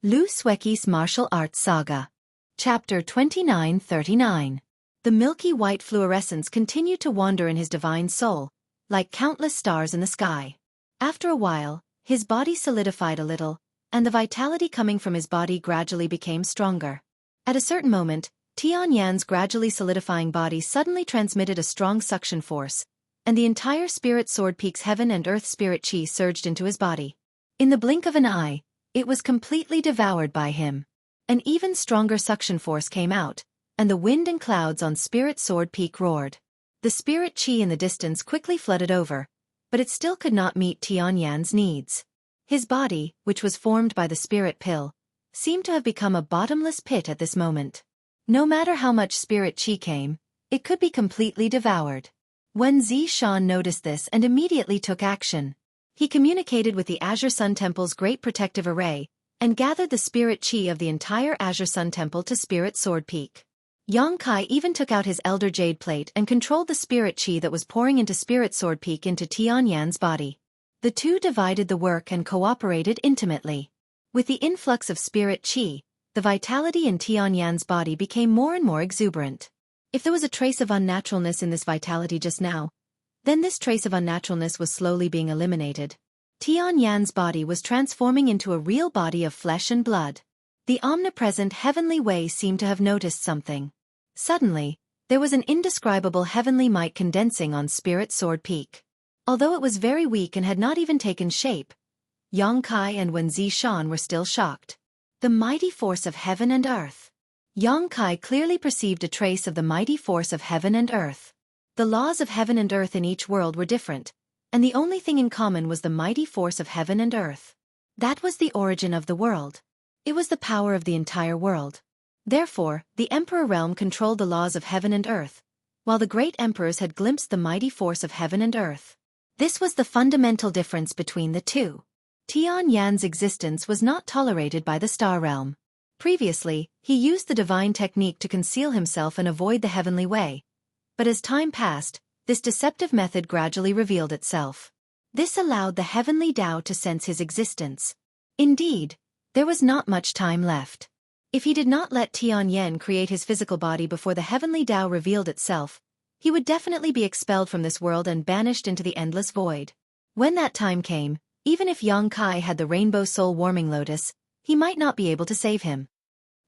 Xueqi's Martial Arts Saga. Chapter 2939. The milky white fluorescence continued to wander in his divine soul, like countless stars in the sky. After a while, his body solidified a little, and the vitality coming from his body gradually became stronger. At a certain moment, Tianyan's gradually solidifying body suddenly transmitted a strong suction force, and the entire spirit sword peak's heaven and earth spirit chi surged into his body. In the blink of an eye, it was completely devoured by him. An even stronger suction force came out, and the wind and clouds on Spirit Sword Peak roared. The spirit chi in the distance quickly flooded over, but it still could not meet Tianyan's needs. His body, which was formed by the spirit pill, seemed to have become a bottomless pit at this moment. No matter how much spirit chi came, it could be completely devoured. Wen Zishan noticed this and immediately took action. He communicated with the Azure Sun Temple's great protective array, and gathered the spirit chi of the entire Azure Sun Temple to Spirit Sword Peak. Yang Kai even took out his Elder Jade Plate and controlled the spirit chi that was pouring into Spirit Sword Peak into Tianyan's body. The two divided the work and cooperated intimately. With the influx of spirit chi, the vitality in Tianyan's body became more and more exuberant. If there was a trace of unnaturalness in this vitality just now, then this trace of unnaturalness was slowly being eliminated. Tianyan's body was transforming into a real body of flesh and blood. The omnipresent heavenly way seemed to have noticed something. Suddenly, there was an indescribable heavenly might condensing on Spirit Sword Peak. Although it was very weak and had not even taken shape, Yang Kai and Wen Zishan were still shocked. The mighty force of heaven and earth. Yang Kai clearly perceived a trace of the mighty force of heaven and earth. The laws of heaven and earth in each world were different, and the only thing in common was the mighty force of heaven and earth. That was the origin of the world. It was the power of the entire world. Therefore, the Emperor realm controlled the laws of heaven and earth, while the great emperors had glimpsed the mighty force of heaven and earth. This was the fundamental difference between the two. Tianyan's existence was not tolerated by the star realm. Previously, he used the divine technique to conceal himself and avoid the heavenly way. But as time passed, this deceptive method gradually revealed itself. This allowed the heavenly Tao to sense his existence. Indeed, there was not much time left. If he did not let Tianyan create his physical body before the heavenly Tao revealed itself, he would definitely be expelled from this world and banished into the endless void. When that time came, even if Yang Kai had the Rainbow Soul Warming Lotus, he might not be able to save him.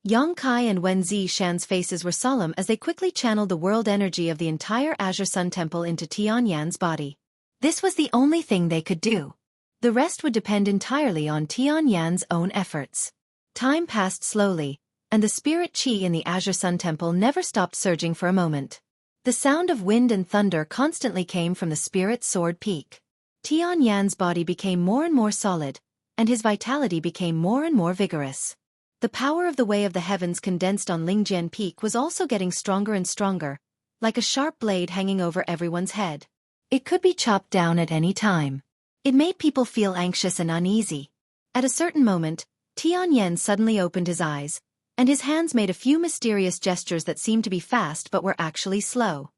Yang Kai and Wen Zishan's faces were solemn as they quickly channeled the world energy of the entire Azure Sun Temple into Tianyan's body. This was the only thing they could do. The rest would depend entirely on Tianyan's own efforts. Time passed slowly, and the spirit chi in the Azure Sun Temple never stopped surging for a moment. The sound of wind and thunder constantly came from the Spirit Sword Peak. Tianyan's body became more and more solid, and his vitality became more and more vigorous. The power of the Way of the Heavens condensed on Lingjian Peak was also getting stronger and stronger, like a sharp blade hanging over everyone's head. It could be chopped down at any time. It made people feel anxious and uneasy. At a certain moment, Tianyan suddenly opened his eyes, and his hands made a few mysterious gestures that seemed to be fast but were actually slow.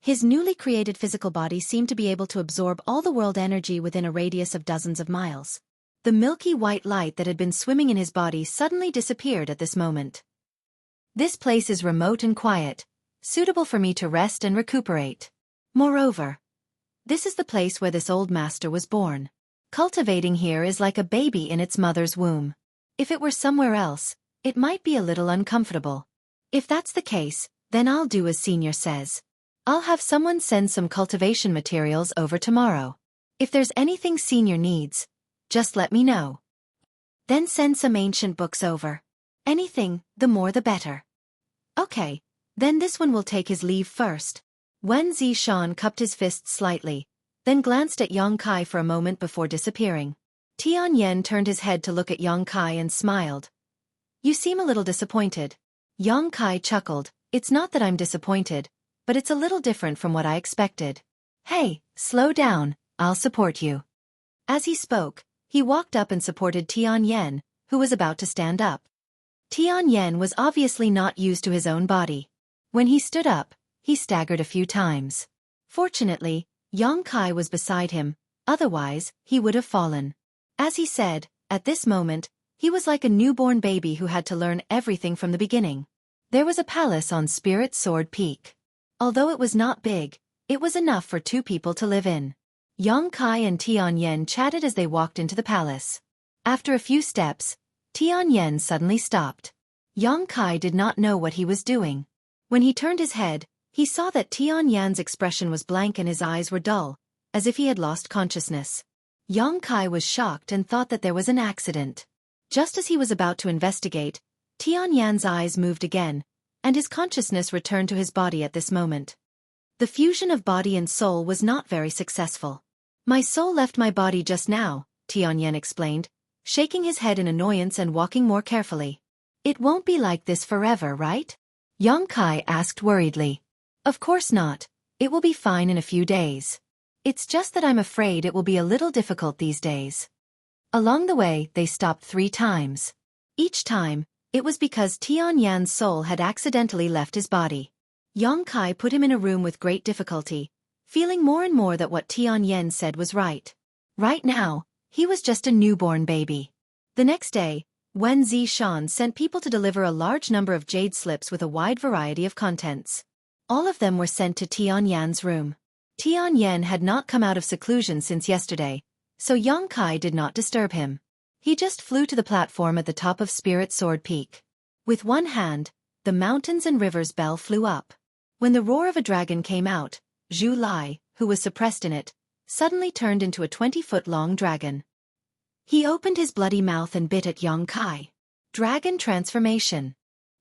His newly created physical body seemed to be able to absorb all the world energy within a radius of dozens of miles. The milky white light that had been swimming in his body suddenly disappeared at this moment. This place is remote and quiet, suitable for me to rest and recuperate. Moreover, this is the place where this old master was born. Cultivating here is like a baby in its mother's womb. If it were somewhere else, it might be a little uncomfortable. If that's the case, then I'll do as Senior says. I'll have someone send some cultivation materials over tomorrow. If there's anything Senior needs, just let me know. Then send some ancient books over. Anything, the more the better. Okay, then this one will take his leave first. Wen Zishan cupped his fists slightly, then glanced at Yang Kai for a moment before disappearing. Tianyan turned his head to look at Yang Kai and smiled. You seem a little disappointed. Yang Kai chuckled. It's not that I'm disappointed, but it's a little different from what I expected. Hey, slow down, I'll support you. As he spoke, he walked up and supported Tianyan, who was about to stand up. Tianyan was obviously not used to his own body. When he stood up, he staggered a few times. Fortunately, Yang Kai was beside him, otherwise, he would have fallen. As he said, at this moment, He was like a newborn baby who had to learn everything from the beginning. There was a palace on Spirit Sword Peak. Although it was not big, it was enough for 2 people to live in. Yang Kai and Tianyan chatted as they walked into the palace. After a few steps, Tianyan suddenly stopped. Yang Kai did not know what he was doing. When he turned his head, he saw that Tianyan's expression was blank and his eyes were dull, as if he had lost consciousness. Yang Kai was shocked and thought that there was an accident. Just as he was about to investigate, Tianyan's eyes moved again, and his consciousness returned to his body at this moment. The fusion of body and soul was not very successful. My soul left my body just now, Tianyan explained, shaking his head in annoyance and walking more carefully. It won't be like this forever, right? Yang Kai asked worriedly. Of course not. It will be fine in a few days. It's just that I'm afraid it will be a little difficult these days. Along the way, they stopped 3 times. Each time, it was because Tianyan's soul had accidentally left his body. Yang Kai put him in a room with great difficulty, feeling more and more that what Tianyan said was right. Right now, he was just a newborn baby. The next day, Wen Zishan sent people to deliver a large number of jade slips with a wide variety of contents. All of them were sent to Tianyan's room. Tianyan had not come out of seclusion since yesterday, so Yang Kai did not disturb him. He just flew to the platform at the top of Spirit Sword Peak. With one hand, the mountains and rivers bell flew up. When the roar of a dragon came out, Zhu Lai, who was suppressed in it, suddenly turned into a 20-foot-long dragon. He opened his bloody mouth and bit at Yang Kai. Dragon transformation.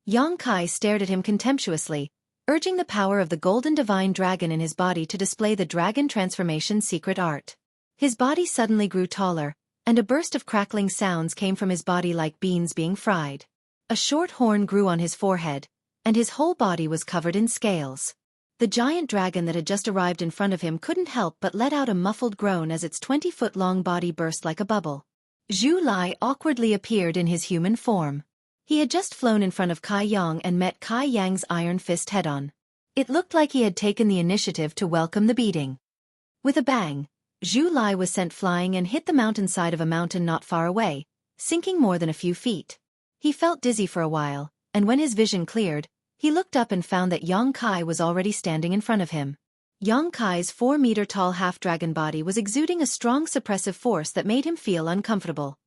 Yang Kai stared at him contemptuously, urging the power of the golden divine dragon in his body to display the dragon transformation secret art. His body suddenly grew taller, and a burst of crackling sounds came from his body like beans being fried. A short horn grew on his forehead, and his whole body was covered in scales. The giant dragon that had just arrived in front of him couldn't help but let out a muffled groan as its 20-foot-long body burst like a bubble. Zhu Lai awkwardly appeared in his human form. He had just flown in front of Kai Yang and met Kai Yang's iron fist head-on. It looked like he had taken the initiative to welcome the beating. With a bang, Zhu Lai was sent flying and hit the mountainside of a mountain not far away, sinking more than a few feet. He felt dizzy for a while, and when his vision cleared, he looked up and found that Yang Kai was already standing in front of him. Yang Kai's 4-meter-tall half-dragon body was exuding a strong suppressive force that made him feel uncomfortable.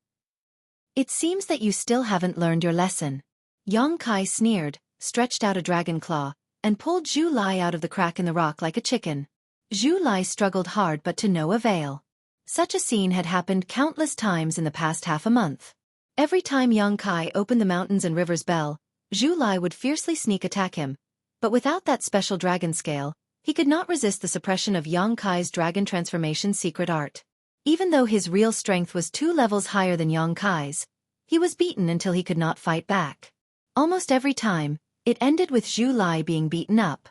It seems that you still haven't learned your lesson. Yang Kai sneered, stretched out a dragon claw, and pulled Zhu Lai out of the crack in the rock like a chicken. Zhu Lai struggled hard but to no avail. Such a scene had happened countless times in the past half a month. Every time Yang Kai opened the mountains and rivers bell, Zhu Lai would fiercely sneak attack him, but without that special dragon scale, he could not resist the suppression of Yang Kai's dragon transformation secret art. Even though his real strength was 2 levels higher than Yang Kai's, he was beaten until he could not fight back. Almost every time, it ended with Zhu Lai being beaten up.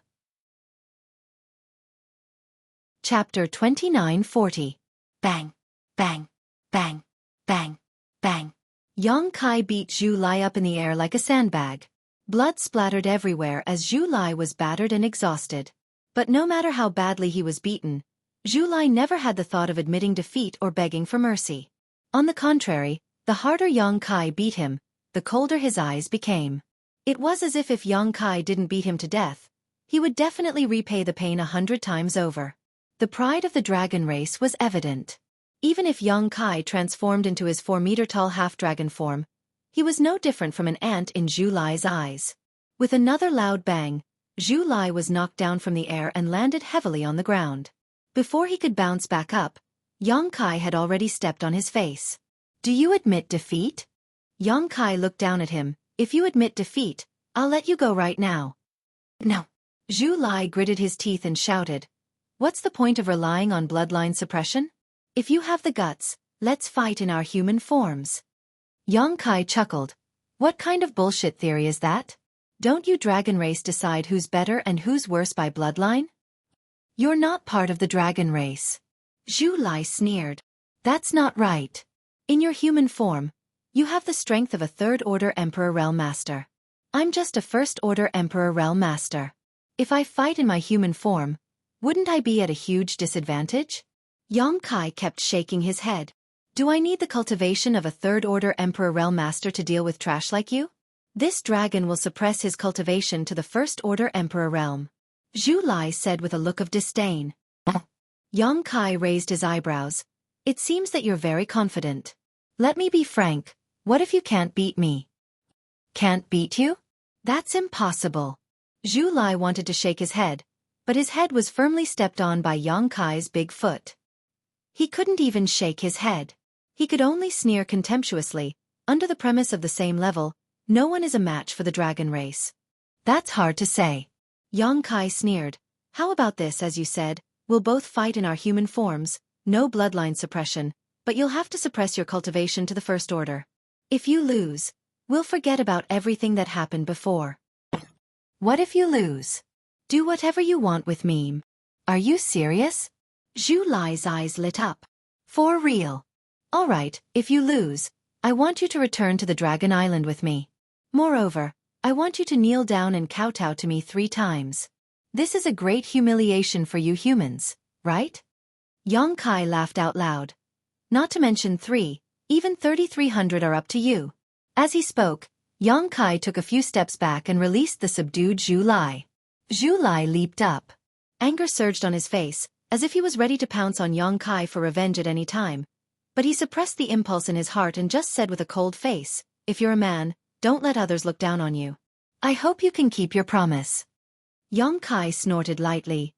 Chapter 29-40. Bang, bang, bang, bang, bang. Yang Kai beat Zhu Lai up in the air like a sandbag. Blood splattered everywhere as Zhu Lai was battered and exhausted. But no matter how badly he was beaten, Zhu Lai never had the thought of admitting defeat or begging for mercy. On the contrary, the harder Yang Kai beat him, the colder his eyes became. It was as if Yang Kai didn't beat him to death, he would definitely repay the pain 100 times over. The pride of the dragon race was evident. Even if Yang Kai transformed into his 4-meter-tall half-dragon form, he was no different from an ant in Zhu Lai's eyes. With another loud bang, Zhu Lai was knocked down from the air and landed heavily on the ground. Before he could bounce back up, Yang Kai had already stepped on his face. Do you admit defeat? Yang Kai looked down at him. If you admit defeat, I'll let you go right now. No. Zhu Lai gritted his teeth and shouted. What's the point of relying on bloodline suppression? If you have the guts, let's fight in our human forms. Yang Kai chuckled. What kind of bullshit theory is that? Don't you dragon race decide who's better and who's worse by bloodline? You're not part of the dragon race. Zhu Lai sneered. That's not right. In your human form, you have the strength of a 3rd-order Emperor Realm Master. I'm just a 1st-order Emperor Realm Master. If I fight in my human form, wouldn't I be at a huge disadvantage? Yang Kai kept shaking his head. Do I need the cultivation of a third-order Emperor Realm Master to deal with trash like you? This dragon will suppress his cultivation to the first-order Emperor Realm. Zhu Lai said with a look of disdain. Yang Kai raised his eyebrows. It seems that you're very confident. Let me be frank, what if you can't beat me? Can't beat you? That's impossible. Zhu Lai wanted to shake his head, but his head was firmly stepped on by Yang Kai's big foot. He couldn't even shake his head. He could only sneer contemptuously, under the premise of the same level, no one is a match for the dragon race. That's hard to say. Yang Kai sneered. How about this, as you said, we'll both fight in our human forms, no bloodline suppression, but you'll have to suppress your cultivation to the first order. If you lose, we'll forget about everything that happened before. What if you lose? Do whatever you want with me. Are you serious? Zhu Lai's eyes lit up. For real. All right, if you lose, I want you to return to the Dragon Island with me. Moreover, I want you to kneel down and kowtow to me 3 times. This is a great humiliation for you humans, right? Yang Kai laughed out loud. Not to mention 3, even 3,300 are up to you. As he spoke, Yang Kai took a few steps back and released the subdued Zhu Lai. Zhu Lai leaped up. Anger surged on his face, as if he was ready to pounce on Yang Kai for revenge at any time. But he suppressed the impulse in his heart and just said with a cold face, if you're a man, don't let others look down on you. I hope you can keep your promise. Yang Kai snorted lightly.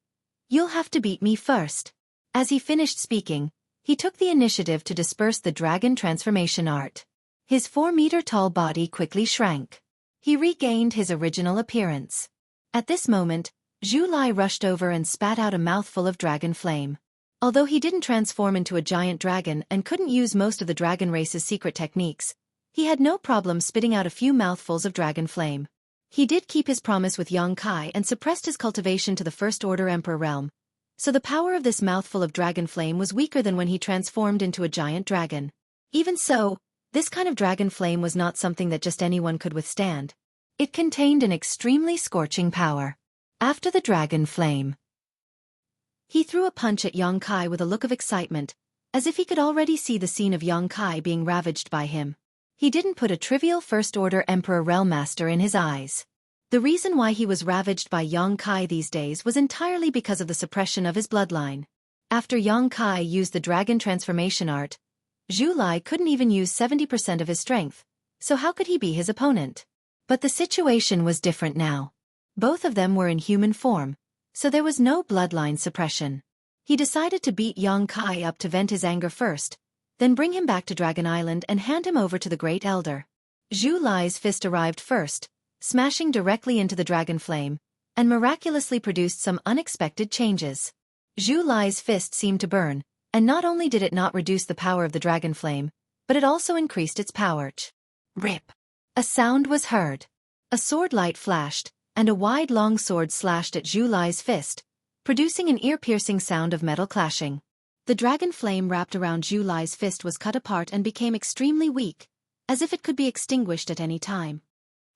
You'll have to beat me first. As he finished speaking, he took the initiative to disperse the dragon transformation art. His 4-meter-tall body quickly shrank. He regained his original appearance. At this moment, Zhu Lai rushed over and spat out a mouthful of dragon flame. Although he didn't transform into a giant dragon and couldn't use most of the dragon race's secret techniques, he had no problem spitting out a few mouthfuls of dragon flame. He did keep his promise with Yang Kai and suppressed his cultivation to the First Order Emperor realm, so the power of this mouthful of dragon flame was weaker than when he transformed into a giant dragon. Even so, this kind of dragon flame was not something that just anyone could withstand. It contained an extremely scorching power. After the dragon flame, he threw a punch at Yang Kai with a look of excitement, as if he could already see the scene of Yang Kai being ravaged by him. He didn't put a trivial First-Order Emperor Realm Master in his eyes. The reason why he was ravaged by Yang Kai these days was entirely because of the suppression of his bloodline. After Yang Kai used the dragon transformation art, Zhu Lai couldn't even use 70% of his strength, so how could he be his opponent? But the situation was different now. Both of them were in human form, so there was no bloodline suppression. He decided to beat Yang Kai up to vent his anger first, then bring him back to Dragon Island and hand him over to the Great Elder. Zhu Lai's fist arrived first, smashing directly into the dragon flame, and miraculously produced some unexpected changes. Zhu Lai's fist seemed to burn, and not only did it not reduce the power of the dragon flame, but it also increased its power. Rip! A sound was heard. A sword light flashed, and a wide long sword slashed at Zhu Lai's fist, producing an ear-piercing sound of metal clashing. The dragon flame wrapped around Zhu Lai's fist was cut apart and became extremely weak, as if it could be extinguished at any time.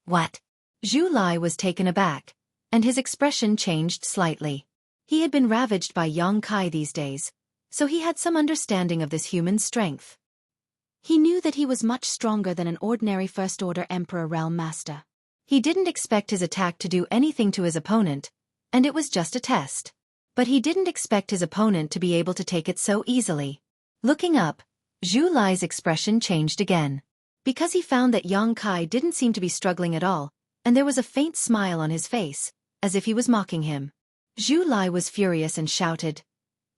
What? Zhu Lai was taken aback, and his expression changed slightly. He had been ravaged by Yang Kai these days, so he had some understanding of this human strength. He knew that he was much stronger than an ordinary First-Order Emperor Realm Master. He didn't expect his attack to do anything to his opponent, and it was just a test. But he didn't expect his opponent to be able to take it so easily. Looking up, Zhu Lai's expression changed again. Because he found that Yang Kai didn't seem to be struggling at all, and there was a faint smile on his face, as if he was mocking him. Zhu Lai was furious and shouted,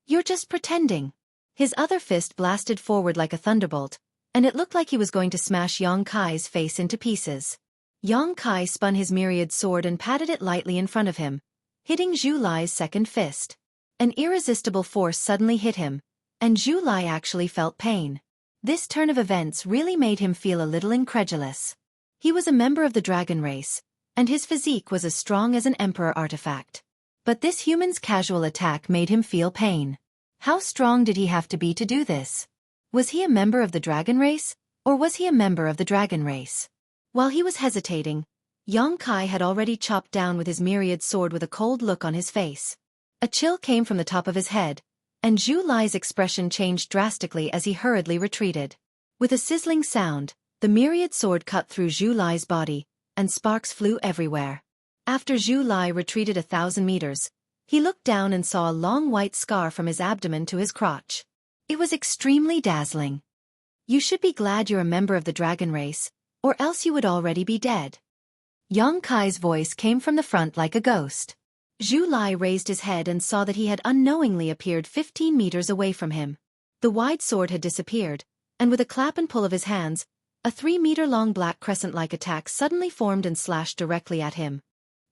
"You're just pretending." His other fist blasted forward like a thunderbolt, and it looked like he was going to smash Yang Kai's face into pieces. Yang Kai spun his myriad sword and patted it lightly in front of him, hitting Zhu Lai's second fist. An irresistible force suddenly hit him, and Zhu Lai actually felt pain. This turn of events really made him feel a little incredulous. He was a member of the dragon race, and his physique was as strong as an emperor artifact. But this human's casual attack made him feel pain. How strong did he have to be to do this? Was he a member of the dragon race, or was he a member of the dragon race? While he was hesitating, Yang Kai had already chopped down with his myriad sword with a cold look on his face. A chill came from the top of his head, and Zhu Lai's expression changed drastically as he hurriedly retreated. With a sizzling sound, the myriad sword cut through Zhu Lai's body, and sparks flew everywhere. After Zhu Lai retreated 1,000 meters, he looked down and saw a long white scar from his abdomen to his crotch. It was extremely dazzling. "You should be glad you're a member of the dragon race, or else you would already be dead." Yang Kai's voice came from the front like a ghost. Zhu Lai raised his head and saw that he had unknowingly appeared 15 meters away from him. The wide sword had disappeared, and with a clap and pull of his hands, a 3-meter-long black crescent-like attack suddenly formed and slashed directly at him.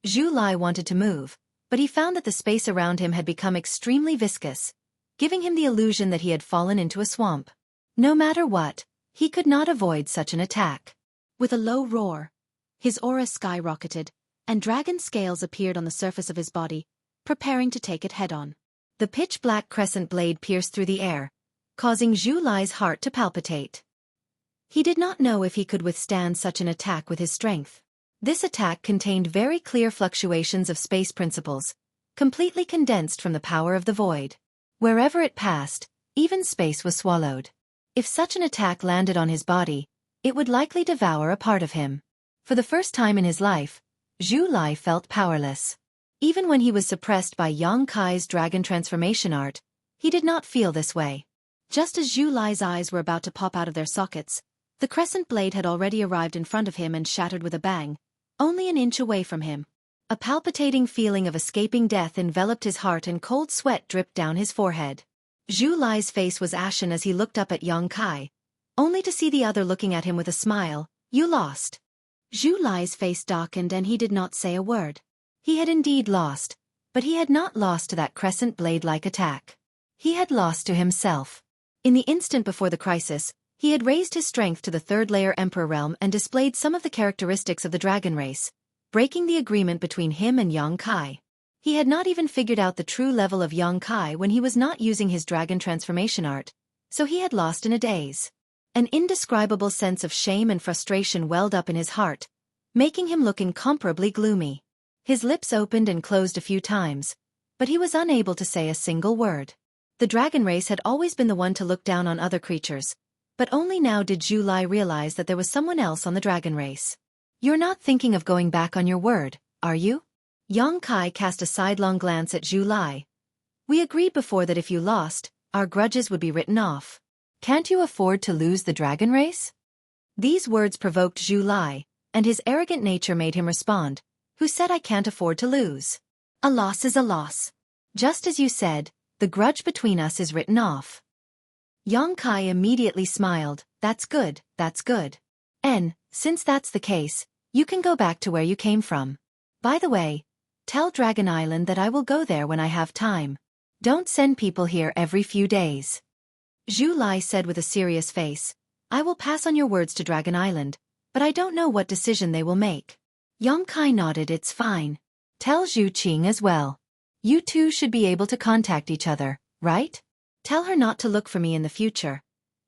Zhu Lai wanted to move, but he found that the space around him had become extremely viscous, giving him the illusion that he had fallen into a swamp. No matter what, he could not avoid such an attack. With a low roar, his aura skyrocketed, and dragon scales appeared on the surface of his body, preparing to take it head-on. The pitch-black crescent blade pierced through the air, causing Zhu Lai's heart to palpitate. He did not know if he could withstand such an attack with his strength. This attack contained very clear fluctuations of space principles, completely condensed from the power of the void. Wherever it passed, even space was swallowed. If such an attack landed on his body, it would likely devour a part of him. For the first time in his life, Zhu Lai felt powerless. Even when he was suppressed by Yang Kai's dragon transformation art, he did not feel this way. Just as Zhu Lai's eyes were about to pop out of their sockets, the crescent blade had already arrived in front of him and shattered with a bang, only an inch away from him. A palpitating feeling of escaping death enveloped his heart and cold sweat dripped down his forehead. Zhu Lai's face was ashen as he looked up at Yang Kai, only to see the other looking at him with a smile. "You lost." Zhu Lai's face darkened and he did not say a word. He had indeed lost, but he had not lost to that crescent blade-like attack. He had lost to himself. In the instant before the crisis, he had raised his strength to the third-layer Emperor realm and displayed some of the characteristics of the dragon race, breaking the agreement between him and Yang Kai. He had not even figured out the true level of Yang Kai when he was not using his dragon transformation art, so he had lost in a daze. An indescribable sense of shame and frustration welled up in his heart, making him look incomparably gloomy. His lips opened and closed a few times, but he was unable to say a single word. The dragon race had always been the one to look down on other creatures, but only now did Zhu Lai realize that there was someone else on the dragon race. "You're not thinking of going back on your word, are you?" Yang Kai cast a sidelong glance at Zhu Lai. "We agreed before that if you lost, our grudges would be written off. Can't you afford to lose the dragon race?" These words provoked Zhu Lai, and his arrogant nature made him respond. "Who said I can't afford to lose? A loss is a loss. Just as you said, the grudge between us is written off." Yang Kai immediately smiled. That's good. And, since that's the case, you can go back to where you came from. By the way, tell Dragon Island that I will go there when I have time. Don't send people here every few days." Zhu Lai said with a serious face. "I will pass on your words to Dragon Island, but I don't know what decision they will make." Yang Kai nodded. "It's fine. Tell Zhu Qing as well. You two should be able to contact each other, right? Tell her not to look for me in the future.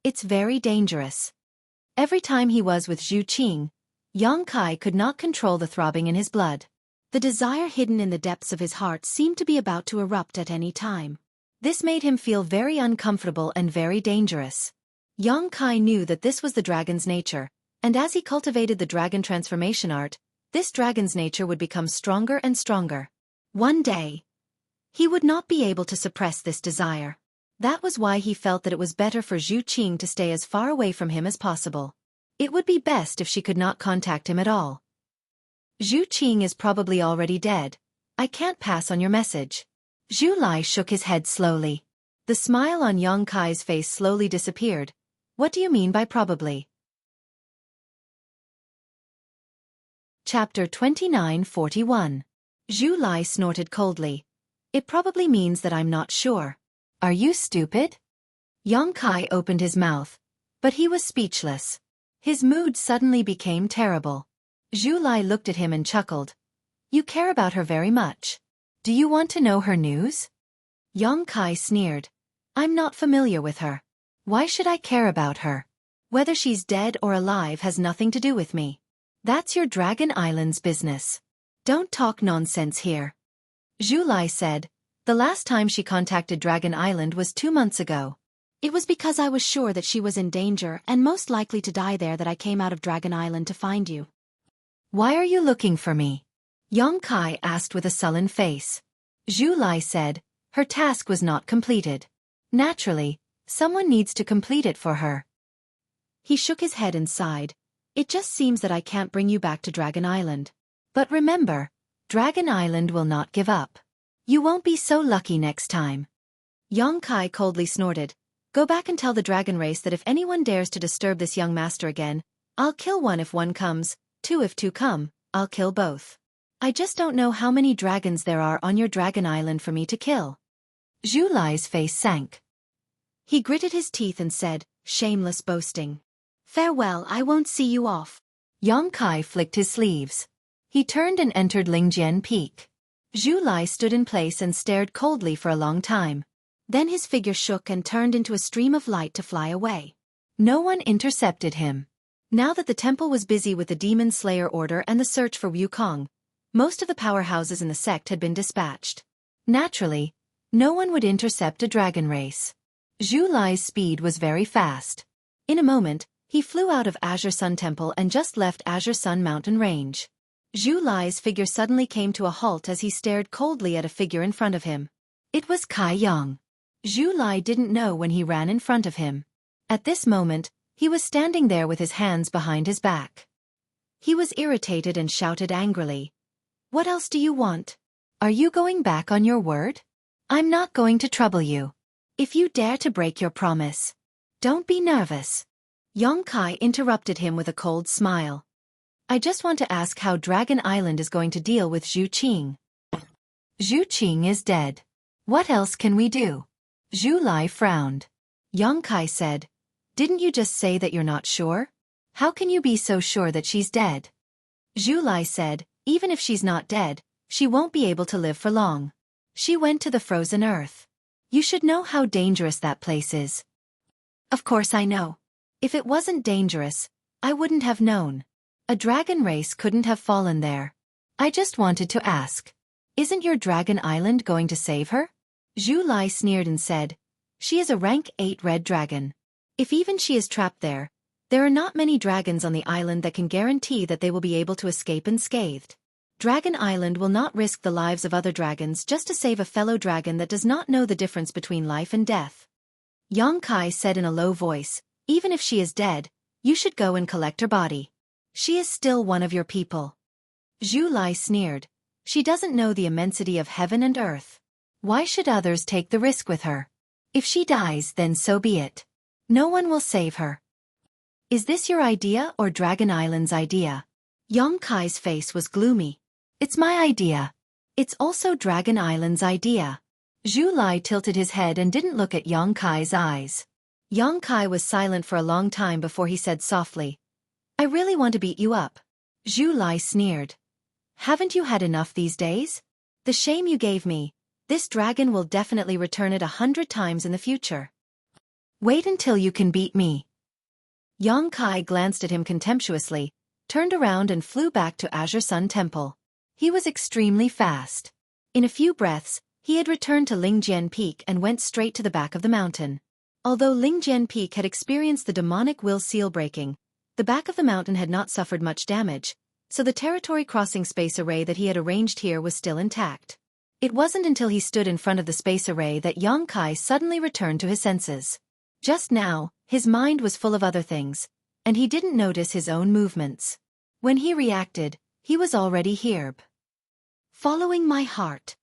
It's very dangerous." Every time he was with Zhu Qing, Yang Kai could not control the throbbing in his blood. The desire hidden in the depths of his heart seemed to be about to erupt at any time. This made him feel very uncomfortable and very dangerous. Yang Kai knew that this was the dragon's nature, and as he cultivated the dragon transformation art, this dragon's nature would become stronger and stronger. One day, he would not be able to suppress this desire. That was why he felt that it was better for Zhu Qing to stay as far away from him as possible. It would be best if she could not contact him at all. "Zhu Qing is probably already dead. I can't pass on your message." Zhu Lai shook his head slowly. The smile on Yang Kai's face slowly disappeared. "What do you mean by probably?" Chapter 29:41. Zhu Lai snorted coldly. "It probably means that I'm not sure. Are you stupid?" Yang Kai opened his mouth, but he was speechless. His mood suddenly became terrible. Zhu Lai looked at him and chuckled. "You care about her very much. Do you want to know her news?" Yang Kai sneered. "I'm not familiar with her. Why should I care about her? Whether she's dead or alive has nothing to do with me. That's your Dragon Island's business. Don't talk nonsense here." Zhu Lai said, The last time she contacted Dragon Island was 2 months ago. It was because I was sure that she was in danger and most likely to die there that I came out of Dragon Island to find you. Why are you looking for me? Xueqi asked with a sullen face. Xueqi said, her task was not completed. Naturally, someone needs to complete it for her. He shook his head and sighed. It just seems that I can't bring you back to Dragon Island. But remember, Dragon Island will not give up. You won't be so lucky next time. Xueqi coldly snorted. Go back and tell the dragon race that if anyone dares to disturb this young master again, I'll kill one if one comes, two if two come, I'll kill both. I just don't know how many dragons there are on your Dragon Island for me to kill. Xueqi's face sank. He gritted his teeth and said, shameless boasting. Farewell, I won't see you off. Xueqi flicked his sleeves. He turned and entered Lingjian Peak. Xueqi stood in place and stared coldly for a long time. Then his figure shook and turned into a stream of light to fly away. No one intercepted him. Now that the temple was busy with the Demon Slayer Order and the search for Wukong, most of the powerhouses in the sect had been dispatched. Naturally, no one would intercept a dragon race. Xueqi's speed was very fast. In a moment, he flew out of Azure Sun Temple and just left Azure Sun Mountain Range. Xueqi's figure suddenly came to a halt as he stared coldly at a figure in front of him. It was Kai Yang. Xueqi didn't know when he ran in front of him. At this moment, he was standing there with his hands behind his back. He was irritated and shouted angrily. What else do you want? Are you going back on your word? I'm not going to trouble you. If you dare to break your promise. Don't be nervous. Xueqi interrupted him with a cold smile. I just want to ask how Dragon Island is going to deal with Xueqi. Xueqi is dead. What else can we do? Xueqi frowned. Xueqi said, didn't you just say that you're not sure? How can you be so sure that she's dead? Xueqi said, even if she's not dead, she won't be able to live for long. She went to the frozen earth. You should know how dangerous that place is. Of course I know. If it wasn't dangerous, I wouldn't have known. A dragon race couldn't have fallen there. I just wanted to ask. Isn't your Dragon Island going to save her? Xueqi sneered and said, she is a rank 8 red dragon. If even she is trapped there, there are not many dragons on the island that can guarantee that they will be able to escape unscathed. Dragon Island will not risk the lives of other dragons just to save a fellow dragon that does not know the difference between life and death. Xueqi said in a low voice, even if she is dead, you should go and collect her body. She is still one of your people. Xueqi sneered. She doesn't know the immensity of heaven and earth. Why should others take the risk with her? If she dies, then so be it. No one will save her. Is this your idea or Dragon Island's idea? Xueqi's face was gloomy. It's my idea. It's also Dragon Island's idea. Xueqi tilted his head and didn't look at Xueqi's eyes. Xueqi was silent for a long time before he said softly, I really want to beat you up. Xueqi sneered. Haven't you had enough these days? The shame you gave me. This dragon will definitely return it 100 times in the future. Wait until you can beat me. Xueqi glanced at him contemptuously, turned around and flew back to Azure Sun Temple. He was extremely fast. In a few breaths, he had returned to Lingjian Peak and went straight to the back of the mountain. Although Lingjian Peak had experienced the demonic will seal breaking, the back of the mountain had not suffered much damage, so the territory crossing space array that he had arranged here was still intact. It wasn't until he stood in front of the space array that Xueqi suddenly returned to his senses. Just now, his mind was full of other things, and he didn't notice his own movements. When he reacted, he was already here. Following my heart.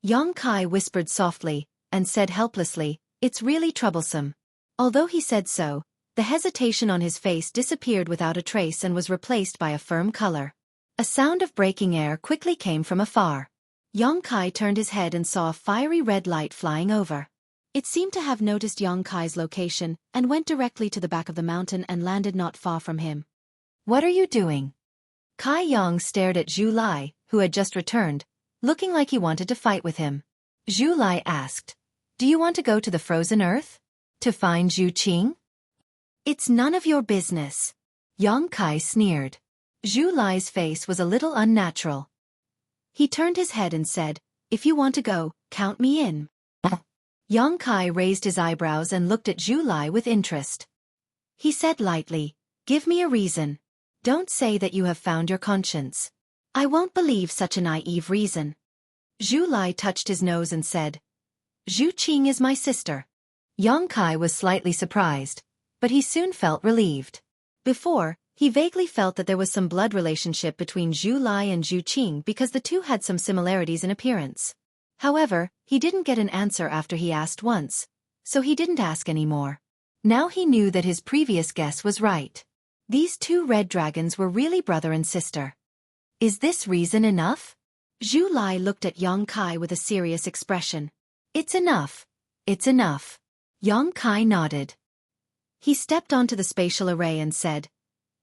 Xueqi whispered softly, and said helplessly, it's really troublesome. Although he said so, the hesitation on his face disappeared without a trace and was replaced by a firm color. A sound of breaking air quickly came from afar. Xueqi turned his head and saw a fiery red light flying over. It seemed to have noticed Xueqi's location and went directly to the back of the mountain and landed not far from him. What are you doing? Kai Yang stared at Xueqi, who had just returned, looking like he wanted to fight with him. Xueqi asked, do you want to go to the frozen earth? To find Xueqi? It's none of your business. Xueqi sneered. Xueqi's face was a little unnatural. He turned his head and said, if you want to go, count me in. Yang Kai raised his eyebrows and looked at Zhu Lai with interest. He said lightly, give me a reason. Don't say that you have found your conscience. I won't believe such a naive reason. Zhu Lai touched his nose and said, Zhu Qing is my sister. Yang Kai was slightly surprised, but he soon felt relieved. Before, he vaguely felt that there was some blood relationship between Zhu Lai and Zhu Qing because the two had some similarities in appearance. However, he didn't get an answer after he asked once, so he didn't ask anymore. Now he knew that his previous guess was right. These two red dragons were really brother and sister. Is this reason enough? Zhu Lai looked at Yang Kai with a serious expression. It's enough. It's enough. Yang Kai nodded. He stepped onto the spatial array and said,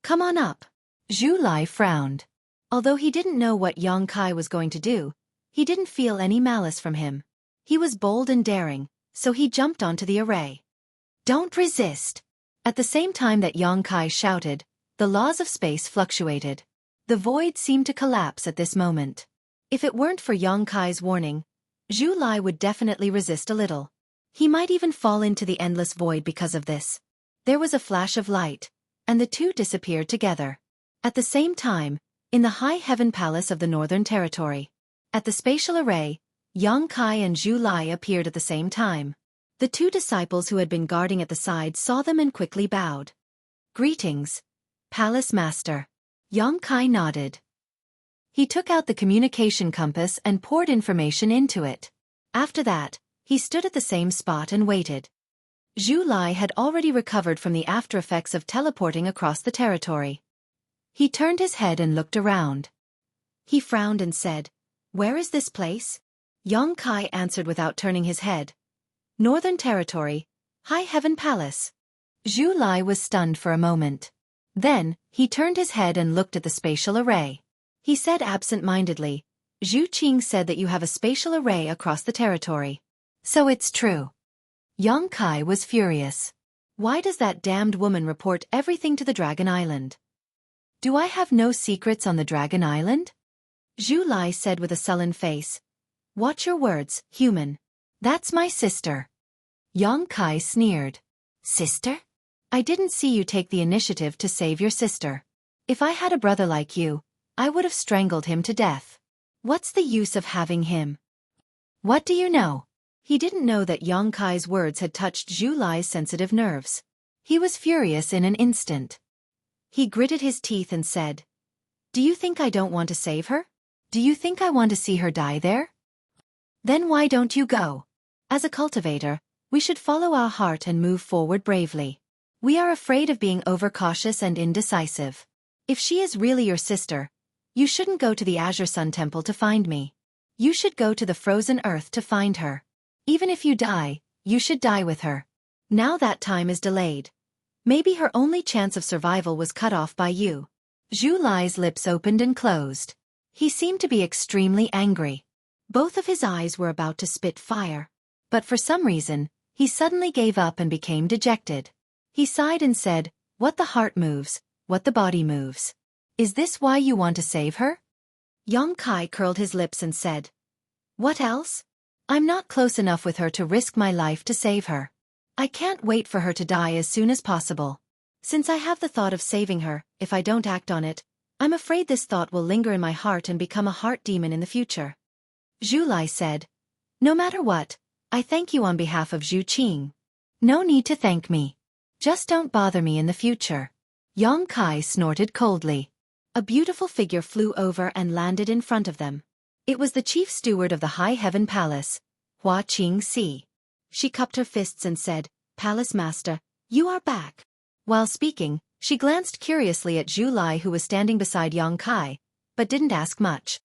come on up. Zhu Lai frowned. Although he didn't know what Yang Kai was going to do, he didn't feel any malice from him. He was bold and daring, so he jumped onto the array. Don't resist. At the same time that Yang Kai shouted, the laws of space fluctuated. The void seemed to collapse at this moment. If it weren't for Yang Kai's warning, Zhu Lai would definitely resist a little. He might even fall into the endless void because of this. There was a flash of light, and the two disappeared together. At the same time, in the High Heaven Palace of the Northern Territory. At the spatial array, Yang Kai and Zhu Lai appeared at the same time. The two disciples who had been guarding at the side saw them and quickly bowed. Greetings, Palace Master. Yang Kai nodded. He took out the communication compass and poured information into it. After that, he stood at the same spot and waited. Zhu Lai had already recovered from the aftereffects of teleporting across the territory. He turned his head and looked around. He frowned and said, where is this place? Yang Kai answered without turning his head. Northern Territory, High Heaven Palace. Zhu Lai was stunned for a moment. Then, he turned his head and looked at the spatial array. He said absent-mindedly, Zhu Qing said that you have a spatial array across the territory. So it's true. Yang Kai was furious. Why does that damned woman report everything to the Dragon Island? Do I have no secrets on the Dragon Island? Zhu Lai said with a sullen face. Watch your words, human. That's my sister. Yang Kai sneered. Sister? I didn't see you take the initiative to save your sister. If I had a brother like you, I would have strangled him to death. What's the use of having him? What do you know? He didn't know that Yang Kai's words had touched Zhu Lai's sensitive nerves. He was furious in an instant. He gritted his teeth and said, do you think I don't want to save her? Do you think I want to see her die there? Then why don't you go? As a cultivator, we should follow our heart and move forward bravely. We are afraid of being overcautious and indecisive. If she is really your sister, you shouldn't go to the Azure Sun Temple to find me. You should go to the frozen earth to find her. Even if you die, you should die with her. Now that time is delayed. Maybe her only chance of survival was cut off by you. Zhu Lai's lips opened and closed. He seemed to be extremely angry. Both of his eyes were about to spit fire. But for some reason, he suddenly gave up and became dejected. He sighed and said, what the heart moves, what the body moves. Is this why you want to save her? Yang Kai curled his lips and said, what else? I'm not close enough with her to risk my life to save her. I can't wait for her to die as soon as possible. Since I have the thought of saving her, if I don't act on it, I'm afraid this thought will linger in my heart and become a heart demon in the future. Zhu Lai said, no matter what, I thank you on behalf of Zhu Qing. No need to thank me. Just don't bother me in the future. Yang Kai snorted coldly. A beautiful figure flew over and landed in front of them. It was the chief steward of the High Heaven Palace, Hua Qing-si. She cupped her fists and said, Palace Master, you are back. While speaking, she glanced curiously at Zhu Lai who was standing beside Yang Kai, but didn't ask much.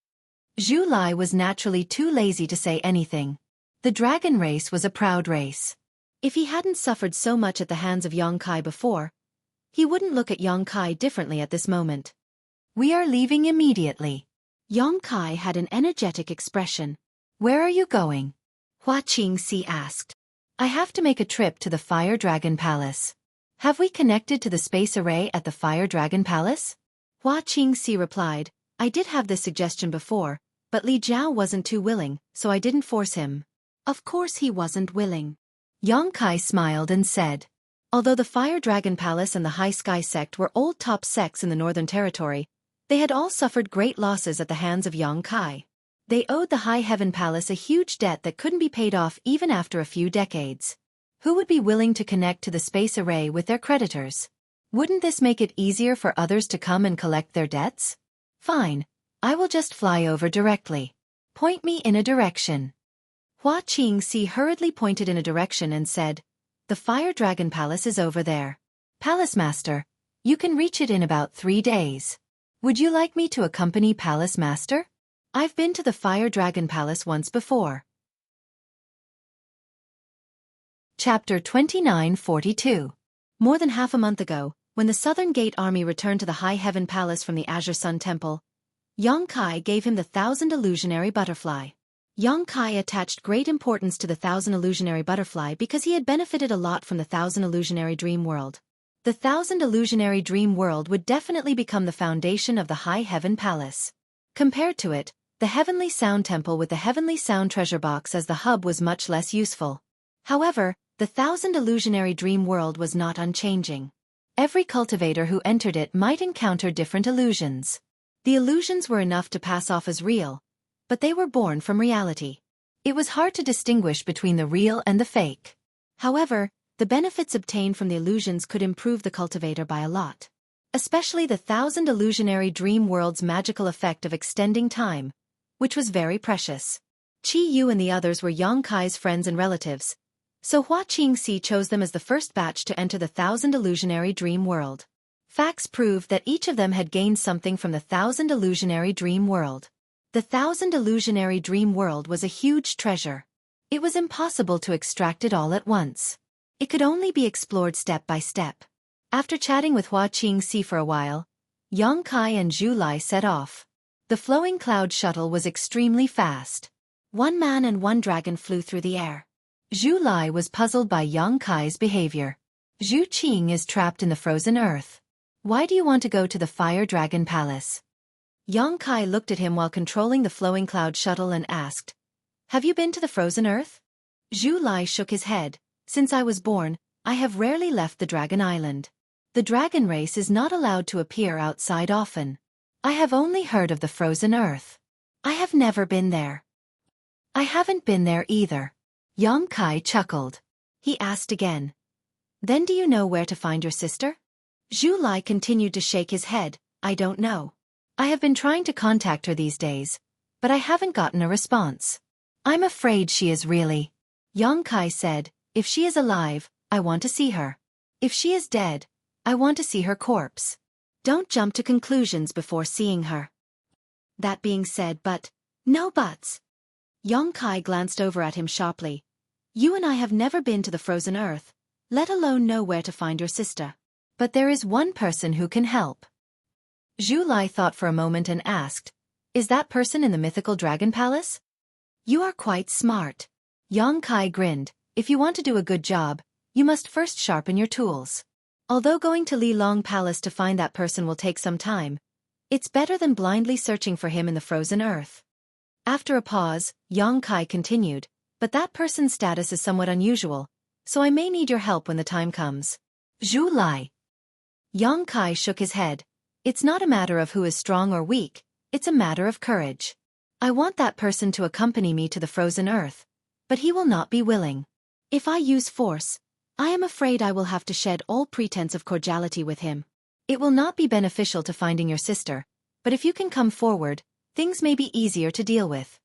Zhu Lai was naturally too lazy to say anything. The dragon race was a proud race. If he hadn't suffered so much at the hands of Yang Kai before, he wouldn't look at Yang Kai differently at this moment. We are leaving immediately. Yang Kai had an energetic expression. Where are you going? Hua Qing-si asked. I have to make a trip to the Fire Dragon Palace. Have we connected to the space array at the Fire Dragon Palace? Hua Qing-si replied, I did have this suggestion before, but Li Jiao wasn't too willing, so I didn't force him. Of course he wasn't willing. Yongkai smiled and said. Although the Fire Dragon Palace and the High Sky Sect were old top sects in the Northern Territory, they had all suffered great losses at the hands of Yongkai. They owed the High Heaven Palace a huge debt that couldn't be paid off even after a few decades. Who would be willing to connect to the space array with their creditors? Wouldn't this make it easier for others to come and collect their debts? Fine, I will just fly over directly. Point me in a direction. Hua Qingxi hurriedly pointed in a direction and said, "The Fire Dragon Palace is over there. Palace Master, you can reach it in about 3 days. Would you like me to accompany Palace Master? I've been to the Fire Dragon Palace once before." Chapter 2942. More than half a month ago, when the Southern Gate Army returned to the High Heaven Palace from the Azure Sun Temple, Yongkai gave him the 1,000 illusionary butterfly. Yongkai attached great importance to the 1,000 illusionary butterfly because he had benefited a lot from the 1,000 illusionary dream world. The 1,000 illusionary dream world would definitely become the foundation of the High Heaven Palace. Compared to it, the Heavenly Sound Temple with the Heavenly Sound Treasure Box as the hub was much less useful. However, the 1,000 illusionary dream world was not unchanging. Every cultivator who entered it might encounter different illusions. The illusions were enough to pass off as real, but they were born from reality. It was hard to distinguish between the real and the fake. However, the benefits obtained from the illusions could improve the cultivator by a lot. Especially the 1,000 illusionary dream world's magical effect of extending time, which was very precious. Qi Yu and the others were Yongkai's friends and relatives, so Hua Qingxi chose them as the first batch to enter the 1,000 illusionary dream world. Facts proved that each of them had gained something from the 1,000 illusionary dream world. The 1,000 illusionary dream world was a huge treasure. It was impossible to extract it all at once. It could only be explored step by step. After chatting with Hua Qingxi for a while, Yongkai and Zhu Lai set off. The flowing cloud shuttle was extremely fast. 1 man and 1 dragon flew through the air. Zhu Lai was puzzled by Yongkai's behavior. Zhu Qing is trapped in the frozen earth. Why do you want to go to the Fire Dragon Palace? Yongkai looked at him while controlling the flowing cloud shuttle and asked, "Have you been to the frozen earth?" Zhu Lai shook his head. "Since I was born, I have rarely left the Dragon Island. The dragon race is not allowed to appear outside often. I have only heard of the frozen earth. I have never been there." "I haven't been there either." Yongkai chuckled. He asked again, "Then do you know where to find your sister?" Zhu Lai continued to shake his head. "I don't know. I have been trying to contact her these days, but I haven't gotten a response. I'm afraid she is really..." Yongkai said, "If she is alive, I want to see her. If she is dead, I want to see her corpse. Don't jump to conclusions before seeing her." That being said, but... No buts. Yongkai glanced over at him sharply. "You and I have never been to the frozen earth, let alone know where to find your sister. But there is one person who can help." Zhu Lai thought for a moment and asked, "Is that person in the mythical dragon palace?" "You are quite smart." Yongkai grinned. "If you want to do a good job, you must first sharpen your tools. Although going to Li Long Palace to find that person will take some time, it's better than blindly searching for him in the frozen earth." After a pause, Yongkai continued, "But that person's status is somewhat unusual, so I may need your help when the time comes." Zhu Lai. Yongkai shook his head. "It's not a matter of who is strong or weak, it's a matter of courage. I want that person to accompany me to the frozen earth, but he will not be willing. If I use force, I am afraid I will have to shed all pretense of cordiality with him. It will not be beneficial to finding your sister, but if you can come forward, things may be easier to deal with."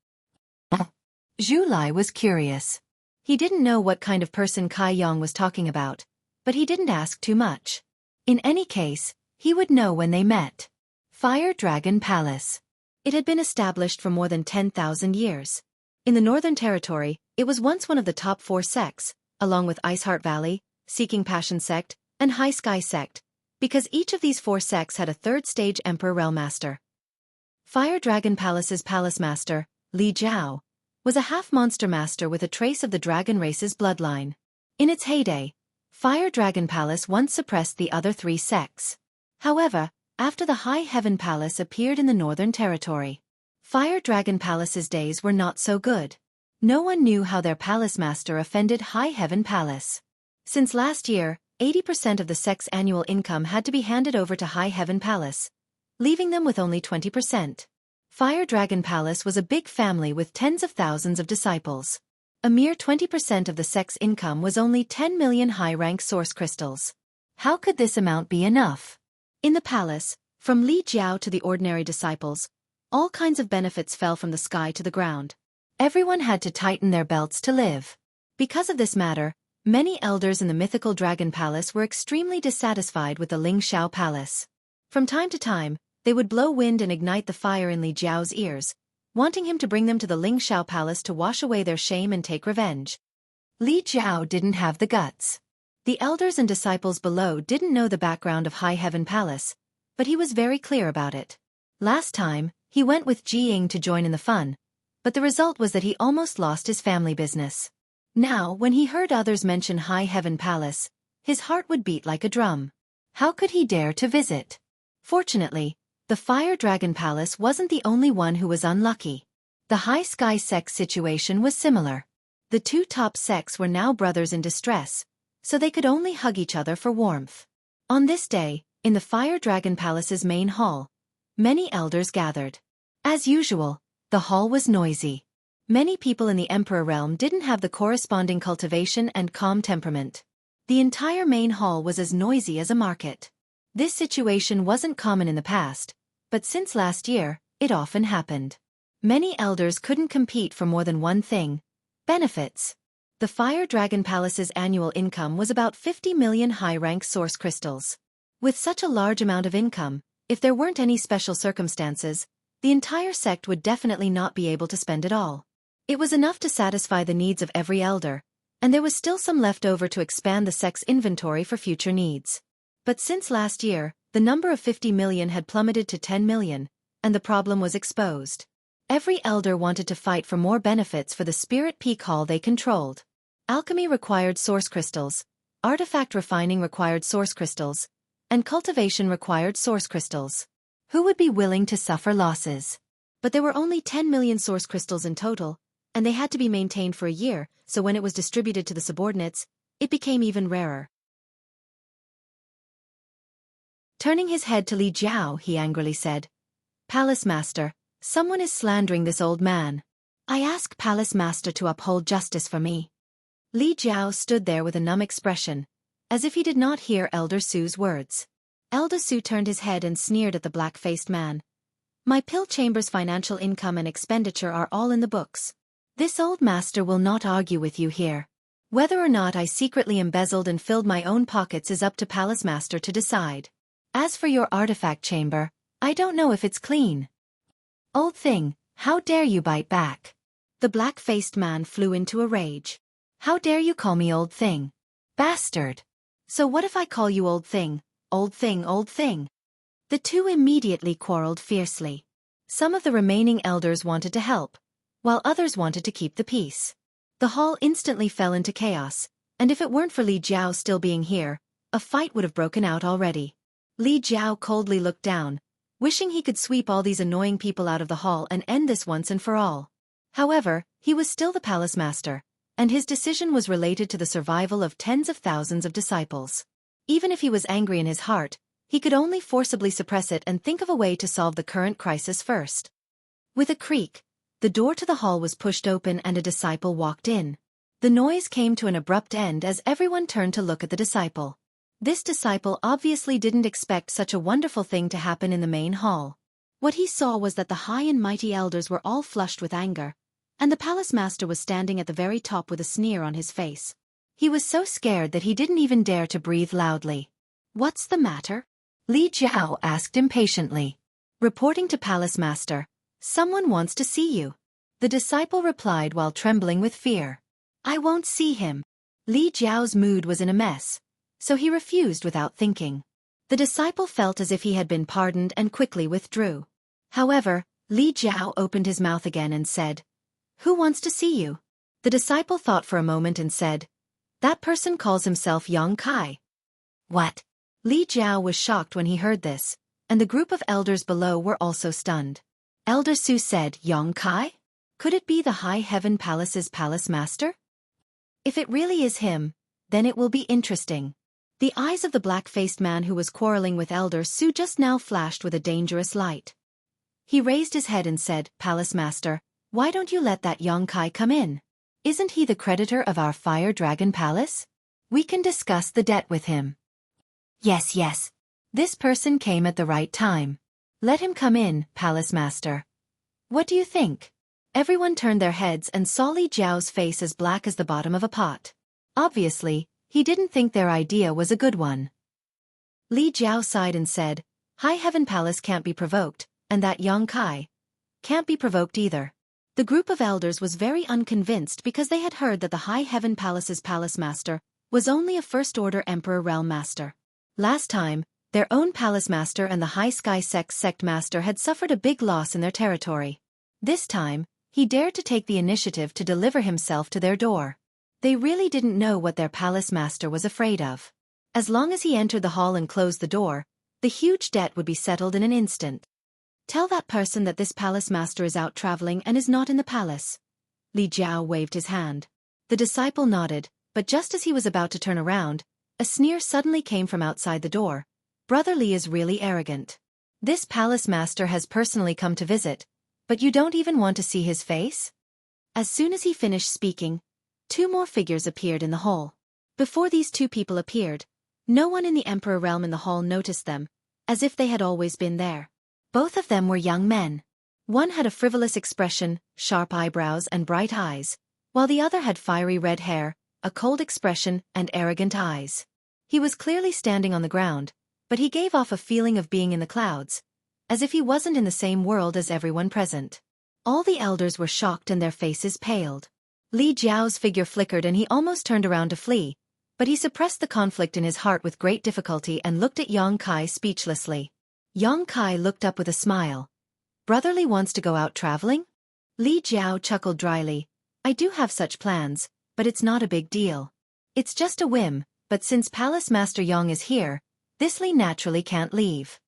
Zhu Lai was curious. He didn't know what kind of person Kai Yong was talking about, but he didn't ask too much. In any case, he would know when they met. Fire Dragon Palace. It had been established for more than 10,000 years. In the Northern Territory, it was once one of the top 4 sects, along with Iceheart Valley, Seeking Passion Sect, and High Sky Sect, because each of these 4 sects had a 3rd-stage Emperor Realm Master. Fire Dragon Palace's Palace Master, Li Jiao, was a half-monster master with a trace of the dragon race's bloodline. In its heyday, Fire Dragon Palace once suppressed the other 3 sects. However, after the High Heaven Palace appeared in the Northern Territory, Fire Dragon Palace's days were not so good. No one knew how their palace master offended High Heaven Palace. Since last year, 80% of the sect's annual income had to be handed over to High Heaven Palace, leaving them with only 20%. Fire Dragon Palace was a big family with tens of thousands of disciples. A mere 20% of the sect's income was only 10 million high-rank source crystals. How could this amount be enough? In the palace, from Li Jiao to the ordinary disciples, all kinds of benefits fell from the sky to the ground. Everyone had to tighten their belts to live. Because of this matter, many elders in the mythical Dragon Palace were extremely dissatisfied with the Ling Xiao Palace. From time to time, they would blow wind and ignite the fire in Li Jiao's ears, wanting him to bring them to the Ling Xiao Palace to wash away their shame and take revenge. Li Jiao didn't have the guts. The elders and disciples below didn't know the background of High Heaven Palace, but he was very clear about it. Last time, he went with Ji Ying to join in the fun, but the result was that he almost lost his family business. Now, when he heard others mention High Heaven Palace, his heart would beat like a drum. How could he dare to visit? Fortunately, the Fire Dragon Palace wasn't the only one who was unlucky. The High Sky Sect's situation was similar. The two top sects were now brothers in distress, so they could only hug each other for warmth. On this day, in the Fire Dragon Palace's main hall, many elders gathered. As usual, the hall was noisy. Many people in the Emperor realm didn't have the corresponding cultivation and calm temperament. The entire main hall was as noisy as a market. This situation wasn't common in the past, but since last year, it often happened. Many elders couldn't compete for more than one thing: benefits. The Fire Dragon Palace's annual income was about 50 million high-rank source crystals. With such a large amount of income, if there weren't any special circumstances, the entire sect would definitely not be able to spend it all. It was enough to satisfy the needs of every elder, and there was still some left over to expand the sect's inventory for future needs. But since last year, the number of 50 million had plummeted to 10 million, and the problem was exposed. Every elder wanted to fight for more benefits for the Spirit Peak Hall they controlled. Alchemy required source crystals, artifact refining required source crystals, and cultivation required source crystals. Who would be willing to suffer losses? But there were only 10 million source crystals in total, and they had to be maintained for a year, so when it was distributed to the subordinates, it became even rarer. Turning his head to Li Jiao, he angrily said, "Palace Master, someone is slandering this old man. I ask Palace Master to uphold justice for me." Li Jiao stood there with a numb expression, as if he did not hear Elder Su's words. Elder Su turned his head and sneered at the black-faced man. "My pill chamber's financial income and expenditure are all in the books. This old master will not argue with you here. Whether or not I secretly embezzled and filled my own pockets is up to Palace Master to decide. As for your artifact chamber, I don't know if it's clean." "Old thing, how dare you bite back?" The black-faced man flew into a rage. "How dare you call me old thing? Bastard! So what if I call you old thing, old thing, old thing?" The two immediately quarreled fiercely. Some of the remaining elders wanted to help, while others wanted to keep the peace. The hall instantly fell into chaos, and if it weren't for Li Jiao still being here, a fight would have broken out already. Li Jiao coldly looked down, wishing he could sweep all these annoying people out of the hall and end this once and for all. However, he was still the palace master, and his decision was related to the survival of tens of thousands of disciples. Even if he was angry in his heart, he could only forcibly suppress it and think of a way to solve the current crisis first. With a creak, the door to the hall was pushed open and a disciple walked in. The noise came to an abrupt end as everyone turned to look at the disciple. This disciple obviously didn't expect such a wonderful thing to happen in the main hall. What he saw was that the high and mighty elders were all flushed with anger, and the palace master was standing at the very top with a sneer on his face. He was so scared that he didn't even dare to breathe loudly. "What's the matter?" Li Jiao asked impatiently. "Reporting to palace master, someone wants to see you." The disciple replied while trembling with fear. "I won't see him." Li Jiao's mood was in a mess, so he refused without thinking. The disciple felt as if he had been pardoned and quickly withdrew. However, Li Jiao opened his mouth again and said, "Who wants to see you?" The disciple thought for a moment and said, "That person calls himself Yang Kai." "What?" Li Jiao was shocked when he heard this, and the group of elders below were also stunned. Elder Su said, "Yang Kai? Could it be the High Heaven Palace's palace master? If it really is him, then it will be interesting. The eyes of the black-faced man who was quarreling with Elder Su just now flashed with a dangerous light. He raised his head and said, "Palace Master, why don't you let that Yongkai come in? Isn't he the creditor of our Fire Dragon Palace? We can discuss the debt with him." Yes, yes. This person came at the right time. Let him come in, Palace Master. What do you think? Everyone turned their heads and saw Li Jiao's face as black as the bottom of a pot. Obviously, he didn't think their idea was a good one. Li Jiao sighed and said, "High Heaven Palace can't be provoked, and that Yongkai can't be provoked either." The group of elders was very unconvinced because they had heard that the High Heaven Palace's palace master was only a first-order Emperor Realm Master. Last time, their own palace master and the High Sky sect master had suffered a big loss in their territory. This time, he dared to take the initiative to deliver himself to their door. They really didn't know what their palace master was afraid of. As long as he entered the hall and closed the door, the huge debt would be settled in an instant. "Tell that person that this palace master is out traveling and is not in the palace." Li Jiao waved his hand. The disciple nodded, but just as he was about to turn around, a sneer suddenly came from outside the door. "Brother Li is really arrogant. This palace master has personally come to visit, but you don't even want to see his face?" As soon as he finished speaking, two more figures appeared in the hall. Before these two people appeared, no one in the Emperor realm in the hall noticed them, as if they had always been there. Both of them were young men. One had a frivolous expression, sharp eyebrows and bright eyes, while the other had fiery red hair, a cold expression and arrogant eyes. He was clearly standing on the ground, but he gave off a feeling of being in the clouds, as if he wasn't in the same world as everyone present. All the elders were shocked and their faces paled. Li Jiao's figure flickered and he almost turned around to flee, but he suppressed the conflict in his heart with great difficulty and looked at Yongkai speechlessly. Yongkai looked up with a smile. "Brother Li wants to go out traveling?" Li Jiao chuckled dryly. "I do have such plans, but it's not a big deal. It's just a whim, but since Palace Master Yong is here, this Li naturally can't leave."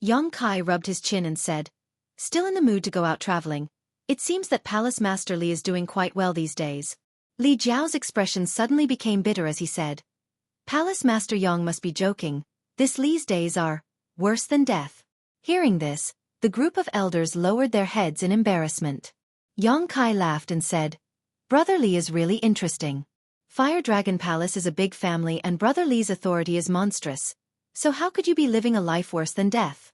Yongkai rubbed his chin and said, "Still in the mood to go out traveling. It seems that Palace Master Li is doing quite well these days." Li Jiao's expression suddenly became bitter as he said, "Palace Master Yong must be joking. This Li's days are worse than death." Hearing this, the group of elders lowered their heads in embarrassment. Yongkai laughed and said, "Brother Li is really interesting. Fire Dragon Palace is a big family and Brother Li's authority is monstrous. So how could you be living a life worse than death?"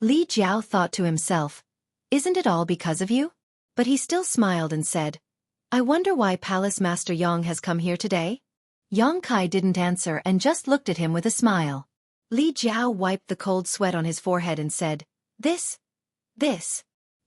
Li Jiao thought to himself, "Isn't it all because of you?" But he still smiled and said, "I wonder why Palace Master Yong has come here today?" Yongkai didn't answer and just looked at him with a smile. Li Jiao wiped the cold sweat on his forehead and said, This.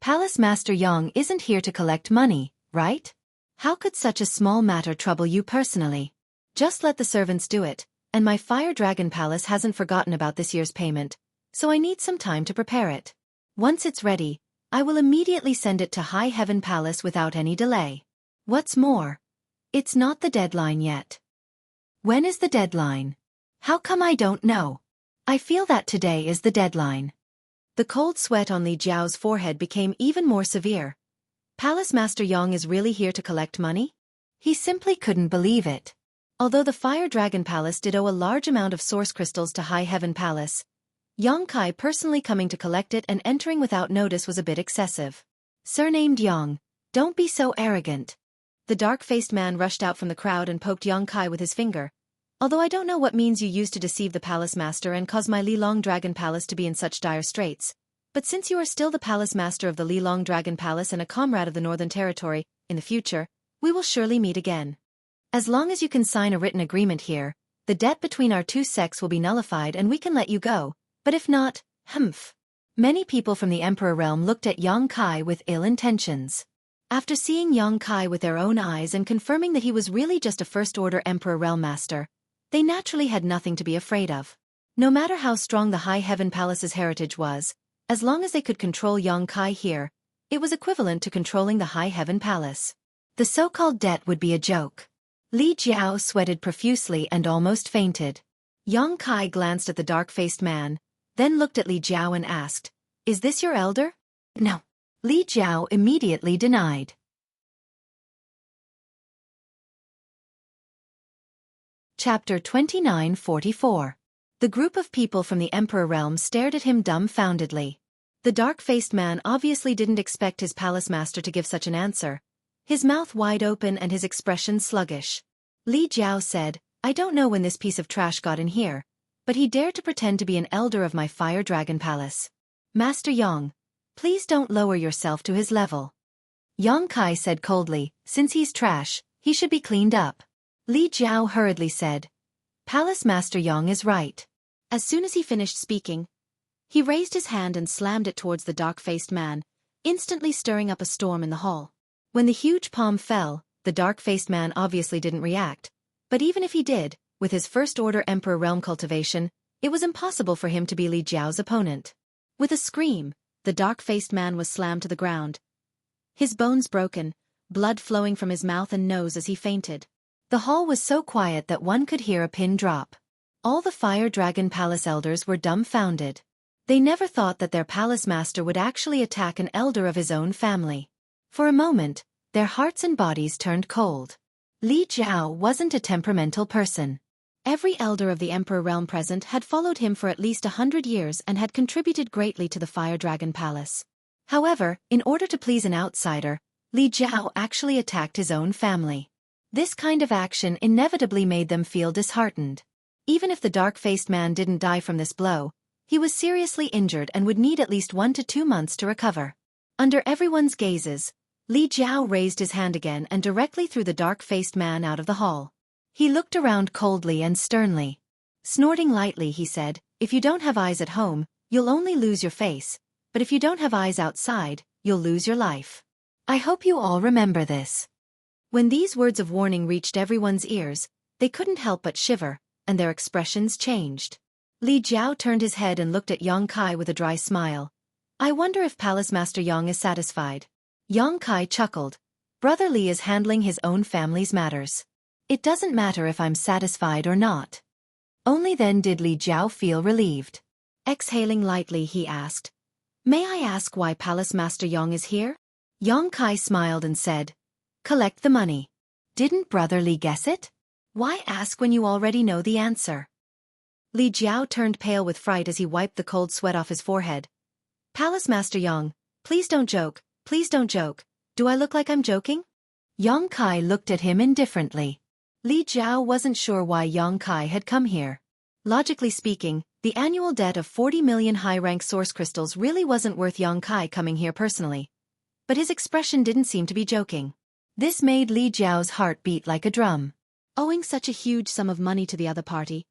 Palace Master Yong isn't here to collect money, right? How could such a small matter trouble you personally? Just let the servants do it, and my Fire Dragon Palace hasn't forgotten about this year's payment, so I need some time to prepare it. Once it's ready, I will immediately send it to High Heaven Palace without any delay. What's more, it's not the deadline yet." "When is the deadline? How come I don't know? I feel that today is the deadline." The cold sweat on Li Jiao's forehead became even more severe. Palace Master Yong is really here to collect money? He simply couldn't believe it. Although the Fire Dragon Palace did owe a large amount of source crystals to High Heaven Palace, Yongkai personally coming to collect it and entering without notice was a bit excessive. "Surnamed Yong, don't be so arrogant." The dark-faced man rushed out from the crowd and poked Yongkai with his finger. "Although I don't know what means you used to deceive the palace master and cause my Lilong Dragon Palace to be in such dire straits, but since you are still the palace master of the Lilong Dragon Palace and a comrade of the Northern Territory, in the future, we will surely meet again. As long as you can sign a written agreement here, the debt between our two sects will be nullified and we can let you go, but if not, humph." Many people from the Emperor realm looked at Yongkai with ill intentions. After seeing Yongkai with their own eyes and confirming that he was really just a first-order Emperor realm master, they naturally had nothing to be afraid of. No matter how strong the High Heaven Palace's heritage was, as long as they could control Yongkai here, it was equivalent to controlling the High Heaven Palace. The so-called debt would be a joke. Li Jiao sweated profusely and almost fainted. Yongkai glanced at the dark-faced man, then looked at Li Jiao and asked, "Is this your elder?" "No." Li Jiao immediately denied. Chapter 2944. The group of people from the Emperor realm stared at him dumbfoundedly. The dark-faced man obviously didn't expect his palace master to give such an answer, his mouth wide open and his expression sluggish. Li Jiao said, "I don't know when this piece of trash got in here, but he dared to pretend to be an elder of my Fire Dragon Palace. Master Yang, please don't lower yourself to his level." Yang Kai said coldly, "Since he's trash, he should be cleaned up." Li Jiao hurriedly said, "Palace Master Yang is right." As soon as he finished speaking, he raised his hand and slammed it towards the dark-faced man, instantly stirring up a storm in the hall. When the huge palm fell, the dark-faced man obviously didn't react, but even if he did, with his first-order Emperor realm cultivation, it was impossible for him to be Li Jiao's opponent. With a scream, the dark-faced man was slammed to the ground, his bones broken, blood flowing from his mouth and nose as he fainted. The hall was so quiet that one could hear a pin drop. All the Fire Dragon Palace elders were dumbfounded. They never thought that their palace master would actually attack an elder of his own family. For a moment, their hearts and bodies turned cold. Li Jiao wasn't a temperamental person. Every elder of the Emperor realm present had followed him for at least 100 years and had contributed greatly to the Fire Dragon Palace. However, in order to please an outsider, Li Jiao actually attacked his own family. This kind of action inevitably made them feel disheartened. Even if the dark-faced man didn't die from this blow, he was seriously injured and would need at least 1 to 2 months to recover. Under everyone's gazes, Li Jiao raised his hand again and directly threw the dark-faced man out of the hall. He looked around coldly and sternly. Snorting lightly, he said, "If you don't have eyes at home, you'll only lose your face, but if you don't have eyes outside, you'll lose your life. I hope you all remember this." When these words of warning reached everyone's ears, they couldn't help but shiver, and their expressions changed. Li Jiao turned his head and looked at Yang Kai with a dry smile. "I wonder if Palace Master Yang is satisfied." Yang Kai chuckled. "Brother Li is handling his own family's matters. It doesn't matter if I'm satisfied or not." Only then did Li Jiao feel relieved. Exhaling lightly, he asked, "May I ask why Palace Master Yang is here?" Yang Kai smiled and said, "Collect the money." Didn't Brother Li guess it? Why ask when you already know the answer? Li Jiao turned pale with fright as he wiped the cold sweat off his forehead. "Palace Master Yang, please don't joke, please don't joke. Do I look like I'm joking?" Yang Kai looked at him indifferently. Li Jiao wasn't sure why Yang Kai had come here. Logically speaking, the annual debt of 40 million high-rank source crystals really wasn't worth Yang Kai coming here personally. But his expression didn't seem to be joking. This made Li Jiao's heart beat like a drum. Owing such a huge sum of money to the other party,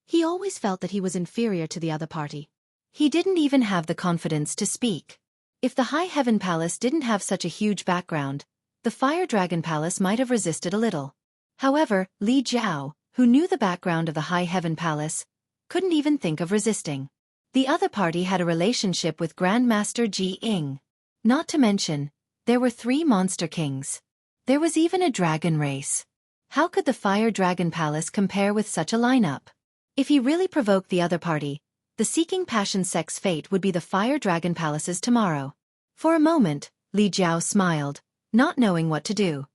he always felt that he was inferior to the other party. He didn't even have the confidence to speak. If the High Heaven Palace didn't have such a huge background, the Fire Dragon Palace might have resisted a little. However, Li Jiao, who knew the background of the High Heaven Palace, couldn't even think of resisting. The other party had a relationship with Grandmaster Ji Ying. Not to mention, there were 3 monster kings. There was even a dragon race. How could the Fire Dragon Palace compare with such a lineup? If he really provoked the other party, the Seeking Passion sect's fate would be the Fire Dragon Palace's tomorrow. For a moment, Li Jiao smiled, not knowing what to do.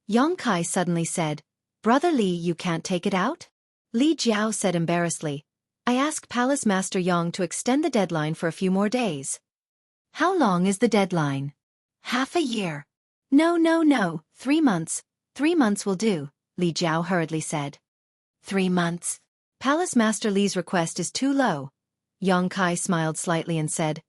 Yang Kai suddenly said, "Brother Li, you can't take it out?" Li Jiao said embarrassedly, "I asked Palace Master Yang to extend the deadline for a few more days." "How long is the deadline?" "Half a year." No, 3 months. 3 months will do," Li Jiao hurriedly said. 3 months. Palace Master Li's request is too low. Yang Kai smiled slightly and said,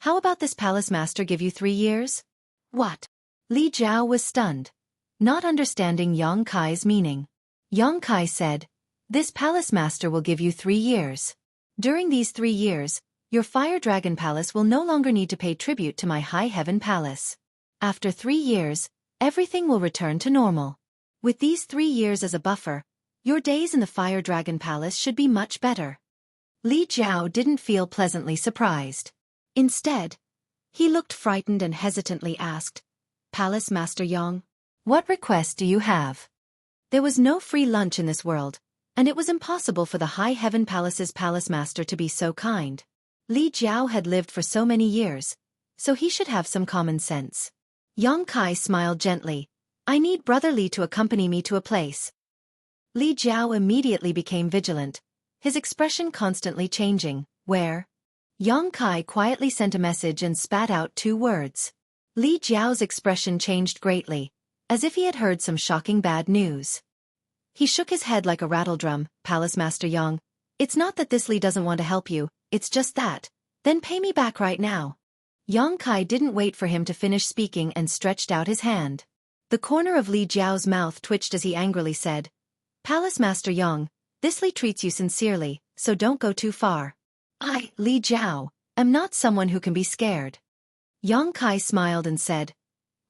"How about this Palace Master give you 3 years?" "What?" Li Jiao was stunned, not understanding Yang Kai's meaning. Yang Kai said, "This Palace Master will give you 3 years. During these 3 years, your Fire Dragon Palace will no longer need to pay tribute to my High Heaven Palace. After 3 years, everything will return to normal. With these 3 years as a buffer, your days in the Fire Dragon Palace should be much better." Li Jiao didn't feel pleasantly surprised. Instead, he looked frightened and hesitantly asked, "Palace Master Yang, what request do you have?" There was no free lunch in this world, and it was impossible for the High Heaven Palace's Palace Master to be so kind. Li Jiao had lived for so many years, so he should have some common sense. Yang Kai smiled gently, "I need Brother Li to accompany me to a place." Li Jiao immediately became vigilant, his expression constantly changing. Where? Yang Kai quietly sent a message and spat out 2 words. Li Jiao's expression changed greatly, as if he had heard some shocking bad news. He shook his head like a rattledrum. Palace Master Yang, it's not that this Li doesn't want to help you, it's just that. Then pay me back right now. Yang Kai didn't wait for him to finish speaking and stretched out his hand. The corner of Li Jiao's mouth twitched as he angrily said, Palace Master Yang, this Li treats you sincerely, so don't go too far. I, Li Jiao, am not someone who can be scared. Yang Kai smiled and said,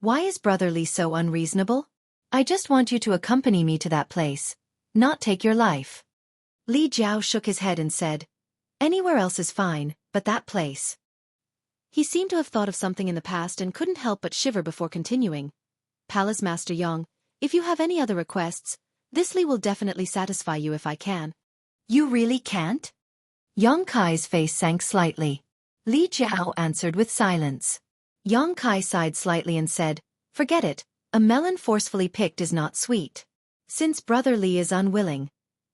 why is Brother Li so unreasonable? I just want you to accompany me to that place, not take your life. Li Jiao shook his head and said, anywhere else is fine, but that place. He seemed to have thought of something in the past and couldn't help but shiver before continuing. Palace Master Yang, if you have any other requests, this Li will definitely satisfy you if I can. You really can't? Yang Kai's face sank slightly. Li Jiao answered with silence. Yang Kai sighed slightly and said, forget it, a melon forcefully picked is not sweet. Since Brother Li is unwilling,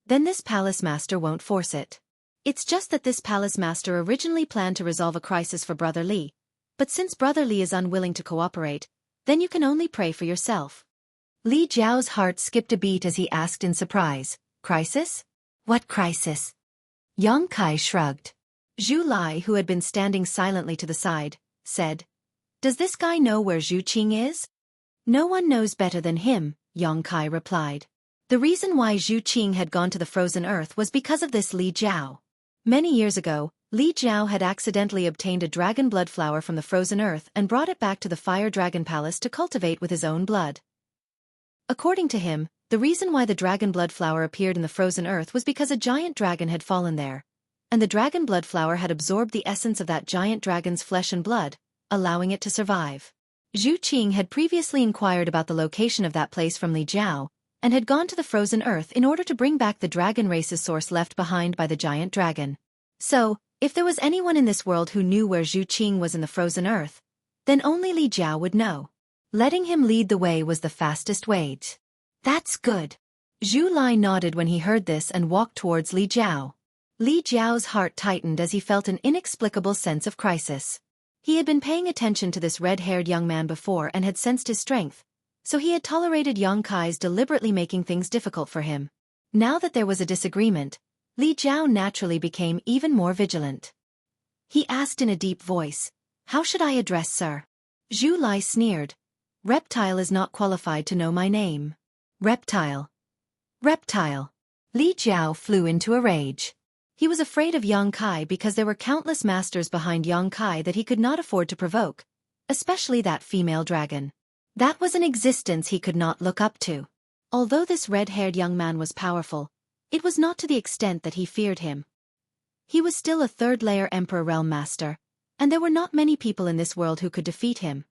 then this Palace Master won't force it. It's just that this Palace Master originally planned to resolve a crisis for Brother Li, but since Brother Li is unwilling to cooperate, then you can only pray for yourself. Li Jiao's heart skipped a beat as he asked in surprise, crisis? What crisis? Yang Kai shrugged. Zhu Lai, who had been standing silently to the side, said, does this guy know where Xueqi is? No one knows better than him, Yang Kai replied. The reason why Xueqi had gone to the frozen earth was because of this Li Jiao. Many years ago, Li Jiao had accidentally obtained a dragon blood flower from the frozen earth and brought it back to the Fire Dragon Palace to cultivate with his own blood. According to him, the reason why the dragon blood flower appeared in the frozen earth was because a giant dragon had fallen there, and the dragon blood flower had absorbed the essence of that giant dragon's flesh and blood, allowing it to survive. Xueqi had previously inquired about the location of that place from Li Jiao, and had gone to the frozen earth in order to bring back the dragon race's source left behind by the giant dragon. So, if there was anyone in this world who knew where Xueqi was in the frozen earth, then only Li Jiao would know. Letting him lead the way was the fastest way. That's good. Zhu Lai nodded when he heard this and walked towards Li Jiao. Li Jiao's heart tightened as he felt an inexplicable sense of crisis. He had been paying attention to this red-haired young man before and had sensed his strength, so he had tolerated Yang Kai's deliberately making things difficult for him. Now that there was a disagreement, Li Jiao naturally became even more vigilant. He asked in a deep voice, how should I address sir? Zhu Lai sneered. Reptile is not qualified to know my name. Reptile. Reptile. Li Jiao flew into a rage. He was afraid of Yang Kai because there were countless masters behind Yang Kai that he could not afford to provoke, especially that female dragon. That was an existence he could not look up to. Although this red-haired young man was powerful, it was not to the extent that he feared him. He was still a third-layer Emperor Realm Master, and there were not many people in this world who could defeat him.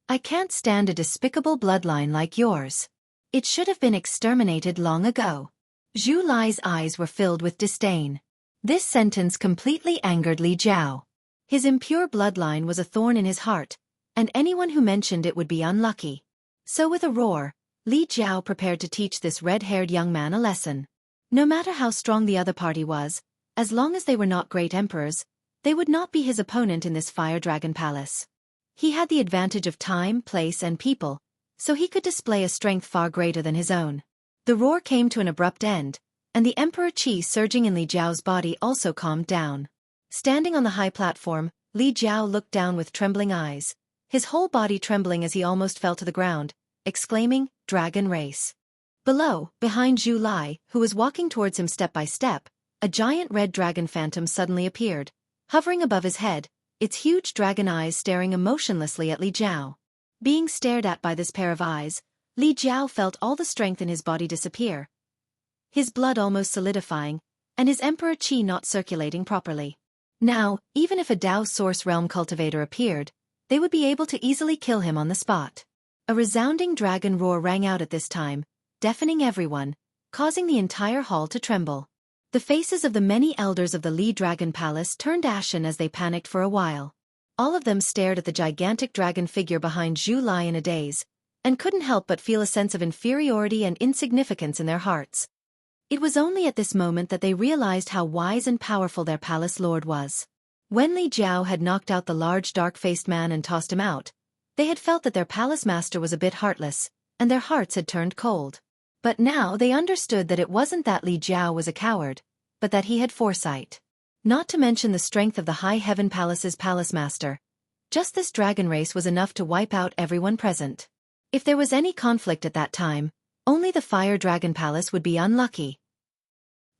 I can't stand a despicable bloodline like yours. It should have been exterminated long ago. Zhu Lai's eyes were filled with disdain. This sentence completely angered Li Jiao. His impure bloodline was a thorn in his heart, and anyone who mentioned it would be unlucky. So with a roar, Li Jiao prepared to teach this red-haired young man a lesson. No matter how strong the other party was, as long as they were not great emperors, they would not be his opponent in this Fire Dragon Palace. He had the advantage of time, place and people, so he could display a strength far greater than his own. The roar came to an abrupt end, and the Emperor Qi surging in Li Jiao's body also calmed down. Standing on the high platform, Li Jiao looked down with trembling eyes, his whole body trembling as he almost fell to the ground, exclaiming, Dragon Race. Below, behind Zhu Lai, who was walking towards him step by step, a giant red dragon phantom suddenly appeared, hovering above his head, its huge dragon eyes staring emotionlessly at Li Jiao. Being stared at by this pair of eyes, Li Jiao felt all the strength in his body disappear, his blood almost solidifying, and his Emperor Qi not circulating properly. Now, even if a Dao Source Realm cultivator appeared, they would be able to easily kill him on the spot. A resounding dragon roar rang out at this time, deafening everyone, causing the entire hall to tremble. The faces of the many elders of the Li Dragon Palace turned ashen as they panicked for a while. All of them stared at the gigantic dragon figure behind Zhu Lai in a daze, and couldn't help but feel a sense of inferiority and insignificance in their hearts. It was only at this moment that they realized how wise and powerful their palace lord was. When Li Jiao had knocked out the large dark-faced man and tossed him out, they had felt that their palace master was a bit heartless, and their hearts had turned cold. But now they understood that it wasn't that Li Jiao was a coward, but that he had foresight. Not to mention the strength of the High Heaven Palace's palace master. Just this dragon race was enough to wipe out everyone present. If there was any conflict at that time, only the Fire Dragon Palace would be unlucky.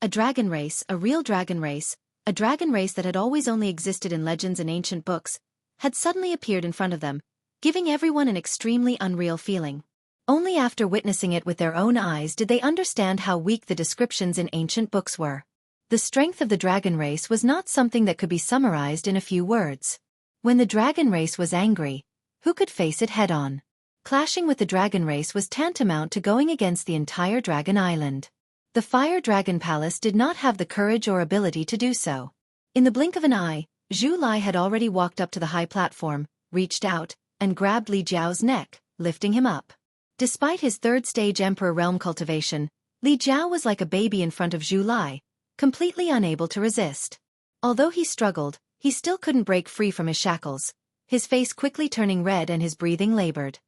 A dragon race, a real dragon race, a dragon race that had always only existed in legends and ancient books, had suddenly appeared in front of them, giving everyone an extremely unreal feeling. Only after witnessing it with their own eyes did they understand how weak the descriptions in ancient books were. The strength of the dragon race was not something that could be summarized in a few words. When the dragon race was angry, who could face it head-on? Clashing with the dragon race was tantamount to going against the entire Dragon Island. The Fire Dragon Palace did not have the courage or ability to do so. In the blink of an eye, Zhu Lai had already walked up to the high platform, reached out, and grabbed Li Jiao's neck, lifting him up. Despite his third-stage Emperor realm cultivation, Li Jiao was like a baby in front of Zhu Lai, completely unable to resist. Although he struggled, he still couldn't break free from his shackles, his face quickly turning red and his breathing labored.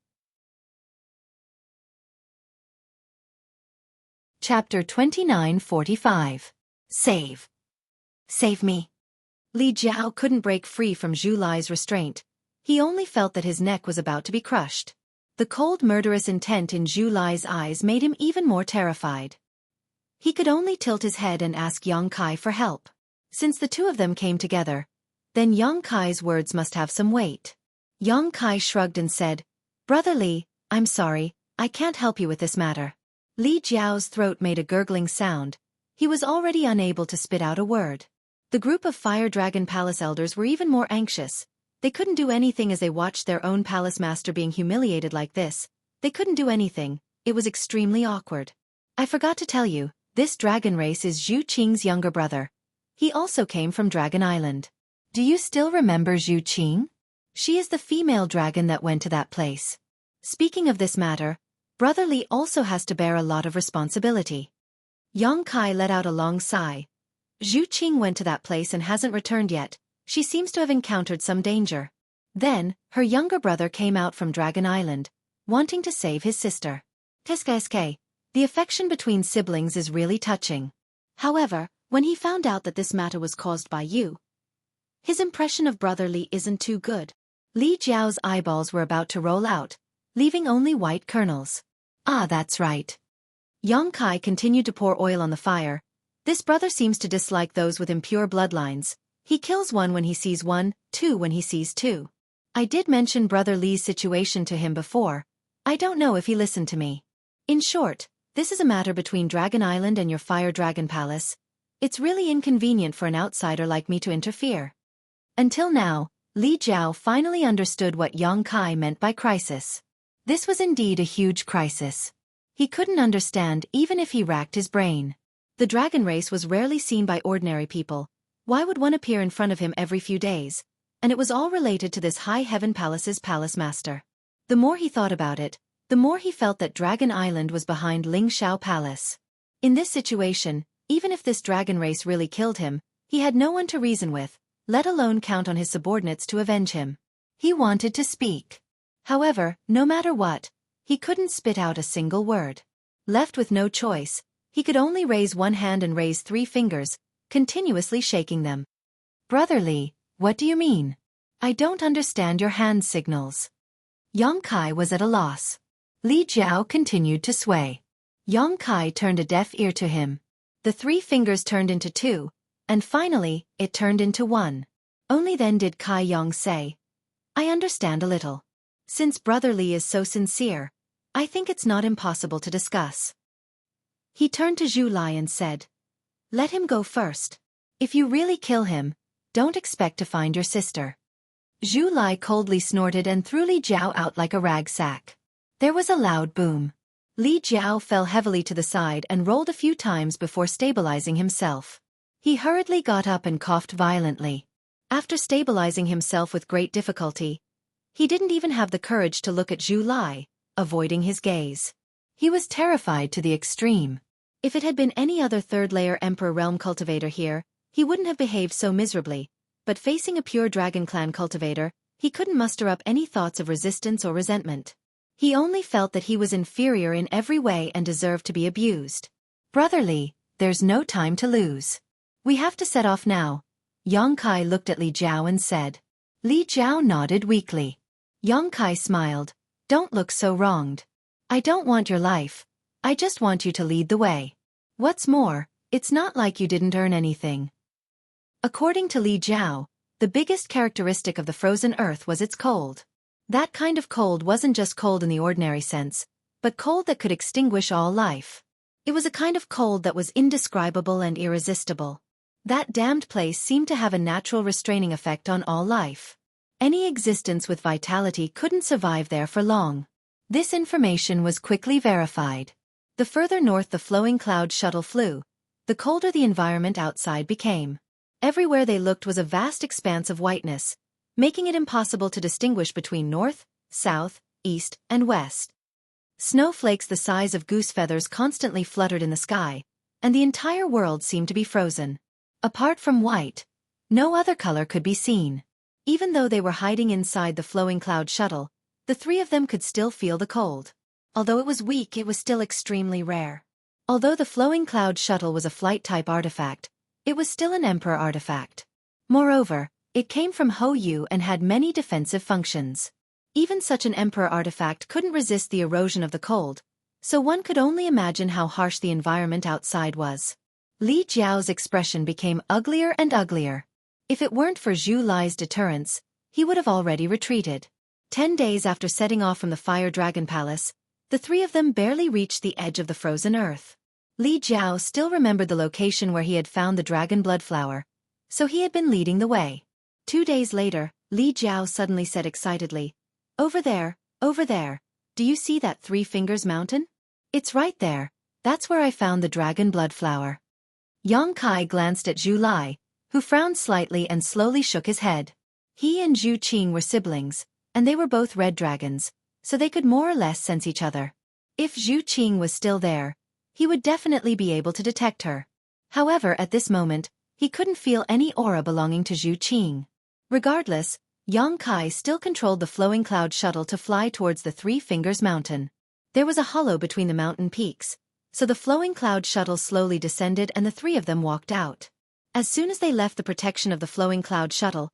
Chapter 29:45. Save. Save me. Li Jiao couldn't break free from Zhu Lai's restraint. He only felt that his neck was about to be crushed. The cold murderous intent in Zhu Lai's eyes made him even more terrified. He could only tilt his head and ask Yang Kai for help. Since the two of them came together, then Yang Kai's words must have some weight. Yang Kai shrugged and said, "Brother Li, I'm sorry, I can't help you with this matter." Li Jiao's throat made a gurgling sound. He was already unable to spit out a word. The group of Fire Dragon Palace elders were even more anxious. They couldn't do anything as they watched their own palace master being humiliated like this. They couldn't do anything. It was extremely awkward. I forgot to tell you, this dragon race is Zhu Qing's younger brother. He also came from Dragon Island. Do you still remember Zhu Qing? She is the female dragon that went to that place. Speaking of this matter, Brother Li also has to bear a lot of responsibility. Yang Kai let out a long sigh. Zhu Qing went to that place and hasn't returned yet. She seems to have encountered some danger. Then, her younger brother came out from Dragon Island, wanting to save his sister. SK, the affection between siblings is really touching. However, when he found out that this matter was caused by you, his impression of Brother Li isn't too good. Li Jiao's eyeballs were about to roll out, leaving only white kernels. Ah, that's right. Yang Kai continued to pour oil on the fire. This brother seems to dislike those with impure bloodlines. He kills one when he sees one, two when he sees two. I did mention Brother Li's situation to him before. I don't know if he listened to me. In short, this is a matter between Dragon Island and your Fire Dragon Palace. It's really inconvenient for an outsider like me to interfere. Until now, Li Jiao finally understood what Yang Kai meant by crisis. This was indeed a huge crisis. He couldn't understand even if he racked his brain. The dragon race was rarely seen by ordinary people. Why would one appear in front of him every few days? And it was all related to this High Heaven Palace's palace master. The more he thought about it, the more he felt that Dragon Island was behind Ling Shao Palace. In this situation, even if this dragon race really killed him, he had no one to reason with, let alone count on his subordinates to avenge him. He wanted to speak. However, no matter what, he couldn't spit out a single word. Left with no choice, he could only raise one hand and raise 3 fingers, continuously shaking them. Brother Li, what do you mean? I don't understand your hand signals. Yang Kai was at a loss. Li Jiao continued to sway. Yang Kai turned a deaf ear to him. The 3 fingers turned into 2, and finally, it turned into 1. Only then did Kai Yang say, I understand a little. Since Brother Li is so sincere, I think it's not impossible to discuss. He turned to Zhu Lai and said, Let him go first. If you really kill him, don't expect to find your sister. Zhu Lai coldly snorted and threw Li Jiao out like a rag sack. There was a loud boom. Li Jiao fell heavily to the side and rolled a few times before stabilizing himself. He hurriedly got up and coughed violently. After stabilizing himself with great difficulty, he didn't even have the courage to look at Zhu Lai, avoiding his gaze. He was terrified to the extreme. If it had been any other third-layer Emperor Realm cultivator here, he wouldn't have behaved so miserably, but facing a pure Dragon Clan cultivator, he couldn't muster up any thoughts of resistance or resentment. He only felt that he was inferior in every way and deserved to be abused. Brotherly, there's no time to lose. We have to set off now. Yang Kai looked at Li Jiao and said. Li Jiao nodded weakly. Yang Kai smiled. Don't look so wronged. I don't want your life. I just want you to lead the way. What's more, it's not like you didn't earn anything. According to Li Jiao, the biggest characteristic of the frozen earth was its cold. That kind of cold wasn't just cold in the ordinary sense, but cold that could extinguish all life. It was a kind of cold that was indescribable and irresistible. That damned place seemed to have a natural restraining effect on all life. Any existence with vitality couldn't survive there for long. This information was quickly verified. The further north the flowing cloud shuttle flew, the colder the environment outside became. Everywhere they looked was a vast expanse of whiteness, making it impossible to distinguish between north, south, east, and west. Snowflakes the size of goose feathers constantly fluttered in the sky, and the entire world seemed to be frozen. Apart from white, no other color could be seen. Even though they were hiding inside the flowing cloud shuttle, the three of them could still feel the cold. Although it was weak, it was still extremely rare. Although the flowing cloud shuttle was a flight-type artifact, it was still an emperor artifact. Moreover, it came from Ho Yu and had many defensive functions. Even such an emperor artifact couldn't resist the erosion of the cold, so one could only imagine how harsh the environment outside was. Li Jiao's expression became uglier and uglier. If it weren't for Zhu Lai's deterrence, he would have already retreated. 10 days after setting off from the Fire Dragon Palace, the three of them barely reached the edge of the frozen earth. Li Jiao still remembered the location where he had found the dragon blood flower, so he had been leading the way. 2 days later, Li Jiao suddenly said excitedly, over there, do you see that Three Fingers Mountain? It's right there, that's where I found the dragon blood flower. Yang Kai glanced at Zhu Lai, who frowned slightly and slowly shook his head. He and Zhu Qing were siblings, and they were both red dragons, so they could more or less sense each other. If Zhu Qing was still there, he would definitely be able to detect her. However, at this moment, he couldn't feel any aura belonging to Zhu Qing. Regardless, Yang Kai still controlled the flowing cloud shuttle to fly towards the Three Fingers Mountain. There was a hollow between the mountain peaks, so the flowing cloud shuttle slowly descended and the three of them walked out. As soon as they left the protection of the flowing cloud shuttle,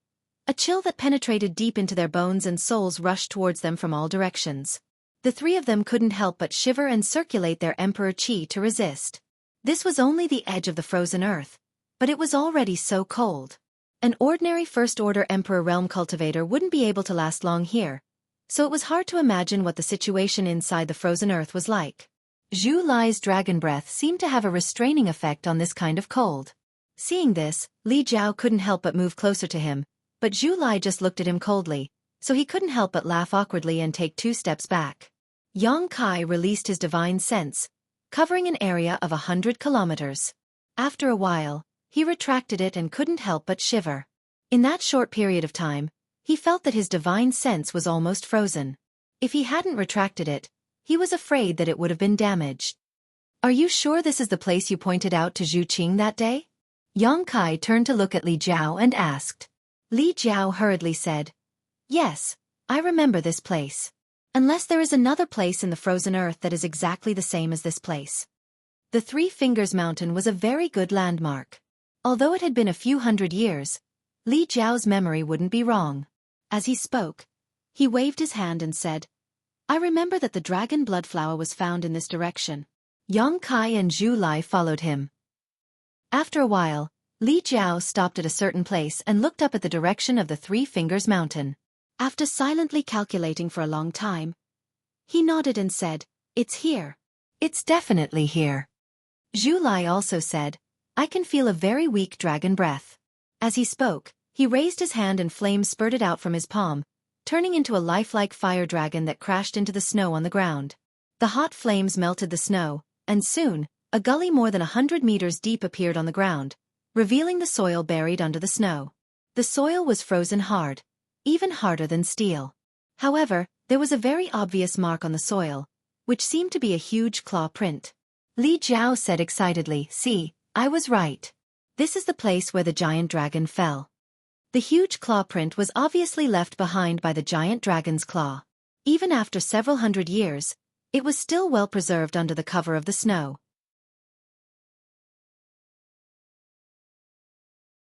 a chill that penetrated deep into their bones and souls rushed towards them from all directions. The three of them couldn't help but shiver and circulate their emperor chi to resist. This was only the edge of the frozen earth, but it was already so cold. An ordinary first-order emperor realm cultivator wouldn't be able to last long here, so it was hard to imagine what the situation inside the frozen earth was like. Zhu Lai's dragon breath seemed to have a restraining effect on this kind of cold. Seeing this, Li Jiao couldn't help but move closer to him, but Zhu Lai just looked at him coldly, so he couldn't help but laugh awkwardly and take 2 steps back. Yang Kai released his divine sense, covering an area of 100 kilometers. After a while, he retracted it and couldn't help but shiver. In that short period of time, he felt that his divine sense was almost frozen. If he hadn't retracted it, he was afraid that it would have been damaged. Are you sure this is the place you pointed out to Zhu Qing that day? Yang Kai turned to look at Li Jiao and asked. Li Jiao hurriedly said, yes, I remember this place. Unless there is another place in the frozen earth that is exactly the same as this place. The Three Fingers Mountain was a very good landmark. Although it had been a few hundred years, Li Jiao's memory wouldn't be wrong. As he spoke, he waved his hand and said, I remember that the dragon blood flower was found in this direction. Yang Kai and Zhu Lai followed him. After a while, Li Jiao stopped at a certain place and looked up at the direction of the Three Fingers Mountain. After silently calculating for a long time, he nodded and said, it's here. It's definitely here. Zhu Lai also said, I can feel a very weak dragon breath. As he spoke, he raised his hand and flames spurted out from his palm, turning into a lifelike fire dragon that crashed into the snow on the ground. The hot flames melted the snow, and soon, a gully more than 100 meters deep appeared on the ground, revealing the soil buried under the snow. The soil was frozen hard, even harder than steel. However, there was a very obvious mark on the soil, which seemed to be a huge claw print. Li Jiao said excitedly, "See, I was right. This is the place where the giant dragon fell." The huge claw print was obviously left behind by the giant dragon's claw. Even after several hundred years, it was still well preserved under the cover of the snow.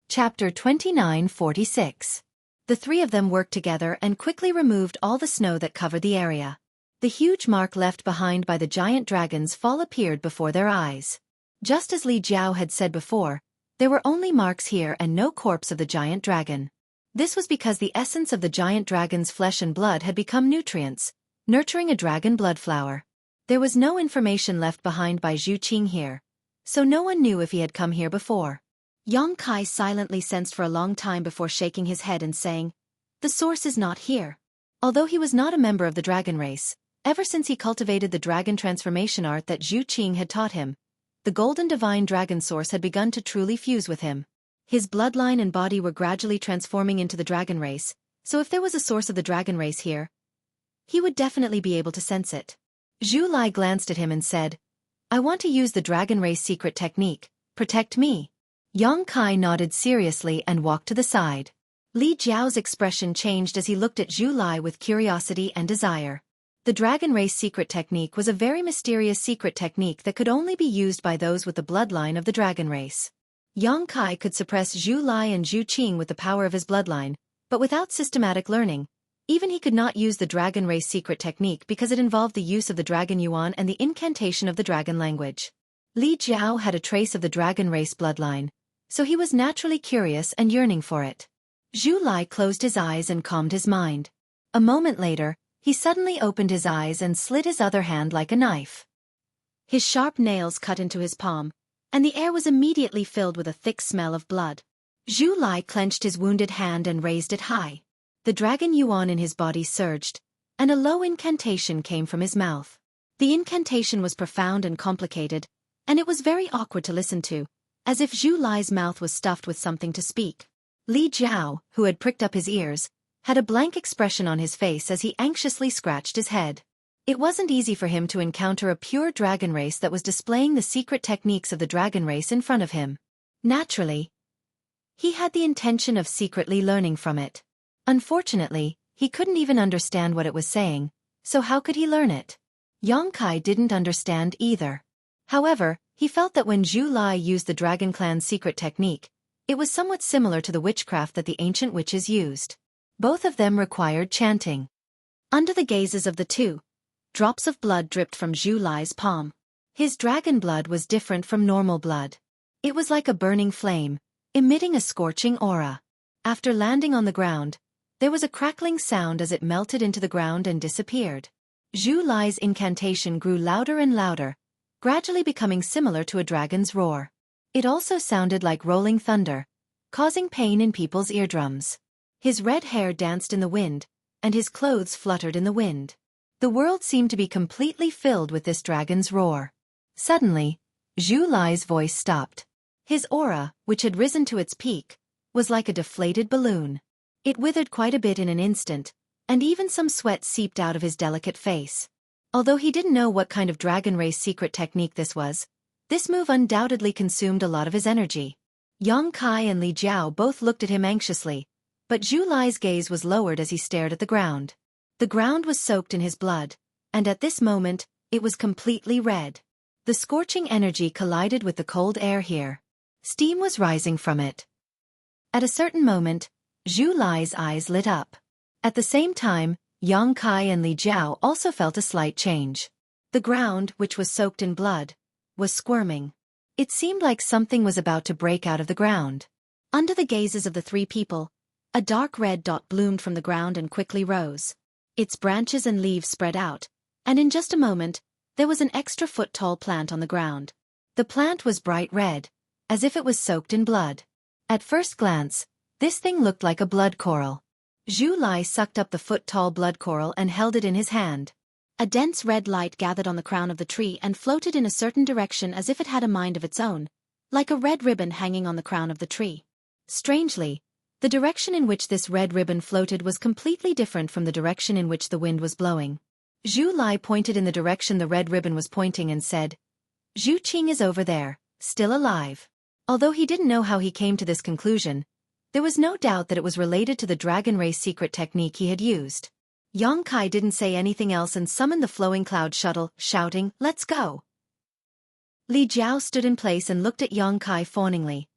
Chapter 29:46. The three of them worked together and quickly removed all the snow that covered the area. The huge mark left behind by the giant dragon's fall appeared before their eyes. Just as Li Jiao had said before, there were only marks here and no corpse of the giant dragon. This was because the essence of the giant dragon's flesh and blood had become nutrients, nurturing a dragon blood flower. There was no information left behind by Xueqi here, so no one knew if he had come here before. Yang Kai silently sensed for a long time before shaking his head and saying, "The source is not here." Although he was not a member of the dragon race, ever since he cultivated the dragon transformation art that Xueqi had taught him, the golden divine dragon source had begun to truly fuse with him. His bloodline and body were gradually transforming into the dragon race, so if there was a source of the dragon race here, he would definitely be able to sense it. Zhu Lai glanced at him and said, "I want to use the dragon race secret technique, protect me." Yang Kai nodded seriously and walked to the side. Li Jiao's expression changed as he looked at Zhu Lai with curiosity and desire. The dragon race secret technique was a very mysterious secret technique that could only be used by those with the bloodline of the dragon race. Yang Kai could suppress Zhu Lai and Zhu Qing with the power of his bloodline, but without systematic learning, even he could not use the dragon race secret technique because it involved the use of the dragon yuan and the incantation of the dragon language. Li Jiao had a trace of the dragon race bloodline, so he was naturally curious and yearning for it. Zhu Lai closed his eyes and calmed his mind. A moment later, he suddenly opened his eyes and slid his other hand like a knife. His sharp nails cut into his palm, and the air was immediately filled with a thick smell of blood. Zhu Lai clenched his wounded hand and raised it high. The dragon yuan in his body surged, and a low incantation came from his mouth. The incantation was profound and complicated, and it was very awkward to listen to, as if Zhu Lai's mouth was stuffed with something to speak. Li Jiao, who had pricked up his ears, had a blank expression on his face as he anxiously scratched his head. It wasn't easy for him to encounter a pure dragon race that was displaying the secret techniques of the dragon race in front of him. Naturally, he had the intention of secretly learning from it. Unfortunately, he couldn't even understand what it was saying, so how could he learn it? Yang Kai didn't understand either. However, he felt that when Zhu Lai used the Dragon Clan's secret technique, it was somewhat similar to the witchcraft that the ancient witches used. Both of them required chanting. Under the gazes of the two, drops of blood dripped from Zhu Lai's palm. His dragon blood was different from normal blood. It was like a burning flame, emitting a scorching aura. After landing on the ground, there was a crackling sound as it melted into the ground and disappeared. Zhu Lai's incantation grew louder and louder, gradually becoming similar to a dragon's roar. It also sounded like rolling thunder, causing pain in people's eardrums. His red hair danced in the wind, and his clothes fluttered in the wind. The world seemed to be completely filled with this dragon's roar. Suddenly, Zhu Lai's voice stopped. His aura, which had risen to its peak, was like a deflated balloon. It withered quite a bit in an instant, and even some sweat seeped out of his delicate face. Although he didn't know what kind of dragon race secret technique this was, this move undoubtedly consumed a lot of his energy. Yang Kai and Li Jiao both looked at him anxiously, but Zhu Lai's gaze was lowered as he stared at the ground. The ground was soaked in his blood, and at this moment, it was completely red. The scorching energy collided with the cold air here. Steam was rising from it. At a certain moment, Zhu Lai's eyes lit up. At the same time, Yang Kai and Li Jiao also felt a slight change. The ground, which was soaked in blood, was squirming. It seemed like something was about to break out of the ground. Under the gazes of the three people, a dark red dot bloomed from the ground and quickly rose. Its branches and leaves spread out, and in just a moment, there was an extra foot-tall plant on the ground. The plant was bright red, as if it was soaked in blood. At first glance, this thing looked like a blood coral. Zhu Lai sucked up the foot-tall blood coral and held it in his hand. A dense red light gathered on the crown of the tree and floated in a certain direction as if it had a mind of its own, like a red ribbon hanging on the crown of the tree. Strangely, the direction in which this red ribbon floated was completely different from the direction in which the wind was blowing. Zhu Lai pointed in the direction the red ribbon was pointing and said, Xueqi is over there, still alive. Although he didn't know how he came to this conclusion, there was no doubt that it was related to the dragon race secret technique he had used. Yang Kai didn't say anything else and summoned the flowing cloud shuttle, shouting, "Let's go!" Li Jiao stood in place and looked at Yang Kai fawningly.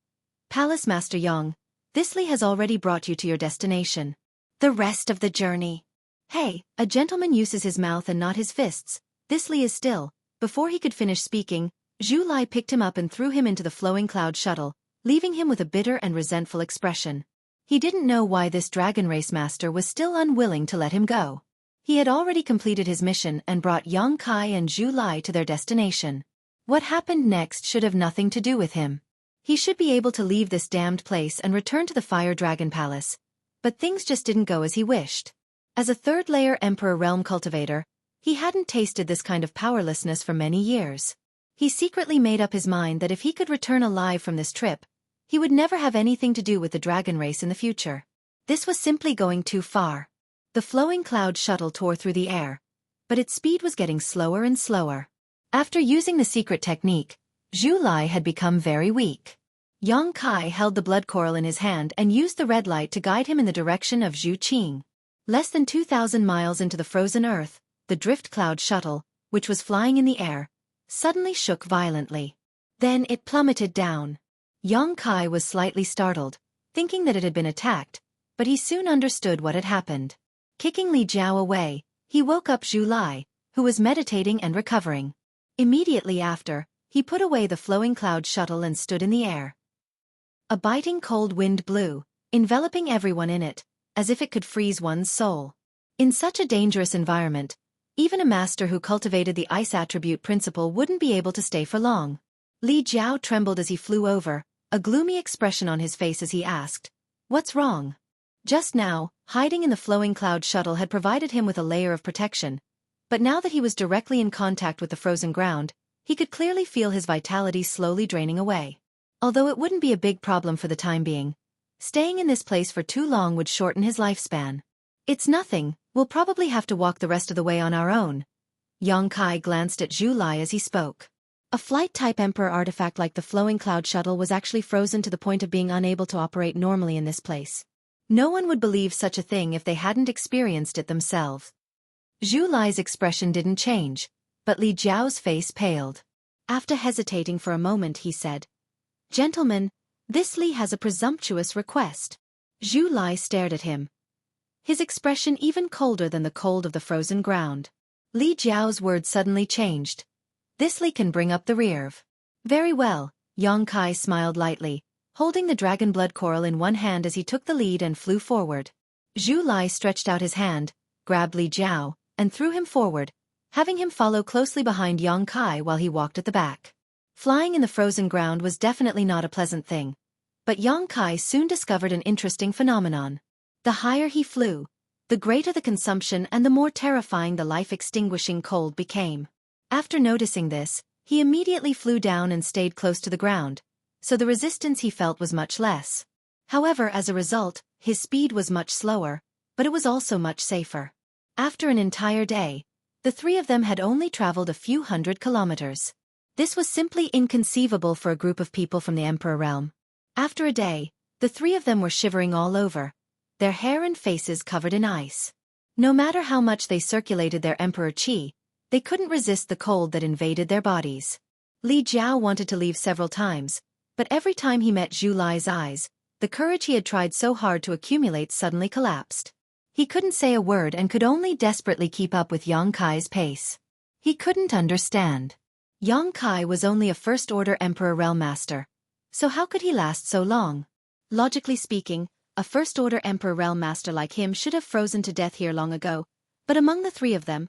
"Palace Master Yang, this Li has already brought you to your destination. The rest of the journey." "Hey, a gentleman uses his mouth and not his fists. This Li is still." Before he could finish speaking, Zhu Lai picked him up and threw him into the flowing cloud shuttle, leaving him with a bitter and resentful expression. He didn't know why this dragon race master was still unwilling to let him go. He had already completed his mission and brought Yang Kai and Zhu Lai to their destination. What happened next should have nothing to do with him. He should be able to leave this damned place and return to the Fire Dragon Palace. But things just didn't go as he wished. As a third-layer Emperor Realm cultivator, he hadn't tasted this kind of powerlessness for many years. He secretly made up his mind that if he could return alive from this trip, he would never have anything to do with the dragon race in the future. This was simply going too far. The flowing cloud shuttle tore through the air, but its speed was getting slower and slower. After using the secret technique, Zhu Lai had become very weak. Yang Kai held the blood coral in his hand and used the red light to guide him in the direction of Xueqi. Less than 2,000 miles into the frozen earth, the drift cloud shuttle, which was flying in the air, suddenly shook violently. Then it plummeted down. Yang Kai was slightly startled, thinking that it had been attacked, but he soon understood what had happened. Kicking Li Jiao away, he woke up Zhu Lai, who was meditating and recovering. Immediately after, he put away the flowing cloud shuttle and stood in the air. A biting cold wind blew, enveloping everyone in it, as if it could freeze one's soul. In such a dangerous environment, even a master who cultivated the ice attribute principle wouldn't be able to stay for long. Li Jiao trembled as he flew over, a gloomy expression on his face as he asked, "What's wrong?" Just now, hiding in the flowing cloud shuttle had provided him with a layer of protection, but now that he was directly in contact with the frozen ground, he could clearly feel his vitality slowly draining away. Although it wouldn't be a big problem for the time being, staying in this place for too long would shorten his lifespan. "It's nothing, we'll probably have to walk the rest of the way on our own." Yang Kai glanced at Zhu Lai as he spoke. A flight-type Emperor artifact like the flowing cloud shuttle was actually frozen to the point of being unable to operate normally in this place. No one would believe such a thing if they hadn't experienced it themselves. Zhu Lai's expression didn't change, but Li Jiao's face paled. After hesitating for a moment he said, "Gentlemen, this Li has a presumptuous request." Zhu Lai stared at him, his expression even colder than the cold of the frozen ground. Li Jiao's words suddenly changed. "This Li can bring up the rear." "Very well," Yang Kai smiled lightly, holding the dragon blood coral in one hand as he took the lead and flew forward. Zhu Lai stretched out his hand, grabbed Li Jiao, and threw him forward, having him follow closely behind Yang Kai while he walked at the back. Flying in the frozen ground was definitely not a pleasant thing, but Yang Kai soon discovered an interesting phenomenon. The higher he flew, the greater the consumption and the more terrifying the life-extinguishing cold became. After noticing this, he immediately flew down and stayed close to the ground, so the resistance he felt was much less. However, as a result, his speed was much slower, but it was also much safer. After an entire day, the three of them had only traveled a few hundred kilometers. This was simply inconceivable for a group of people from the Emperor realm. After a day, the three of them were shivering all over, their hair and faces covered in ice. No matter how much they circulated their Emperor Qi, they couldn't resist the cold that invaded their bodies. Li Jiao wanted to leave several times, but every time he met Zhu Lai's eyes, the courage he had tried so hard to accumulate suddenly collapsed. He couldn't say a word and could only desperately keep up with Yang Kai's pace. He couldn't understand. Yang Kai was only a first-order Emperor Realm Master, so how could he last so long? Logically speaking, a first-order Emperor Realm Master like him should have frozen to death here long ago, but among the three of them,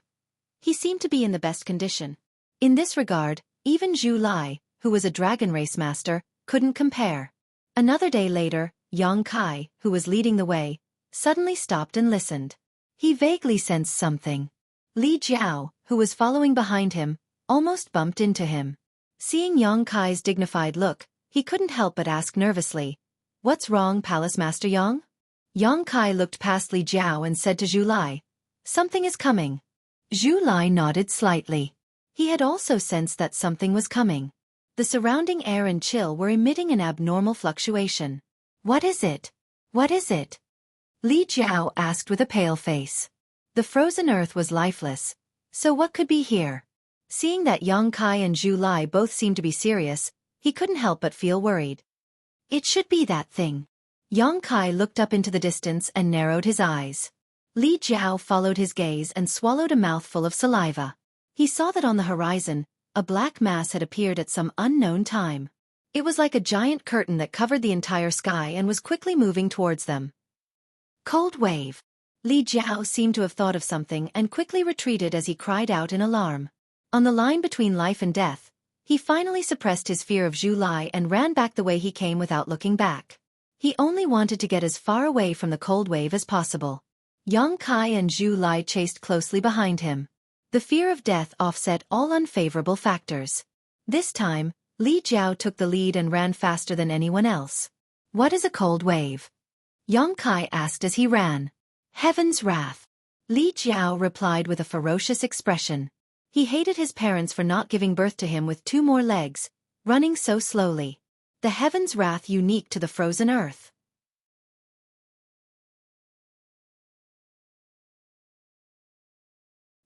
he seemed to be in the best condition. In this regard, even Zhu Lai, who was a Dragon Race Master, couldn't compare. Another day later, Yang Kai, who was leading the way, suddenly stopped and listened. He vaguely sensed something. Li Jiao, who was following behind him, almost bumped into him. Seeing Yang Kai's dignified look, he couldn't help but ask nervously, "What's wrong, Palace Master Yang?" Yang Kai looked past Li Jiao and said to Zhu Lai, "Something is coming." Zhu Lai nodded slightly. He had also sensed that something was coming. The surrounding air and chill were emitting an abnormal fluctuation. "What is it? What is it?" Li Jiao asked with a pale face. The frozen earth was lifeless. So what could be here? Seeing that Yang Kai and Zhu Lai both seemed to be serious, he couldn't help but feel worried. "It should be that thing." Yang Kai looked up into the distance and narrowed his eyes. Li Jiao followed his gaze and swallowed a mouthful of saliva. He saw that on the horizon, a black mass had appeared at some unknown time. It was like a giant curtain that covered the entire sky and was quickly moving towards them. "Cold wave." Li Jiao seemed to have thought of something and quickly retreated as he cried out in alarm. On the line between life and death, he finally suppressed his fear of Zhu Lai and ran back the way he came without looking back. He only wanted to get as far away from the cold wave as possible. Yang Kai and Zhu Lai chased closely behind him. The fear of death offset all unfavorable factors. This time, Li Jiao took the lead and ran faster than anyone else. "What is a cold wave?" Yang Kai asked as he ran. "Heaven's wrath." Li Jiao replied with a ferocious expression. He hated his parents for not giving birth to him with 2 more legs, running so slowly. The heaven's wrath unique to the frozen earth.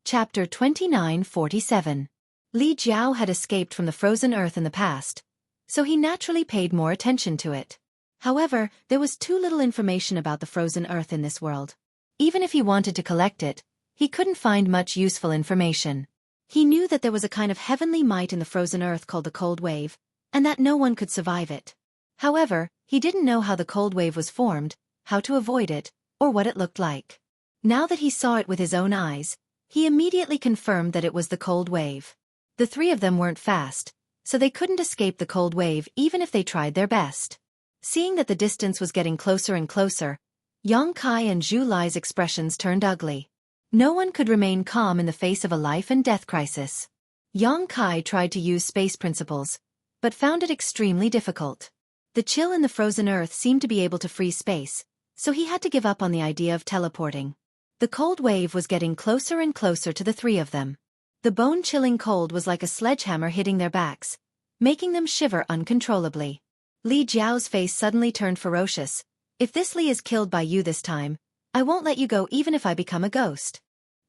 Chapter 29:47. Li Jiao had escaped from the frozen earth in the past, so he naturally paid more attention to it. However, there was too little information about the frozen earth in this world. Even if he wanted to collect it, he couldn't find much useful information. He knew that there was a kind of heavenly might in the frozen earth called the cold wave, and that no one could survive it. However, he didn't know how the cold wave was formed, how to avoid it, or what it looked like. Now that he saw it with his own eyes, he immediately confirmed that it was the cold wave. The 3 of them weren't fast, so they couldn't escape the cold wave even if they tried their best. Seeing that the distance was getting closer and closer, Yang Kai and Zhu Lai's expressions turned ugly. No one could remain calm in the face of a life-and-death crisis. Yang Kai tried to use space principles, but found it extremely difficult. The chill in the frozen earth seemed to be able to freeze space, so he had to give up on the idea of teleporting. The cold wave was getting closer and closer to the 3 of them. The bone-chilling cold was like a sledgehammer hitting their backs, making them shiver uncontrollably. Li Jiao's face suddenly turned ferocious. "If this Li is killed by you this time, I won't let you go even if I become a ghost."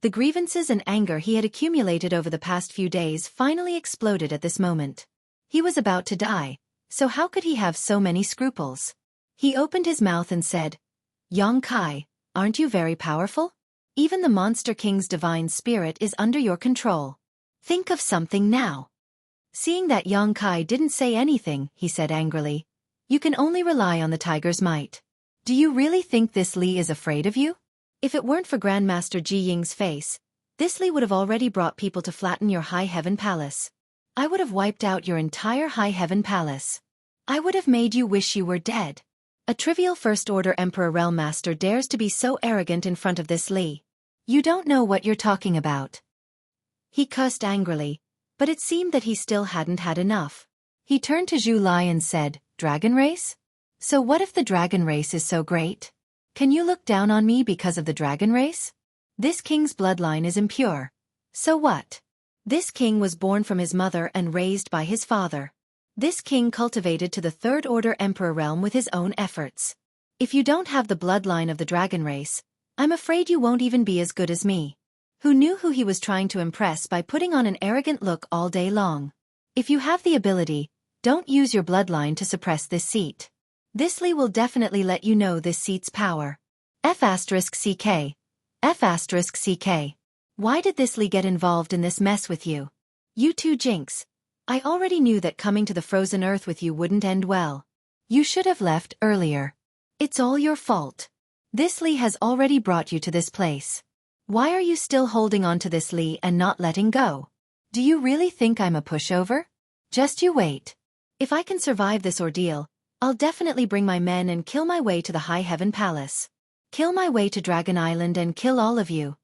The grievances and anger he had accumulated over the past few days finally exploded at this moment. He was about to die, so how could he have so many scruples? He opened his mouth and said, "Yang Kai, aren't you very powerful? Even the Monster King's divine spirit is under your control. Think of something now." Seeing that Yang Kai didn't say anything, he said angrily, "You can only rely on the tiger's might. Do you really think this Li is afraid of you? If it weren't for Grandmaster Ji Ying's face, this Li would have already brought people to flatten your High Heaven Palace. I would have wiped out your entire High Heaven Palace. I would have made you wish you were dead. A trivial First Order Emperor Realm Master dares to be so arrogant in front of this Li. You don't know what you're talking about." He cursed angrily, but it seemed that he still hadn't had enough. He turned to Zhu Lai and said, "Dragon race? So what if the dragon race is so great? Can you look down on me because of the dragon race? This king's bloodline is impure. So what? This king was born from his mother and raised by his father. This king cultivated to the Third Order Emperor realm with his own efforts. If you don't have the bloodline of the dragon race, I'm afraid you won't even be as good as me." Who knew who he was trying to impress by putting on an arrogant look all day long? If you have the ability, don't use your bloodline to suppress this seat. This Li will definitely let you know this seat's power. F***CK. F***CK. Why did this Li get involved in this mess with you? You two Jinx. I already knew that coming to the frozen earth with you wouldn't end well. You should have left earlier. It's all your fault. This Li has already brought you to this place. Why are you still holding on to this Li and not letting go? Do you really think I'm a pushover? Just you wait. If I can survive this ordeal, I'll definitely bring my men and kill my way to the High Heaven Palace. Kill my way to Dragon Island and kill all of you."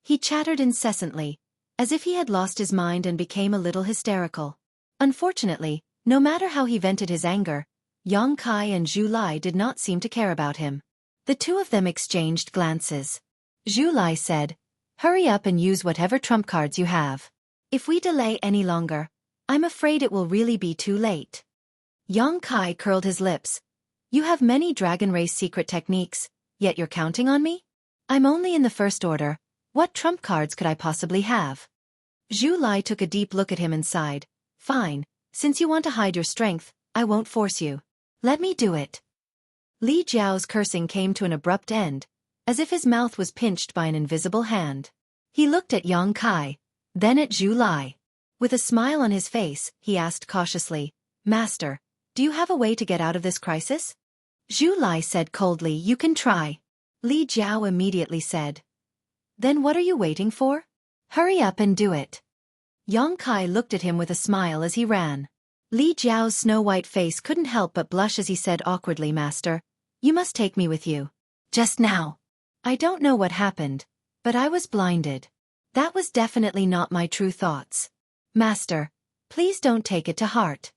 He chattered incessantly, as if he had lost his mind and became a little hysterical. Unfortunately, no matter how he vented his anger, Yang Kai and Zhu Lai did not seem to care about him. The 2 of them exchanged glances. Zhu Lai said, "Hurry up and use whatever trump cards you have." If we delay any longer, I'm afraid it will really be too late. Yang Kai curled his lips. You have many dragon race secret techniques, yet you're counting on me? I'm only in the first order. What trump cards could I possibly have? Zhu Lai took a deep look at him and sighed. Fine, since you want to hide your strength, I won't force you. Let me do it. Li Jiao's cursing came to an abrupt end, as if his mouth was pinched by an invisible hand. He looked at Yang Kai, then at Zhu Lai. With a smile on his face, he asked cautiously, Master, do you have a way to get out of this crisis? Zhu Lai said coldly, You can try. Li Jiao immediately said. Then what are you waiting for? Hurry up and do it. Yang Kai looked at him with a smile as he ran. Li Jiao's snow-white face couldn't help but blush as he said awkwardly, Master, you must take me with you. Just now. I don't know what happened, but I was blinded. That was definitely not my true thoughts. Master, please don't take it to heart.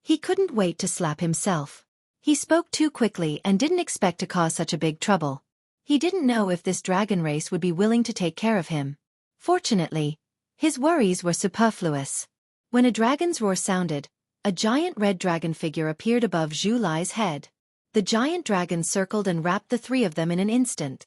He couldn't wait to slap himself. He spoke too quickly and didn't expect to cause such a big trouble. He didn't know if this dragon race would be willing to take care of him. Fortunately, his worries were superfluous. When a dragon's roar sounded, a giant red dragon figure appeared above Zhu Lai's head. The giant dragon circled and wrapped the three of them in an instant.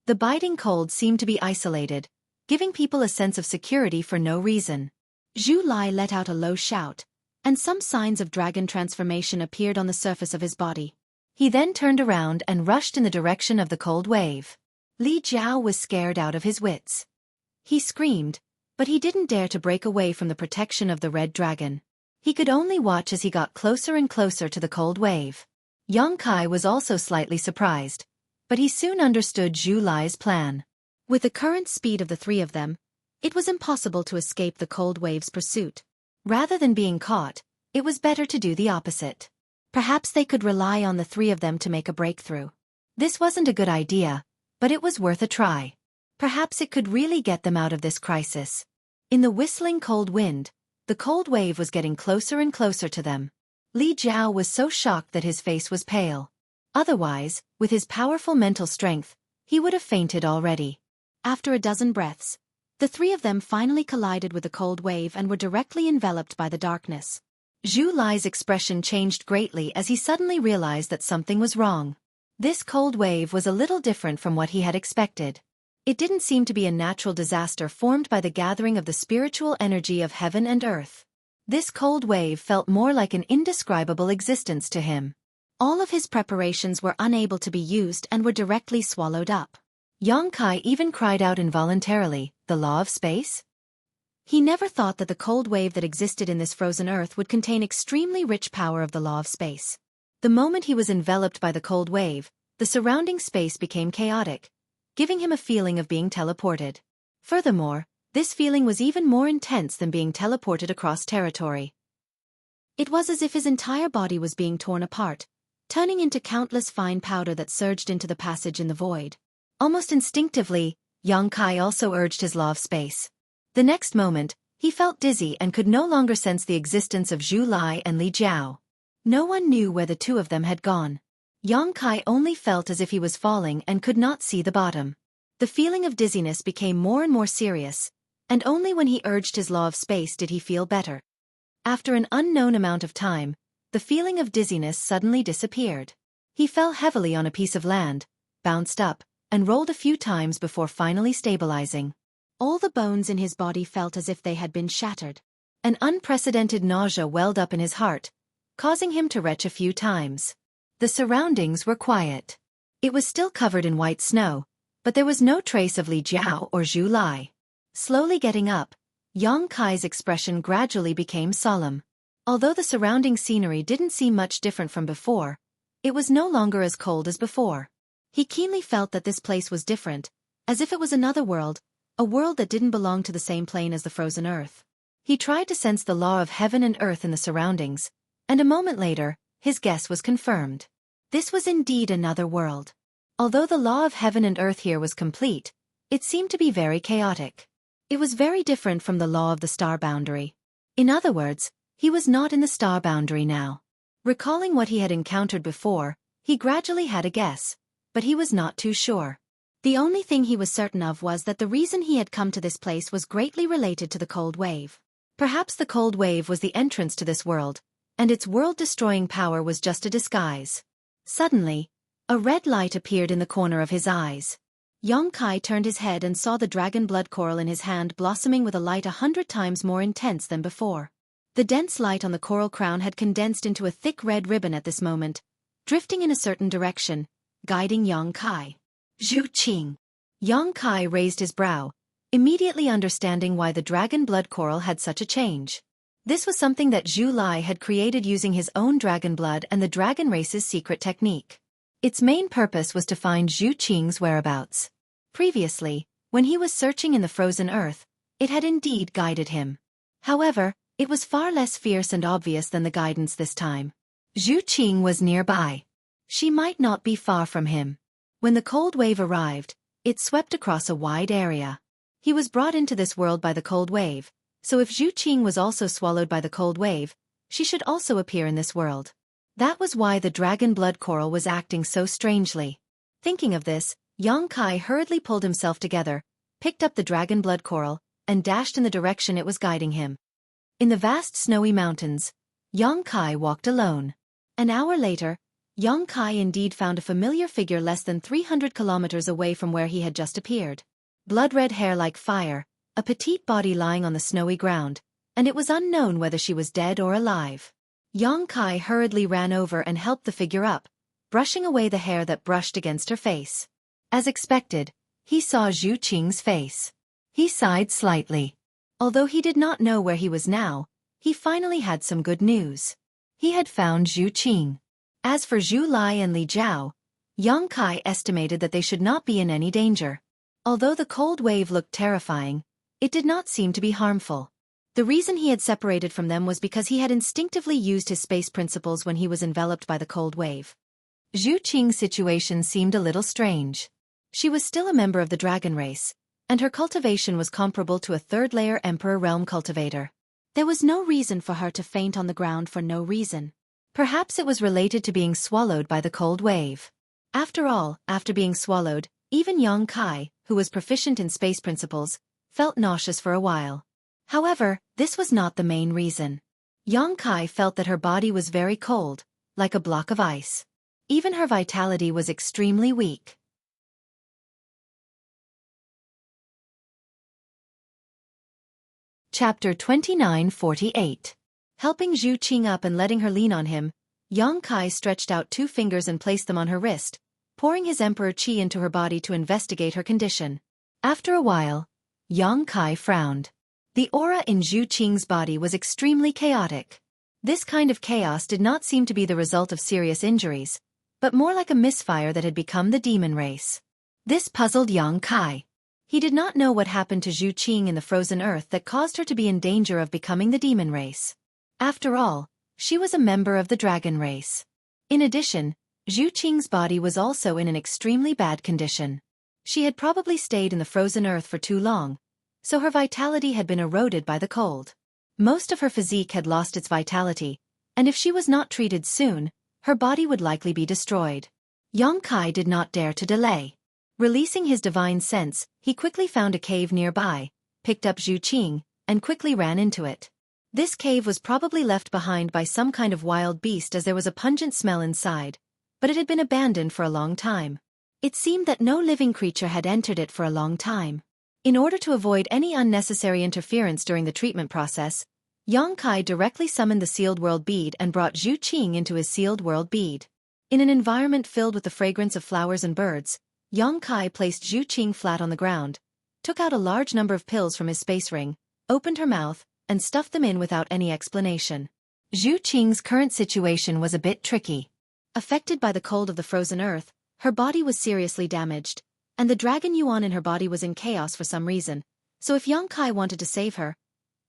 The biting cold seemed to be isolated, giving people a sense of security for no reason. Zhu Lai let out a low shout, and some signs of dragon transformation appeared on the surface of his body. He then turned around and rushed in the direction of the cold wave. Li Jiao was scared out of his wits. He screamed, but he didn't dare to break away from the protection of the red dragon. He could only watch as he got closer and closer to the cold wave. Yang Kai was also slightly surprised, but he soon understood Zhu Lai's plan. With the current speed of the three of them, it was impossible to escape the cold wave's pursuit. Rather than being caught, it was better to do the opposite. Perhaps they could rely on the three of them to make a breakthrough. This wasn't a good idea, but it was worth a try. Perhaps it could really get them out of this crisis. In the whistling cold wind, the cold wave was getting closer and closer to them. Li Jiao was so shocked that his face was pale. Otherwise, with his powerful mental strength, he would have fainted already. After a dozen breaths, the three of them finally collided with the cold wave and were directly enveloped by the darkness. Zhu Lai's expression changed greatly as he suddenly realized that something was wrong. This cold wave was a little different from what he had expected. It didn't seem to be a natural disaster formed by the gathering of the spiritual energy of heaven and earth. This cold wave felt more like an indescribable existence to him. All of his preparations were unable to be used and were directly swallowed up. Yang Kai even cried out involuntarily, the law of space? He never thought that the cold wave that existed in this frozen earth would contain extremely rich power of the law of space. The moment he was enveloped by the cold wave, the surrounding space became chaotic, giving him a feeling of being teleported. Furthermore, this feeling was even more intense than being teleported across territory. It was as if his entire body was being torn apart, turning into countless fine powder that surged into the passage in the void. Almost instinctively, Yang Kai also urged his law of space. The next moment, he felt dizzy and could no longer sense the existence of Zhu Lai and Li Jiao. No one knew where the two of them had gone. Yang Kai only felt as if he was falling and could not see the bottom. The feeling of dizziness became more and more serious, and only when he urged his law of space did he feel better. After an unknown amount of time, the feeling of dizziness suddenly disappeared. He fell heavily on a piece of land, bounced up, and rolled a few times before finally stabilizing. All the bones in his body felt as if they had been shattered. An unprecedented nausea welled up in his heart, causing him to retch a few times. The surroundings were quiet. It was still covered in white snow, but there was no trace of Li Jiao or Zhu Lai. Slowly getting up, Yang Kai's expression gradually became solemn. Although the surrounding scenery didn't seem much different from before, it was no longer as cold as before. He keenly felt that this place was different, as if it was another world, a world that didn't belong to the same plane as the frozen earth. He tried to sense the law of heaven and earth in the surroundings, and a moment later, his guess was confirmed. This was indeed another world. Although the law of heaven and earth here was complete, it seemed to be very chaotic. It was very different from the law of the star boundary. In other words, he was not in the star boundary now. Recalling what he had encountered before, he gradually had a guess, but he was not too sure. The only thing he was certain of was that the reason he had come to this place was greatly related to the cold wave. Perhaps the cold wave was the entrance to this world, and its world-destroying power was just a disguise. Suddenly, a red light appeared in the corner of his eyes. Xueqi turned his head and saw the dragon blood coral in his hand blossoming with a light 100 times more intense than before. The dense light on the coral crown had condensed into a thick red ribbon at this moment, drifting in a certain direction, guiding Xueqi. Xueqi. Xueqi raised his brow, immediately understanding why the dragon blood coral had such a change. This was something that Zhu Lai had created using his own dragon blood and the dragon race's secret technique. Its main purpose was to find Xueqi's whereabouts. Previously, when he was searching in the frozen earth, it had indeed guided him. However, it was far less fierce and obvious than the guidance this time. Xueqi was nearby. She might not be far from him. When the cold wave arrived, it swept across a wide area. He was brought into this world by the cold wave, so if Xueqi was also swallowed by the cold wave, she should also appear in this world. That was why the dragon blood coral was acting so strangely. Thinking of this, Xueqi hurriedly pulled himself together, picked up the dragon blood coral, and dashed in the direction it was guiding him. In the vast snowy mountains, Xueqi walked alone. An hour later, Xueqi indeed found a familiar figure less than 300 kilometers away from where he had just appeared. Blood-red hair like fire, a petite body lying on the snowy ground, and it was unknown whether she was dead or alive. Xueqi hurriedly ran over and helped the figure up, brushing away the hair that brushed against her face. As expected, he saw Xueqi's face. He sighed slightly. Although he did not know where he was now, he finally had some good news. He had found Xueqi. As for Zhu Lai and Li Zhao, Xueqi estimated that they should not be in any danger. Although the cold wave looked terrifying, it did not seem to be harmful. The reason he had separated from them was because he had instinctively used his space principles when he was enveloped by the cold wave. Xueqi's situation seemed a little strange. She was still a member of the dragon race, and her cultivation was comparable to a third-layer Emperor realm cultivator. There was no reason for her to faint on the ground for no reason. Perhaps it was related to being swallowed by the cold wave. After all, after being swallowed, even Xueqi, who was proficient in space principles, felt nauseous for a while. However, this was not the main reason. Xueqi felt that her body was very cold, like a block of ice. Even her vitality was extremely weak. Chapter 29:48. Helping Xueqi up and letting her lean on him, Xueqi stretched out 2 fingers and placed them on her wrist, pouring his emperor qi into her body to investigate her condition. After a while, Xueqi frowned. The aura in Xueqi's body was extremely chaotic. This kind of chaos did not seem to be the result of serious injuries, but more like a misfire that had become the demon race. This puzzled Xueqi. He did not know what happened to Xueqi in the frozen earth that caused her to be in danger of becoming the demon race. After all, she was a member of the dragon race. In addition, Xueqi's body was also in an extremely bad condition. She had probably stayed in the frozen earth for too long, so her vitality had been eroded by the cold. Most of her physique had lost its vitality, and if she was not treated soon, her body would likely be destroyed. Xueqi did not dare to delay. Releasing his divine sense, he quickly found a cave nearby, picked up Xueqi, and quickly ran into it. This cave was probably left behind by some kind of wild beast as there was a pungent smell inside, but it had been abandoned for a long time. It seemed that no living creature had entered it for a long time. In order to avoid any unnecessary interference during the treatment process, Xueqi directly summoned the sealed world bead and brought Xueqi into his sealed world bead. In an environment filled with the fragrance of flowers and birds, Xueqi placed Xueqi flat on the ground, took out a large number of pills from his space ring, opened her mouth, and stuffed them in without any explanation. Xueqi's current situation was a bit tricky. Affected by the cold of the frozen earth, her body was seriously damaged, and the dragon yuan in her body was in chaos for some reason, so if Xueqi wanted to save her,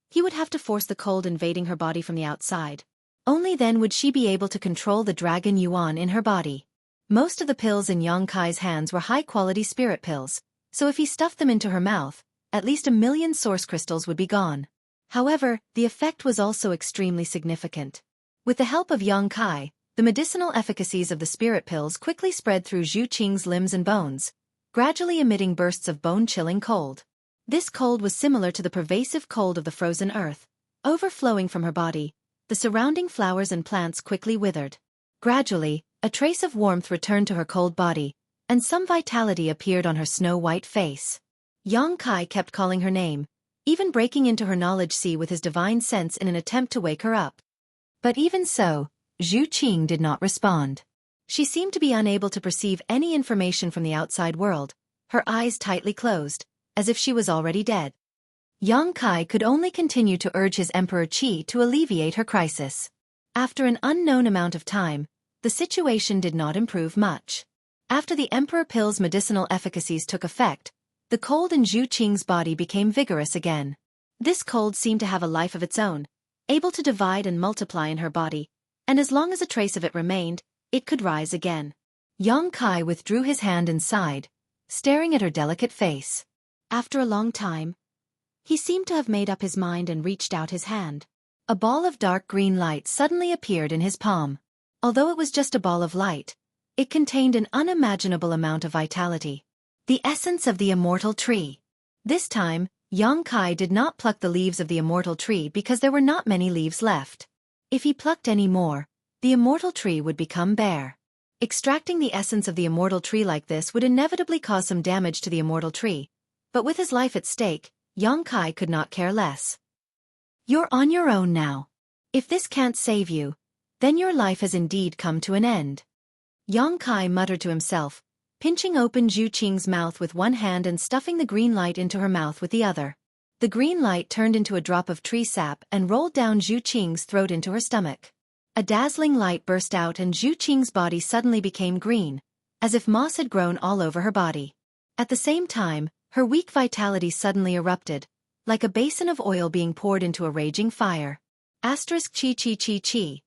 he would have to force the cold invading her body from the outside. Only then would she be able to control the dragon yuan in her body. Most of the pills in Xueqi's hands were high-quality spirit pills, so if he stuffed them into her mouth, at least 1,000,000 source crystals would be gone. However, the effect was also extremely significant. With the help of Xueqi, the medicinal efficacies of the spirit pills quickly spread through Xueqi's limbs and bones, gradually emitting bursts of bone-chilling cold. This cold was similar to the pervasive cold of the frozen earth, overflowing from her body. The surrounding flowers and plants quickly withered. Gradually, a trace of warmth returned to her cold body, and some vitality appeared on her snow-white face. Xueqi kept calling her name, even breaking into her knowledge sea with his divine sense in an attempt to wake her up. But even so, Xueqi did not respond. She seemed to be unable to perceive any information from the outside world, her eyes tightly closed, as if she was already dead. Xueqi could only continue to urge his Emperor Qi to alleviate her crisis. After an unknown amount of time, the situation did not improve much. After the Emperor Pill's medicinal efficacies took effect, the cold in Xueqi's body became vigorous again. This cold seemed to have a life of its own, able to divide and multiply in her body, and as long as a trace of it remained, it could rise again. Xueqi withdrew his hand and sighed, staring at her delicate face. After a long time, he seemed to have made up his mind and reached out his hand. A ball of dark green light suddenly appeared in his palm. Although it was just a ball of light, it contained an unimaginable amount of vitality. The essence of the immortal tree. This time, Xueqi did not pluck the leaves of the immortal tree because there were not many leaves left. If he plucked any more, the immortal tree would become bare. Extracting the essence of the immortal tree like this would inevitably cause some damage to the immortal tree, but with his life at stake, Xueqi could not care less. You're on your own now. If this can't save you, then your life has indeed come to an end. Xueqi muttered to himself, pinching open Xueqi's mouth with one hand and stuffing the green light into her mouth with the other. The green light turned into a drop of tree sap and rolled down Xueqi's throat into her stomach. A dazzling light burst out and Xueqi's body suddenly became green, as if moss had grown all over her body. At the same time, her weak vitality suddenly erupted, like a basin of oil being poured into a raging fire. Asterisk chi chi chi chi.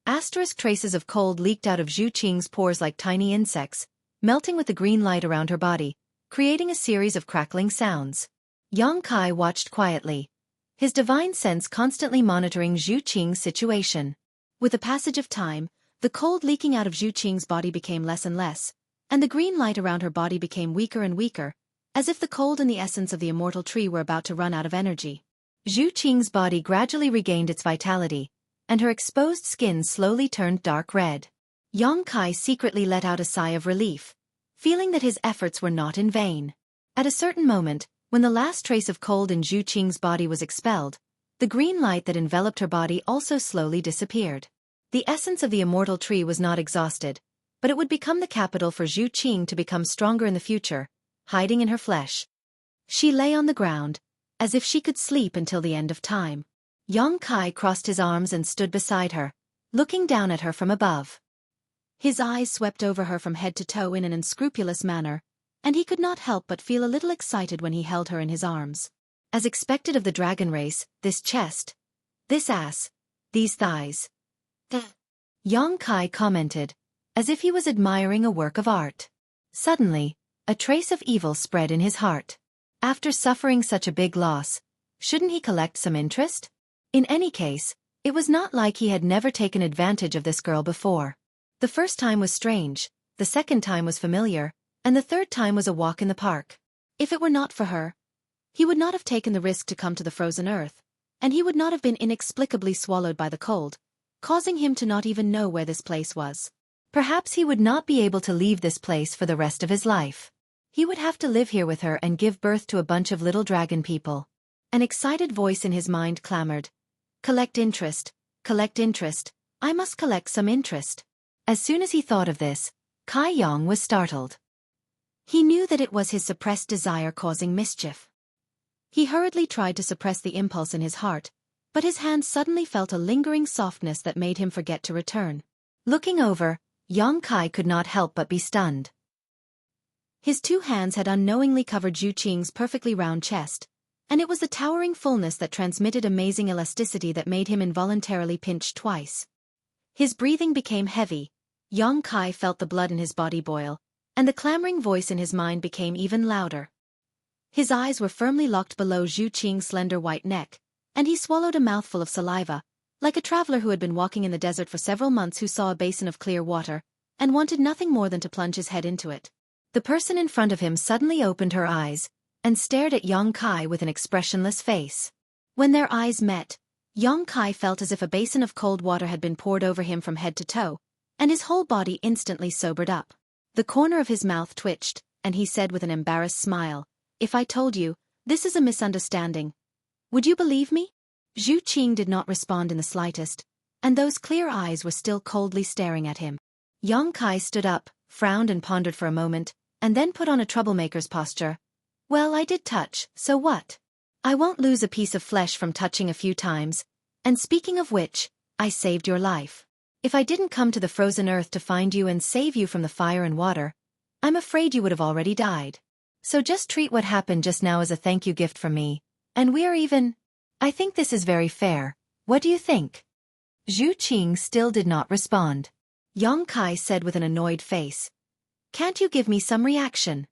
Asterisk traces of cold leaked out of Xueqi's pores like tiny insects, melting with the green light around her body, creating a series of crackling sounds. Xueqi watched quietly, his divine sense constantly monitoring Xueqi's situation. With the passage of time, the cold leaking out of Xueqi's body became less and less, and the green light around her body became weaker and weaker, as if the cold and the essence of the immortal tree were about to run out of energy. Xueqi's body gradually regained its vitality, and her exposed skin slowly turned dark red. Xueqi secretly let out a sigh of relief, feeling that his efforts were not in vain. At a certain moment, when the last trace of cold in Xueqi's body was expelled, the green light that enveloped her body also slowly disappeared. The essence of the immortal tree was not exhausted, but it would become the capital for Xueqi to become stronger in the future, hiding in her flesh. She lay on the ground, as if she could sleep until the end of time. Xueqi crossed his arms and stood beside her, looking down at her from above. His eyes swept over her from head to toe in an unscrupulous manner, and he could not help but feel a little excited when he held her in his arms. As expected of the dragon race, this chest, this ass, these thighs. Xueqi commented, as if he was admiring a work of art. Suddenly, a trace of evil spread in his heart. After suffering such a big loss, shouldn't he collect some interest? In any case, it was not like he had never taken advantage of this girl before. The first time was strange, the second time was familiar, and the third time was a walk in the park. If it were not for her, he would not have taken the risk to come to the frozen earth, and he would not have been inexplicably swallowed by the cold, causing him to not even know where this place was. Perhaps he would not be able to leave this place for the rest of his life. He would have to live here with her and give birth to a bunch of little dragon people. An excited voice in his mind clamored, collect interest, I must collect some interest. As soon as he thought of this, Kai Yang was startled. He knew that it was his suppressed desire causing mischief. He hurriedly tried to suppress the impulse in his heart, but his hand suddenly felt a lingering softness that made him forget to return. Looking over, Xueqi could not help but be stunned. His two hands had unknowingly covered Xueqi's perfectly round chest, and it was the towering fullness that transmitted amazing elasticity that made him involuntarily pinch twice. His breathing became heavy, Xueqi felt the blood in his body boil, and the clamoring voice in his mind became even louder. His eyes were firmly locked below Xueqi's slender white neck, and he swallowed a mouthful of saliva, like a traveler who had been walking in the desert for several months who saw a basin of clear water, and wanted nothing more than to plunge his head into it. The person in front of him suddenly opened her eyes and stared at Yang Kai with an expressionless face. When their eyes met, Yang Kai felt as if a basin of cold water had been poured over him from head to toe, and his whole body instantly sobered up. The corner of his mouth twitched, and he said with an embarrassed smile, "If I told you, this is a misunderstanding, would you believe me?" Xueqi did not respond in the slightest, and those clear eyes were still coldly staring at him. Yang Kai stood up, frowned and pondered for a moment, and then put on a troublemaker's posture. "Well, I did touch, so what? I won't lose a piece of flesh from touching a few times, and speaking of which, I saved your life. If I didn't come to the frozen earth to find you and save you from the fire and water, I'm afraid you would have already died. So just treat what happened just now as a thank you gift from me, and we're even. I think this is very fair. What do you think?" Xueqi still did not respond. Yang Kai said with an annoyed face, "Can't you give me some reaction?"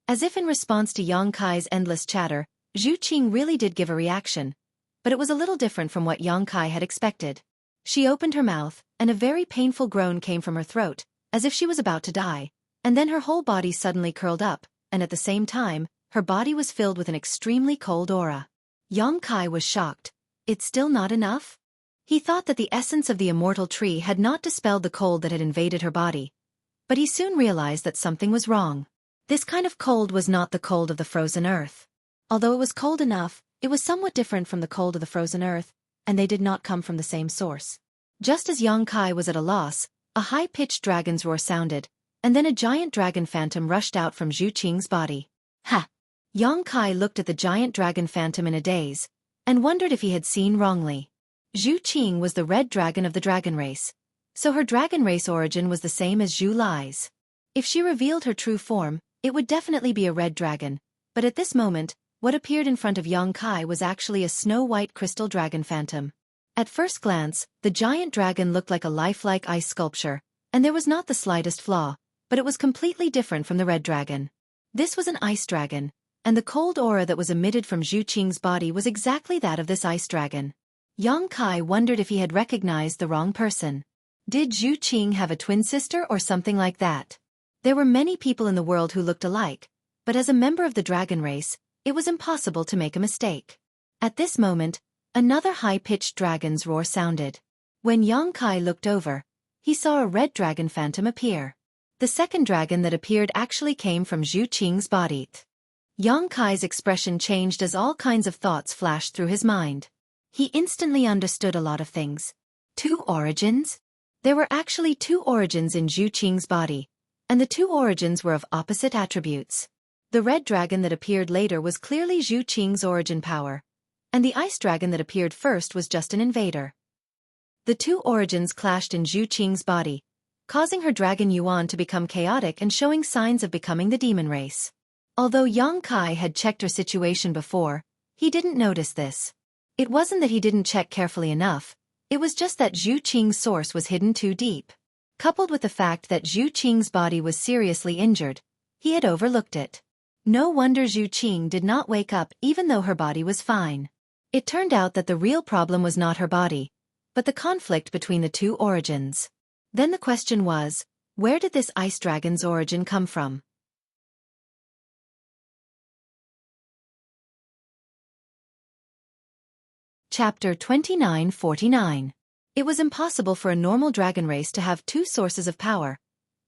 As if in response to Yang Kai's endless chatter, Xueqi really did give a reaction, but it was a little different from what Yang Kai had expected. She opened her mouth, and a very painful groan came from her throat, as if she was about to die, and then her whole body suddenly curled up, and at the same time, her body was filled with an extremely cold aura. Yang Kai was shocked. It's still not enough? He thought that the essence of the immortal tree had not dispelled the cold that had invaded her body. But he soon realized that something was wrong. This kind of cold was not the cold of the frozen earth. Although it was cold enough, it was somewhat different from the cold of the frozen earth, and they did not come from the same source. Just as Yang Kai was at a loss, a high-pitched dragon's roar sounded, and then a giant dragon phantom rushed out from Xueqing's body. Ha! Yang Kai looked at the giant dragon phantom in a daze, and wondered if he had seen wrongly. Xueqi was the red dragon of the dragon race, so her dragon race origin was the same as Zhu Lai's. If she revealed her true form, it would definitely be a red dragon, but at this moment, what appeared in front of Yang Kai was actually a snow-white crystal dragon phantom. At first glance, the giant dragon looked like a lifelike ice sculpture, and there was not the slightest flaw, but it was completely different from the red dragon. This was an ice dragon, and the cold aura that was emitted from Xueqing's body was exactly that of this ice dragon. Yang Kai wondered if he had recognized the wrong person. Did Xueqi have a twin sister or something like that? There were many people in the world who looked alike, but as a member of the dragon race, it was impossible to make a mistake. At this moment, another high-pitched dragon's roar sounded. When Yang Kai looked over, he saw a red dragon phantom appear. The second dragon that appeared actually came from Xueqing's body. Yang Kai's expression changed as all kinds of thoughts flashed through his mind. He instantly understood a lot of things. 2 origins? There were actually 2 origins in Xueqing's body, and the 2 origins were of opposite attributes. The red dragon that appeared later was clearly Xueqing's origin power, and the ice dragon that appeared first was just an invader. The 2 origins clashed in Xueqing's body, causing her dragon Yuan to become chaotic and showing signs of becoming the demon race. Although Yang Kai had checked her situation before, he didn't notice this. It wasn't that he didn't check carefully enough, it was just that Xueqing's source was hidden too deep. Coupled with the fact that Xueqing's body was seriously injured, he had overlooked it. No wonder Xueqi did not wake up even though her body was fine. It turned out that the real problem was not her body, but the conflict between the 2 origins. Then the question was, where did this ice dragon's origin come from? Chapter 2949. It was impossible for a normal dragon race to have 2 sources of power,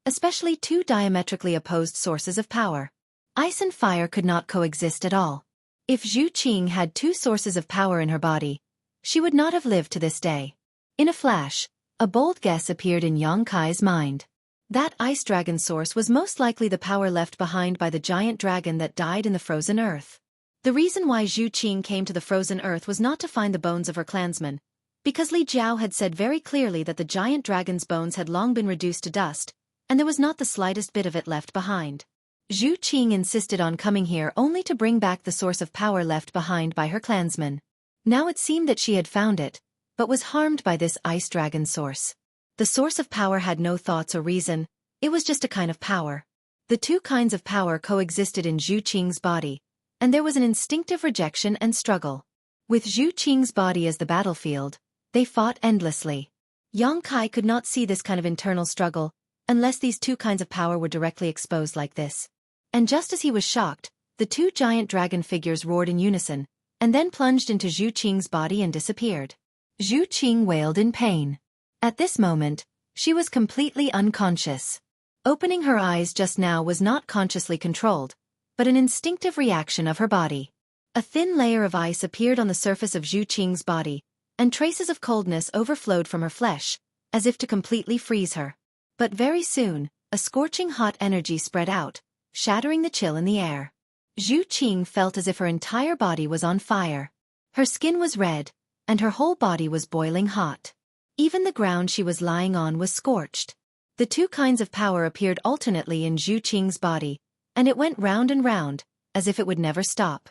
especially 2 diametrically opposed sources of power. Ice and fire could not coexist at all. If Xueqi had 2 sources of power in her body, she would not have lived to this day. In a flash, a bold guess appeared in Yang Kai's mind. That ice dragon source was most likely the power left behind by the giant dragon that died in the frozen earth. The reason why Xueqi came to the frozen earth was not to find the bones of her clansmen, because Li Jiao had said very clearly that the giant dragon's bones had long been reduced to dust, and there was not the slightest bit of it left behind. Xueqi insisted on coming here only to bring back the source of power left behind by her clansmen. Now it seemed that she had found it, but was harmed by this ice dragon source. The source of power had no thoughts or reason, it was just a kind of power. The 2 kinds of power coexisted in Xueqing's body, and there was an instinctive rejection and struggle. With Xueqing's body as the battlefield, they fought endlessly. Yang Kai could not see this kind of internal struggle, unless these 2 kinds of power were directly exposed like this. And just as he was shocked, the two giant dragon figures roared in unison, and then plunged into Xueqi's body and disappeared. Xueqi wailed in pain. At this moment, she was completely unconscious. Opening her eyes just now was not consciously controlled, but an instinctive reaction of her body. A thin layer of ice appeared on the surface of Xueqi's body, and traces of coldness overflowed from her flesh, as if to completely freeze her. But very soon, a scorching hot energy spread out, shattering the chill in the air. Xueqi felt as if her entire body was on fire. Her skin was red, and her whole body was boiling hot. Even the ground she was lying on was scorched. The two kinds of power appeared alternately in Xueqi's body, and it went round and round, as if it would never stop.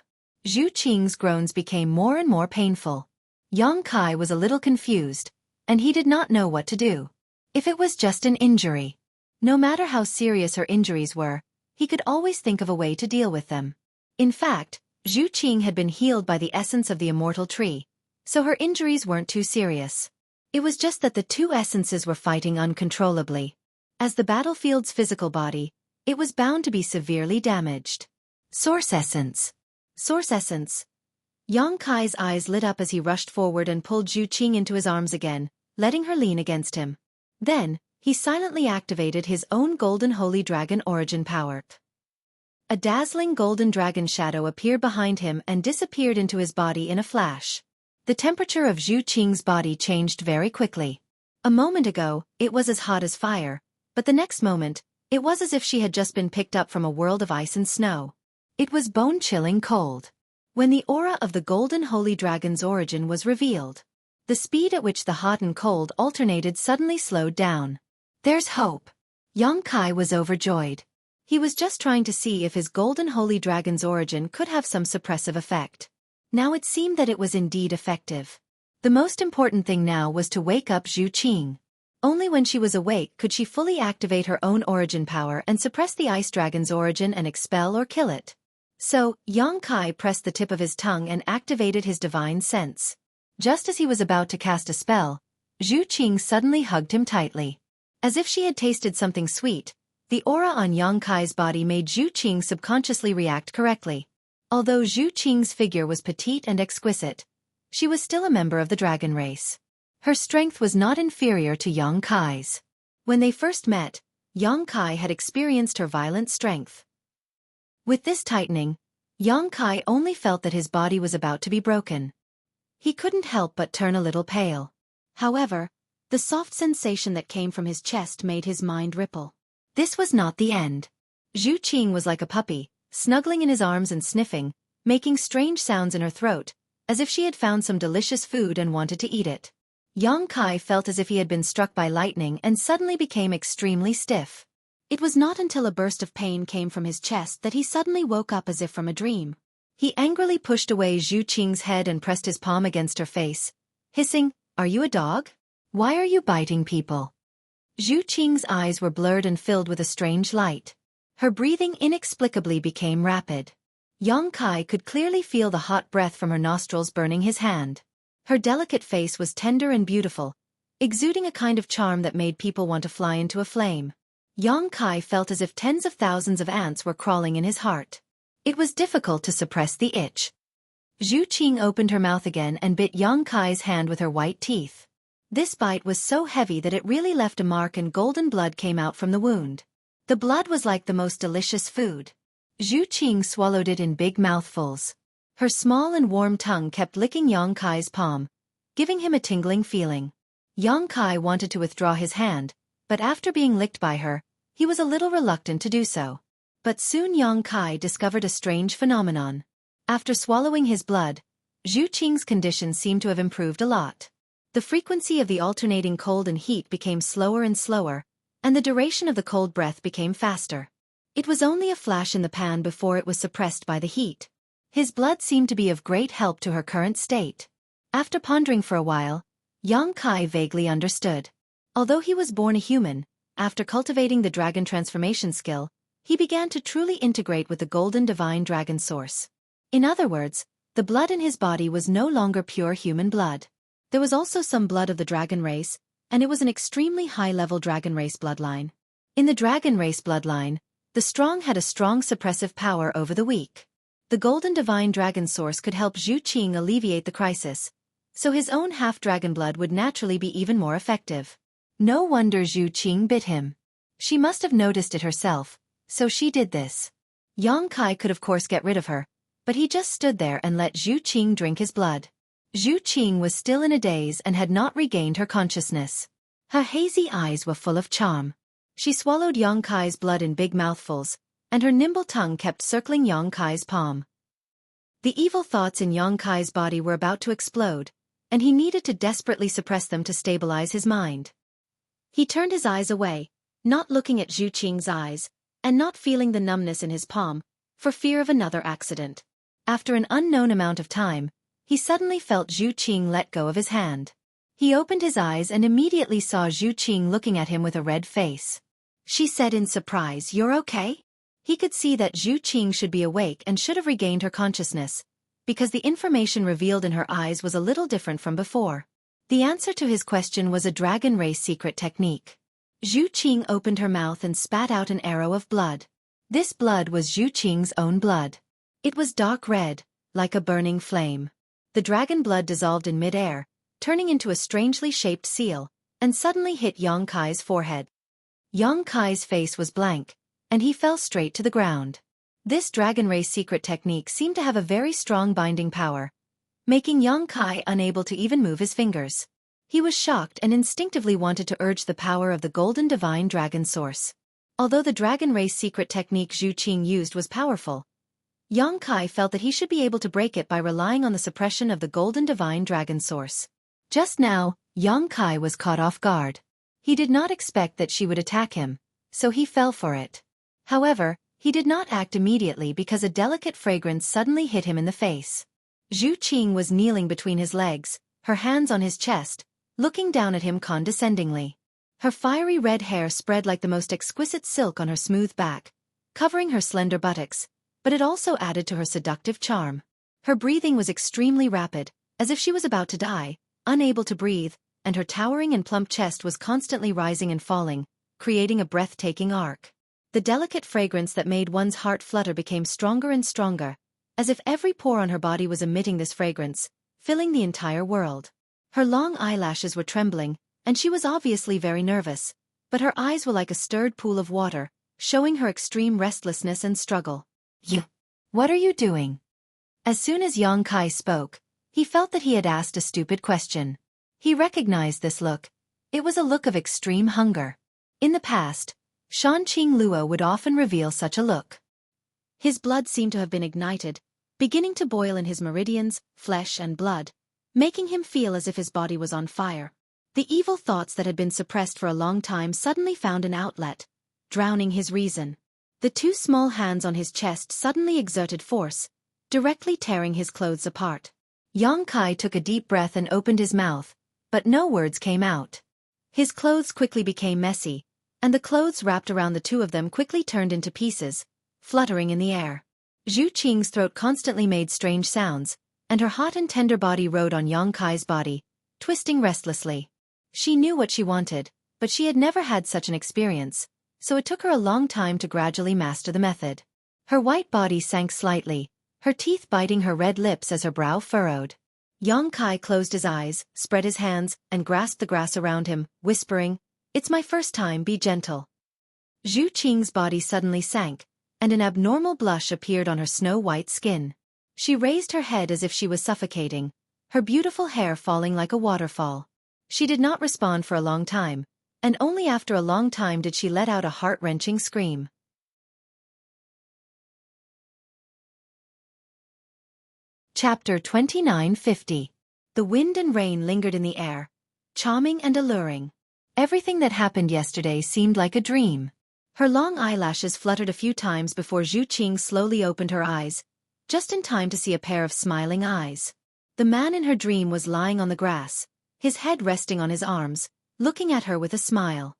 Xueqi's groans became more and more painful. Xueqi was a little confused, and he did not know what to do. If it was just an injury. No matter how serious her injuries were, he could always think of a way to deal with them. In fact, Xueqi had been healed by the essence of the immortal tree, so her injuries weren't too serious. It was just that the two essences were fighting uncontrollably. As the battlefield's physical body, it was bound to be severely damaged. Source Essence. Source Essence. Xueqi's eyes lit up as he rushed forward and pulled Xueqi into his arms again, letting her lean against him. Then, he silently activated his own golden holy dragon origin power. A dazzling golden dragon shadow appeared behind him and disappeared into his body in a flash. The temperature of Xueqi's body changed very quickly. A moment ago, it was as hot as fire, but the next moment, it was as if she had just been picked up from a world of ice and snow. It was bone-chilling cold. When the aura of the golden holy dragon's origin was revealed, the speed at which the hot and cold alternated suddenly slowed down. There's hope. Xueqi was overjoyed. He was just trying to see if his golden holy dragon's origin could have some suppressive effect. Now it seemed that it was indeed effective. The most important thing now was to wake up Xueqi. Only when she was awake could she fully activate her own origin power and suppress the ice dragon's origin and expel or kill it. So, Xueqi pressed the tip of his tongue and activated his divine sense. Just as he was about to cast a spell, Xueqi suddenly hugged him tightly. As if she had tasted something sweet, the aura on Xueqi's body made Xueqi subconsciously react correctly. Although Xueqi's figure was petite and exquisite, she was still a member of the dragon race. Her strength was not inferior to Xueqi's. When they first met, Xueqi had experienced her violent strength. With this tightening, Xueqi only felt that his body was about to be broken. He couldn't help but turn a little pale. However, the soft sensation that came from his chest made his mind ripple. This was not the end. Xueqi was like a puppy, snuggling in his arms and sniffing, making strange sounds in her throat, as if she had found some delicious food and wanted to eat it. Xueqi felt as if he had been struck by lightning and suddenly became extremely stiff. It was not until a burst of pain came from his chest that he suddenly woke up as if from a dream. He angrily pushed away Xueqi's head and pressed his palm against her face, hissing, "Are you a dog? Why are you biting people?" Xueqi's eyes were blurred and filled with a strange light. Her breathing inexplicably became rapid. Xueqi could clearly feel the hot breath from her nostrils burning his hand. Her delicate face was tender and beautiful, exuding a kind of charm that made people want to fly into a flame. Xueqi felt as if tens of thousands of ants were crawling in his heart. It was difficult to suppress the itch. Xueqi opened her mouth again and bit Xueqi's hand with her white teeth. This bite was so heavy that it really left a mark and golden blood came out from the wound. The blood was like the most delicious food. Xueqi swallowed it in big mouthfuls. Her small and warm tongue kept licking Xueqi's palm, giving him a tingling feeling. Xueqi wanted to withdraw his hand, but after being licked by her, he was a little reluctant to do so. But soon Xueqi discovered a strange phenomenon. After swallowing his blood, Xueqi's condition seemed to have improved a lot. The frequency of the alternating cold and heat became slower and slower, and the duration of the cold breath became faster. It was only a flash in the pan before it was suppressed by the heat. His blood seemed to be of great help to her current state. After pondering for a while, Xueqi vaguely understood. Although he was born a human, after cultivating the dragon transformation skill, he began to truly integrate with the golden divine dragon source. In other words, the blood in his body was no longer pure human blood. There was also some blood of the dragon race, and it was an extremely high-level dragon race bloodline. In the dragon race bloodline, The strong had a strong suppressive power over the weak. The golden divine dragon source could help Xueqi alleviate the crisis, so his own half-dragon blood would naturally be even more effective. No wonder Xueqi bit him. She must have noticed it herself, so she did this. Yang Kai could of course get rid of her, but he just stood there and let Xueqi drink his blood. Xueqi was still in a daze and had not regained her consciousness. Her hazy eyes were full of charm. She swallowed Yang Kai's blood in big mouthfuls, and her nimble tongue kept circling Yang Kai's palm. The evil thoughts in Yang Kai's body were about to explode, and he needed to desperately suppress them to stabilize his mind. He turned his eyes away, not looking at Xueqi's eyes, and not feeling the numbness in his palm, for fear of another accident. After an unknown amount of time, he suddenly felt Xueqi let go of his hand. He opened his eyes and immediately saw Xueqi looking at him with a red face. She said in surprise, "You're okay?" He could see that Xueqi should be awake and should have regained her consciousness, because the information revealed in her eyes was a little different from before. The answer to his question was a dragon race secret technique. Xueqi opened her mouth and spat out an arrow of blood. This blood was Xueqi's own blood. It was dark red, like a burning flame. The dragon blood dissolved in mid-air, turning into a strangely shaped seal, and suddenly hit Yang Kai's forehead. Yang Kai's face was blank, and he fell straight to the ground. This dragon race secret technique seemed to have a very strong binding power, making Yang Kai unable to even move his fingers. He was shocked and instinctively wanted to urge the power of the golden divine dragon source. Although the dragon race secret technique Xueqi used was powerful, Yang Kai felt that he should be able to break it by relying on the suppression of the golden divine dragon source. Just now, Yang Kai was caught off guard. He did not expect that she would attack him, so he fell for it. However, he did not act immediately because a delicate fragrance suddenly hit him in the face. Xueqi was kneeling between his legs, her hands on his chest, looking down at him condescendingly. Her fiery red hair spread like the most exquisite silk on her smooth back, covering her slender buttocks, but it also added to her seductive charm. Her breathing was extremely rapid, as if she was about to die, unable to breathe, and her towering and plump chest was constantly rising and falling, creating a breathtaking arc. The delicate fragrance that made one's heart flutter became stronger and stronger, as if every pore on her body was emitting this fragrance, filling the entire world. Her long eyelashes were trembling, and she was obviously very nervous, but her eyes were like a stirred pool of water, showing her extreme restlessness and struggle. What are you doing?" As soon as Yang Kai spoke, he felt that he had asked a stupid question. He recognized this look. It was a look of extreme hunger. In the past, Shanqing Luo would often reveal such a look. His blood seemed to have been ignited, beginning to boil in his meridians, flesh and blood, making him feel as if his body was on fire. The evil thoughts that had been suppressed for a long time suddenly found an outlet, drowning his reason. The two small hands on his chest suddenly exerted force, directly tearing his clothes apart. Yang Kai took a deep breath and opened his mouth, but no words came out. His clothes quickly became messy, and the clothes wrapped around the two of them quickly turned into pieces, fluttering in the air. Xueqi's throat constantly made strange sounds, and her hot and tender body rode on Yang Kai's body, twisting restlessly. She knew what she wanted, but she had never had such an experience, so it took her a long time to gradually master the method. Her white body sank slightly, her teeth biting her red lips as her brow furrowed. Yang Kai closed his eyes, spread his hands, and grasped the grass around him, whispering, "It's my first time, be gentle." Xueqi's body suddenly sank, and an abnormal blush appeared on her snow-white skin. She raised her head as if she was suffocating, her beautiful hair falling like a waterfall. She did not respond for a long time, and only after a long time did she let out a heart-wrenching scream. Chapter 2950. The wind and rain lingered in the air, charming and alluring. Everything that happened yesterday seemed like a dream. Her long eyelashes fluttered a few times before Xueqi slowly opened her eyes, just in time to see a pair of smiling eyes. The man in her dream was lying on the grass, his head resting on his arms, looking at her with a smile.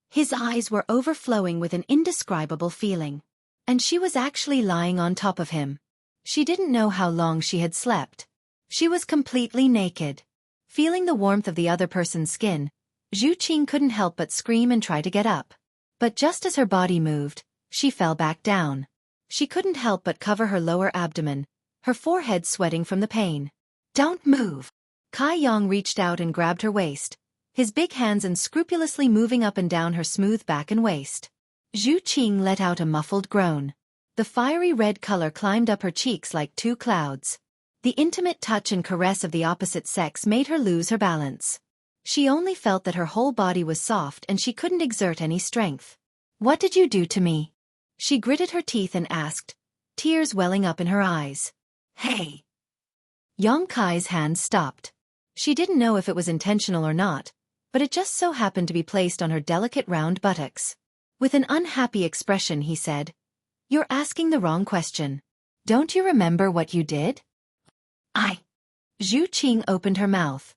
His eyes were overflowing with an indescribable feeling. And she was actually lying on top of him. She didn't know how long she had slept. She was completely naked. Feeling the warmth of the other person's skin, Xueqi couldn't help but scream and try to get up. But just as her body moved, She fell back down. She couldn't help but cover her lower abdomen, her forehead sweating from the pain. "Don't move." Kai Yong reached out and grabbed her waist, his big hands unscrupulously moving up and down her smooth back and waist. Xueqi let out a muffled groan. The fiery red color climbed up her cheeks like two clouds. The intimate touch and caress of the opposite sex made her lose her balance. She only felt that her whole body was soft and she couldn't exert any strength. "What did you do to me?" She gritted her teeth and asked, tears welling up in her eyes. "Hey!" Yang Kai's hand stopped. She didn't know if it was intentional or not, but it just so happened to be placed on her delicate round buttocks. With an unhappy expression he said, "You're asking the wrong question. Don't you remember what you did?" Xueqi opened her mouth,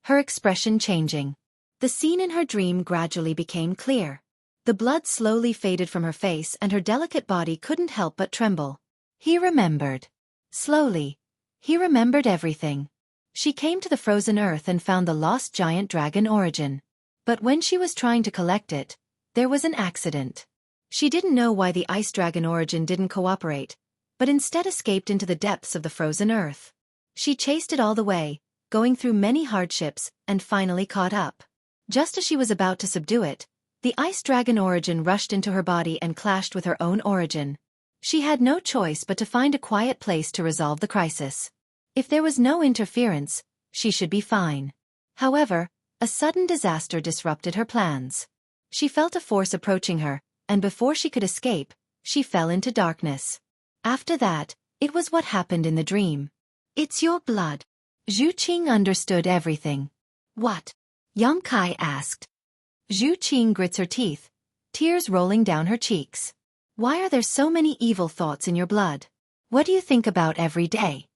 her expression changing. The scene in her dream gradually became clear. The blood slowly faded from her face and her delicate body couldn't help but tremble. He remembered. Slowly, he remembered everything. She came to the frozen earth and found the lost giant dragon origin. But when she was trying to collect it, there was an accident. She didn't know why the ice dragon origin didn't cooperate, but instead escaped into the depths of the frozen earth. She chased it all the way, going through many hardships, and finally caught up. Just as she was about to subdue it, the ice dragon origin rushed into her body and clashed with her own origin. She had no choice but to find a quiet place to resolve the crisis. If there was no interference, she should be fine. However, a sudden disaster disrupted her plans. She felt a force approaching her, and before she could escape, she fell into darkness. After that, it was what happened in the dream. "It's your blood." Xueqi understood everything. "What?" Yang Kai asked. Xueqi grits her teeth, tears rolling down her cheeks. "Why are there so many evil thoughts in your blood? What do you think about every day?"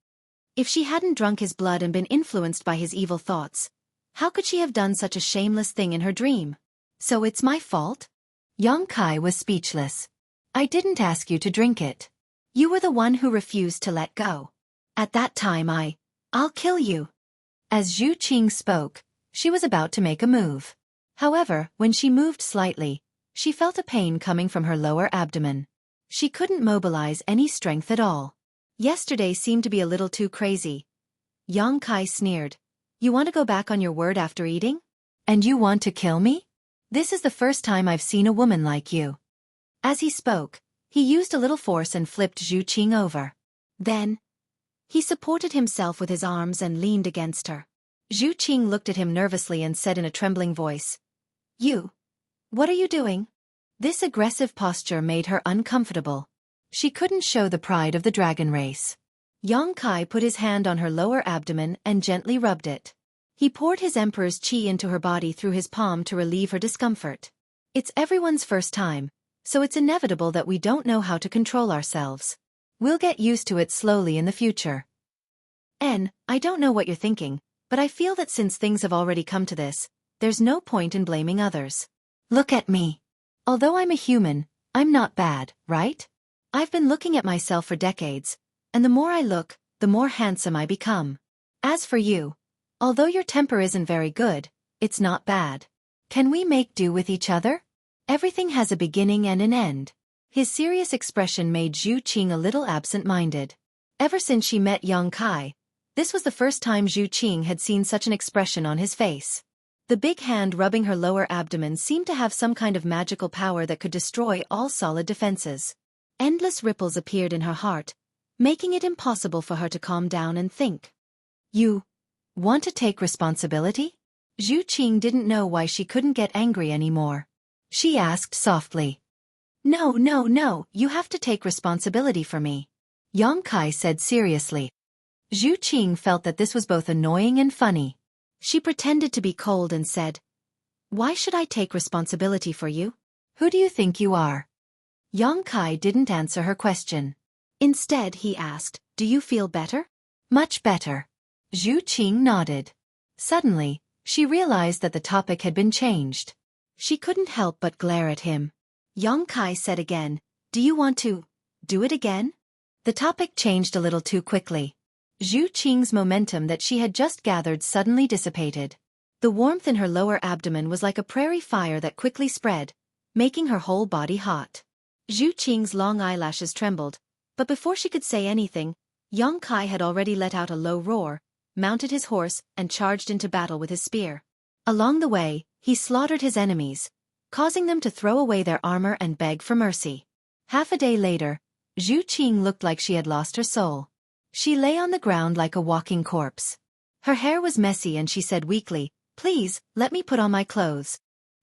If she hadn't drunk his blood and been influenced by his evil thoughts, how could she have done such a shameless thing in her dream? "So it's my fault?" Yang Kai was speechless. "I didn't ask you to drink it. You were the one who refused to let go. At that time I'll kill you." As Xueqi spoke, she was about to make a move. However, when she moved slightly, she felt a pain coming from her lower abdomen. She couldn't mobilize any strength at all. Yesterday seemed to be a little too crazy. Yang Kai sneered. "You want to go back on your word after eating? And you want to kill me? This is the first time I've seen a woman like you." As he spoke, he used a little force and flipped Xueqi over. Then, he supported himself with his arms and leaned against her. Xueqi looked at him nervously and said in a trembling voice, What are you doing?" This aggressive posture made her uncomfortable. She couldn't show the pride of the dragon race. Yang Kai put his hand on her lower abdomen and gently rubbed it. He poured his emperor's qi into her body through his palm to relieve her discomfort. It's everyone's first time, so it's inevitable that we don't know how to control ourselves. We'll get used to it slowly in the future. I don't know what you're thinking, but I feel that since things have already come to this, there's no point in blaming others. Look at me. Although I'm a human, I'm not bad, right? I've been looking at myself for decades, and the more I look, the more handsome I become. As for you, although your temper isn't very good, it's not bad. Can we make do with each other? Everything has a beginning and an end. His serious expression made Xueqi a little absent-minded. Ever since she met Yang Kai, this was the first time Xueqi had seen such an expression on his face. The big hand rubbing her lower abdomen seemed to have some kind of magical power that could destroy all solid defenses. Endless ripples appeared in her heart, making it impossible for her to calm down and think. "You want to take responsibility?" Xueqi didn't know why she couldn't get angry anymore. She asked softly. No, you have to take responsibility for me," Yang Kai said seriously. Xueqi felt that this was both annoying and funny. She pretended to be cold and said, "Why should I take responsibility for you? Who do you think you are?" Yang Kai didn't answer her question. Instead, he asked, "Do you feel better?" "Much better." Xueqi nodded. Suddenly, she realized that the topic had been changed. She couldn't help but glare at him. Yang Kai said again, "Do you want to do it again?" The topic changed a little too quickly. Xueqi's momentum that she had just gathered suddenly dissipated. The warmth in her lower abdomen was like a prairie fire that quickly spread, making her whole body hot. Zhu Qing's long eyelashes trembled, but before she could say anything, Yang Kai had already let out a low roar, mounted his horse, and charged into battle with his spear. Along the way, he slaughtered his enemies, causing them to throw away their armor and beg for mercy. Half a day later, Zhu Qing looked like she had lost her soul. She lay on the ground like a walking corpse. Her hair was messy and she said weakly, "Please, let me put on my clothes."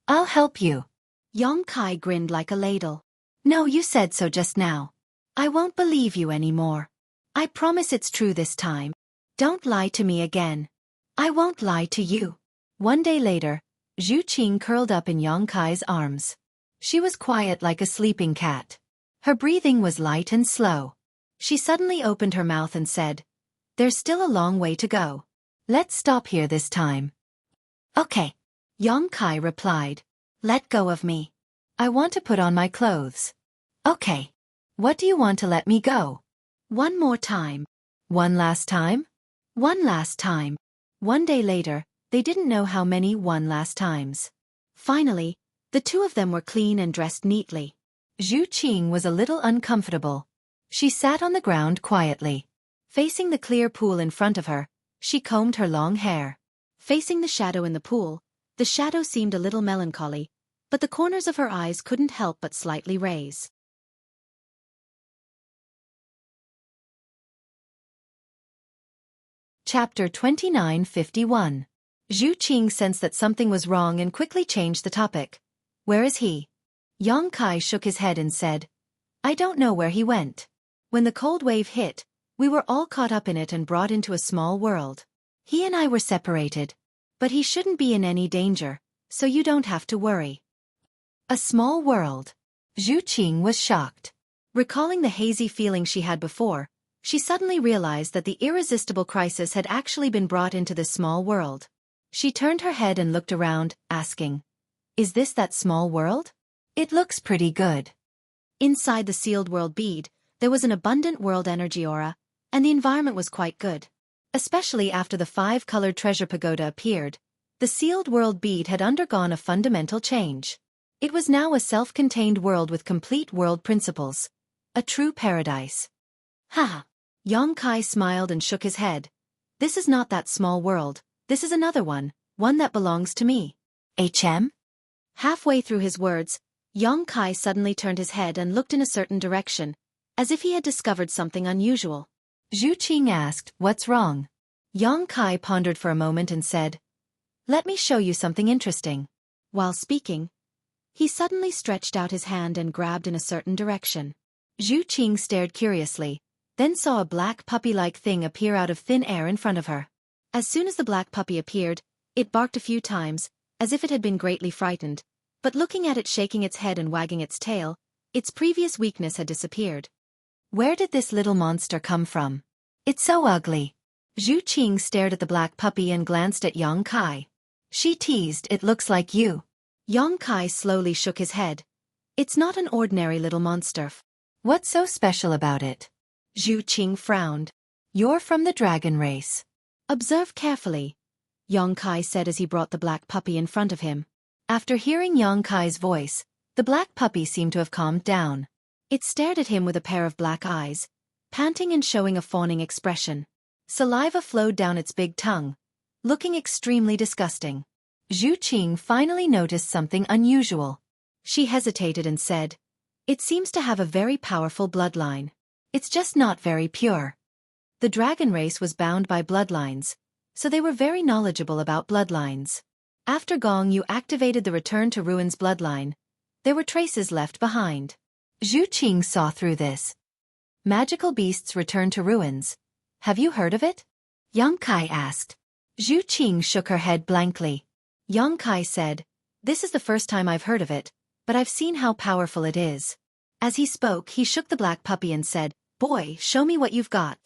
"I'll help you." Yang Kai grinned like a ladle. "No, you said so just now. I won't believe you anymore. I promise it's true this time. Don't lie to me again." "I won't lie to you." One day later, Zhu Qing curled up in Yang Kai's arms. She was quiet like a sleeping cat. Her breathing was light and slow. She suddenly opened her mouth and said, "There's still a long way to go. Let's stop here this time." "Okay." Yang Kai replied. "Let go of me. I want to put on my clothes." "Okay. What do you want to let me go?" "One more time." "One last time?" "One last time." One day later, they didn't know how many one last times. Finally, the two of them were clean and dressed neatly. Zhu Qing was a little uncomfortable. She sat on the ground quietly. Facing the clear pool in front of her, she combed her long hair. Facing the shadow in the pool, the shadow seemed a little melancholy, but the corners of her eyes couldn't help but slightly raise. Chapter 29:51. Zhu Qing sensed that something was wrong and quickly changed the topic. "Where is he?" Yang Kai shook his head and said, "I don't know where he went. When the cold wave hit, we were all caught up in it and brought into a small world. He and I were separated. But he shouldn't be in any danger, so you don't have to worry." A small world. Zhu Qing was shocked. Recalling the hazy feeling she had before, she suddenly realized that the irresistible crisis had actually been brought into this small world. She turned her head and looked around, asking, "Is this that small world? It looks pretty good." Inside the sealed world bead, there was an abundant world energy aura, and the environment was quite good. Especially after the 5-colored treasure pagoda appeared, the sealed world bead had undergone a fundamental change. It was now a self-contained world with complete world principles. A true paradise. "Ha!" Yang Kai smiled and shook his head. "This is not that small world, this is another one that belongs to me." "HM?" Halfway through his words, Yang Kai suddenly turned his head and looked in a certain direction, as if he had discovered something unusual. Zhu Qing asked, "What's wrong?" Yang Kai pondered for a moment and said, "Let me show you something interesting." While speaking, he suddenly stretched out his hand and grabbed in a certain direction. Zhu Qing stared curiously, then saw a black puppy-like thing appear out of thin air in front of her. As soon as the black puppy appeared, it barked a few times, as if it had been greatly frightened, but looking at it shaking its head and wagging its tail, its previous weakness had disappeared. Where did this little monster come from? It's so ugly. Zhu Qing stared at the black puppy and glanced at Yang Kai. She teased, "It looks like you." Yang Kai slowly shook his head. "It's not an ordinary little monster." "What's so special about it?" Zhu Qing frowned. "You're from the dragon race." "Observe carefully," Yang Kai said as he brought the black puppy in front of him. After hearing Yang Kai's voice, the black puppy seemed to have calmed down. It stared at him with a pair of black eyes, panting and showing a fawning expression. Saliva flowed down its big tongue, looking extremely disgusting. Zhu Qing finally noticed something unusual. She hesitated and said, "It seems to have a very powerful bloodline. It's just not very pure." The dragon race was bound by bloodlines, so they were very knowledgeable about bloodlines. After Gong Yu activated the Return to Ruins bloodline, there were traces left behind. Zhu Qing saw through this. Magical beasts return to ruins. Have you heard of it? Yang Kai asked. Zhu Qing shook her head blankly. Yang Kai said, "This is the first time I've heard of it, but I've seen how powerful it is." As he spoke, he shook the black puppy and said, "Boy, show me what you've got."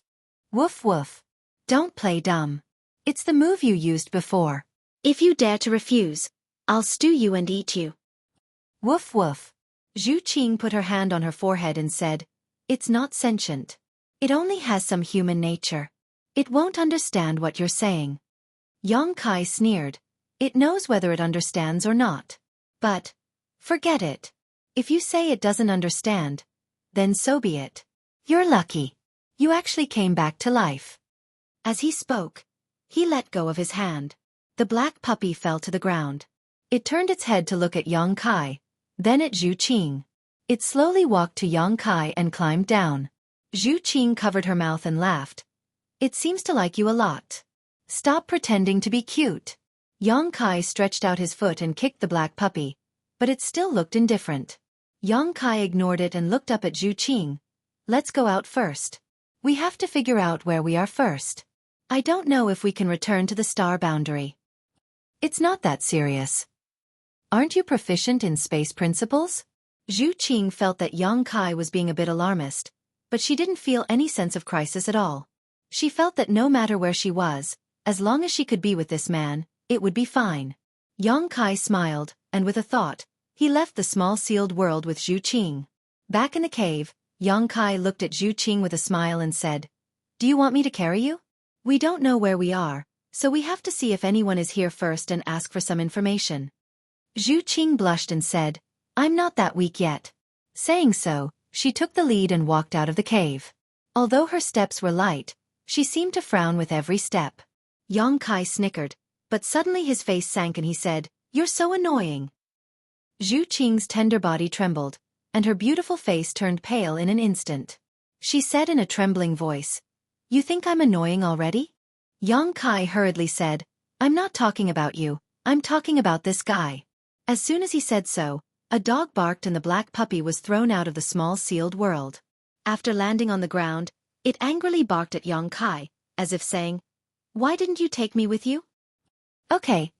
"Woof woof. Don't play dumb. It's the move you used before. If you dare to refuse, I'll stew you and eat you." Woof woof. Zhu Qing put her hand on her forehead and said, "It's not sentient. It only has some human nature. It won't understand what you're saying." Yang Kai sneered. "It knows whether it understands or not. But forget it. If you say it doesn't understand, then so be it. You're lucky. You actually came back to life. As he spoke, he let go of his hand. The black puppy fell to the ground. It turned its head to look at Yang Kai, then at Xueqi. It slowly walked to Yang Kai and climbed down. Xueqi covered her mouth and laughed. It seems to like you a lot. Stop pretending to be cute. Yang Kai stretched out his foot and kicked the black puppy, but it still looked indifferent. Yang Kai ignored it and looked up at Xueqi. Let's go out first. We have to figure out where we are first. I don't know if we can return to the star boundary. It's not that serious. Aren't you proficient in space principles? Xueqi felt that Yang Kai was being a bit alarmist, but she didn't feel any sense of crisis at all. She felt that no matter where she was, as long as she could be with this man, it would be fine. Yang Kai smiled, and with a thought, he left the small sealed world with Xueqi. Back in the cave, Yang Kai looked at Xueqi with a smile and said, "Do you want me to carry you? We don't know where we are, so we have to see if anyone is here first and ask for some information." Xueqi blushed and said, "I'm not that weak yet." Saying so, she took the lead and walked out of the cave. Although her steps were light, she seemed to frown with every step. Yang Kai snickered, but suddenly his face sank and he said, "You're so annoying." Xueqi's tender body trembled, and her beautiful face turned pale in an instant. She said in a trembling voice, "You think I'm annoying already?" Yang Kai hurriedly said, "I'm not talking about you, I'm talking about this guy." As soon as he said so, a dog barked and the black puppy was thrown out of the small sealed world. After landing on the ground, it angrily barked at Yang Kai, as if saying, "Why didn't you take me with you?" Okay,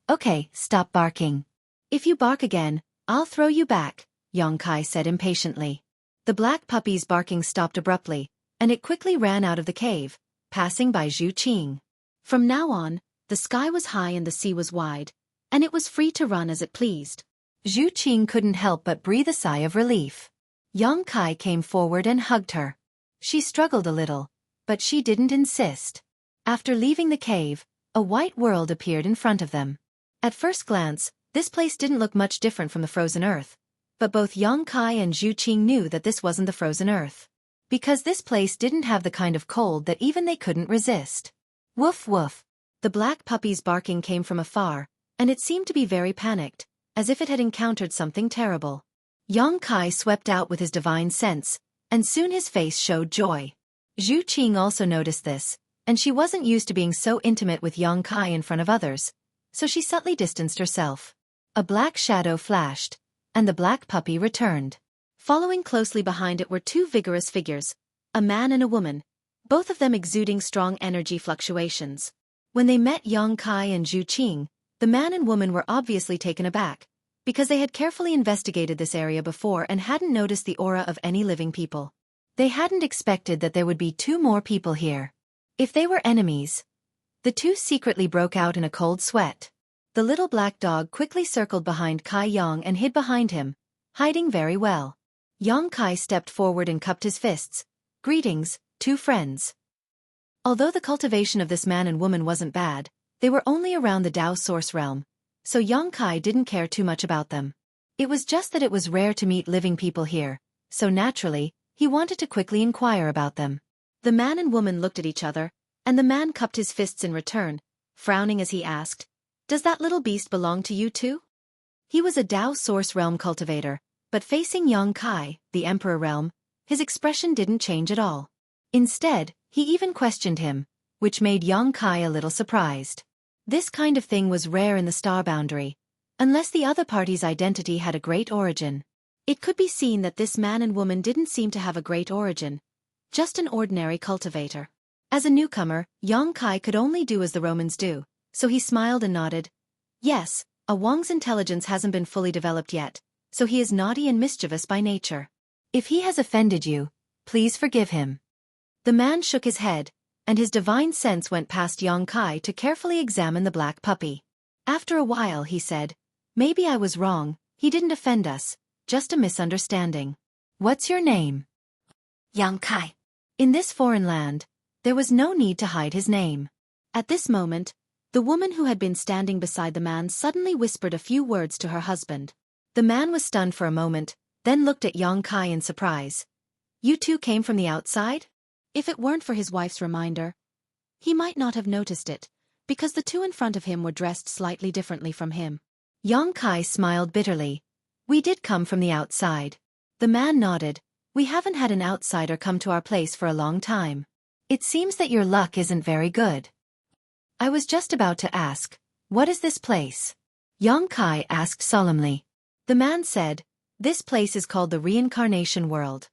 stop barking. If you bark again, I'll throw you back," Yang Kai said impatiently. The black puppy's barking stopped abruptly, and it quickly ran out of the cave, passing by Xueqi. From now on, the sky was high and the sea was wide, and it was free to run as it pleased. Xueqi couldn't help but breathe a sigh of relief. Yang Kai came forward and hugged her. She struggled a little, but she didn't insist. After leaving the cave, a white world appeared in front of them. At first glance, this place didn't look much different from the frozen earth, but both Yang Kai and Xueqi knew that this wasn't the frozen earth. Because this place didn't have the kind of cold that even they couldn't resist. Woof woof. The black puppy's barking came from afar, and it seemed to be very panicked, as if it had encountered something terrible. Yang Kai swept out with his divine sense, and soon his face showed joy. Xueqi also noticed this, and she wasn't used to being so intimate with Yang Kai in front of others, so she subtly distanced herself. A black shadow flashed, and the black puppy returned. Following closely behind it were two vigorous figures, a man and a woman, both of them exuding strong energy fluctuations. When they met Yang Kai and Xueqi, the man and woman were obviously taken aback, because they had carefully investigated this area before and hadn't noticed the aura of any living people. They hadn't expected that there would be two more people here. If they were enemies, the two secretly broke out in a cold sweat. The little black dog quickly circled behind Kai Yang and hid behind him, hiding very well. Yang Kai stepped forward and cupped his fists. "Greetings, two friends." Although the cultivation of this man and woman wasn't bad, they were only around the Tao source realm, so Yang Kai didn't care too much about them. It was just that it was rare to meet living people here, so naturally, he wanted to quickly inquire about them. The man and woman looked at each other, and the man cupped his fists in return, frowning as he asked, "Does that little beast belong to you too?" He was a Tao source realm cultivator, but facing Yang Kai, the Emperor realm, his expression didn't change at all. Instead, he even questioned him, which made Yang Kai a little surprised. This kind of thing was rare in the star boundary, unless the other party's identity had a great origin. It could be seen that this man and woman didn't seem to have a great origin, just an ordinary cultivator. As a newcomer, Yang Kai could only do as the Romans do, so he smiled and nodded. Yes, a Wang's intelligence hasn't been fully developed yet, so he is naughty and mischievous by nature. If he has offended you, please forgive him. The man shook his head, and his divine sense went past Yang Kai to carefully examine the black puppy. After a while he said, "Maybe I was wrong, he didn't offend us, just a misunderstanding. What's your name?" "Yang Kai." In this foreign land, there was no need to hide his name. At this moment, the woman who had been standing beside the man suddenly whispered a few words to her husband. The man was stunned for a moment, then looked at Yang Kai in surprise. You two came from the outside? If it weren't for his wife's reminder, he might not have noticed it, because the two in front of him were dressed slightly differently from him. Yang Kai smiled bitterly. We did come from the outside. The man nodded. We haven't had an outsider come to our place for a long time. It seems that your luck isn't very good. I was just about to ask, what is this place? Yang Kai asked solemnly. The man said, this place is called the Reincarnation World.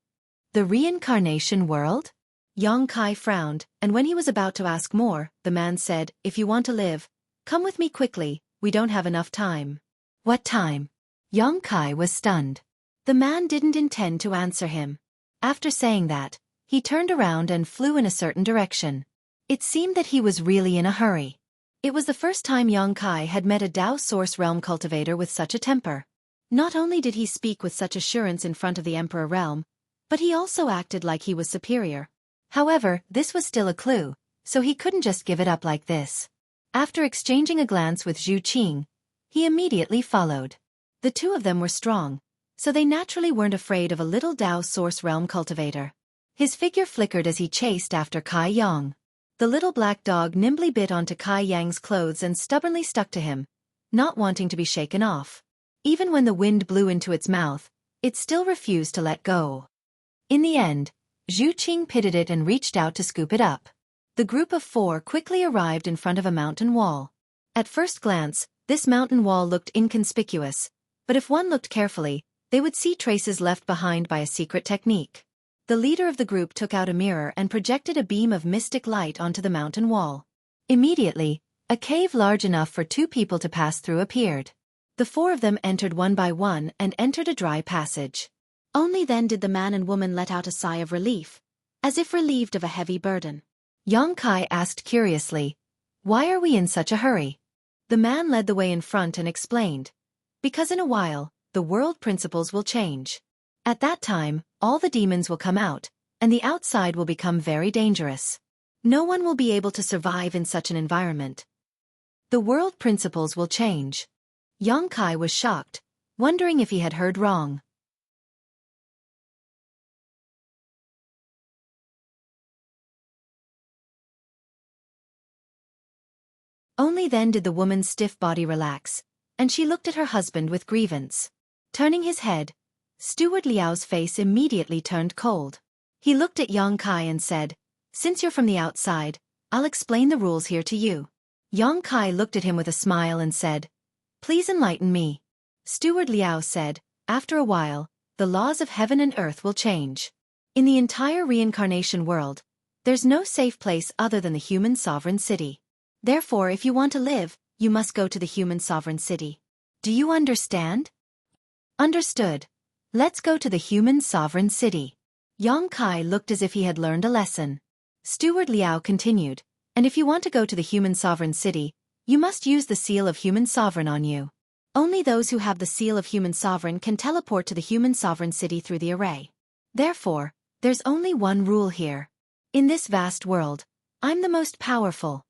The Reincarnation World? Yang Kai frowned, and when he was about to ask more, the man said, if you want to live, come with me quickly, we don't have enough time. What time? Yang Kai was stunned. The man didn't intend to answer him. After saying that, he turned around and flew in a certain direction. It seemed that he was really in a hurry. It was the first time Yang Kai had met a Dao Source Realm cultivator with such a temper. Not only did he speak with such assurance in front of the Emperor Realm, but he also acted like he was superior. However, this was still a clue, so he couldn't just give it up like this. After exchanging a glance with Xueqi, he immediately followed. The two of them were strong, so they naturally weren't afraid of a little Dao Source Realm cultivator. His figure flickered as he chased after Kai Yang. The little black dog nimbly bit onto Kai Yang's clothes and stubbornly stuck to him, not wanting to be shaken off. Even when the wind blew into its mouth, it still refused to let go. In the end, Xueqi pitted it and reached out to scoop it up. The group of four quickly arrived in front of a mountain wall. At first glance, this mountain wall looked inconspicuous, but if one looked carefully, they would see traces left behind by a secret technique. The leader of the group took out a mirror and projected a beam of mystic light onto the mountain wall. Immediately, a cave large enough for two people to pass through appeared. The four of them entered one by one and entered a dry passage. Only then did the man and woman let out a sigh of relief, as if relieved of a heavy burden. Yang Kai asked curiously, why are we in such a hurry? The man led the way in front and explained, because in a while, the world principles will change. At that time, all the demons will come out, and the outside will become very dangerous. No one will be able to survive in such an environment. The world principles will change. Yang Kai was shocked, wondering if he had heard wrong. Only then did the woman's stiff body relax, and she looked at her husband with grievance. Turning his head, Steward Liao's face immediately turned cold. He looked at Yang Kai and said, since you're from the outside, I'll explain the rules here to you. Yang Kai looked at him with a smile and said, please enlighten me. Steward Liao said, after a while, the laws of heaven and earth will change. In the entire reincarnation world, there's no safe place other than the human sovereign city. Therefore, if you want to live, you must go to the human sovereign city. Do you understand? Understood. Let's go to the human sovereign city. Yang Kai looked as if he had learned a lesson. Steward Liao continued, and if you want to go to the human sovereign city, you must use the seal of human sovereign on you. Only those who have the seal of human sovereign can teleport to the human sovereign city through the array. Therefore, there's only one rule here. In this vast world, I'm the most powerful.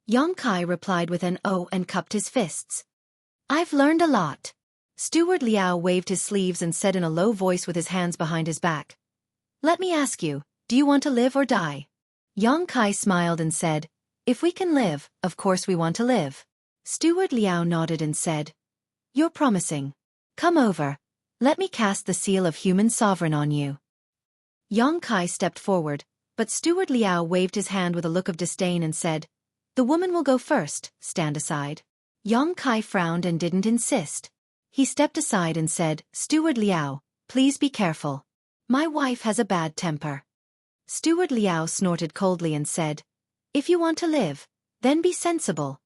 Yang Kai replied with an "oh" and cupped his fists. I've learned a lot. Steward Liao waved his sleeves and said in a low voice with his hands behind his back. Let me ask you, do you want to live or die? Yang Kai smiled and said, if we can live, of course we want to live. Steward Liao nodded and said, you're promising. Come over. Let me cast the seal of human sovereign on you. Yang Kai stepped forward, but Steward Liao waved his hand with a look of disdain and said, the woman will go first, stand aside. Yang Kai frowned and didn't insist. He stepped aside and said, Steward Liao, please be careful. My wife has a bad temper. Steward Liao snorted coldly and said, if you want to live, then be sensible.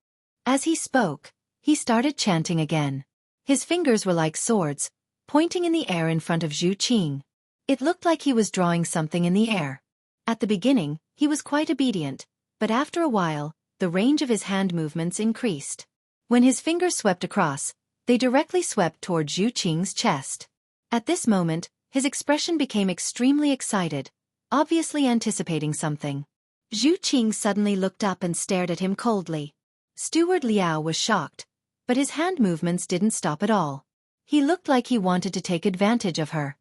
As he spoke, he started chanting again. His fingers were like swords, pointing in the air in front of Xueqi. It looked like he was drawing something in the air. At the beginning, he was quite obedient, but after a while, the range of his hand movements increased. When his fingers swept across, they directly swept toward Xueqi's chest. At this moment, his expression became extremely excited, obviously anticipating something. Xueqi suddenly looked up and stared at him coldly. Steward Liao was shocked, but his hand movements didn't stop at all. He looked like he wanted to take advantage of her.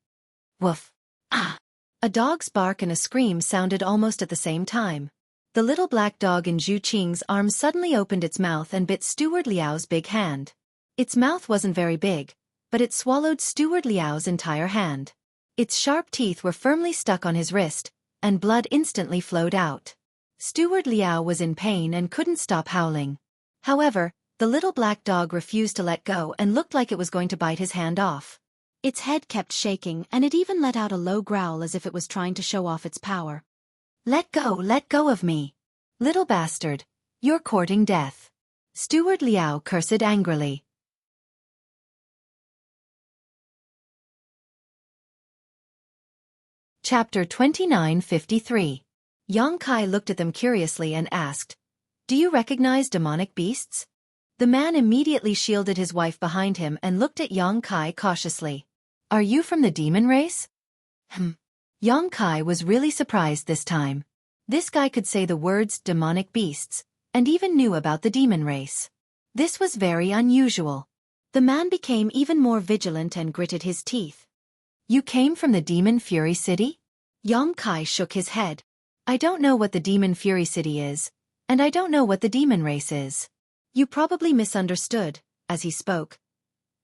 Woof. Ah! A dog's bark and a scream sounded almost at the same time. The little black dog in Xueqi's arms suddenly opened its mouth and bit Steward Liao's big hand. Its mouth wasn't very big, but it swallowed Steward Liao's entire hand. Its sharp teeth were firmly stuck on his wrist, and blood instantly flowed out. Steward Liao was in pain and couldn't stop howling. However, the little black dog refused to let go and looked like it was going to bite his hand off. Its head kept shaking and it even let out a low growl as if it was trying to show off its power. Let go of me. Little bastard, you're courting death. Steward Liao cursed angrily. Chapter 29:53. Yang Kai looked at them curiously and asked, "Do you recognize demonic beasts?" The man immediately shielded his wife behind him and looked at Yang Kai cautiously. "Are you from the demon race?" Yang Kai was really surprised this time. This guy could say the words demonic beasts, and even knew about the demon race. This was very unusual. The man became even more vigilant and gritted his teeth. "You came from the Demon Fury City?" Yang Kai shook his head. "I don't know what the Demon Fury City is, and I don't know what the demon race is." "You probably misunderstood," as he spoke.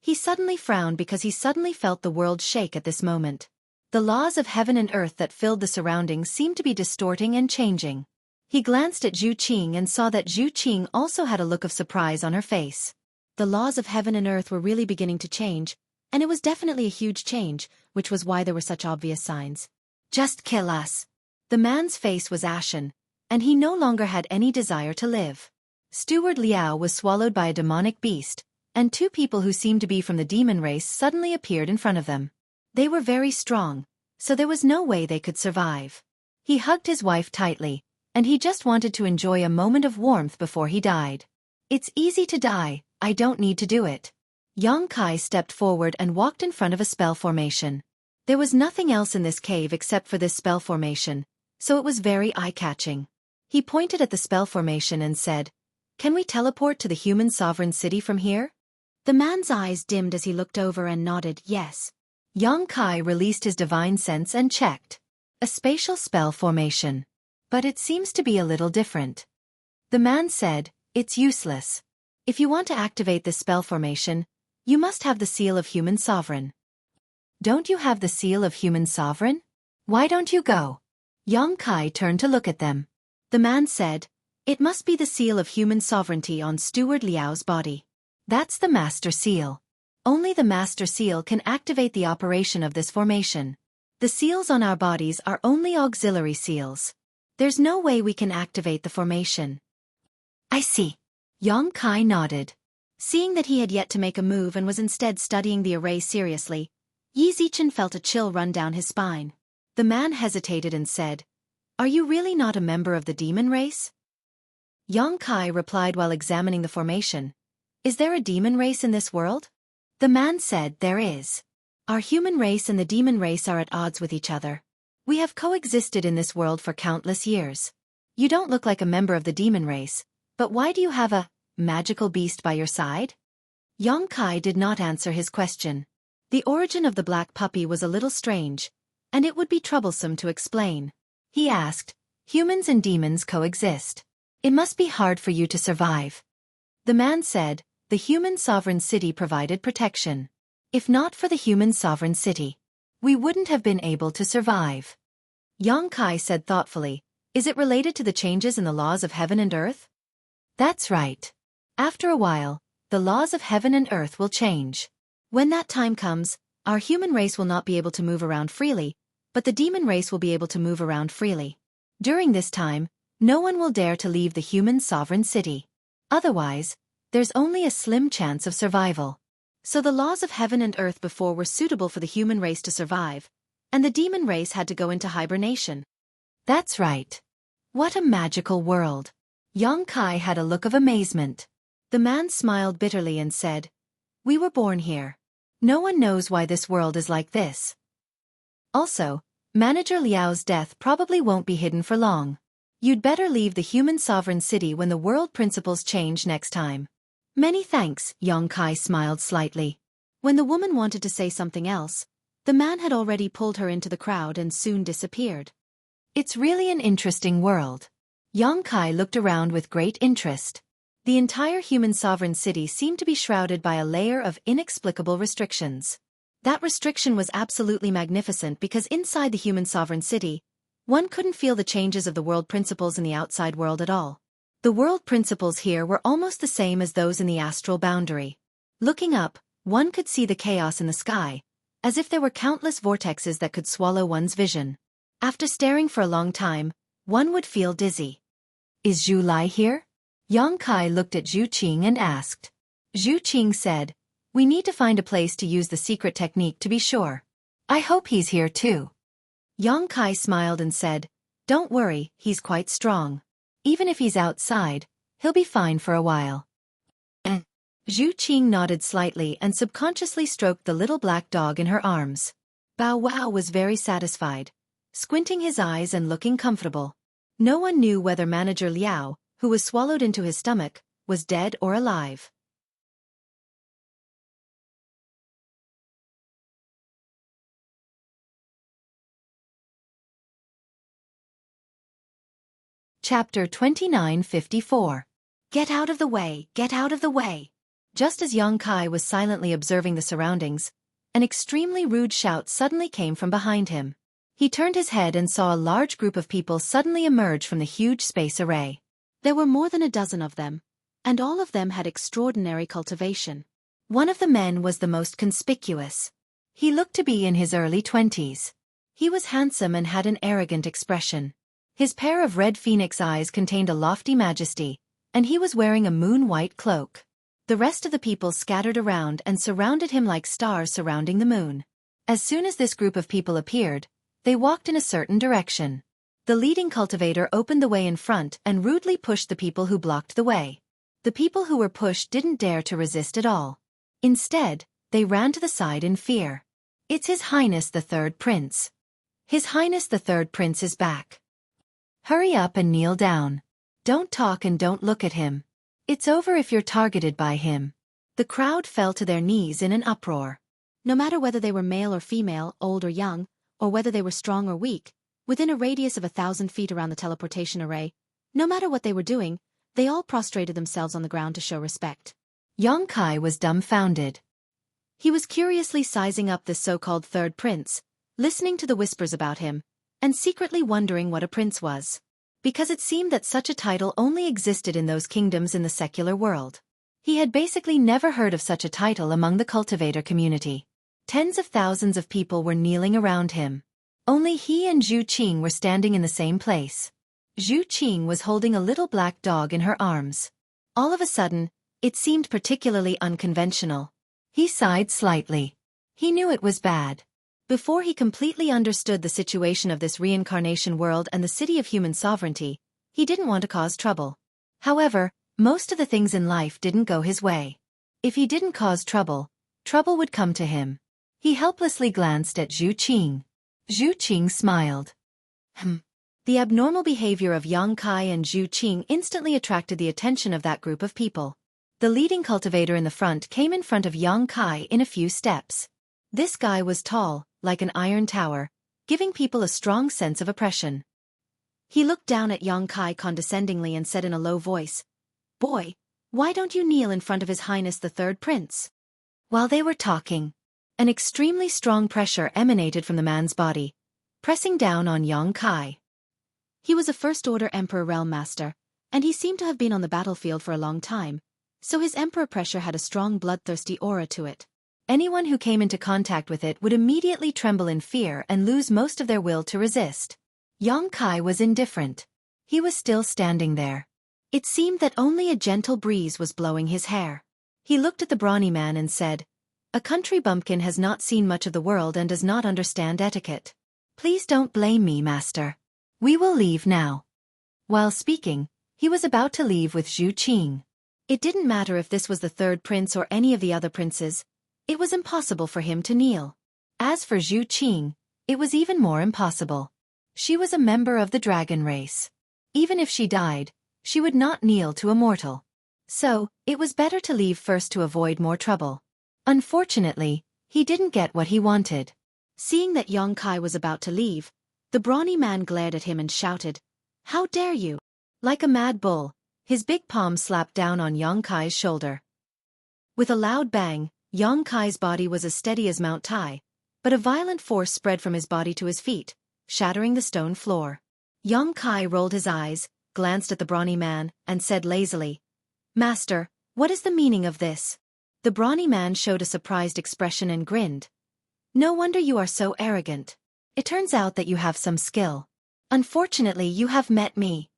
He suddenly frowned because he suddenly felt the world shake at this moment. The laws of heaven and earth that filled the surroundings seemed to be distorting and changing. He glanced at Xueqi and saw that Xueqi also had a look of surprise on her face. The laws of heaven and earth were really beginning to change, and it was definitely a huge change, which was why there were such obvious signs. "Just kill us." The man's face was ashen, and he no longer had any desire to live. Steward Liao was swallowed by a demonic beast, and two people who seemed to be from the demon race suddenly appeared in front of them. They were very strong, so there was no way they could survive. He hugged his wife tightly, and he just wanted to enjoy a moment of warmth before he died. "It's easy to die, I don't need to do it." Yang Kai stepped forward and walked in front of a spell formation. There was nothing else in this cave except for this spell formation, so it was very eye-catching. He pointed at the spell formation and said, "Can we teleport to the human sovereign city from here?" The man's eyes dimmed as he looked over and nodded yes. Yang Kai released his divine sense and checked. A spatial spell formation. But it seems to be a little different. The man said, "It's useless. If you want to activate this spell formation, you must have the seal of human sovereign." "Don't you have the seal of human sovereign? Why don't you go?" Yang Kai turned to look at them. The man said, "It must be the seal of human sovereignty on Steward Liao's body. That's the master seal. Only the master seal can activate the operation of this formation. The seals on our bodies are only auxiliary seals. There's no way we can activate the formation." "I see." Yang Kai nodded. Seeing that he had yet to make a move and was instead studying the array seriously, Yi Zichen felt a chill run down his spine. The man hesitated and said, "Are you really not a member of the demon race?" Yang Kai replied while examining the formation, "Is there a demon race in this world?" The man said, "There is. Our human race and the demon race are at odds with each other. We have coexisted in this world for countless years. You don't look like a member of the demon race, but why do you have a magical beast by your side?" Yang Kai did not answer his question. The origin of the black puppy was a little strange, and it would be troublesome to explain. He asked, "Humans and demons coexist. It must be hard for you to survive." The man said, "The human sovereign city provided protection. If not for the human sovereign city, we wouldn't have been able to survive." Yang Kai said thoughtfully, "Is it related to the changes in the laws of heaven and earth?" "That's right. After a while, the laws of heaven and earth will change. When that time comes, our human race will not be able to move around freely, but the demon race will be able to move around freely. During this time, no one will dare to leave the human sovereign city. Otherwise, there's only a slim chance of survival. So the laws of heaven and earth before were suitable for the human race to survive, and the demon race had to go into hibernation." "That's right. What a magical world." Yang Kai had a look of amazement. The man smiled bitterly and said, "We were born here. No one knows why this world is like this. Also, Manager Liao's death probably won't be hidden for long. You'd better leave the human sovereign city when the world principles change next time." "Many thanks," Yang Kai smiled slightly. When the woman wanted to say something else, the man had already pulled her into the crowd and soon disappeared. It's really an interesting world. Yang Kai looked around with great interest. The entire human sovereign city seemed to be shrouded by a layer of inexplicable restrictions. That restriction was absolutely magnificent because inside the human sovereign city, one couldn't feel the changes of the world principles in the outside world at all. The world principles here were almost the same as those in the astral boundary. Looking up, one could see the chaos in the sky, as if there were countless vortexes that could swallow one's vision. After staring for a long time, one would feel dizzy. Is Zhu Lai here? Yang Kai looked at Zhu Qing and asked. Zhu Qing said, we need to find a place to use the secret technique to be sure. I hope he's here too. Yang Kai smiled and said, don't worry, he's quite strong. Even if he's outside, he'll be fine for a while. Zhu Qing nodded slightly and subconsciously stroked the little black dog in her arms. Bow Wow was very satisfied, squinting his eyes and looking comfortable. No one knew whether Manager Liao, who was swallowed into his stomach, was dead or alive. Chapter 2954. Get out of the way, get out of the way. Just as Yang Kai was silently observing the surroundings, an extremely rude shout suddenly came from behind him. He turned his head and saw a large group of people suddenly emerge from the huge space array. There were more than a dozen of them, and all of them had extraordinary cultivation. One of the men was the most conspicuous. He looked to be in his early 20s. He was handsome and had an arrogant expression. His pair of red phoenix eyes contained a lofty majesty, and he was wearing a moon-white cloak. The rest of the people scattered around and surrounded him like stars surrounding the moon. As soon as this group of people appeared, they walked in a certain direction. The leading cultivator opened the way in front and rudely pushed the people who blocked the way. The people who were pushed didn't dare to resist at all. Instead, they ran to the side in fear. It's His Highness the Third Prince. His Highness the Third Prince is back. Hurry up and kneel down. Don't talk and don't look at him. It's over if you're targeted by him. The crowd fell to their knees in an uproar. No matter whether they were male or female, old or young, or whether they were strong or weak, within a radius of 1,000 feet around the teleportation array, no matter what they were doing, they all prostrated themselves on the ground to show respect. Yang Kai was dumbfounded. He was curiously sizing up this so-called third prince, listening to the whispers about him, and secretly wondering what a prince was. Because it seemed that such a title only existed in those kingdoms in the secular world. He had basically never heard of such a title among the cultivator community. Tens of thousands of people were kneeling around him. Only he and Zhu Qing were standing in the same place. Zhu Qing was holding a little black dog in her arms. All of a sudden, it seemed particularly unconventional. He sighed slightly. He knew it was bad. Before he completely understood the situation of this reincarnation world and the city of human sovereignty, he didn't want to cause trouble. However, most of the things in life didn't go his way. If he didn't cause trouble, trouble would come to him. He helplessly glanced at Zhu Qing. Zhu Qing smiled. The abnormal behavior of Yang Kai and Zhu Qing instantly attracted the attention of that group of people. The leading cultivator in the front came in front of Yang Kai in a few steps. This guy was tall, like an iron tower, giving people a strong sense of oppression. He looked down at Yang Kai condescendingly and said in a low voice, "Boy, why don't you kneel in front of His Highness the Third Prince?" While they were talking, an extremely strong pressure emanated from the man's body, pressing down on Yang Kai. He was a first-order Emperor Realm Master, and he seemed to have been on the battlefield for a long time, so his Emperor pressure had a strong bloodthirsty aura to it. Anyone who came into contact with it would immediately tremble in fear and lose most of their will to resist. Yang Kai was indifferent. He was still standing there. It seemed that only a gentle breeze was blowing his hair. He looked at the brawny man and said, "A country bumpkin has not seen much of the world and does not understand etiquette. Please don't blame me, master. We will leave now." While speaking, he was about to leave with Zhu Qing. It didn't matter if this was the third prince or any of the other princes. It was impossible for him to kneel. As for Zhu Qing, it was even more impossible. She was a member of the dragon race. Even if she died, she would not kneel to a mortal. So, it was better to leave first to avoid more trouble. Unfortunately, he didn't get what he wanted. Seeing that Yang Kai was about to leave, the brawny man glared at him and shouted, "How dare you!" Like a mad bull, his big palm slapped down on Yang Kai's shoulder. With a loud bang, Yang Kai's body was as steady as Mount Tai, but a violent force spread from his body to his feet, shattering the stone floor. Yang Kai rolled his eyes, glanced at the brawny man, and said lazily, "Master, what is the meaning of this?" The brawny man showed a surprised expression and grinned. "No wonder you are so arrogant. It turns out that you have some skill. Unfortunately, you have met me."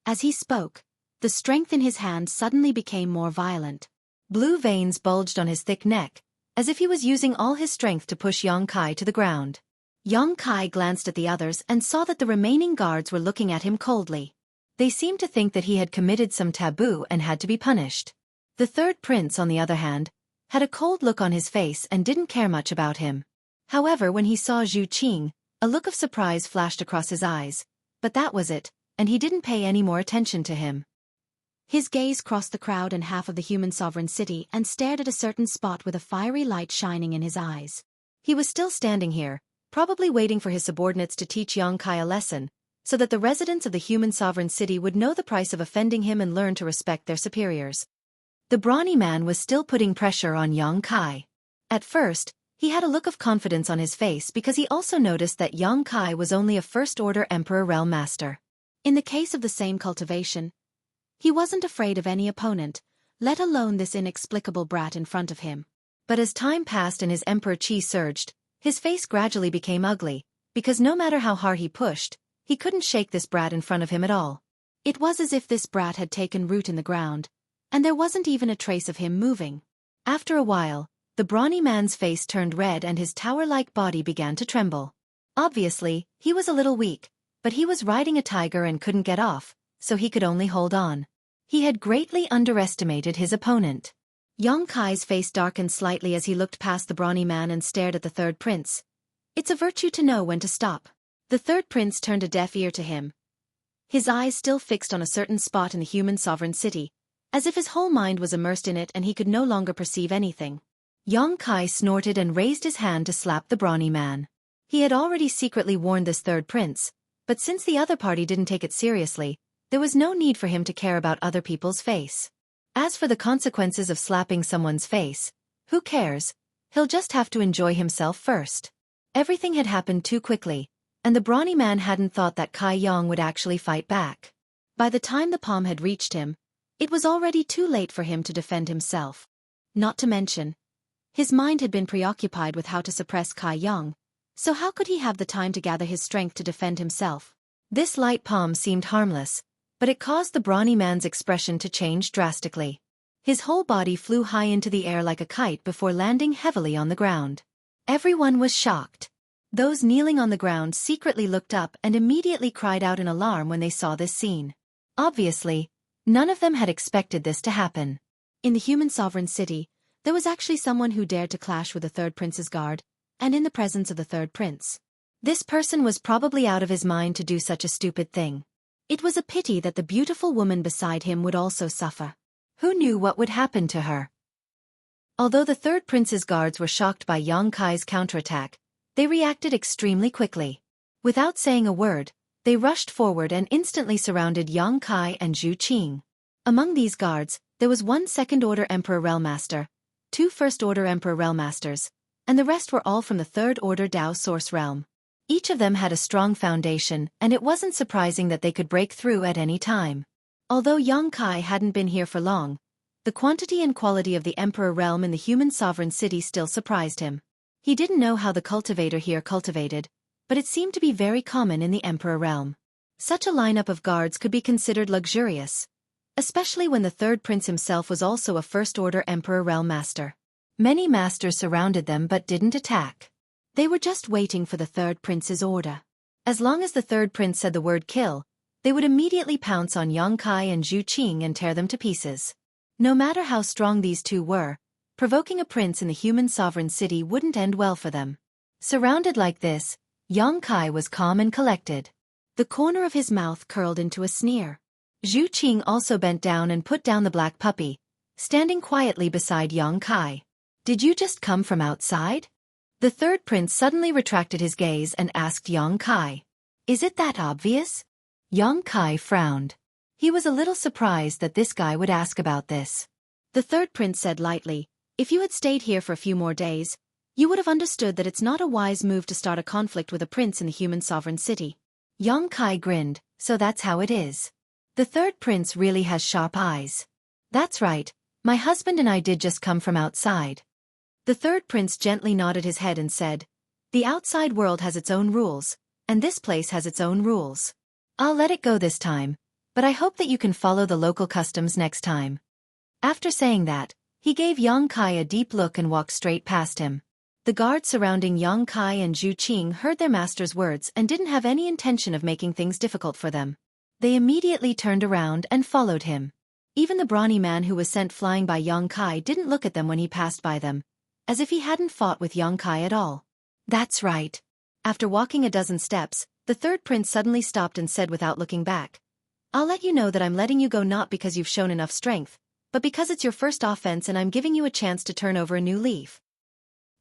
As he spoke, the strength in his hand suddenly became more violent. Blue veins bulged on his thick neck, as if he was using all his strength to push Yang Kai to the ground. Yang Kai glanced at the others and saw that the remaining guards were looking at him coldly. They seemed to think that he had committed some taboo and had to be punished. The third prince, on the other hand, had a cold look on his face and didn't care much about him. However, when he saw Xueqi, a look of surprise flashed across his eyes, but that was it, and he didn't pay any more attention to him. His gaze crossed the crowd and half of the human sovereign city and stared at a certain spot with a fiery light shining in his eyes. He was still standing here, probably waiting for his subordinates to teach Yang Kai a lesson, so that the residents of the human sovereign city would know the price of offending him and learn to respect their superiors. The brawny man was still putting pressure on Yang Kai. At first, he had a look of confidence on his face because he also noticed that Yang Kai was only a first-order Emperor Realm Master. In the case of the same cultivation, he wasn't afraid of any opponent, let alone this inexplicable brat in front of him. But as time passed and his Emperor Chi surged, his face gradually became ugly, because no matter how hard he pushed, he couldn't shake this brat in front of him at all. It was as if this brat had taken root in the ground, and there wasn't even a trace of him moving. After a while, the brawny man's face turned red and his tower-like body began to tremble. Obviously, he was a little weak, but he was riding a tiger and couldn't get off, so he could only hold on. He had greatly underestimated his opponent. Yang Kai's face darkened slightly as he looked past the brawny man and stared at the third prince. It's a virtue to know when to stop. The third prince turned a deaf ear to him, his eyes still fixed on a certain spot in the human sovereign city, as if his whole mind was immersed in it and he could no longer perceive anything. Yang Kai snorted and raised his hand to slap the brawny man. He had already secretly warned this third prince, but since the other party didn't take it seriously, there was no need for him to care about other people's face. As for the consequences of slapping someone's face, who cares? He'll just have to enjoy himself first. Everything had happened too quickly, and the brawny man hadn't thought that Kai Yang would actually fight back. By the time the palm had reached him, it was already too late for him to defend himself. Not to mention, his mind had been preoccupied with how to suppress Kai Yang, so how could he have the time to gather his strength to defend himself? This light palm seemed harmless, but it caused the brawny man's expression to change drastically. His whole body flew high into the air like a kite before landing heavily on the ground. Everyone was shocked. Those kneeling on the ground secretly looked up and immediately cried out in alarm when they saw this scene. Obviously, none of them had expected this to happen. In the human sovereign city, there was actually someone who dared to clash with the third prince's guard, and in the presence of the third prince. This person was probably out of his mind to do such a stupid thing. It was a pity that the beautiful woman beside him would also suffer. Who knew what would happen to her? Although the third prince's guards were shocked by Yang Kai's counterattack, they reacted extremely quickly. Without saying a word, they rushed forward and instantly surrounded Yang Kai and Xueqi. Among these guards, there was one second-order Emperor Realm Master, two first-order Emperor Realm Masters, and the rest were all from the third-order Dao Source Realm. Each of them had a strong foundation, and it wasn't surprising that they could break through at any time. Although Yang Kai hadn't been here for long, the quantity and quality of the Emperor Realm in the human sovereign city still surprised him. He didn't know how the cultivator here cultivated, but it seemed to be very common in the Emperor Realm. Such a lineup of guards could be considered luxurious, especially when the third prince himself was also a first-order Emperor Realm Master. Many masters surrounded them but didn't attack. They were just waiting for the third prince's order. As long as the third prince said the word kill, they would immediately pounce on Yang Kai and Xueqi and tear them to pieces. No matter how strong these two were, provoking a prince in the human sovereign city wouldn't end well for them. Surrounded like this, Yang Kai was calm and collected. The corner of his mouth curled into a sneer. Xueqi also bent down and put down the black puppy, standing quietly beside Yang Kai. Did you just come from outside? The third prince suddenly retracted his gaze and asked Yang Kai. Is it that obvious? Yang Kai frowned. He was a little surprised that this guy would ask about this. The third prince said lightly, if you had stayed here for a few more days, you would have understood that it's not a wise move to start a conflict with a prince in the human sovereign city. Yang Kai grinned, so that's how it is. The third prince really has sharp eyes. That's right, my husband and I did just come from outside. The third prince gently nodded his head and said, the outside world has its own rules, and this place has its own rules. I'll let it go this time, but I hope that you can follow the local customs next time. After saying that, he gave Yang Kai a deep look and walked straight past him. The guards surrounding Yang Kai and Xueqi heard their master's words and didn't have any intention of making things difficult for them. They immediately turned around and followed him. Even the brawny man who was sent flying by Yang Kai didn't look at them when he passed by them, as if he hadn't fought with Yang Kai at all. That's right. After walking a dozen steps, the third prince suddenly stopped and said without looking back, I'll let you know that I'm letting you go not because you've shown enough strength, but because it's your first offense and I'm giving you a chance to turn over a new leaf.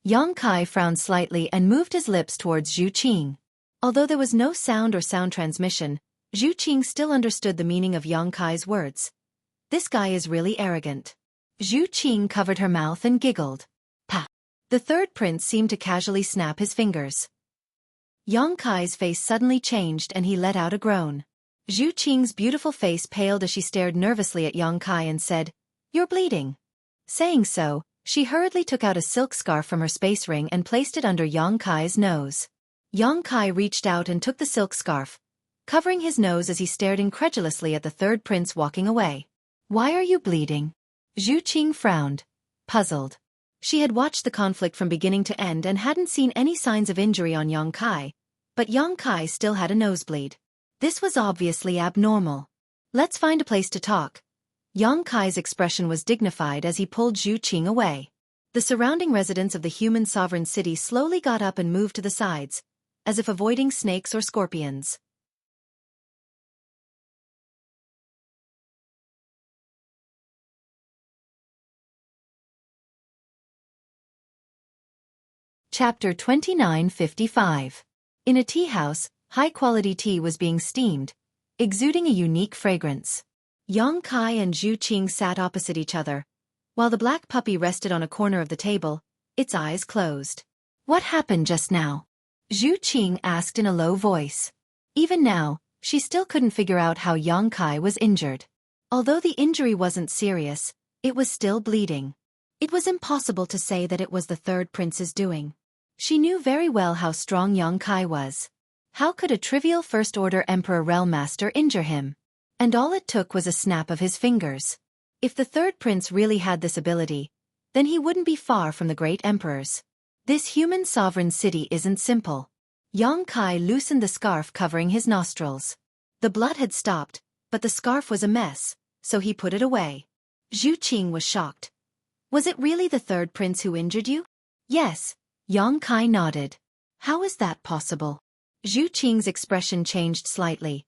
Yang Kai frowned slightly and moved his lips towards Xueqi. Although there was no sound or sound transmission, Xueqi still understood the meaning of Yang Kai's words. This guy is really arrogant. Xueqi covered her mouth and giggled. Pa! The third prince seemed to casually snap his fingers. Yang Kai's face suddenly changed and he let out a groan. Xueqi's beautiful face paled as she stared nervously at Yang Kai and said, You're bleeding. Saying so, she hurriedly took out a silk scarf from her space ring and placed it under Yang Kai's nose. Yang Kai reached out and took the silk scarf, covering his nose as he stared incredulously at the third prince walking away. Why are you bleeding? Xueqi frowned, puzzled. She had watched the conflict from beginning to end and hadn't seen any signs of injury on Yang Kai, but Yang Kai still had a nosebleed. This was obviously abnormal. Let's find a place to talk. Yang Kai's expression was dignified as he pulled Xueqi away. The surrounding residents of the human sovereign city slowly got up and moved to the sides, as if avoiding snakes or scorpions. Chapter 29:55. In a tea house, high-quality tea was being steamed, exuding a unique fragrance. Yang Kai and Xueqi sat opposite each other, while the black puppy rested on a corner of the table, its eyes closed. What happened just now? Xueqi asked in a low voice. Even now, she still couldn't figure out how Yang Kai was injured. Although the injury wasn't serious, it was still bleeding. It was impossible to say that it was the third prince's doing. She knew very well how strong Yang Kai was. How could a trivial first-order Emperor Realm Master injure him? And all it took was a snap of his fingers. If the third prince really had this ability, then he wouldn't be far from the great emperors. This human sovereign city isn't simple. Yang Kai loosened the scarf covering his nostrils. The blood had stopped, but the scarf was a mess, so he put it away. Xueqi was shocked. Was it really the third prince who injured you? Yes, Yang Kai nodded. How is that possible? Xueqi's expression changed slightly.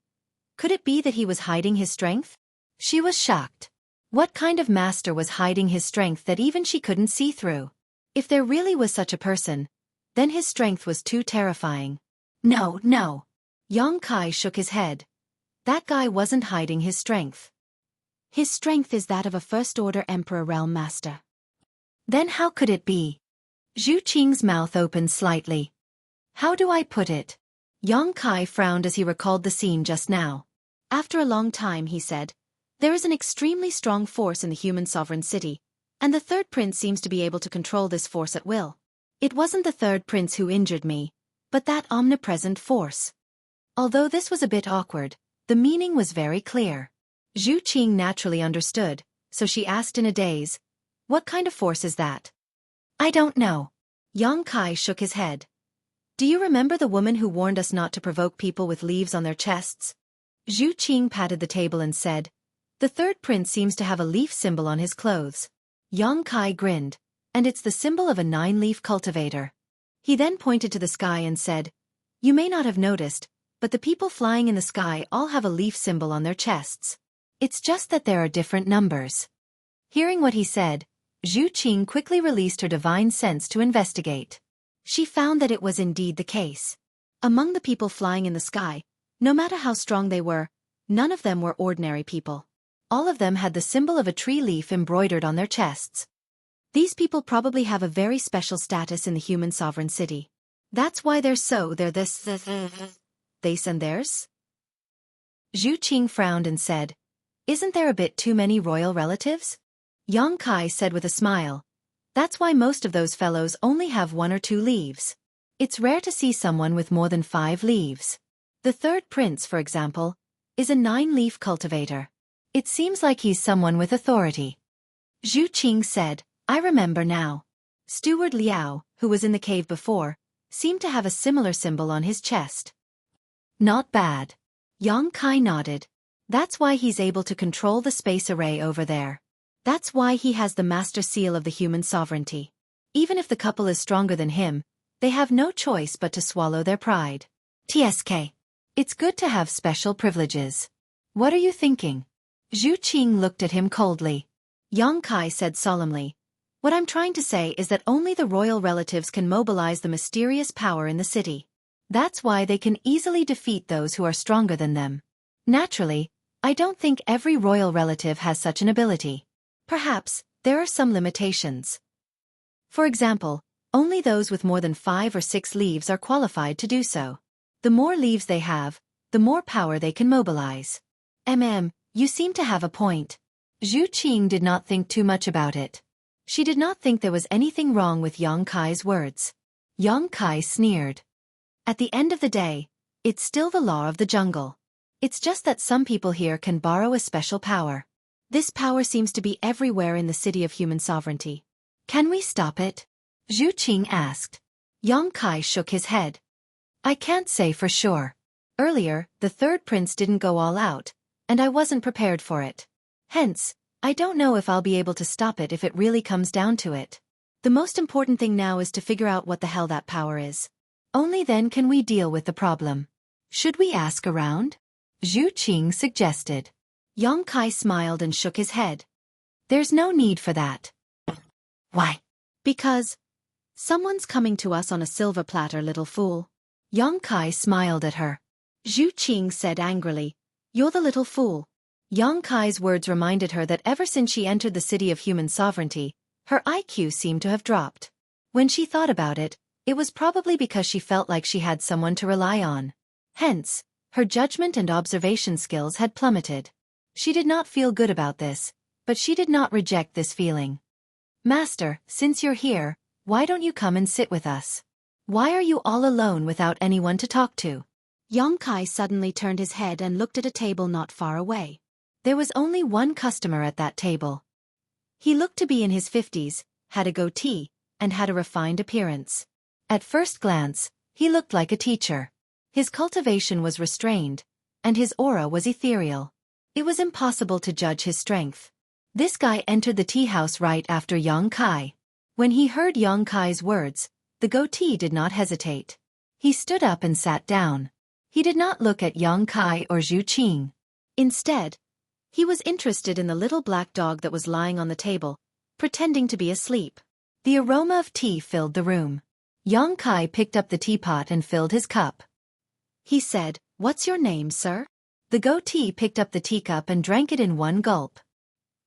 Could it be that he was hiding his strength? She was shocked. What kind of master was hiding his strength that even she couldn't see through? If there really was such a person, then his strength was too terrifying. No. Yang Kai shook his head. That guy wasn't hiding his strength. His strength is that of a first-order Emperor Realm Master. Then how could it be? Xueqi's mouth opened slightly. How do I put it? Yang Kai frowned as he recalled the scene just now. After a long time, he said, there is an extremely strong force in the human sovereign city, and the third prince seems to be able to control this force at will. It wasn't the third prince who injured me, but that omnipresent force. Although this was a bit awkward, the meaning was very clear. Xueqi naturally understood, so she asked in a daze, what kind of force is that? I don't know. Yang Kai shook his head. Do you remember the woman who warned us not to provoke people with leaves on their chests? Xueqi patted the table and said, the third prince seems to have a leaf symbol on his clothes. Yang Kai grinned, and it's the symbol of a 9-leaf cultivator. He then pointed to the sky and said, you may not have noticed, but the people flying in the sky all have a leaf symbol on their chests. It's just that there are different numbers. Hearing what he said, Xueqi quickly released her divine sense to investigate. She found that it was indeed the case. Among the people flying in the sky, no matter how strong they were, none of them were ordinary people. All of them had the symbol of a tree leaf embroidered on their chests. These people probably have a very special status in the human sovereign city. That's why they're this, and theirs? Xueqi frowned and said, "Isn't there a bit too many royal relatives?" Yang Kai said with a smile, "That's why most of those fellows only have 1 or 2 leaves. It's rare to see someone with more than 5 leaves. The third prince, for example, is a 9-leaf cultivator. It seems like he's someone with authority." Xueqi said, "I remember now. Steward Liao, who was in the cave before, seemed to have a similar symbol on his chest." "Not bad." Yang Kai nodded. "That's why he's able to control the space array over there. That's why he has the master seal of the human sovereignty. Even if the couple is stronger than him, they have no choice but to swallow their pride. TSK. It's good to have special privileges. What are you thinking?" Xueqi looked at him coldly. Yang Kai said solemnly, "What I'm trying to say is that only the royal relatives can mobilize the mysterious power in the city. That's why they can easily defeat those who are stronger than them. Naturally, I don't think every royal relative has such an ability. Perhaps, there are some limitations. For example, only those with more than 5 or 6 leaves are qualified to do so. The more leaves they have, the more power they can mobilize." You seem to have a point." Xueqi did not think too much about it. She did not think there was anything wrong with Yang Kai's words. Yang Kai sneered. "At the end of the day, it's still the law of the jungle. It's just that some people here can borrow a special power. This power seems to be everywhere in the city of human sovereignty. Can we stop it?" Xueqi asked. Yang Kai shook his head. "I can't say for sure. Earlier, the third prince didn't go all out, and I wasn't prepared for it. Hence, I don't know if I'll be able to stop it if it really comes down to it. The most important thing now is to figure out what the hell that power is. Only then can we deal with the problem. Should we ask around?" Xueqi suggested. Yang Kai smiled and shook his head. "There's no need for that." "Why?" "Because someone's coming to us on a silver platter, little fool." Yang Kai smiled at her. Xueqi said angrily, "You're the little fool." Yang Kai's words reminded her that ever since she entered the city of human sovereignty, her IQ seemed to have dropped. When she thought about it, it was probably because she felt like she had someone to rely on. Hence, her judgment and observation skills had plummeted. She did not feel good about this, but she did not reject this feeling. "Master, since you're here, why don't you come and sit with us? Why are you all alone without anyone to talk to?" Yang Kai suddenly turned his head and looked at a table not far away. There was only one customer at that table. He looked to be in his 50s, had a goatee, and had a refined appearance. At first glance, he looked like a teacher. His cultivation was restrained, and his aura was ethereal. It was impossible to judge his strength. This guy entered the tea house right after Yang Kai. When he heard Yang Kai's words, the goatee did not hesitate. He stood up and sat down. He did not look at Yang Kai or Xueqi. Instead, he was interested in the little black dog that was lying on the table, pretending to be asleep. The aroma of tea filled the room. Yang Kai picked up the teapot and filled his cup. He said, "What's your name, sir?" The goatee picked up the teacup and drank it in one gulp.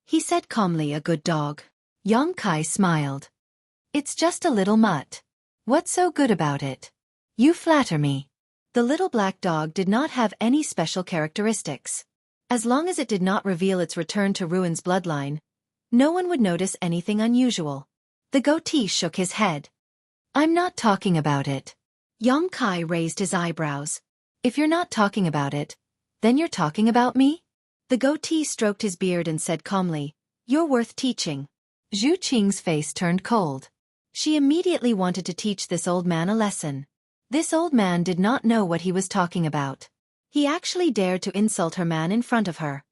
He said calmly, "A good dog." Yang Kai smiled. "It's just a little mutt. What's so good about it?" "You flatter me." The little black dog did not have any special characteristics. As long as it did not reveal its return to Ruin's bloodline, no one would notice anything unusual. The goatee shook his head. "I'm not talking about it." Yang Kai raised his eyebrows. "If you're not talking about it, then you're talking about me?" The goatee stroked his beard and said calmly, "You're worth teaching." Xueqing's face turned cold. She immediately wanted to teach this old man a lesson. This old man did not know what he was talking about. He actually dared to insult her man in front of her.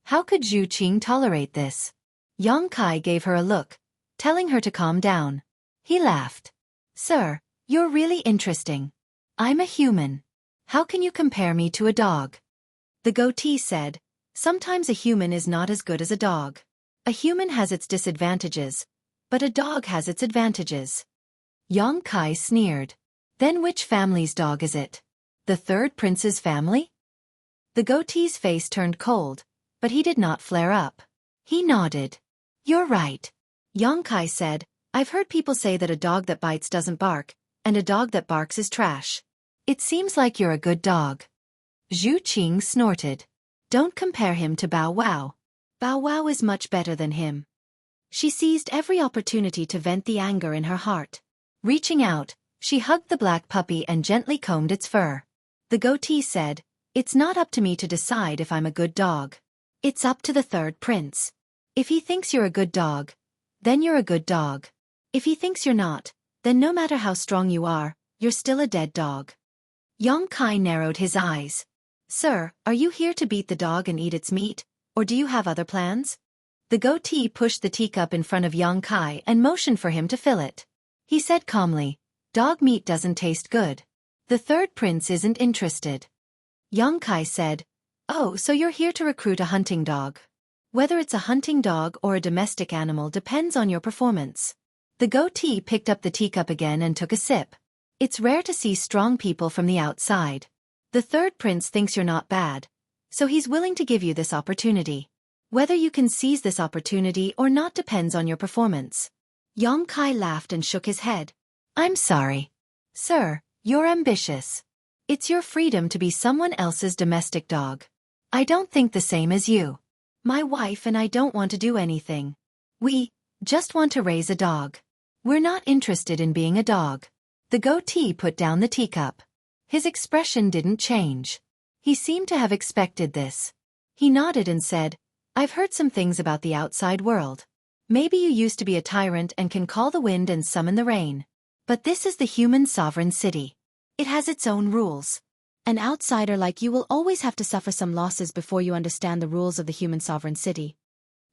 How could Xueqing tolerate this? Yang Kai gave her a look, telling her to calm down. He laughed. "Sir, you're really interesting. I'm a human. How can you compare me to a dog?" The goatee said, "Sometimes a human is not as good as a dog." A human has its disadvantages, but a dog has its advantages. Yang Kai sneered. Then which family's dog is it? The third prince's family? The goatee's face turned cold, but he did not flare up. He nodded. You're right. Yang Kai said, I've heard people say that a dog that bites doesn't bark, and a dog that barks is trash. It seems like you're a good dog. Xueqi snorted. Don't compare him to Bow Wow. Bow Wow is much better than him. She seized every opportunity to vent the anger in her heart. Reaching out, she hugged the black puppy and gently combed its fur. The goatee said, It's not up to me to decide if I'm a good dog. It's up to the third prince. If he thinks you're a good dog, then you're a good dog. If he thinks you're not, then no matter how strong you are, you're still a dead dog. Yang Kai narrowed his eyes. Sir, are you here to beat the dog and eat its meat, or do you have other plans? The goatee pushed the teacup in front of Yang Kai and motioned for him to fill it. He said calmly, Dog meat doesn't taste good. The third prince isn't interested. Yang Kai said, Oh, so you're here to recruit a hunting dog. Whether it's a hunting dog or a domestic animal depends on your performance. The goatee picked up the teacup again and took a sip. It's rare to see strong people from the outside. The third prince thinks you're not bad, so he's willing to give you this opportunity. Whether you can seize this opportunity or not depends on your performance. Yang Kai laughed and shook his head. I'm sorry. Sir, you're ambitious. It's your freedom to be someone else's domestic dog. I don't think the same as you. My wife and I don't want to do anything. We just want to raise a dog. We're not interested in being a dog. The goatee put down the teacup. His expression didn't change. He seemed to have expected this. He nodded and said, I've heard some things about the outside world. Maybe you used to be a tyrant and can call the wind and summon the rain. But this is the human sovereign city. It has its own rules. An outsider like you will always have to suffer some losses before you understand the rules of the human sovereign city.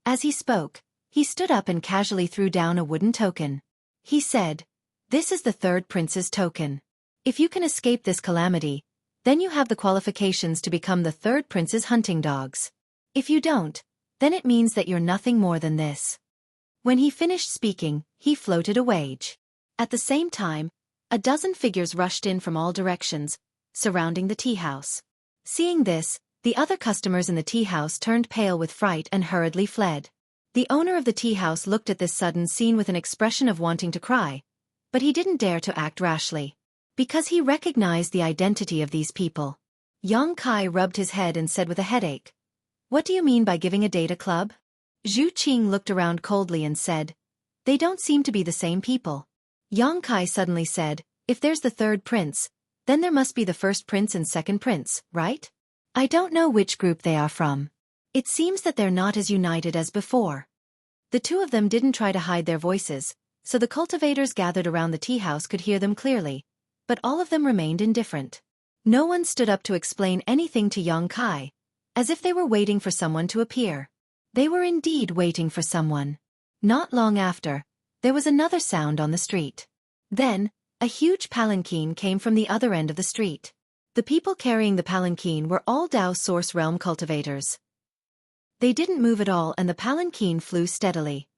As he spoke, he stood up and casually threw down a wooden token. He said, This is the third prince's token. If you can escape this calamity, then you have the qualifications to become the third prince's hunting dogs. If you don't, then it means that you're nothing more than this. When he finished speaking, he floated a wage. At the same time, a dozen figures rushed in from all directions, surrounding the tea house. Seeing this, the other customers in the tea house turned pale with fright and hurriedly fled. The owner of the tea house looked at this sudden scene with an expression of wanting to cry, but he didn't dare to act rashly, because he recognized the identity of these people. Yang Kai rubbed his head and said with a headache, What do you mean by giving a data club? Xueqi looked around coldly and said, They don't seem to be the same people. Yang Kai suddenly said, If there's the third prince, then there must be the first prince and second prince, right? I don't know which group they are from. It seems that they're not as united as before. The two of them didn't try to hide their voices, so the cultivators gathered around the tea house could hear them clearly, but all of them remained indifferent. No one stood up to explain anything to Yang Kai, as if they were waiting for someone to appear. They were indeed waiting for someone. Not long after, there was another sound on the street. Then, a huge palanquin came from the other end of the street. The people carrying the palanquin were all Dao Source Realm cultivators. They didn't move at all and the palanquin flew steadily.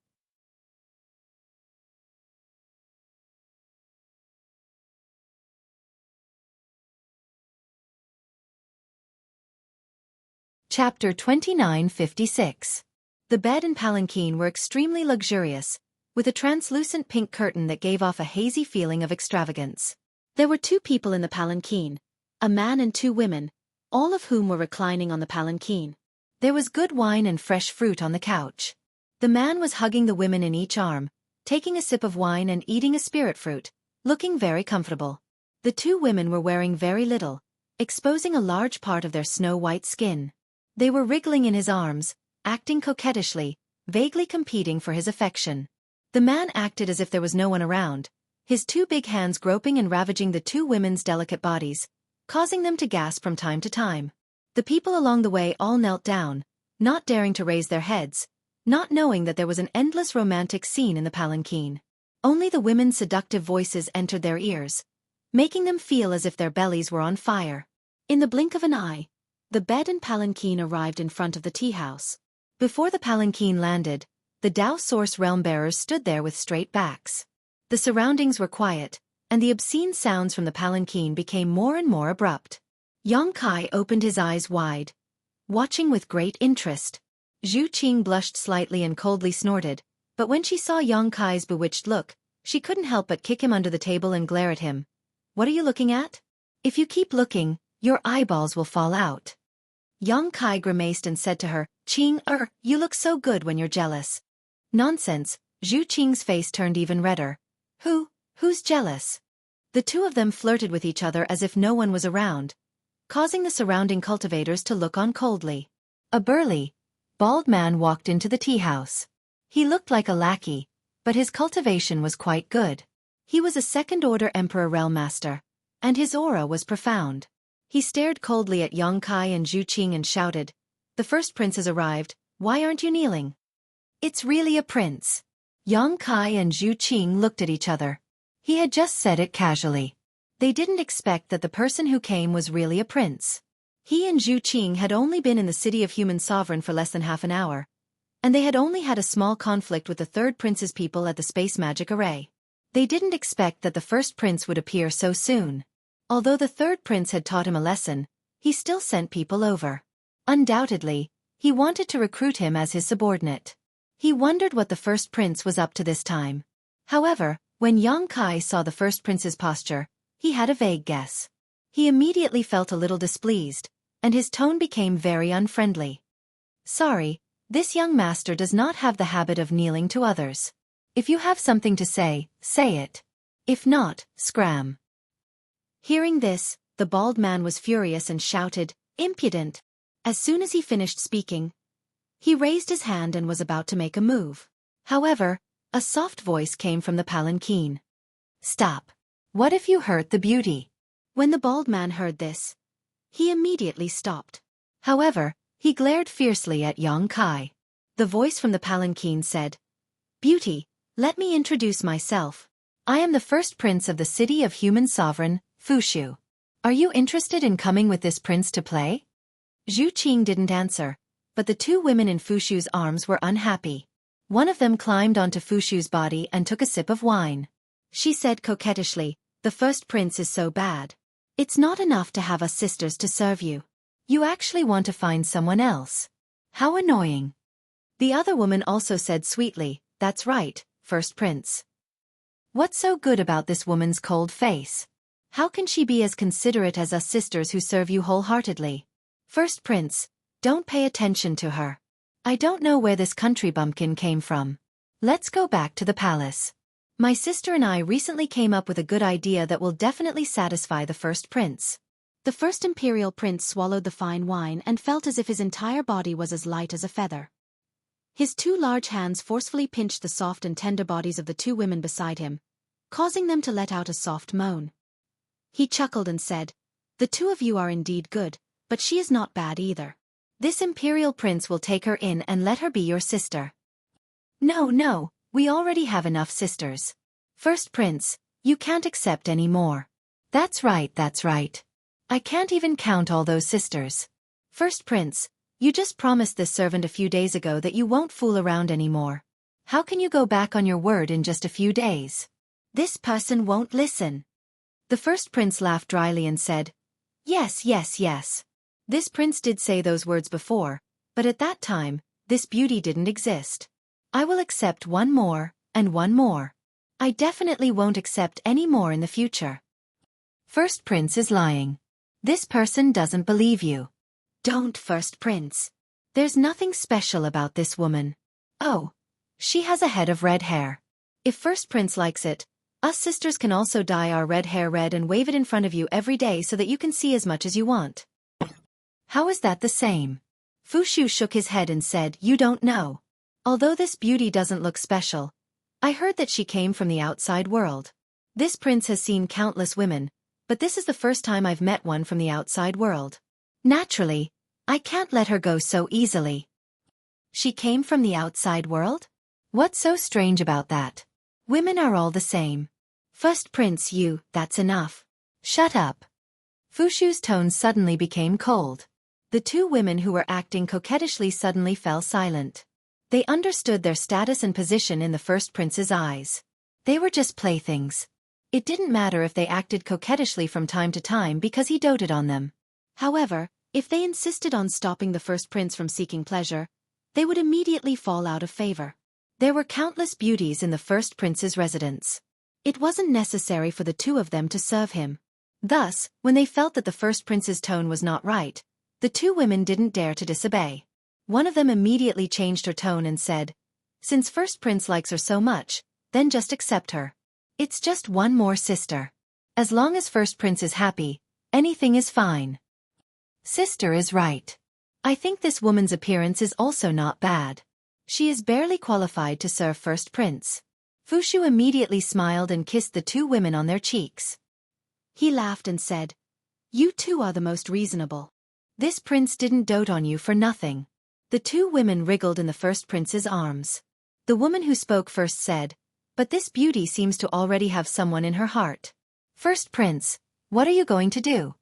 Chapter 2956. The bed and palanquin were extremely luxurious, with a translucent pink curtain that gave off a hazy feeling of extravagance. There were two people in the palanquin, a man and two women, all of whom were reclining on the palanquin. There was good wine and fresh fruit on the couch. The man was hugging the women in each arm, taking a sip of wine and eating a spirit fruit, looking very comfortable. The two women were wearing very little, exposing a large part of their snow-white skin. They were wriggling in his arms, acting coquettishly, vaguely competing for his affection. The man acted as if there was no one around, his two big hands groping and ravaging the two women's delicate bodies, causing them to gasp from time to time. The people along the way all knelt down, not daring to raise their heads, not knowing that there was an endless romantic scene in the palanquin. Only the women's seductive voices entered their ears, making them feel as if their bellies were on fire. In the blink of an eye, the bed and palanquin arrived in front of the tea house. Before the palanquin landed, The Dao Source Realm Bearers stood there with straight backs. The surroundings were quiet, and the obscene sounds from the palanquin became more and more abrupt. Yang Kai opened his eyes wide, watching with great interest. Zhu Qing blushed slightly and coldly snorted, but when she saw Yang Kai's bewitched look, she couldn't help but kick him under the table and glare at him. What are you looking at? If you keep looking, your eyeballs will fall out. Yang Kai grimaced and said to her, Qing, you look so good when you're jealous. Nonsense, Zhu Qing's face turned even redder. Who's jealous? The two of them flirted with each other as if no one was around, causing the surrounding cultivators to look on coldly. A burly, bald man walked into the tea house. He looked like a lackey, but his cultivation was quite good. He was a second-order Emperor Realm Master, and his aura was profound. He stared coldly at Yang Kai and Zhu Qing and shouted, The first prince has arrived, why aren't you kneeling? It's really a prince. Yang Kai and Zhu Qing looked at each other. He had just said it casually. They didn't expect that the person who came was really a prince. He and Zhu Qing had only been in the city of Human Sovereign for less than half an hour, and they had only had a small conflict with the third prince's people at the Space Magic Array. They didn't expect that the first prince would appear so soon. Although the third prince had taught him a lesson, he still sent people over. Undoubtedly, he wanted to recruit him as his subordinate. He wondered what the first prince was up to this time. However, when Yang Kai saw the first prince's posture, he had a vague guess. He immediately felt a little displeased, and his tone became very unfriendly. Sorry, this young master does not have the habit of kneeling to others. If you have something to say, say it. If not, scram. Hearing this, the bald man was furious and shouted, Impudent! As soon as he finished speaking, he raised his hand and was about to make a move. However, a soft voice came from the palanquin. Stop. What if you hurt the beauty? When the bald man heard this, he immediately stopped. However, he glared fiercely at Yang Kai. The voice from the palanquin said, Beauty, let me introduce myself. I am the first prince of the city of Human Sovereign, Fushu. Are you interested in coming with this prince to play? Zhu Qing didn't answer, but the two women in Fushu's arms were unhappy. One of them climbed onto Fushu's body and took a sip of wine. She said coquettishly, The first prince is so bad. It's not enough to have us sisters to serve you. You actually want to find someone else. How annoying. The other woman also said sweetly, That's right, first prince. What's so good about this woman's cold face? How can she be as considerate as us sisters who serve you wholeheartedly? First prince, don't pay attention to her. I don't know where this country bumpkin came from. Let's go back to the palace. My sister and I recently came up with a good idea that will definitely satisfy the first prince. The first imperial prince swallowed the fine wine and felt as if his entire body was as light as a feather. His two large hands forcefully pinched the soft and tender bodies of the two women beside him, causing them to let out a soft moan. He chuckled and said, The two of you are indeed good, but she is not bad either. This imperial prince will take her in and let her be your sister. No, we already have enough sisters. First prince, you can't accept any more. That's right. I can't even count all those sisters. First prince, you just promised this servant a few days ago that you won't fool around anymore. How can you go back on your word in just a few days? This person won't listen. The first prince laughed dryly and said, Yes. This prince did say those words before, but at that time, this beauty didn't exist. I will accept one more, and one more. I definitely won't accept any more in the future. First prince is lying. This person doesn't believe you. Don't, first prince. There's nothing special about this woman. Oh, she has a head of red hair. If first prince likes it, us sisters can also dye our red hair red and wave it in front of you every day so that you can see as much as you want. How is that the same? Fushu shook his head and said, You don't know. Although this beauty doesn't look special, I heard that she came from the outside world. This prince has seen countless women, but this is the first time I've met one from the outside world. Naturally, I can't let her go so easily. She came from the outside world? What's so strange about that? Women are all the same. First prince, that's enough. Shut up. Fushu's tone suddenly became cold. The two women who were acting coquettishly suddenly fell silent. They understood their status and position in the first prince's eyes. They were just playthings. It didn't matter if they acted coquettishly from time to time because he doted on them. However, if they insisted on stopping the first prince from seeking pleasure, they would immediately fall out of favor. There were countless beauties in the first prince's residence. It wasn't necessary for the two of them to serve him. Thus, when they felt that the first prince's tone was not right, the two women didn't dare to disobey. One of them immediately changed her tone and said, "Since first prince likes her so much, then just accept her. It's just one more sister. As long as first prince is happy, anything is fine." Sister is right. I think this woman's appearance is also not bad. She is barely qualified to serve first prince. Fushu immediately smiled and kissed the two women on their cheeks. He laughed and said, "You two are the most reasonable. This prince didn't dote on you for nothing." The two women wriggled in the first prince's arms. The woman who spoke first said, "But this beauty seems to already have someone in her heart. First prince, what are you going to do?"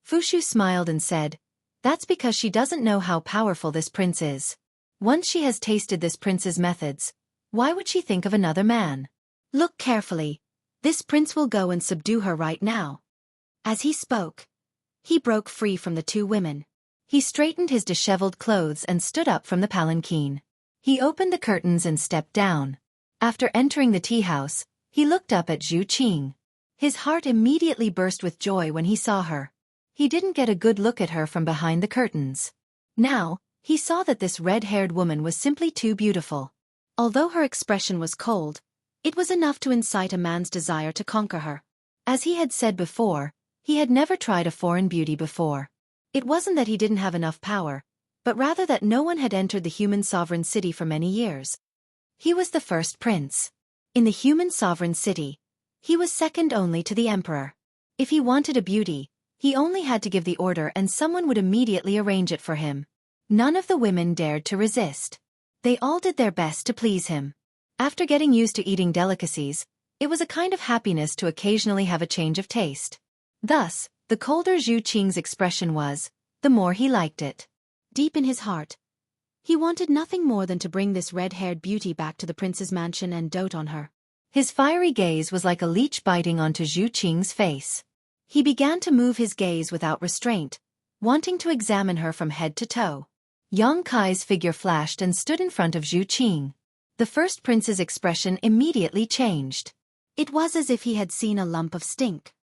Fushu smiled and said, "That's because she doesn't know how powerful this prince is. Once she has tasted this prince's methods, why would she think of another man? Look carefully. This prince will go and subdue her right now." As he spoke, he broke free from the two women. He straightened his disheveled clothes and stood up from the palanquin. He opened the curtains and stepped down. After entering the tea house, he looked up at Xueqi. His heart immediately burst with joy when he saw her. He didn't get a good look at her from behind the curtains. Now, he saw that this red-haired woman was simply too beautiful. Although her expression was cold, it was enough to incite a man's desire to conquer her. As he had said before, he had never tried a foreign beauty before. It wasn't that he didn't have enough power, but rather that no one had entered the human sovereign city for many years. He was the first prince. In the human sovereign city, he was second only to the emperor. If he wanted a beauty, he only had to give the order and someone would immediately arrange it for him. None of the women dared to resist. They all did their best to please him. After getting used to eating delicacies, it was a kind of happiness to occasionally have a change of taste. Thus, the colder Xueqi's expression was, the more he liked it. Deep in his heart, he wanted nothing more than to bring this red-haired beauty back to the prince's mansion and dote on her. His fiery gaze was like a leech biting onto Xueqi's face. He began to move his gaze without restraint, wanting to examine her from head to toe. Yang Kai's figure flashed and stood in front of Xueqi. The first prince's expression immediately changed. It was as if he had seen a lump of stink.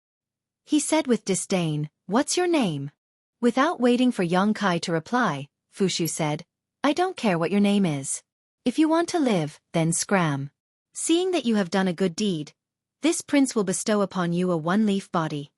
He said with disdain, "What's your name?" Without waiting for Yang Kai to reply, Fushu said, "I don't care what your name is. If you want to live, then scram. Seeing that you have done a good deed, this prince will bestow upon you a one-leaf body."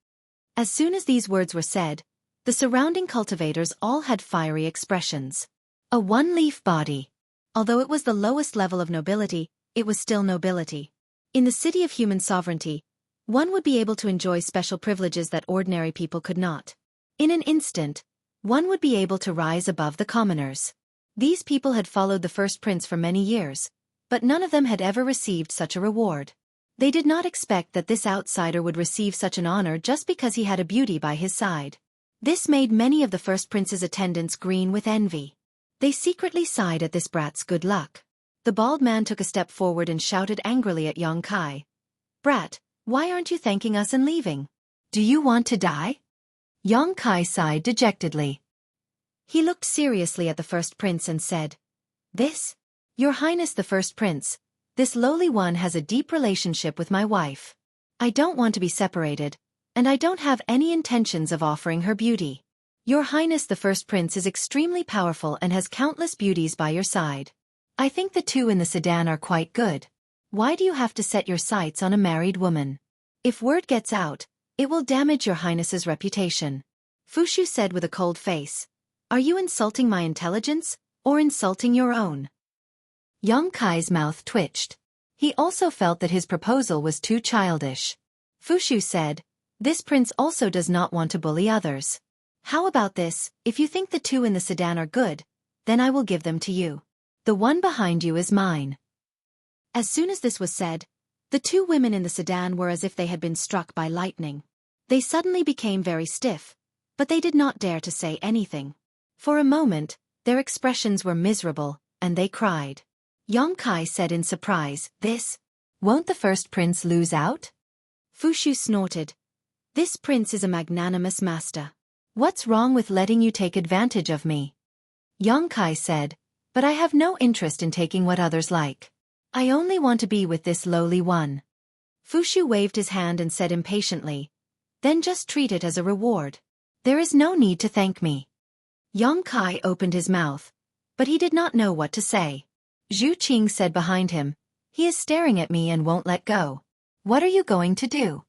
As soon as these words were said, the surrounding cultivators all had fiery expressions. A one-leaf body. Although it was the lowest level of nobility, it was still nobility. In the city of human sovereignty, one would be able to enjoy special privileges that ordinary people could not. In an instant, one would be able to rise above the commoners. These people had followed the first prince for many years, but none of them had ever received such a reward. They did not expect that this outsider would receive such an honor just because he had a beauty by his side. This made many of the first prince's attendants green with envy. They secretly sighed at this brat's good luck. The bald man took a step forward and shouted angrily at Yang Kai. "Brat, why aren't you thanking us and leaving? Do you want to die?" Yang Kai sighed dejectedly. He looked seriously at the first prince and said, "This? Your Highness the first prince, this lowly one has a deep relationship with my wife. I don't want to be separated, and I don't have any intentions of offering her beauty. Your Highness the first prince is extremely powerful and has countless beauties by your side. I think the two in the sedan are quite good. Why do you have to set your sights on a married woman? If word gets out, it will damage your Highness's reputation." Fushu said with a cold face, "Are you insulting my intelligence, or insulting your own?" Yang Kai's mouth twitched. He also felt that his proposal was too childish. Fushu said, "This prince also does not want to bully others. How about this, if you think the two in the sedan are good, then I will give them to you. The one behind you is mine." As soon as this was said, the two women in the sedan were as if they had been struck by lightning. They suddenly became very stiff, but they did not dare to say anything. For a moment, their expressions were miserable, and they cried. Kai said in surprise. This? Won't the first prince lose out? Fu Shu snorted. This prince is a magnanimous master. What's wrong with letting you take advantage of me? Kai said, but I have no interest in taking what others like. I only want to be with this lowly one. Fu Shu waved his hand and said impatiently, then just treat it as a reward. There is no need to thank me. Kai opened his mouth, but he did not know what to say. Xueqi said behind him, he is staring at me and won't let go. What are you going to do?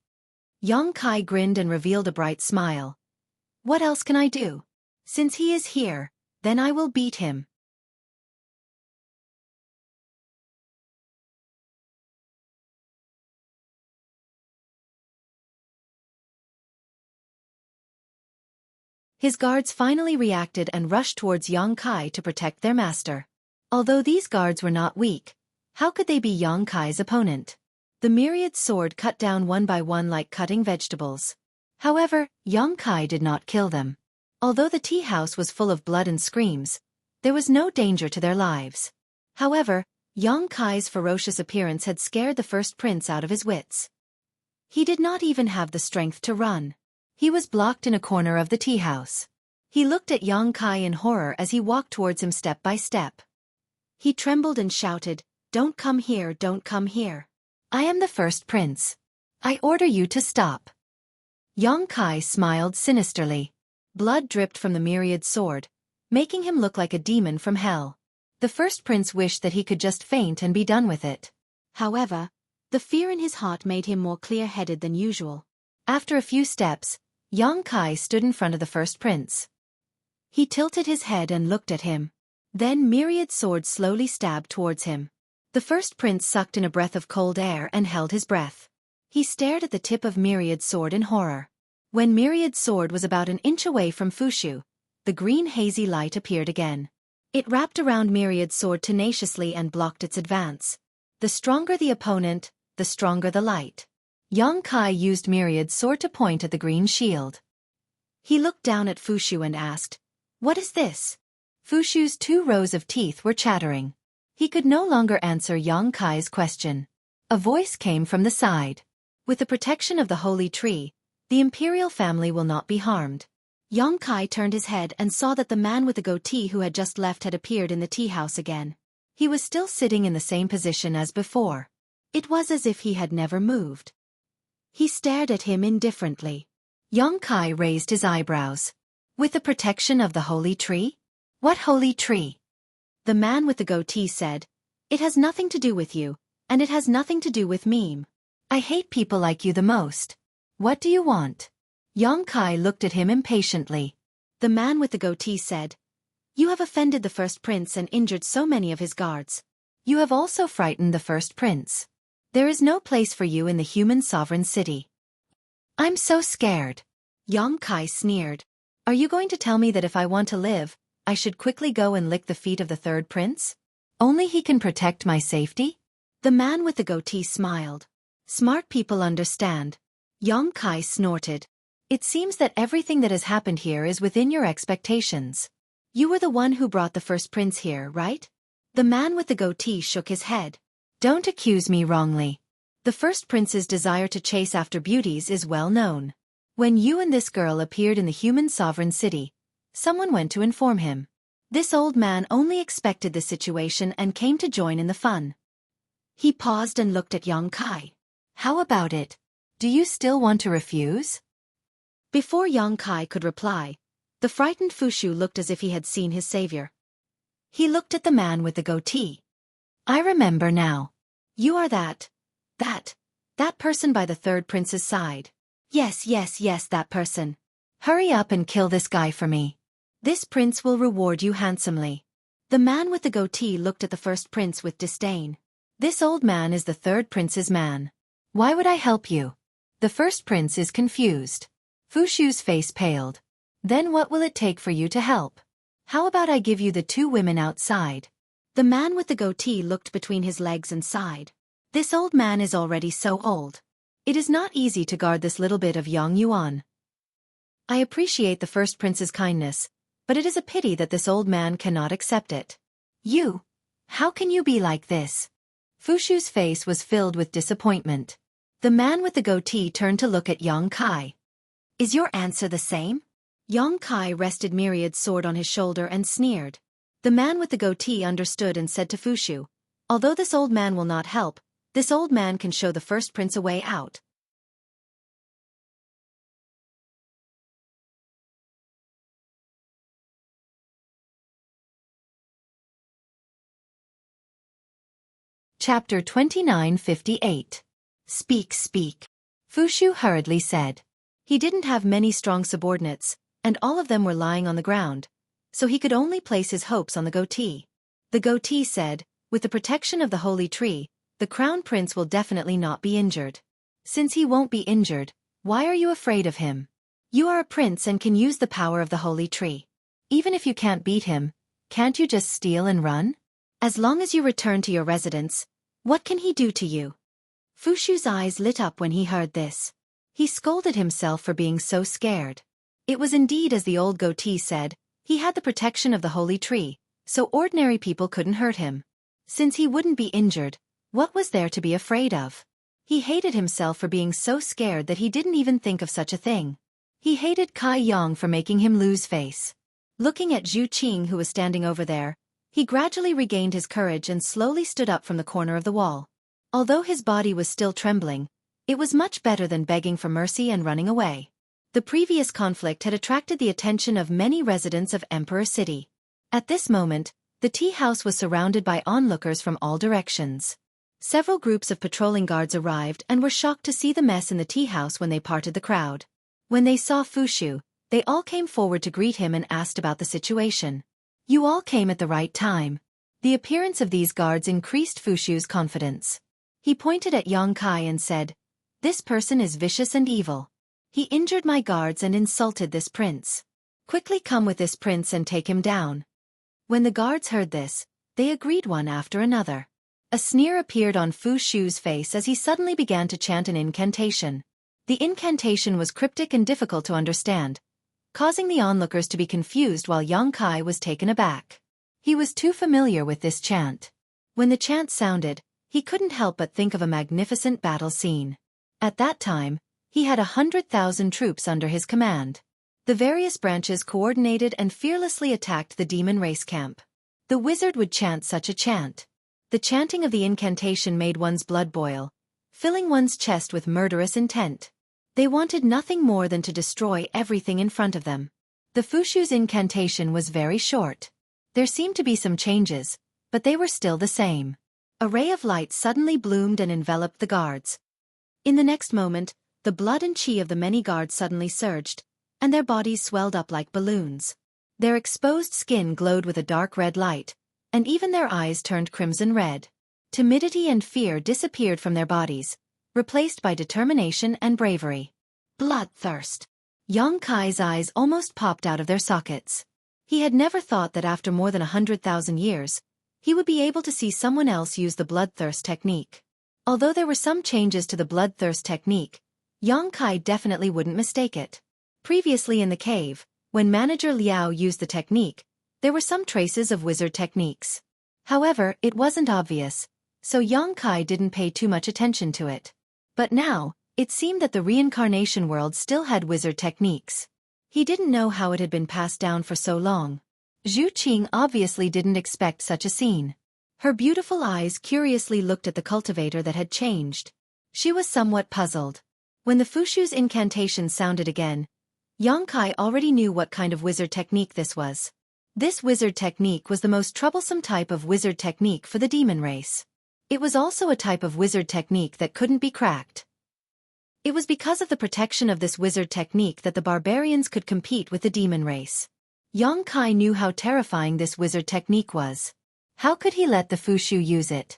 Kai grinned and revealed a bright smile. What else can I do? Since he is here, then I will beat him. His guards finally reacted and rushed towards Kai to protect their master. Although these guards were not weak, how could they be Kai's opponent? The myriad sword cut down one by one like cutting vegetables. However, Kai did not kill them. Although the tea house was full of blood and screams, there was no danger to their lives. However, Kai's ferocious appearance had scared the first prince out of his wits. He did not even have the strength to run. He was blocked in a corner of the tea house. He looked at Kai in horror as he walked towards him step by step. He trembled and shouted, "Don't come here, don't come here. I am the first prince. I order you to stop." Kai smiled sinisterly. Blood dripped from the myriad sword, making him look like a demon from hell. The first prince wished that he could just faint and be done with it. However, the fear in his heart made him more clear-headed than usual. After a few steps, Kai stood in front of the first prince. He tilted his head and looked at him. Then myriad swords slowly stabbed towards him. The first prince sucked in a breath of cold air and held his breath. He stared at the tip of myriad sword in horror. When myriad sword was about an inch away from Fu Shu, the green hazy light appeared again. It wrapped around myriad sword tenaciously and blocked its advance. The stronger the opponent, the stronger the light. Kai used myriad sword to point at the green shield. He looked down at Fu Shu and asked, "What is this?" Fu Shu's 2 rows of teeth were chattering. He could no longer answer Kai's question. A voice came from the side. With the protection of the holy tree, the imperial family will not be harmed. Kai turned his head and saw that the man with the goatee who had just left had appeared in the tea house again. He was still sitting in the same position as before. It was as if he had never moved. He stared at him indifferently. Kai raised his eyebrows. With the protection of the holy tree? What holy tree? The man with the goatee said, "It has nothing to do with you, and it has nothing to do with me. I hate people like you the most. What do you want?" Kai looked at him impatiently. The man with the goatee said, "You have offended the first prince and injured so many of his guards. You have also frightened the first prince. There is no place for you in the human sovereign city." "I'm so scared." Kai sneered. "Are you going to tell me that if I want to live, I should quickly go and lick the feet of the third prince? Only he can protect my safety?" The man with the goatee smiled. "Smart people understand." Kai snorted. "It seems that everything that has happened here is within your expectations. You were the one who brought the first prince here, right?" The man with the goatee shook his head. "Don't accuse me wrongly. The first prince's desire to chase after beauties is well known. When you and this girl appeared in the human sovereign city, someone went to inform him. This old man only expected the situation and came to join in the fun." He paused and looked at Kai. "How about it? Do you still want to refuse?" Before Kai could reply, the frightened Fu Shu looked as if he had seen his savior. He looked at the man with the goatee. "I remember now. You are that person by the third prince's side. Yes, that person. Hurry up and kill this guy for me. This prince will reward you handsomely." The man with the goatee looked at the first prince with disdain. "This old man is the third prince's man. Why would I help you?" The first prince is confused. Fu Shu's face paled. "Then what will it take for you to help? How about I give you the 2 women outside?" The man with the goatee looked between his legs and sighed. "This old man is already so old. It is not easy to guard this little bit of yuan. I appreciate the first prince's kindness, but it is a pity that this old man cannot accept it. You How can you be like this? Fushu's face was filled with disappointment. The man with the goatee turned to look at Yang Kai. Is your answer the same? Yang Kai rested Myriad's sword on his shoulder and sneered. The man with the goatee understood and said to Fushu, although this old man will not help, this old man can show the first prince a way out. Chapter 29:58. Speak, speak. Fushu hurriedly said. He didn't have many strong subordinates, and all of them were lying on the ground, so he could only place his hopes on the goatee. The goatee said, with the protection of the holy tree, the crown prince will definitely not be injured. Since he won't be injured, why are you afraid of him? You are a prince and can use the power of the holy tree. Even if you can't beat him, can't you just steal and run? As long as you return to your residence, what can he do to you? Fushu's eyes lit up when he heard this. He scolded himself for being so scared. It was indeed as the old goatee said, he had the protection of the holy tree, so ordinary people couldn't hurt him. Since he wouldn't be injured, what was there to be afraid of? He hated himself for being so scared that he didn't even think of such a thing. He hated Kai Yang for making him lose face. Looking at Xueqi who was standing over there, he gradually regained his courage and slowly stood up from the corner of the wall. Although his body was still trembling, it was much better than begging for mercy and running away. The previous conflict had attracted the attention of many residents of Emperor City. At this moment, the tea house was surrounded by onlookers from all directions. Several groups of patrolling guards arrived and were shocked to see the mess in the tea house when they parted the crowd. When they saw Fushu, they all came forward to greet him and asked about the situation. You all came at the right time. The appearance of these guards increased Fushu's confidence. He pointed at Yang Kai and said, this person is vicious and evil. He injured my guards and insulted this prince. Quickly come with this prince and take him down. When the guards heard this, they agreed one after another. A sneer appeared on Fushu's face as he suddenly began to chant an incantation. The incantation was cryptic and difficult to understand, causing the onlookers to be confused while Yang Kai was taken aback. He was too familiar with this chant. When the chant sounded, he couldn't help but think of a magnificent battle scene. At that time, he had 100,000 troops under his command. The various branches coordinated and fearlessly attacked the demon race camp. The wizard would chant such a chant. The chanting of the incantation made one's blood boil, filling one's chest with murderous intent. They wanted nothing more than to destroy everything in front of them. The Fushu's incantation was very short. There seemed to be some changes, but they were still the same. A ray of light suddenly bloomed and enveloped the guards. In the next moment, the blood and chi of the many guards suddenly surged, and their bodies swelled up like balloons. Their exposed skin glowed with a dark red light, and even their eyes turned crimson red. Timidity and fear disappeared from their bodies, replaced by determination and bravery. Bloodthirst. Yang Kai's eyes almost popped out of their sockets. He had never thought that after more than 100,000 years, he would be able to see someone else use the bloodthirst technique. Although there were some changes to the bloodthirst technique, Yang Kai definitely wouldn't mistake it. Previously in the cave, when Manager Liao used the technique, there were some traces of wizard techniques. However, it wasn't obvious, so Yang Kai didn't pay too much attention to it. But now, it seemed that the reincarnation world still had wizard techniques. He didn't know how it had been passed down for so long. Xueqi obviously didn't expect such a scene. Her beautiful eyes curiously looked at the cultivator that had changed. She was somewhat puzzled. When the Fushu's incantation sounded again, Yang Kai already knew what kind of wizard technique this was. This wizard technique was the most troublesome type of wizard technique for the demon race. It was also a type of wizard technique that couldn't be cracked. It was because of the protection of this wizard technique that the barbarians could compete with the demon race. Yang Kai knew how terrifying this wizard technique was. How could he let the Fushu use it?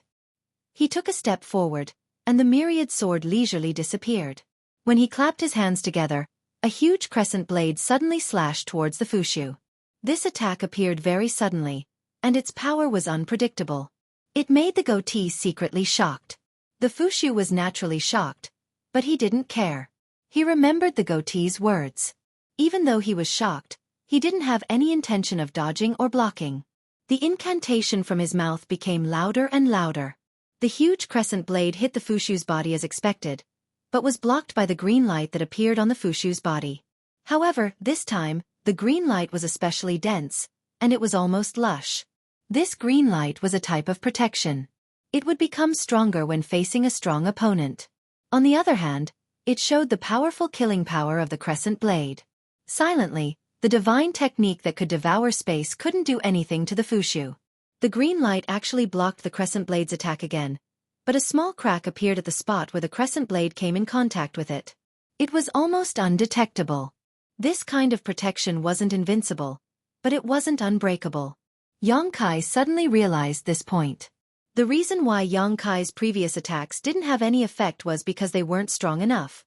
He took a step forward, and the myriad sword leisurely disappeared. When he clapped his hands together, a huge crescent blade suddenly slashed towards the Fushu. This attack appeared very suddenly, and its power was unpredictable. It made the goatee secretly shocked. The Fushu was naturally shocked, but he didn't care. He remembered the goatee's words. Even though he was shocked, he didn't have any intention of dodging or blocking. The incantation from his mouth became louder and louder. The huge crescent blade hit the Fushu's body as expected, but was blocked by the green light that appeared on the Fushu's body. However, this time, the green light was especially dense, and it was almost lush. This green light was a type of protection. It would become stronger when facing a strong opponent. On the other hand, it showed the powerful killing power of the crescent blade. Silently, the divine technique that could devour space couldn't do anything to the Fushu. The green light actually blocked the crescent blade's attack again, but a small crack appeared at the spot where the crescent blade came in contact with it. It was almost undetectable. This kind of protection wasn't invincible, but it wasn't unbreakable. Yang Kai suddenly realized this point. The reason why Yang Kai's previous attacks didn't have any effect was because they weren't strong enough.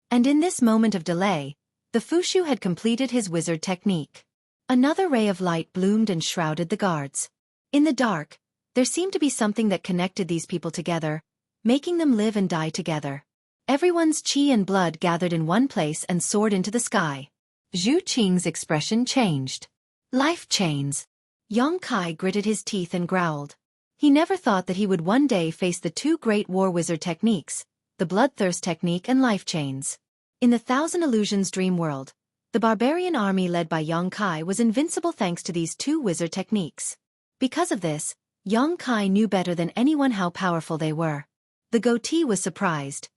And in this moment of delay, the Fushu had completed his wizard technique. Another ray of light bloomed and shrouded the guards. In the dark, there seemed to be something that connected these people together, making them live and die together. Everyone's qi and blood gathered in one place and soared into the sky. Zhu Qing's expression changed. Life chains. Yang Kai gritted his teeth and growled. He never thought that he would one day face the two great war wizard techniques, the bloodthirst technique and life chains. In the Thousand Illusions dream world, the barbarian army led by Yang Kai was invincible thanks to these two wizard techniques. Because of this, Yang Kai knew better than anyone how powerful they were. The goatee was surprised.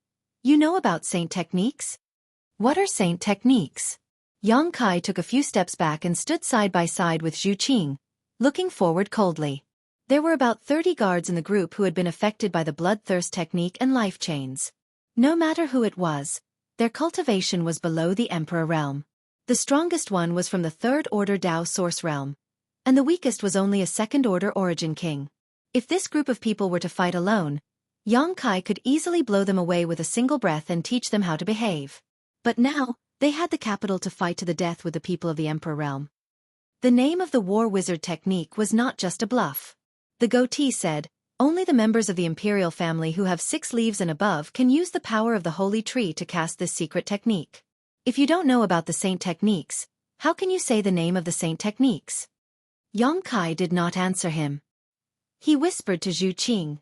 You know about saint techniques? What are saint techniques? Yang Kai took a few steps back and stood side by side with Zhu Qing, looking forward coldly. There were about 30 guards in the group who had been affected by the bloodthirst technique and life chains. No matter who it was, their cultivation was below the Emperor realm. The strongest one was from the Third Order Dao Source realm, and the weakest was only a Second Order Origin King. If this group of people were to fight alone, Yang Kai could easily blow them away with a single breath and teach them how to behave. But now, they had the capital to fight to the death with the people of the Emperor realm. The name of the war wizard technique was not just a bluff. The goatee said, only the members of the imperial family who have 6 leaves and above can use the power of the holy tree to cast this secret technique. If you don't know about the saint techniques, how can you say the name of the saint techniques? Yang Kai did not answer him. He whispered to Zhu Qing.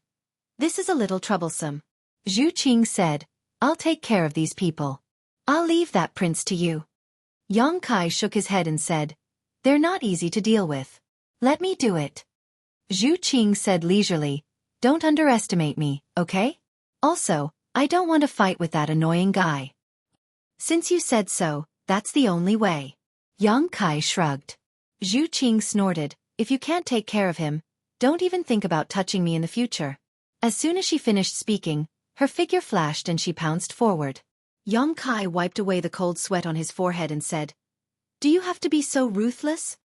This is a little troublesome. Zhu Qing said, I'll take care of these people. I'll leave that prince to you. Yang Kai shook his head and said, they're not easy to deal with. Let me do it. Zhu Qing said leisurely, don't underestimate me, okay? Also, I don't want to fight with that annoying guy. Since you said so, that's the only way. Yang Kai shrugged. Zhu Qing snorted, if you can't take care of him, don't even think about touching me in the future. As soon as she finished speaking, her figure flashed and she pounced forward. Yang Kai wiped away the cold sweat on his forehead and said, do you have to be so ruthless?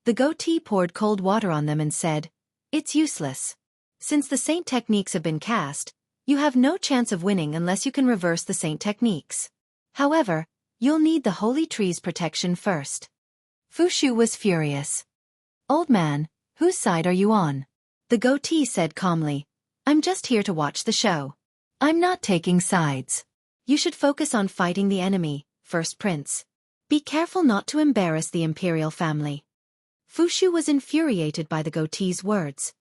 The goatee poured cold water on them and said, it's useless. Since the saint techniques have been cast, you have no chance of winning unless you can reverse the saint techniques. However, you'll need the holy tree's protection first. Fushu was furious. Old man, whose side are you on? The goatee said calmly, I'm just here to watch the show. I'm not taking sides. You should focus on fighting the enemy, first prince. Be careful not to embarrass the imperial family. Fushu was infuriated by the goatee's words.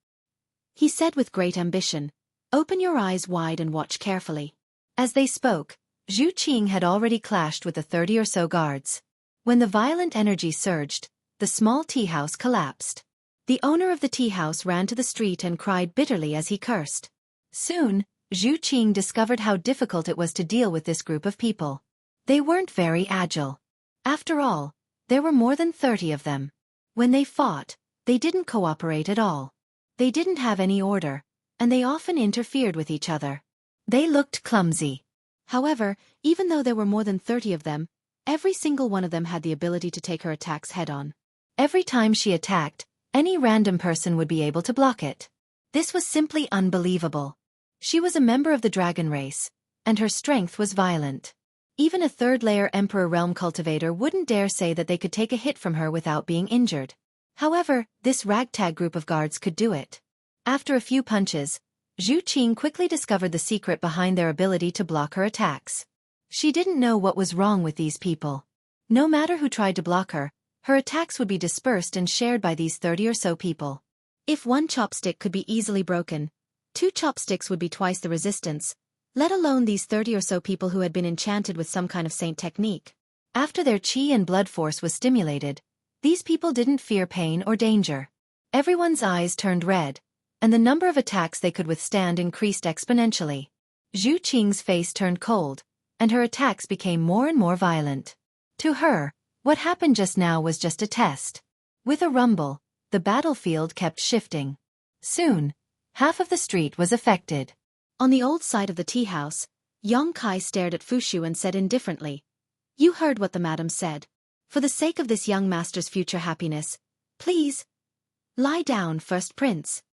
He said with great ambition, open your eyes wide and watch carefully. As they spoke, Zhu Qing had already clashed with the 30 or so guards. When the violent energy surged, the small tea house collapsed. The owner of the tea house ran to the street and cried bitterly as he cursed. Soon, Zhu Qing discovered how difficult it was to deal with this group of people. They weren't very agile. After all, there were more than 30 of them. When they fought, they didn't cooperate at all. They didn't have any order, and they often interfered with each other. They looked clumsy. However, even though there were more than 30 of them, every single one of them had the ability to take her attacks head-on. Every time she attacked, any random person would be able to block it. This was simply unbelievable. She was a member of the dragon race, and her strength was violent. Even a third-layer Emperor Realm cultivator wouldn't dare say that they could take a hit from her without being injured. However, this ragtag group of guards could do it. After a few punches, Zhu Qing quickly discovered the secret behind their ability to block her attacks. She didn't know what was wrong with these people. No matter who tried to block her, her attacks would be dispersed and shared by these 30 or so people. If one chopstick could be easily broken, 2 chopsticks would be twice the resistance, let alone these 30 or so people who had been enchanted with some kind of saint technique. After their chi and blood force was stimulated, these people didn't fear pain or danger. Everyone's eyes turned red, and the number of attacks they could withstand increased exponentially. Zhu Qing's face turned cold, and her attacks became more and more violent. To her, what happened just now was just a test. With a rumble, the battlefield kept shifting. Soon, half of the street was affected. On the old side of the tea house, Yang Kai stared at Fu Shu and said indifferently, "You heard what the madam said. For the sake of this young master's future happiness, please, lie down, first prince."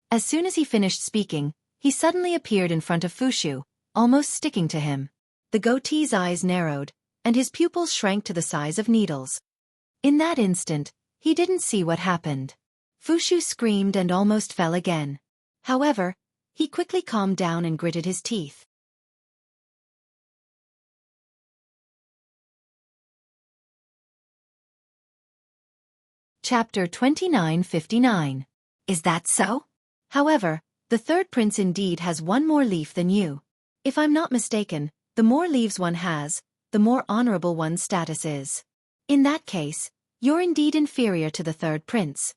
As soon as he finished speaking, he suddenly appeared in front of Fu Shu, almost sticking to him. The goatee's eyes narrowed, and his pupils shrank to the size of needles. In that instant, he didn't see what happened. Fu Shu screamed and almost fell again. However, he quickly calmed down and gritted his teeth. Chapter 29:59. Is that so? However, the third prince indeed has one more leaf than you. If I'm not mistaken, the more leaves one has, the more honorable one's status is. In that case, you're indeed inferior to the third prince.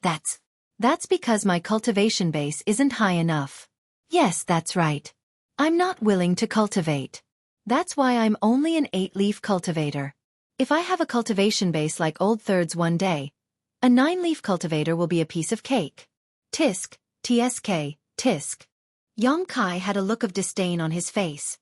That's because my cultivation base isn't high enough. Yes, that's right. I'm not willing to cultivate. That's why I'm only an 8-leaf cultivator. If I have a cultivation base like old thirds one day, a 9-leaf cultivator will be a piece of cake. Tisk, tsk, tisk. Yang Kai had a look of disdain on his face.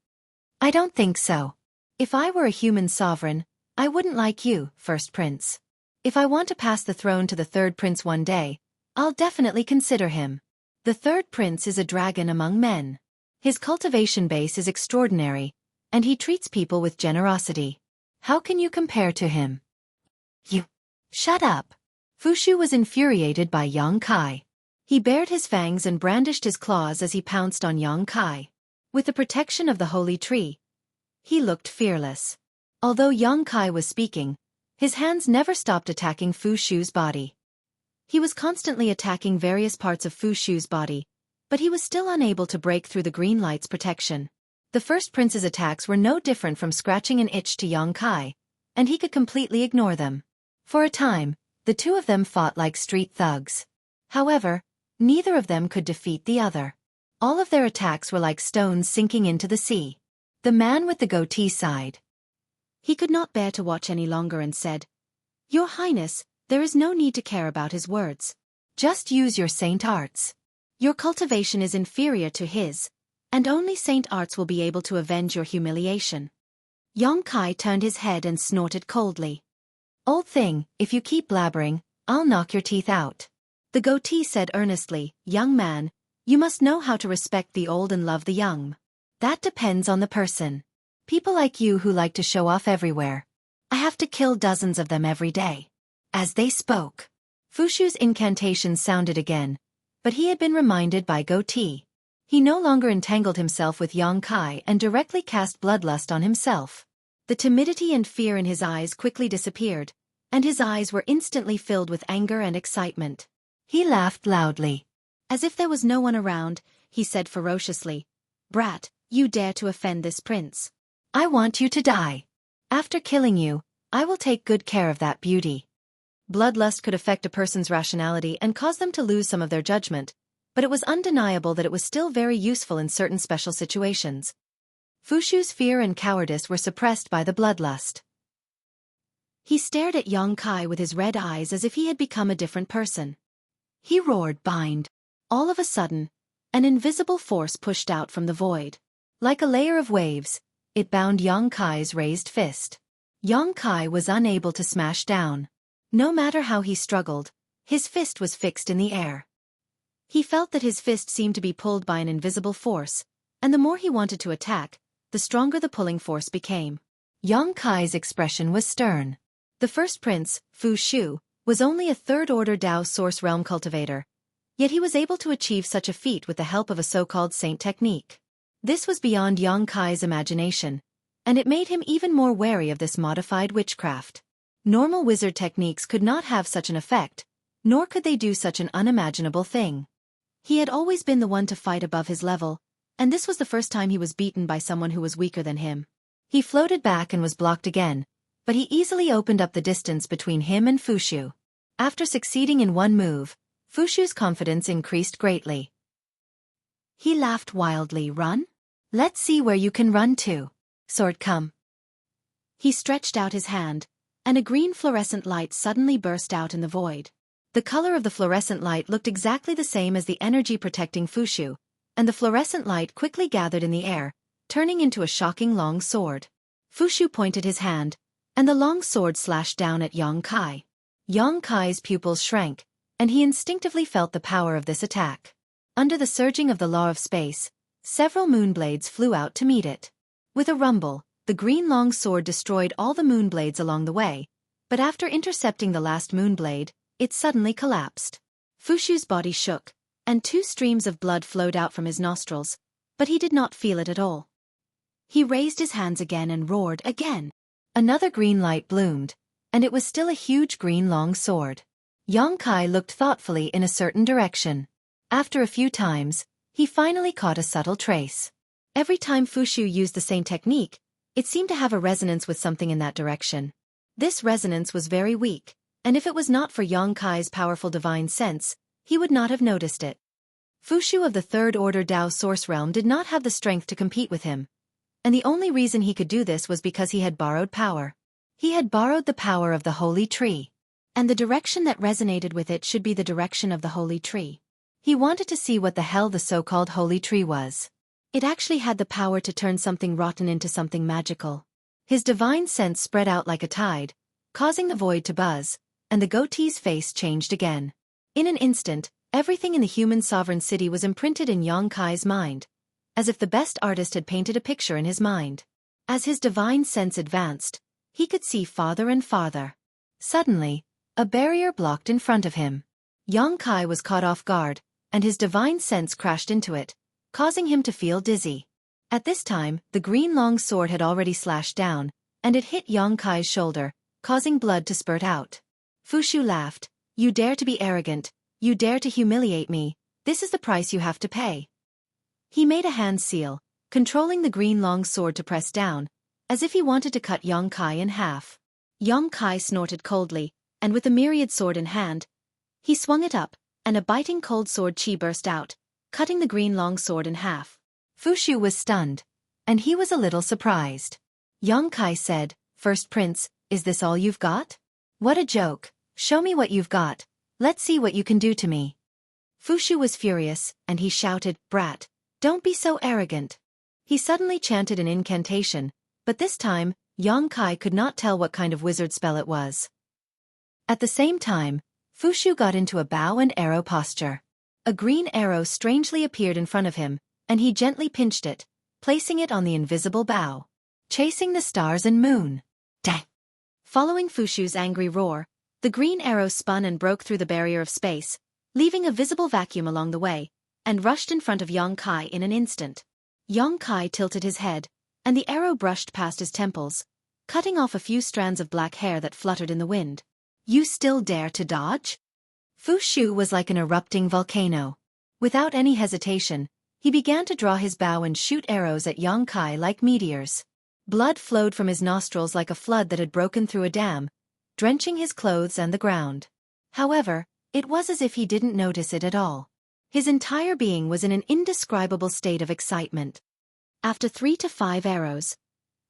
I don't think so. If I were a human sovereign, I wouldn't like you, first prince. If I want to pass the throne to the third prince one day, I'll definitely consider him. The third prince is a dragon among men. His cultivation base is extraordinary, and he treats people with generosity. How can you compare to him? You. Shut up. Fu Shu was infuriated by Yang Kai. He bared his fangs and brandished his claws as he pounced on Yang Kai. With the protection of the holy tree, he looked fearless. Although Yang Kai was speaking, his hands never stopped attacking Fu Shu's body. He was constantly attacking various parts of Fu Shu's body, but he was still unable to break through the green light's protection. The first prince's attacks were no different from scratching an itch to Yang Kai, and he could completely ignore them. For a time, the two of them fought like street thugs. However, neither of them could defeat the other. All of their attacks were like stones sinking into the sea. The man with the goatee sighed. He could not bear to watch any longer and said, "Your Highness, there is no need to care about his words. Just use your saint arts. Your cultivation is inferior to his, and only saint arts will be able to avenge your humiliation." Yang Kai turned his head and snorted coldly. "Old thing, if you keep blabbering, I'll knock your teeth out." The goatee said earnestly, "Young man, you must know how to respect the old and love the young. That depends on the person. People like you who like to show off everywhere. I have to kill dozens of them every day." As they spoke, Fu Shu's incantations sounded again, but he had been reminded by goatee. He no longer entangled himself with Yang Kai and directly cast bloodlust on himself. The timidity and fear in his eyes quickly disappeared, and his eyes were instantly filled with anger and excitement. He laughed loudly. As if there was no one around, he said ferociously, "Brat, you dare to offend this prince. I want you to die. After killing you, I will take good care of that beauty." Bloodlust could affect a person's rationality and cause them to lose some of their judgment, but it was undeniable that it was still very useful in certain special situations. Fu Shu's fear and cowardice were suppressed by the bloodlust. He stared at Yang Kai with his red eyes as if he had become a different person. He roared, "Bind!" All of a sudden, an invisible force pushed out from the void. Like a layer of waves, it bound Yang Kai's raised fist. Yang Kai was unable to smash down. No matter how he struggled, his fist was fixed in the air. He felt that his fist seemed to be pulled by an invisible force, and the more he wanted to attack, the stronger the pulling force became. Yang Kai's expression was stern. The first prince, Fu Shu, was only a third-order Dao Source Realm cultivator, yet he was able to achieve such a feat with the help of a so-called saint technique. This was beyond Yang Kai's imagination, and it made him even more wary of this modified witchcraft. Normal wizard techniques could not have such an effect, nor could they do such an unimaginable thing. He had always been the one to fight above his level, and this was the first time he was beaten by someone who was weaker than him. He floated back and was blocked again, but he easily opened up the distance between him and Fushu. After succeeding in one move, Fushu's confidence increased greatly. He laughed wildly. Run? Let's see where you can run to. Sword, come. He stretched out his hand, and a green fluorescent light suddenly burst out in the void. The color of the fluorescent light looked exactly the same as the energy protecting Fushu, and the fluorescent light quickly gathered in the air, turning into a shocking long sword. Fushu pointed his hand, and the long sword slashed down at Yang Kai. Yang Kai's pupils shrank, and he instinctively felt the power of this attack. Under the surging of the law of space, several moonblades flew out to meet it. With a rumble, the green long sword destroyed all the moonblades along the way, but after intercepting the last moonblade, it suddenly collapsed. Fushu's body shook, and 2 streams of blood flowed out from his nostrils, but he did not feel it at all. He raised his hands again and roared again. Another green light bloomed, and it was still a huge green long sword. Yang Kai looked thoughtfully in a certain direction. After a few times, he finally caught a subtle trace. Every time Fushu used the same technique, it seemed to have a resonance with something in that direction. This resonance was very weak, and if it was not for Yang Kai's powerful divine sense, he would not have noticed it. Fushu of the Third Order Dao Source Realm did not have the strength to compete with him, and the only reason he could do this was because he had borrowed power. He had borrowed the power of the Holy Tree, and the direction that resonated with it should be the direction of the Holy Tree. He wanted to see what the hell the so-called Holy Tree was. It actually had the power to turn something rotten into something magical. His divine sense spread out like a tide, causing the void to buzz, and the goatee's face changed again. In an instant, everything in the human sovereign city was imprinted in Yang Kai's mind, as if the best artist had painted a picture in his mind. As his divine sense advanced, he could see farther and farther. Suddenly, a barrier blocked in front of him. Yang Kai was caught off guard, and his divine sense crashed into it, causing him to feel dizzy. At this time, the green long sword had already slashed down, and it hit Yang Kai's shoulder, causing blood to spurt out. Fushu laughed. You dare to be arrogant, you dare to humiliate me, this is the price you have to pay. He made a hand seal, controlling the green long sword to press down, as if he wanted to cut Yang Kai in half. Yang Kai snorted coldly, and with the myriad sword in hand, he swung it up, and a biting cold sword chi burst out, cutting the green long sword in half. Fushu was stunned, and he was a little surprised. Yang Kai said, First Prince, is this all you've got? What a joke, show me what you've got, let's see what you can do to me. Fushu was furious, and he shouted, Brat, don't be so arrogant. He suddenly chanted an incantation, but this time, Yang Kai could not tell what kind of wizard spell it was. At the same time, Fushu got into a bow and arrow posture. A green arrow strangely appeared in front of him, and he gently pinched it, placing it on the invisible bow. Chasing the stars and moon. Dang! Following Fushu's angry roar, the green arrow spun and broke through the barrier of space, leaving a visible vacuum along the way, and rushed in front of Yang Kai in an instant. Yang Kai tilted his head, and the arrow brushed past his temples, cutting off a few strands of black hair that fluttered in the wind. You still dare to dodge? Fushu was like an erupting volcano. Without any hesitation, he began to draw his bow and shoot arrows at Yang Kai like meteors. Blood flowed from his nostrils like a flood that had broken through a dam, drenching his clothes and the ground. However, it was as if he didn't notice it at all. His entire being was in an indescribable state of excitement. After 3 to 5 arrows,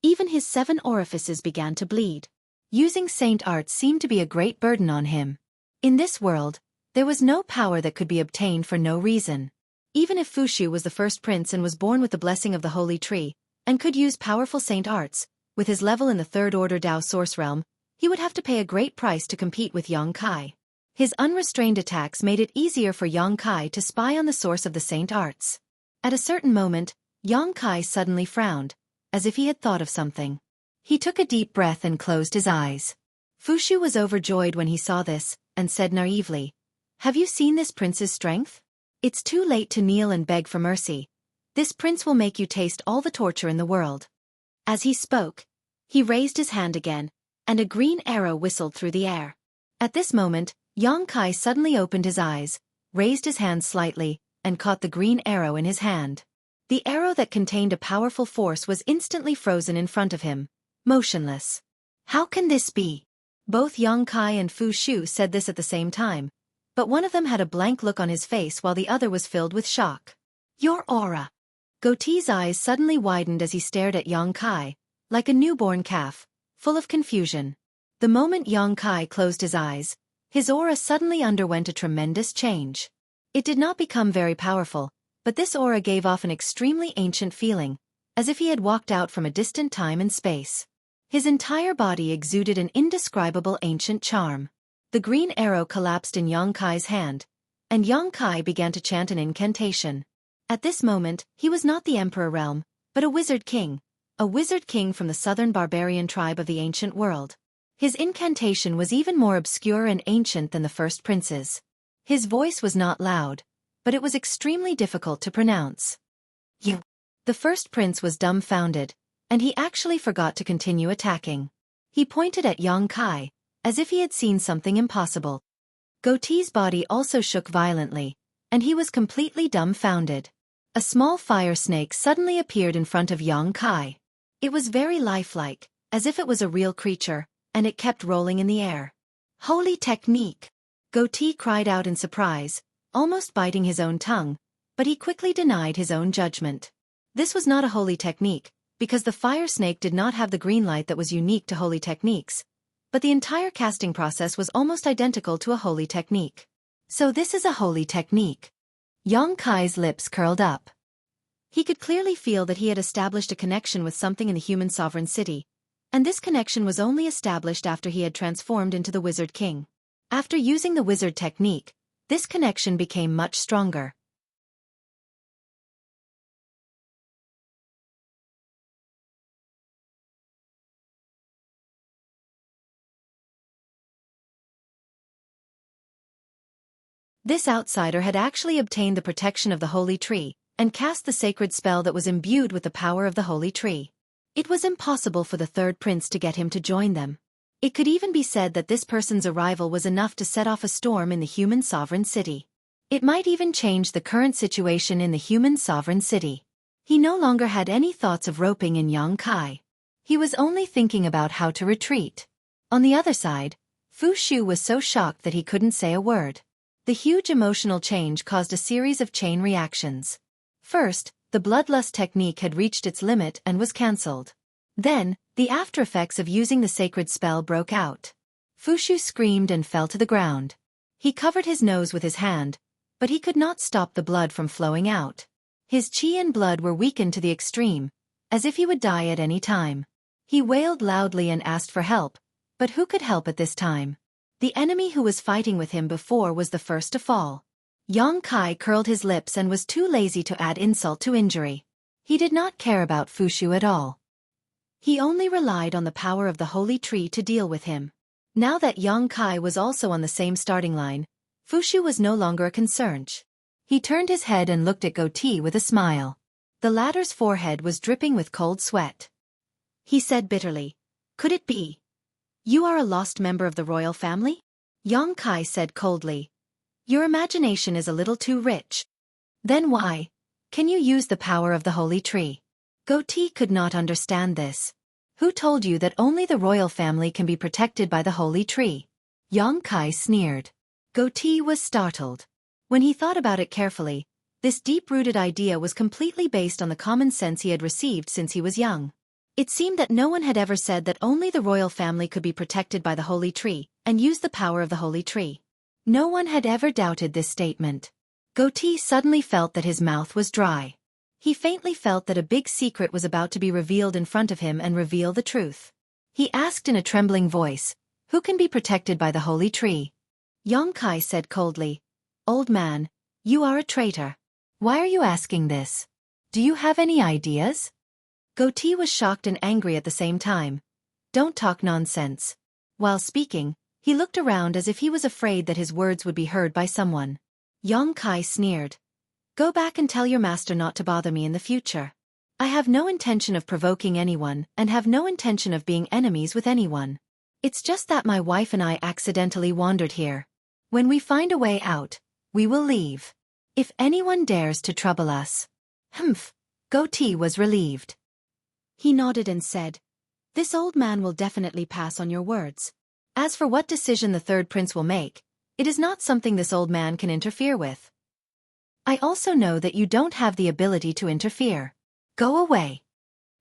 even his 7 orifices began to bleed. Using saint arts seemed to be a great burden on him. In this world, there was no power that could be obtained for no reason. Even if Fushu was the first prince and was born with the blessing of the Holy Tree, and could use powerful saint arts, with his level in the Third Order Dao Source Realm, he would have to pay a great price to compete with Yang Kai. His unrestrained attacks made it easier for Yang Kai to spy on the source of the saint arts. At a certain moment, Yang Kai suddenly frowned, as if he had thought of something. He took a deep breath and closed his eyes. Fushu was overjoyed when he saw this, and said naively, Have you seen this prince's strength? It's too late to kneel and beg for mercy. This prince will make you taste all the torture in the world. As he spoke, he raised his hand again, and a green arrow whistled through the air. At this moment, Yang Kai suddenly opened his eyes, raised his hand slightly, and caught the green arrow in his hand. The arrow that contained a powerful force was instantly frozen in front of him, motionless. How can this be? Both Yang Kai and Fu Shu said this at the same time, but one of them had a blank look on his face while the other was filled with shock. Your aura. Goatee's eyes suddenly widened as he stared at Yang Kai, like a newborn calf, full of confusion. The moment Yang Kai closed his eyes, his aura suddenly underwent a tremendous change. It did not become very powerful, but this aura gave off an extremely ancient feeling, as if he had walked out from a distant time and space. His entire body exuded an indescribable ancient charm. The green arrow collapsed in Yang Kai's hand, and Yang Kai began to chant an incantation. At this moment, he was not the Emperor realm, but a wizard king from the southern barbarian tribe of the ancient world. His incantation was even more obscure and ancient than the first prince's. His voice was not loud, but it was extremely difficult to pronounce. You. The first prince was dumbfounded, and he actually forgot to continue attacking. He pointed at Yang Kai, as if he had seen something impossible. Goatee's body also shook violently, and he was completely dumbfounded. A small fire snake suddenly appeared in front of Yang Kai. It was very lifelike, as if it was a real creature, and it kept rolling in the air. Holy technique! Goatee cried out in surprise, almost biting his own tongue, but he quickly denied his own judgment. This was not a holy technique, because the fire snake did not have the green light that was unique to holy techniques, but the entire casting process was almost identical to a holy technique. So this is a holy technique. Yang Kai's lips curled up. He could clearly feel that he had established a connection with something in the human sovereign city, and this connection was only established after he had transformed into the Wizard King. After using the wizard technique, this connection became much stronger. This outsider had actually obtained the protection of the holy tree, and cast the sacred spell that was imbued with the power of the holy tree. It was impossible for the third prince to get him to join them. It could even be said that this person's arrival was enough to set off a storm in the human sovereign city. It might even change the current situation in the human sovereign city. He no longer had any thoughts of roping in Yang Kai. He was only thinking about how to retreat. On the other side, Fu Shu was so shocked that he couldn't say a word. The huge emotional change caused a series of chain reactions. First, the bloodlust technique had reached its limit and was cancelled. Then, the after effects of using the sacred spell broke out. Fu Shu screamed and fell to the ground. He covered his nose with his hand, but he could not stop the blood from flowing out. His qi and blood were weakened to the extreme, as if he would die at any time. He wailed loudly and asked for help, but who could help at this time? The enemy who was fighting with him before was the first to fall. Yang Kai curled his lips and was too lazy to add insult to injury. He did not care about Fu Shu at all. He only relied on the power of the holy tree to deal with him. Now that Yang Kai was also on the same starting line, Fu Shu was no longer a concern. He turned his head and looked at Goatee with a smile. The latter's forehead was dripping with cold sweat. He said bitterly, "Could it be? You are a lost member of the royal family?" Yang Kai said coldly, "Your imagination is a little too rich." "Then why can you use the power of the holy tree?" Goatee could not understand this. "Who told you that only the royal family can be protected by the holy tree?" Yang Kai sneered. Goatee was startled. When he thought about it carefully, this deep-rooted idea was completely based on the common sense he had received since he was young. It seemed that no one had ever said that only the royal family could be protected by the holy tree and use the power of the holy tree. No one had ever doubted this statement. Goatee suddenly felt that his mouth was dry. He faintly felt that a big secret was about to be revealed in front of him and reveal the truth. He asked in a trembling voice, "Who can be protected by the holy tree?" Yang Kai said coldly, "Old man, you are a traitor. Why are you asking this? Do you have any ideas?" Goatee was shocked and angry at the same time. "Don't talk nonsense." While speaking, he looked around as if he was afraid that his words would be heard by someone. Yang Kai sneered. "Go back and tell your master not to bother me in the future. I have no intention of provoking anyone and have no intention of being enemies with anyone." It's just that my wife and I accidentally wandered here. When we find a way out, we will leave. If anyone dares to trouble us. Humph. Goatee was relieved. He nodded and said, "This old man will definitely pass on your words. As for what decision the third prince will make, it is not something this old man can interfere with. I also know that you don't have the ability to interfere. Go away."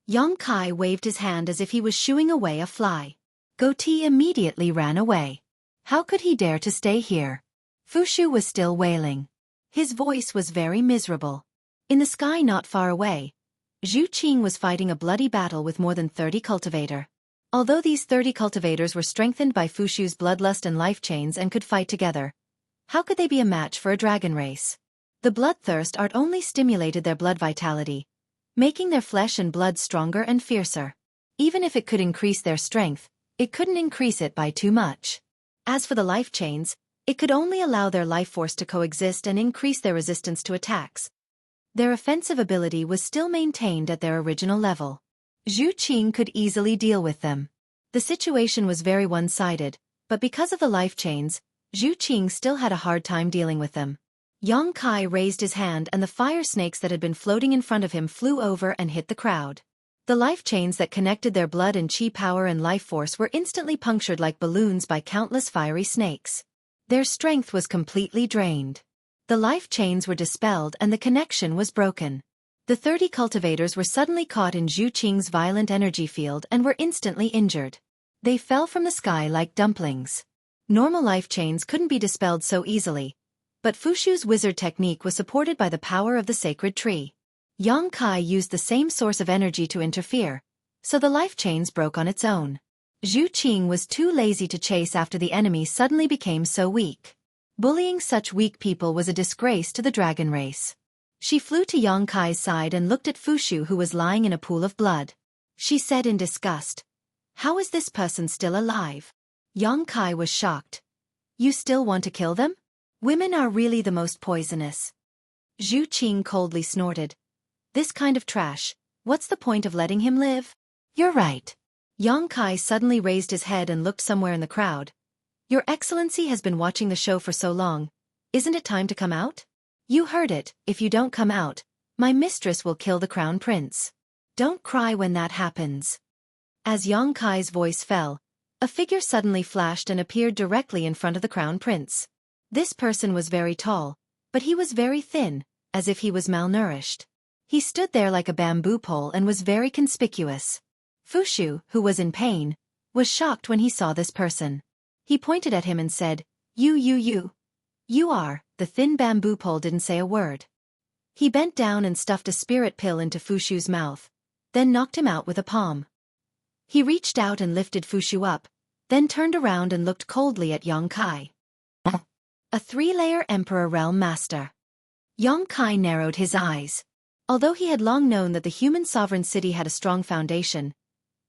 Yang Kai waved his hand as if he was shooing away a fly. Goatee immediately ran away. How could he dare to stay here? Fushu was still wailing. His voice was very miserable. In the sky not far away, Xueqi was fighting a bloody battle with more than 30 cultivators. Although these 30 cultivators were strengthened by Fushu's bloodlust and life chains and could fight together, how could they be a match for a dragon race? The bloodthirst art only stimulated their blood vitality, making their flesh and blood stronger and fiercer. Even if it could increase their strength, it couldn't increase it by too much. As for the life chains, it could only allow their life force to coexist and increase their resistance to attacks. Their offensive ability was still maintained at their original level. Xueqi could easily deal with them. The situation was very one-sided, but because of the life chains, Xueqi still had a hard time dealing with them. Yang Kai raised his hand and the fire snakes that had been floating in front of him flew over and hit the crowd. The life chains that connected their blood and chi power and life force were instantly punctured like balloons by countless fiery snakes. Their strength was completely drained. The life chains were dispelled and the connection was broken. The 30 cultivators were suddenly caught in Xueqi's violent energy field and were instantly injured. They fell from the sky like dumplings. Normal life chains couldn't be dispelled so easily, but Fushu's wizard technique was supported by the power of the sacred tree. Yang Kai used the same source of energy to interfere, so the life chains broke on its own. Xueqi was too lazy to chase after the enemy suddenly became so weak. Bullying such weak people was a disgrace to the dragon race. She flew to Yang Kai's side and looked at Fushu who was lying in a pool of blood. She said in disgust, "How is this person still alive?" Yang Kai was shocked. "You still want to kill them? Women are really the most poisonous." Xueqi coldly snorted. "This kind of trash, what's the point of letting him live?" "You're right." Yang Kai suddenly raised his head and looked somewhere in the crowd. "Your Excellency has been watching the show for so long. Isn't it time to come out?" "You heard it, if you don't come out, my mistress will kill the crown prince. Don't cry when that happens." As Yang Kai's voice fell, a figure suddenly flashed and appeared directly in front of the crown prince. This person was very tall, but he was very thin, as if he was malnourished. He stood there like a bamboo pole and was very conspicuous. Fushu, who was in pain, was shocked when he saw this person. He pointed at him and said, You are." The thin bamboo pole didn't say a word. He bent down and stuffed a spirit pill into Fushu's mouth, then knocked him out with a palm. He reached out and lifted Fushu up, then turned around and looked coldly at Yang Kai. A 3-layer Emperor Realm Master. Yang Kai narrowed his eyes. Although he had long known that the human sovereign city had a strong foundation,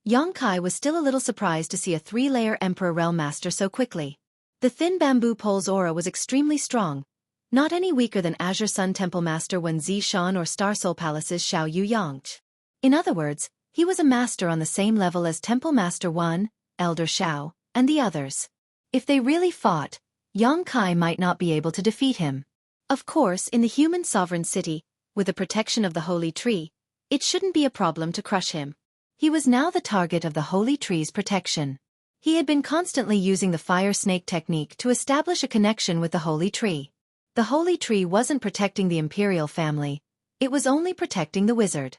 Yang Kai was still a little surprised to see a 3-layer Emperor Realm Master so quickly. The thin bamboo pole's aura was extremely strong, not any weaker than Azure Sun Temple Master Wen Zishan or Star Soul Palace's Xiao Yu Yangch. In other words, he was a master on the same level as Temple Master Wen, Elder Xiao, and the others. If they really fought, Yang Kai might not be able to defeat him. Of course, in the human sovereign city, with the protection of the holy tree, it shouldn't be a problem to crush him. He was now the target of the holy tree's protection. He had been constantly using the fire snake technique to establish a connection with the holy tree. The holy tree wasn't protecting the imperial family, it was only protecting the wizard.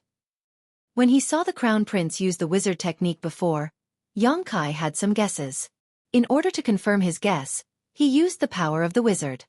When he saw the crown prince use the wizard technique before, Yang Kai had some guesses. In order to confirm his guess, he used the power of the wizard.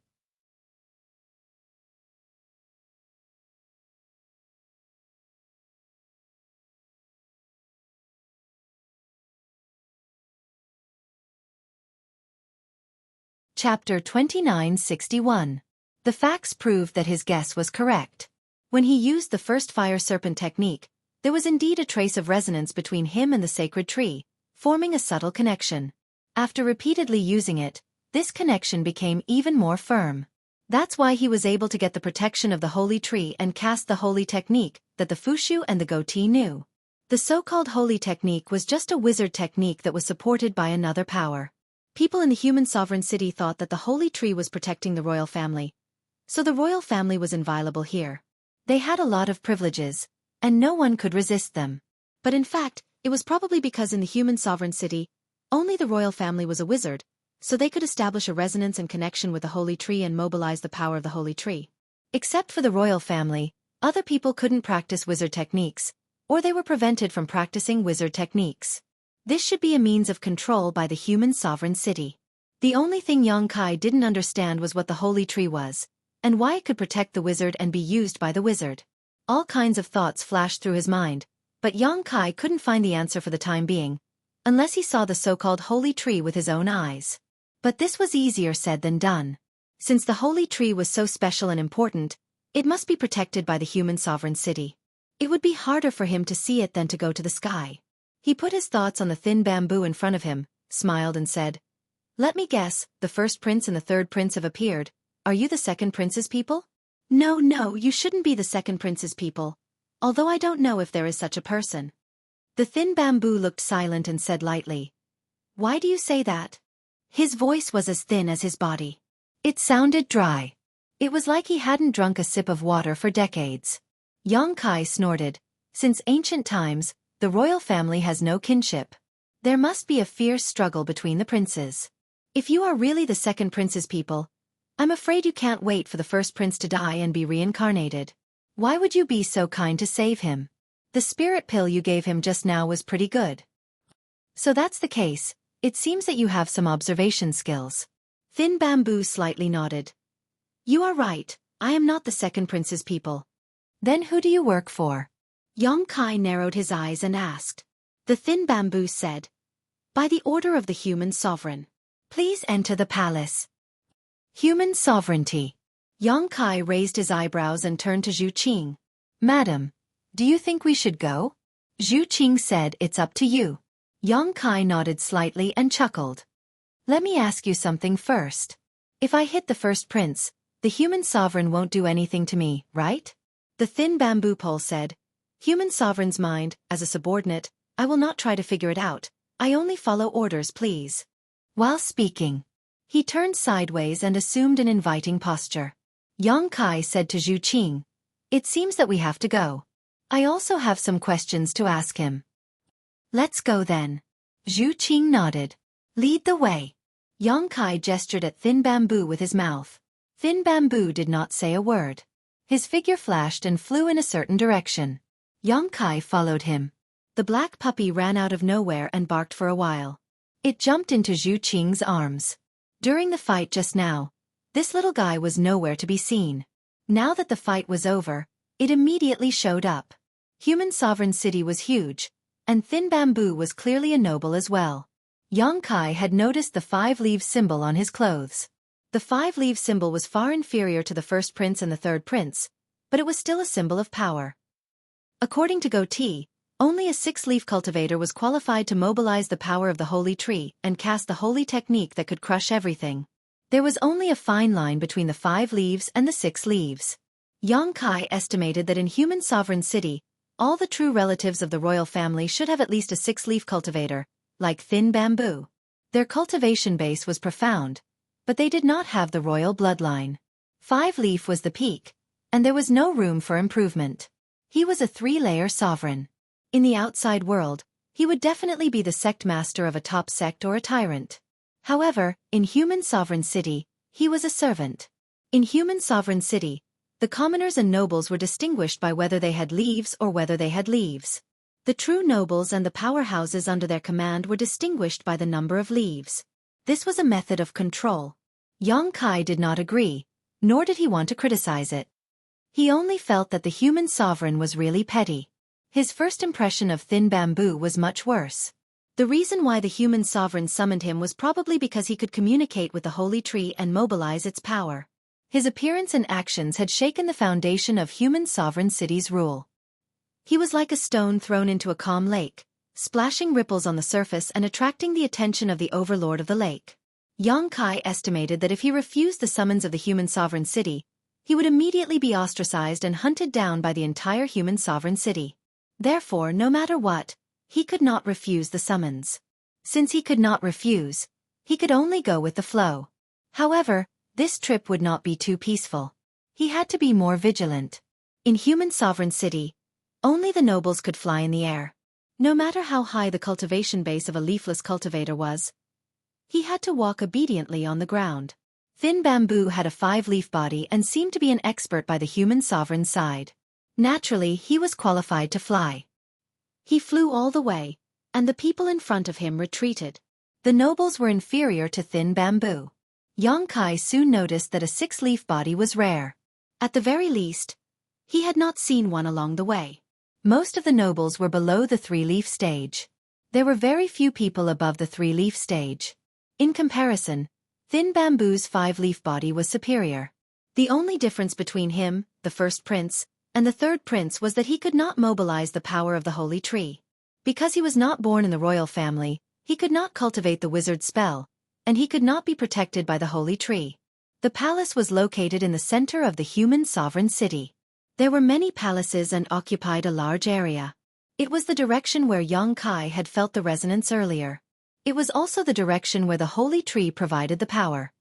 Chapter 2961. The facts proved that his guess was correct. When he used the first fire serpent technique, there was indeed a trace of resonance between him and the sacred tree, forming a subtle connection. After repeatedly using it, this connection became even more firm. That's why he was able to get the protection of the holy tree and cast the holy technique that the Fushu and the Goatee knew. The so-called holy technique was just a wizard technique that was supported by another power. People in the human sovereign city thought that the holy tree was protecting the royal family, so the royal family was inviolable here. They had a lot of privileges, and no one could resist them. But in fact, it was probably because in the human sovereign city, only the royal family was a wizard, so they could establish a resonance and connection with the holy tree and mobilize the power of the holy tree. Except for the royal family, other people couldn't practice wizard techniques, or they were prevented from practicing wizard techniques. This should be a means of control by the human sovereign city. The only thing Xueqi didn't understand was what the holy tree was, and why it could protect the wizard and be used by the wizard. All kinds of thoughts flashed through his mind, but Xueqi couldn't find the answer for the time being, unless he saw the so-called holy tree with his own eyes. But this was easier said than done. Since the holy tree was so special and important, it must be protected by the human sovereign city. It would be harder for him to see it than to go to the sky. He put his thoughts on the thin bamboo in front of him, smiled and said, "Let me guess, the first prince and the third prince have appeared. Are you the second prince's people?" No, you shouldn't be the second prince's people, although I don't know if there is such a person." The thin bamboo looked silent and said lightly, "Why do you say that?" His voice was as thin as his body. It sounded dry. It was like he hadn't drunk a sip of water for decades. Xueqi snorted. Since ancient times, the royal family has no kinship. There must be a fierce struggle between the princes. If you are really the second prince's people, I'm afraid you can't wait for the first prince to die and be reincarnated. Why would you be so kind to save him? The spirit pill you gave him just now was pretty good. So that's the case. It seems that you have some observation skills. Thin bamboo slightly nodded. You are right, I am not the second prince's people. Then who do you work for? Xueqi narrowed his eyes and asked. The thin bamboo said, "By the order of the human sovereign. Please enter the palace." Human sovereignty. Xueqi raised his eyebrows and turned to Xueqi. "Madam, do you think we should go?" Xueqi said, "It's up to you." Xueqi nodded slightly and chuckled. "Let me ask you something first. If I hit the first prince, the human sovereign won't do anything to me, right?" The thin bamboo pole said, "Human sovereign's mind, as a subordinate, I will not try to figure it out. I only follow orders, please." While speaking, he turned sideways and assumed an inviting posture. Xueqi said to Xueqi, "It seems that we have to go. I also have some questions to ask him." "Let's go then." Xueqi nodded. "Lead the way." Xueqi gestured at Thin Bamboo with his mouth. Thin Bamboo did not say a word. His figure flashed and flew in a certain direction. Xueqi followed him. The black puppy ran out of nowhere and barked for a while. It jumped into Xueqi's arms. During the fight just now, this little guy was nowhere to be seen. Now that the fight was over, it immediately showed up. Human Sovereign City was huge, and Thin Bamboo was clearly a noble as well. Xueqi had noticed the 5-leaf symbol on his clothes. The 5-leaf symbol was far inferior to the first prince and the third prince, but it was still a symbol of power. According to Xueqi, only a 6-leaf cultivator was qualified to mobilize the power of the holy tree and cast the holy technique that could crush everything. There was only a fine line between the 5 leaves and the 6 leaves. Xueqi estimated that in Human Sovereign City, all the true relatives of the royal family should have at least a 6-leaf cultivator, like Thin Bamboo. Their cultivation base was profound, but they did not have the royal bloodline. 5-leaf was the peak, and there was no room for improvement. He was a 3-layer sovereign. In the outside world, he would definitely be the sect master of a top sect or a tyrant. However, in Human Sovereign City, he was a servant. In Human Sovereign City, the commoners and nobles were distinguished by whether they had leaves or whether they had leaves. The true nobles and the powerhouses under their command were distinguished by the number of leaves. This was a method of control. Xueqi did not agree, nor did he want to criticize it. He only felt that the human sovereign was really petty. His first impression of Thin Bamboo was much worse. The reason why the human sovereign summoned him was probably because he could communicate with the holy tree and mobilize its power. His appearance and actions had shaken the foundation of Human Sovereign City's rule. He was like a stone thrown into a calm lake, splashing ripples on the surface and attracting the attention of the overlord of the lake. Xueqi estimated that if he refused the summons of the Human Sovereign City, he would immediately be ostracized and hunted down by the entire Human Sovereign City. Therefore, no matter what, he could not refuse the summons. Since he could not refuse, he could only go with the flow. However, this trip would not be too peaceful. He had to be more vigilant. In human sovereign city, only the nobles could fly in the air. No matter how high the cultivation base of a leafless cultivator was, he had to walk obediently on the ground. Thin Bamboo had a 5-leaf body and seemed to be an expert by the human sovereign's side. Naturally, he was qualified to fly. He flew all the way, and the people in front of him retreated. The nobles were inferior to Thin Bamboo. Xueqi soon noticed that a 6-leaf body was rare. At the very least, he had not seen one along the way. Most of the nobles were below the 3-leaf stage. There were very few people above the 3-leaf stage. In comparison, Thin Bamboo's 5-leaf body was superior. The only difference between him, the first prince, and the third prince was that he could not mobilize the power of the holy tree. Because he was not born in the royal family, he could not cultivate the wizard's spell, and he could not be protected by the holy tree. The palace was located in the center of the human sovereign city. There were many palaces and occupied a large area. It was the direction where Xueqi had felt the resonance earlier. It was also the direction where the holy tree provided the power.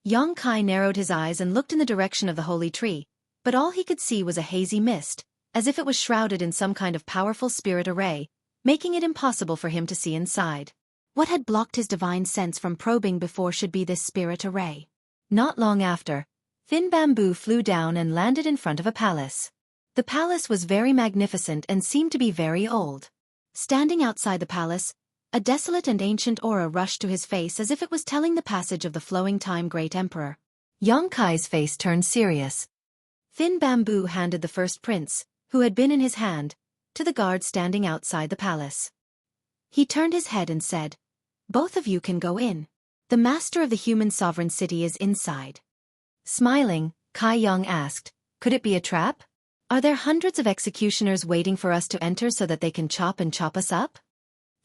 Xueqi narrowed his eyes and looked in the direction of the holy tree, but all he could see was a hazy mist, as if it was shrouded in some kind of powerful spirit array, making it impossible for him to see inside. What had blocked his divine sense from probing before should be this spirit array. Not long after, Thin Bamboo flew down and landed in front of a palace. The palace was very magnificent and seemed to be very old. Standing outside the palace, a desolate and ancient aura rushed to his face as if it was telling the passage of the flowing time great emperor. Xueqi's face turned serious. Thin Bamboo handed the first prince, who had been in his hand, to the guard standing outside the palace. He turned his head and said, "Both of you can go in. The master of the human sovereign city is inside." Smiling, Kai Young asked, "Could it be a trap? Are there hundreds of executioners waiting for us to enter so that they can chop us up?"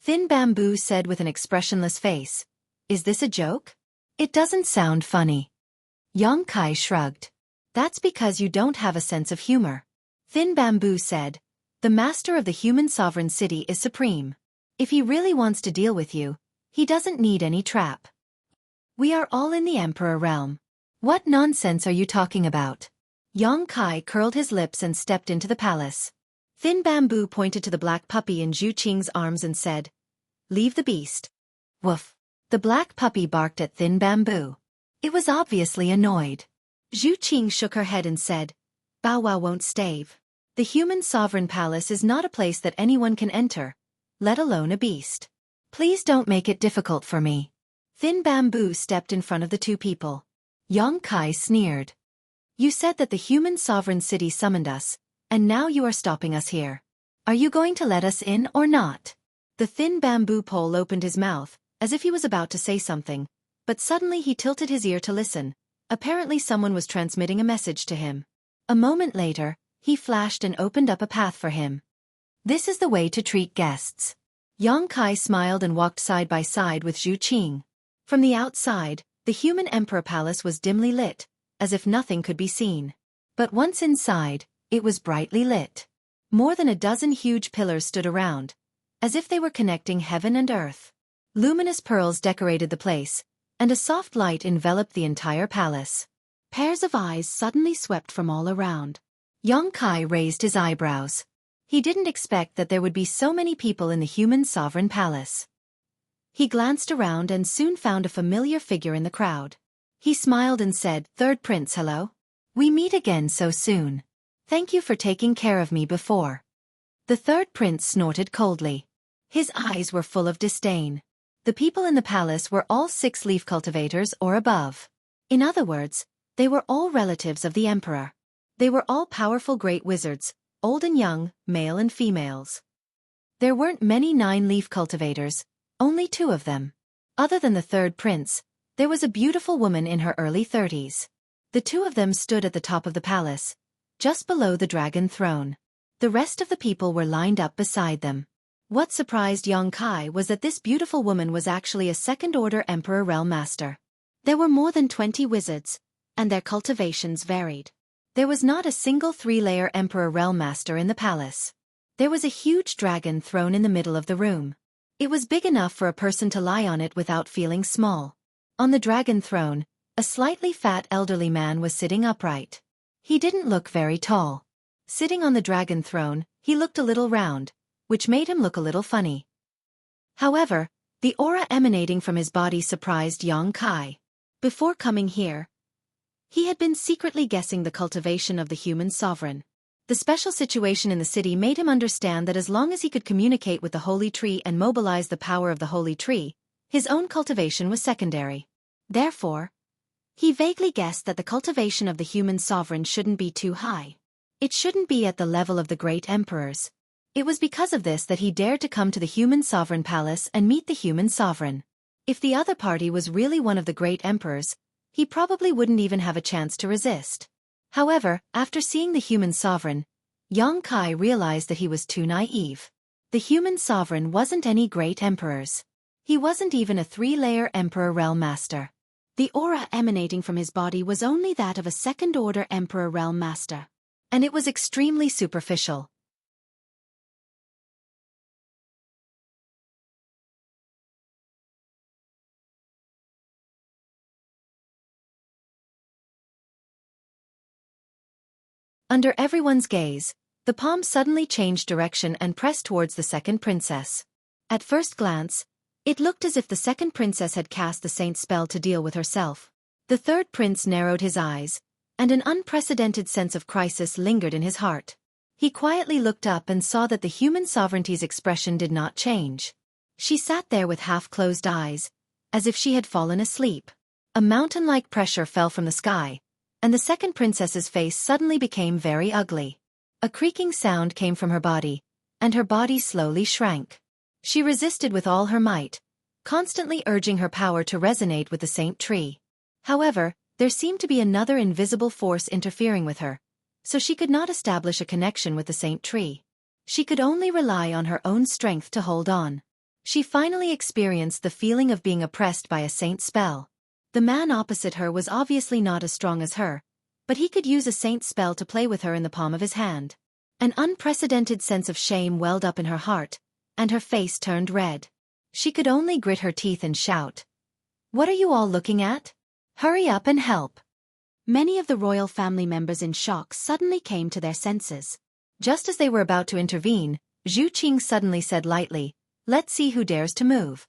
Thin Bamboo said with an expressionless face, "Is this a joke? It doesn't sound funny." Xueqi shrugged. "That's because you don't have a sense of humor." Thin Bamboo said, "The master of the human sovereign city is supreme. If he really wants to deal with you, he doesn't need any trap. We are all in the emperor realm. What nonsense are you talking about?" Xueqi curled his lips and stepped into the palace. Thin Bamboo pointed to the black puppy in Xueqing's arms and said, "Leave the beast." Woof. The black puppy barked at Thin Bamboo. It was obviously annoyed. Xueqing shook her head and said, "Bow Wow won't stave. The human sovereign palace is not a place that anyone can enter, let alone a beast. Please don't make it difficult for me." Thin Bamboo stepped in front of the two people. Xueqi sneered. "You said that the human sovereign city summoned us, and now you are stopping us here. Are you going to let us in or not?" The Thin Bamboo pole opened his mouth, as if he was about to say something, but suddenly he tilted his ear to listen. Apparently someone was transmitting a message to him. A moment later, he flashed and opened up a path for him. "This is the way to treat guests." Xueqi smiled and walked side by side with Xueqing. From the outside, the human emperor palace was dimly lit, as if nothing could be seen. But once inside, it was brightly lit. More than a dozen huge pillars stood around, as if they were connecting heaven and earth. Luminous pearls decorated the place, and a soft light enveloped the entire palace. Pairs of eyes suddenly swept from all around. Xueqi raised his eyebrows. He didn't expect that there would be so many people in the human sovereign palace. He glanced around and soon found a familiar figure in the crowd. He smiled and said, "Third Prince, hello. We meet again so soon. Thank you for taking care of me before." The third prince snorted coldly. His eyes were full of disdain. The people in the palace were all 6-leaf cultivators or above. In other words, they were all relatives of the emperor. They were all powerful great wizards, old and young, male and females. There weren't many 9-leaf cultivators, only 2 of them. Other than the third prince, there was a beautiful woman in her early 30s. The 2 of them stood at the top of the palace, just below the dragon throne. The rest of the people were lined up beside them. What surprised Xueqi was that this beautiful woman was actually a second-order Emperor Realm Master. There were more than 20 wizards, and their cultivations varied. There was not a single 3-layer Emperor Realm Master in the palace. There was a huge dragon throne in the middle of the room. It was big enough for a person to lie on it without feeling small. On the dragon throne, a slightly fat elderly man was sitting upright. He didn't look very tall. Sitting on the dragon throne, he looked a little round, which made him look a little funny. However, the aura emanating from his body surprised Yang Kai. Before coming here, he had been secretly guessing the cultivation of the human sovereign. The special situation in the city made him understand that as long as he could communicate with the holy tree and mobilize the power of the holy tree, his own cultivation was secondary. Therefore, he vaguely guessed that the cultivation of the human sovereign shouldn't be too high. It shouldn't be at the level of the great emperors. It was because of this that he dared to come to the human sovereign palace and meet the human sovereign. If the other party was really one of the great emperors, he probably wouldn't even have a chance to resist. However, after seeing the human sovereign, Yang Kai realized that he was too naive. The human sovereign wasn't any great emperors. He wasn't even a 3-layer emperor realm master. The aura emanating from his body was only that of a second-order emperor realm master. And it was extremely superficial. Under everyone's gaze, the palm suddenly changed direction and pressed towards the second princess. At first glance, it looked as if the second princess had cast the saint spell to deal with herself. The third prince narrowed his eyes, and an unprecedented sense of crisis lingered in his heart. He quietly looked up and saw that the human sovereignty's expression did not change. She sat there with half-closed eyes, as if she had fallen asleep. A mountain-like pressure fell from the sky, and the second princess's face suddenly became very ugly. A creaking sound came from her body, and her body slowly shrank. She resisted with all her might, constantly urging her power to resonate with the saint tree. However, there seemed to be another invisible force interfering with her, so she could not establish a connection with the saint tree. She could only rely on her own strength to hold on. She finally experienced the feeling of being oppressed by a saint spell. The man opposite her was obviously not as strong as her, but he could use a saint spell to play with her in the palm of his hand. An unprecedented sense of shame welled up in her heart, and her face turned red. She could only grit her teeth and shout, "What are you all looking at? Hurry up and help!" Many of the royal family members in shock suddenly came to their senses. Just as they were about to intervene, Xueqi suddenly said lightly, "Let's see who dares to move."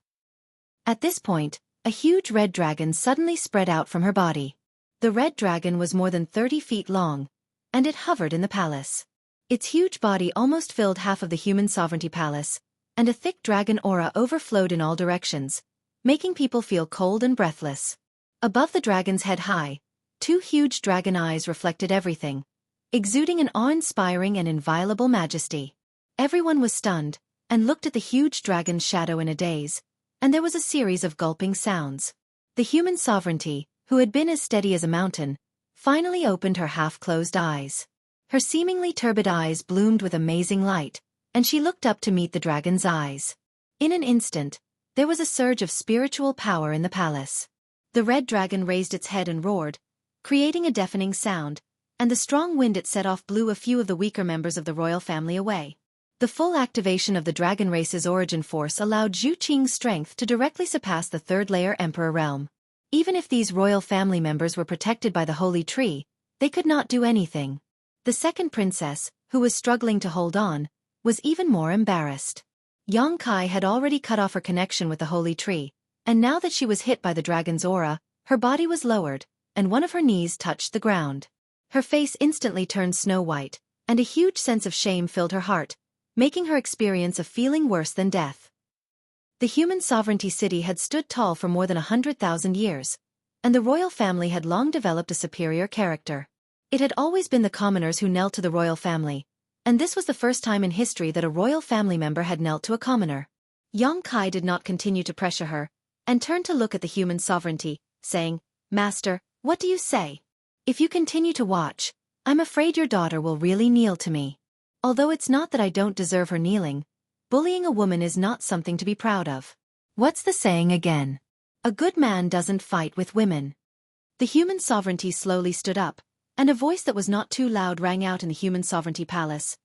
At this point, a huge red dragon suddenly spread out from her body. The red dragon was more than 30 feet long, and it hovered in the palace. Its huge body almost filled half of the human sovereignty palace, and a thick dragon aura overflowed in all directions, making people feel cold and breathless. Above the dragon's head high, 2 huge dragon eyes reflected everything, exuding an awe-inspiring and inviolable majesty. Everyone was stunned, and looked at the huge dragon's shadow in a daze, and there was a series of gulping sounds. The human sovereignty, who had been as steady as a mountain, finally opened her half-closed eyes. Her seemingly turbid eyes bloomed with amazing light, and she looked up to meet the dragon's eyes. In an instant, there was a surge of spiritual power in the palace. The red dragon raised its head and roared, creating a deafening sound, and the strong wind it set off blew a few of the weaker members of the royal family away. The full activation of the dragon race's origin force allowed Xueqi's strength to directly surpass the 3rd-layer emperor realm. Even if these royal family members were protected by the holy tree, they could not do anything. The second princess, who was struggling to hold on, was even more embarrassed. Yang Kai had already cut off her connection with the holy tree, and now that she was hit by the dragon's aura, her body was lowered, and one of her knees touched the ground. Her face instantly turned snow-white, and a huge sense of shame filled her heart, making her experience a feeling worse than death. The human sovereignty city had stood tall for more than 100,000 years, and the royal family had long developed a superior character. It had always been the commoners who knelt to the royal family, and this was the first time in history that a royal family member had knelt to a commoner. Yang Kai did not continue to pressure her, and turned to look at the human sovereignty, saying, "Master, what do you say? If you continue to watch, I'm afraid your daughter will really kneel to me. Although it's not that I don't deserve her kneeling, bullying a woman is not something to be proud of. What's the saying again? A good man doesn't fight with women." The human sovereignty slowly stood up, and a voice that was not too loud rang out in the human sovereignty palace.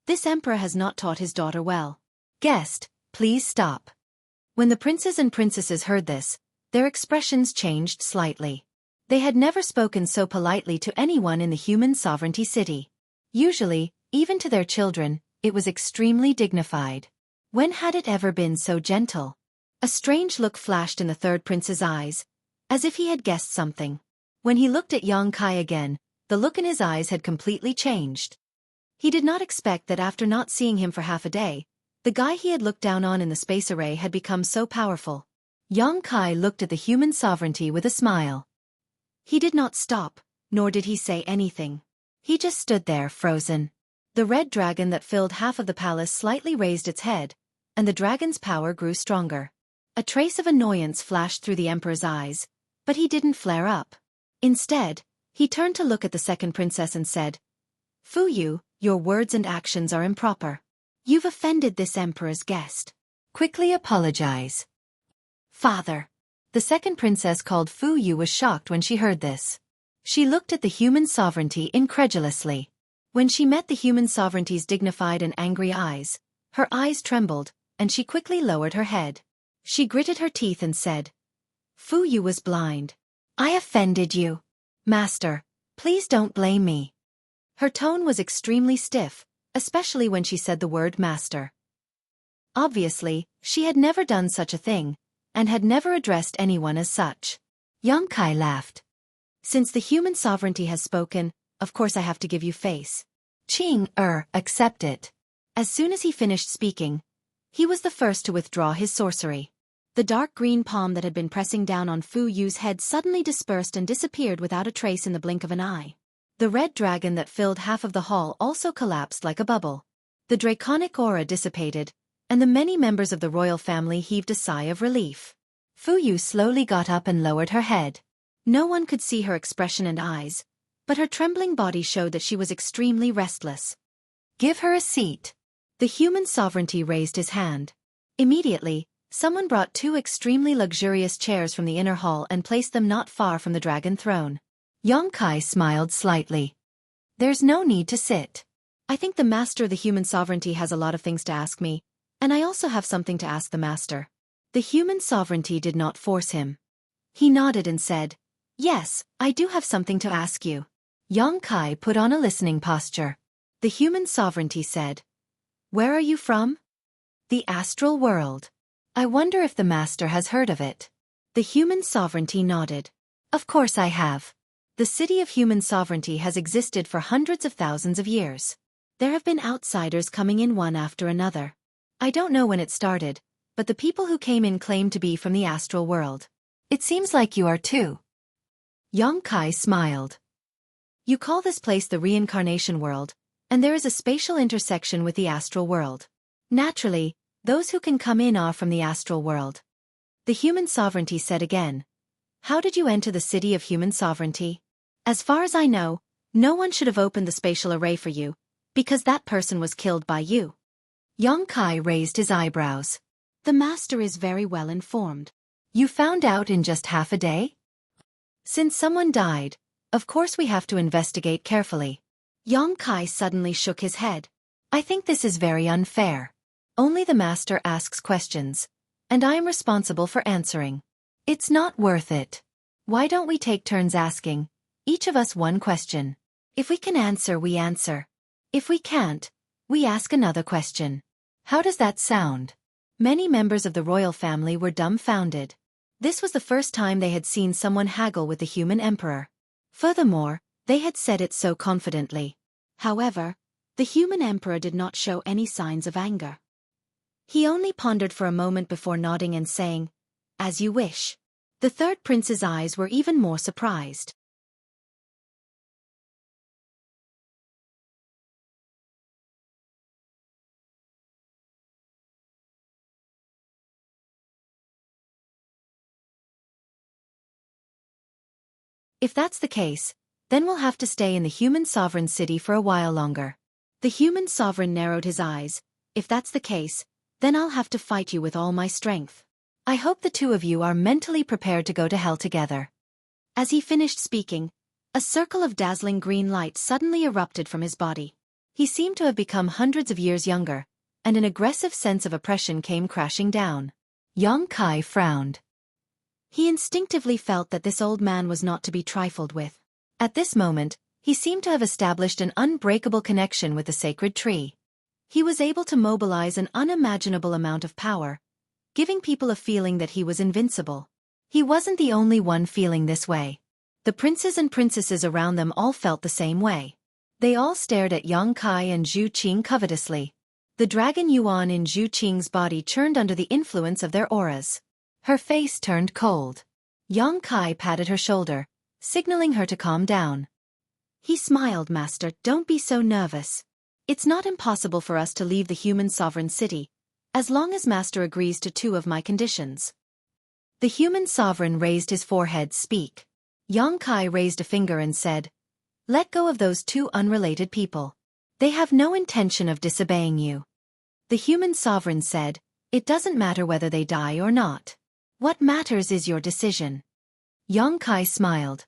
This emperor has not taught his daughter well. Guest, please stop. When the princes and princesses heard this, their expressions changed slightly. They had never spoken so politely to anyone in the human sovereignty city. Usually, even to their children, it was extremely dignified. When had it ever been so gentle? A strange look flashed in the third prince's eyes, as if he had guessed something. When he looked at Xueqi again, the look in his eyes had completely changed. He did not expect that after not seeing him for half a day, the guy he had looked down on in the space array had become so powerful. Xueqi looked at the human sovereignty with a smile. He did not stop, nor did he say anything. He just stood there frozen. The red dragon that filled half of the palace slightly raised its head, and the dragon's power grew stronger. A trace of annoyance flashed through the emperor's eyes, but he didn't flare up. Instead, he turned to look at the second princess and said, "Fu Yu, your words and actions are improper. You've offended this emperor's guest. Quickly apologize." "Father." The second princess called Fu Yu was shocked when she heard this. She looked at the human sovereignty incredulously. When she met the human sovereignty's dignified and angry eyes, her eyes trembled, and she quickly lowered her head. She gritted her teeth and said, "Fu Yu was blind. I offended you. Master, please don't blame me." Her tone was extremely stiff, especially when she said the word master. Obviously, she had never done such a thing, and had never addressed anyone as such. Xueqi laughed. "Since the human sovereignty has spoken, of course I have to give you face. Accept it." As soon as he finished speaking, he was the first to withdraw his sorcery. The dark green palm that had been pressing down on Fu Yu's head suddenly dispersed and disappeared without a trace in the blink of an eye. The red dragon that filled half of the hall also collapsed like a bubble. The draconic aura dissipated, and the many members of the royal family heaved a sigh of relief. Fu Yu slowly got up and lowered her head. No one could see her expression and eyes, but her trembling body showed that she was extremely restless. "Give her a seat." The human sovereignty raised his hand. Immediately, someone brought two extremely luxurious chairs from the inner hall and placed them not far from the dragon throne. Xueqi smiled slightly. "There's no need to sit. I think the master of the human sovereignty has a lot of things to ask me, and I also have something to ask the master." The human sovereignty did not force him. He nodded and said, "Yes, I do have something to ask you." Xueqi put on a listening posture. The human sovereignty said, "Where are you from?" "The astral world. I wonder if the master has heard of it." The human sovereignty nodded. "Of course I have. The city of human sovereignty has existed for hundreds of thousands of years. There have been outsiders coming in one after another. I don't know when it started, but the people who came in claim to be from the astral world. It seems like you are too." Xueqi smiled. "You call this place the reincarnation world, and there is a spatial intersection with the astral world. Naturally, those who can come in are from the astral world." The human sovereignty said again, "How did you enter the city of human sovereignty? As far as I know, no one should have opened the spatial array for you, because that person was killed by you." Xueqi raised his eyebrows. "The master is very well informed. You found out in just half a day?" "Since someone died, of course we have to investigate carefully." Xueqi suddenly shook his head. "I think this is very unfair. Only the master asks questions, and I am responsible for answering. It's not worth it. Why don't we take turns asking, each of us one question? If we can answer, we answer. If we can't, we ask another question. How does that sound?" Many members of the royal family were dumbfounded. This was the first time they had seen someone haggle with the human emperor. Furthermore, they had said it so confidently. However, the human emperor did not show any signs of anger. He only pondered for a moment before nodding and saying, "As you wish." The third prince's eyes were even more surprised. "If that's the case, then we'll have to stay in the human sovereign city for a while longer." The human sovereign narrowed his eyes. "If that's the case, then I'll have to fight you with all my strength. I hope the two of you are mentally prepared to go to hell together." As he finished speaking, a circle of dazzling green light suddenly erupted from his body. He seemed to have become hundreds of years younger, and an aggressive sense of oppression came crashing down. Yang Kai frowned. He instinctively felt that this old man was not to be trifled with. At this moment, he seemed to have established an unbreakable connection with the sacred tree. He was able to mobilize an unimaginable amount of power, giving people a feeling that he was invincible. He wasn't the only one feeling this way. The princes and princesses around them all felt the same way. They all stared at Yang Kai and Xueqi covetously. The dragon Yuan in Xueqi's body churned under the influence of their auras. Her face turned cold. Yang Kai patted her shoulder, signaling her to calm down. He smiled, Master, don't be so nervous. It's not impossible for us to leave the human sovereign city, as long as Master agrees to 2 of my conditions. The human sovereign raised his forehead. Speak. Yang Kai raised a finger and said, let go of those 2 unrelated people. They have no intention of disobeying you. The human sovereign said, it doesn't matter whether they die or not. What matters is your decision. Yang Kai smiled.